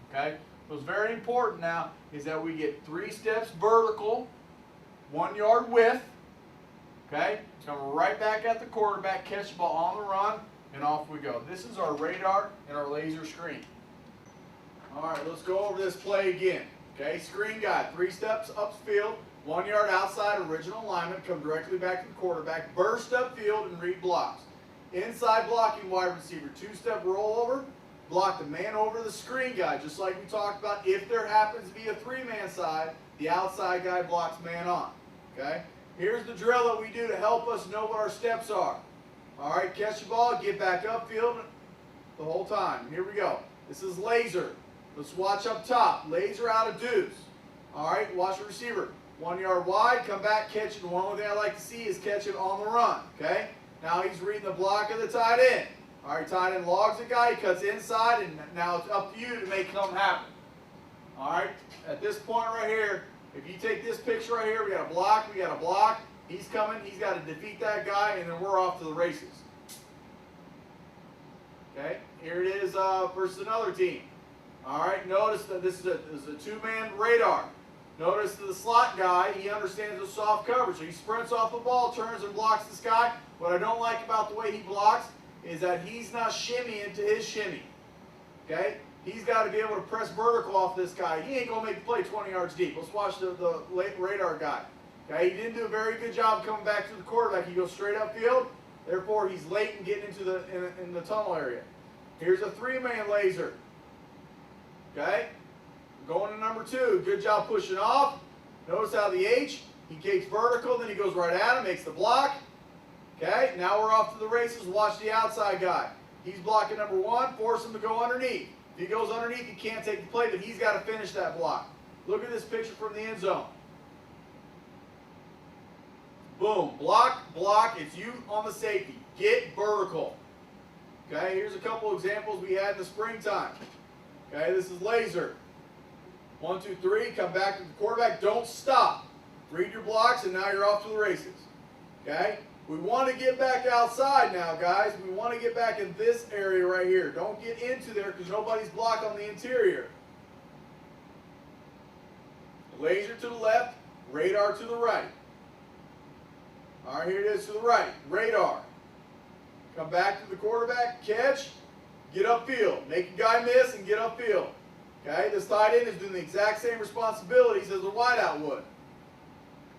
Okay? So it's very important now is that we get 3 steps vertical, 1 yard width. Okay? Come right back at the quarterback, catch the ball on the run, and off we go. This is our radar and our laser screen. All right, let's go over this play again. Okay, screen guy, 3 steps upfield, 1 yard outside original alignment, come directly back to the quarterback, burst upfield and read blocks. Inside blocking wide receiver, 2-step rollover, block the man over the screen guy, just like we talked about. If there happens to be a 3-man side, The outside guy blocks man on. Okay? Here's the drill that we do to help us know what our steps are. All right, catch the ball, get back upfield the whole time. Here we go. This is laser. Let's watch up top. Laser out of deuce. All right, watch the receiver. 1 yard wide, come back, catch it. The one thing I like to see is catch it on the run. Okay? Now he's reading the block of the tight end. All right, tight end logs the guy, he cuts inside, and now it's up to you to make something happen. All right, at this point right here, if you take this picture right here, we got a block. He's coming, he's got to defeat that guy, and then we're off to the races. Okay, here it is versus another team. All right, notice that this is a two-man radar. Notice that the slot guy, he understands the soft coverage, so he sprints off the ball, turns and blocks this guy. What I don't like about the way he blocks is that he's not shimmying to his shimmy. Okay? He's got to be able to press vertical off this guy. He ain't going to make the play 20 yards deep. Let's watch the radar guy. Okay? He didn't do a very good job coming back to the quarterback. He goes straight upfield. Therefore, he's late in getting into in the tunnel area. Here's a three-man laser. Okay? Going to number 2. Good job pushing off. Notice how the H, he kicks vertical, then he goes right at him, makes the block. Okay, now we're off to the races. Watch the outside guy. He's blocking number 1, force him to go underneath. If he goes underneath, he can't take the play, but he's got to finish that block. Look at this picture from the end zone. Boom, block, it's you on the safety. Get vertical. Okay, here's a couple examples we had in the springtime. Okay, this is laser. 1, 2, 3, come back to the quarterback, don't stop. Read your blocks, and now you're off to the races. Okay? We want to get back outside now, guys. We want to get back in this area right here. Don't get into there because nobody's blocked on the interior. Laser to the left, radar to the right. All right, here it is to the right. Radar. Come back to the quarterback, catch, get upfield. Make a guy miss and get upfield. Okay, this tight end is doing the exact same responsibilities as the wideout would.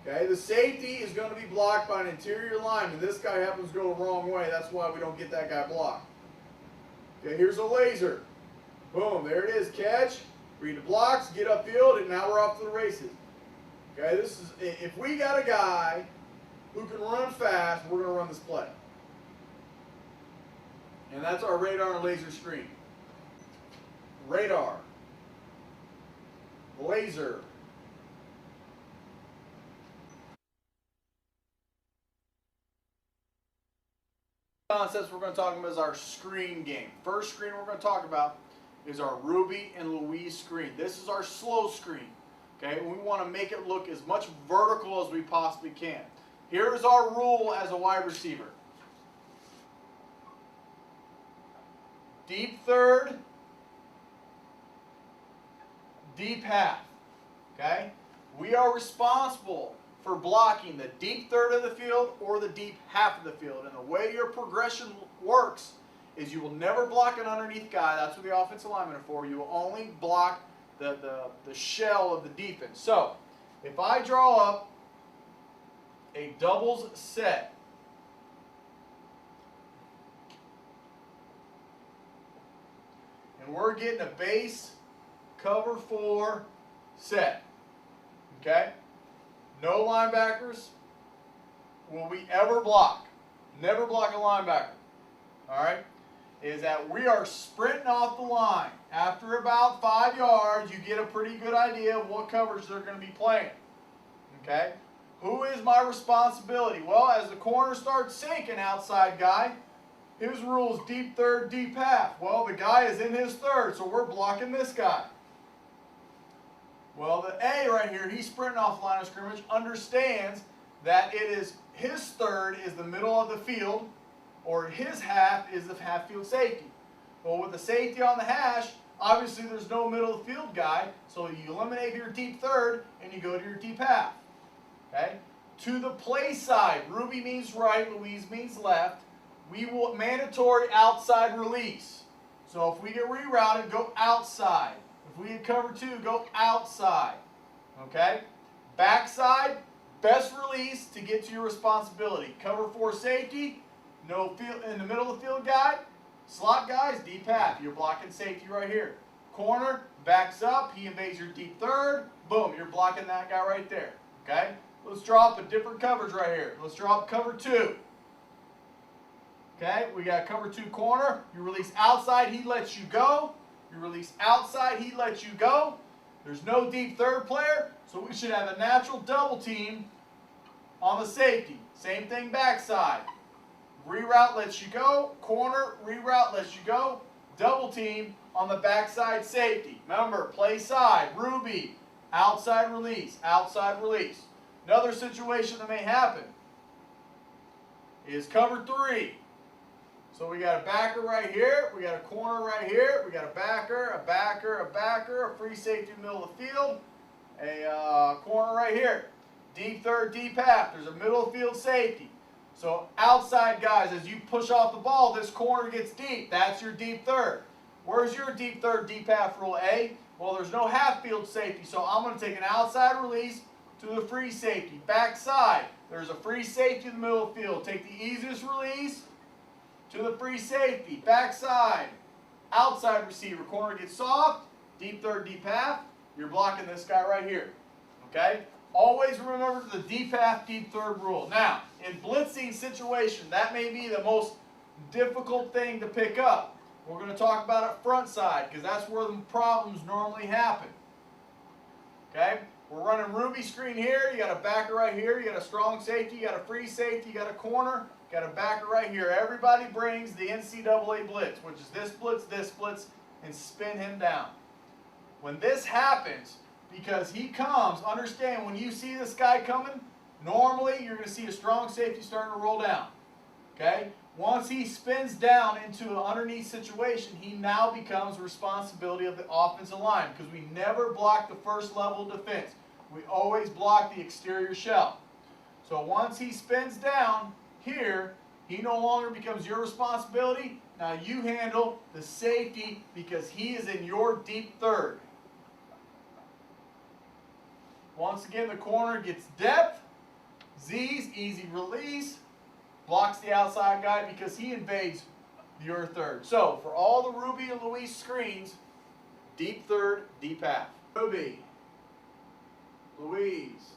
Okay, the safety is going to be blocked by an interior lineman. This guy happens to go the wrong way. That's why we don't get that guy blocked. Okay, here's a laser. Boom, there it is. Catch, read the blocks, get upfield, and now we're off to the races. Okay, this is if we got a guy who can run fast, we're going to run this play. And that's our radar and laser screen. Radar. Laser. Concepts we're going to talk about is our screen game. First screen we're going to talk about is our Ruby and Louise screen. This is our slow screen. Okay, we want to make it look as much vertical as we possibly can. Here's our rule as a wide receiver. Deep third, deep half. Okay? We are responsible for blocking the deep third of the field or the deep half of the field. And the way your progression works is you will never block an underneath guy. That's what the offensive linemen are for. You will only block the shell of the defense. So, if I draw up a doubles set, and we're getting a base cover 4 set. Okay? No linebackers will we ever block. Never block a linebacker. Alright? Is that we are sprinting off the line. After about 5 yards, you get a pretty good idea of what coverage they're going to be playing. Okay? Who is my responsibility? Well, as the corner starts sinking, outside guy, his rule is deep third, deep half. Well, the guy is in his third, so we're blocking this guy. Well, the A right here, he's sprinting off the line of scrimmage, understands that it is his third is the middle of the field, or his half is the half field safety. Well, with the safety on the hash, obviously there's no middle of the field guy, so you eliminate your deep third and you go to your deep half. Okay? To the play side, Ruby means right, Louise means left. We will mandatory outside release. So if we get rerouted, go outside. If we get cover 2, go outside. Okay? Backside, best release to get to your responsibility. Cover 4 safety, no field in the middle of the field guy. Slot guys, deep half. You're blocking safety right here. Corner, backs up, he invades your deep third, Boom, you're blocking that guy right there. Okay? Let's draw up a different coverage right here. Let's draw up cover 2. Okay, we got cover 2 corner. You release outside, he lets you go. You release outside, he lets you go. There's no deep third player, so we should have a natural double team on the safety. Same thing backside. Reroute lets you go. Corner, reroute lets you go. Double team on the backside safety. Remember, play side, Ruby, outside release, outside release. Another situation that may happen is cover 3. So we got a backer right here, we got a corner right here, we got a backer, a free safety in the middle of the field, a corner right here. Deep third, deep half. There's a middle of field safety. So outside guys, as you push off the ball, this corner gets deep. That's your deep third. Where's your deep third, deep half rule A? Well, there's no half field safety, so I'm going to take an outside release to the free safety. Backside, there's a free safety in the middle of the field. Take the easiest release to the free safety. Backside, outside receiver. Corner gets soft, deep third, deep half. You're blocking this guy right here. Okay? Always remember the deep half, deep third rule. Now, in blitzing situation, that may be the most difficult thing to pick up. We're going to talk about it front side because that's where the problems normally happen. Okay? We're running Ruby screen here. You got a backer right here. You got a strong safety. You got a free safety. You got a corner. You got a backer right here. Everybody brings the NCAA blitz, which is this blitz, and spin him down. When this happens, because he comes, understand when you see this guy coming, normally you're going to see a strong safety starting to roll down. Okay? Once he spins down into an underneath situation, he now becomes responsibility of the offensive line because we never block the first level of defense. We always block the exterior shell. So once he spins down here, he no longer becomes your responsibility. Now you handle the safety because he is in your deep third. Once again, the corner gets depth. Z's, easy release. Blocks the outside guy because he invades your third. So, for all the Ruby and Luis screens, deep third, deep half. Ruby, Luis,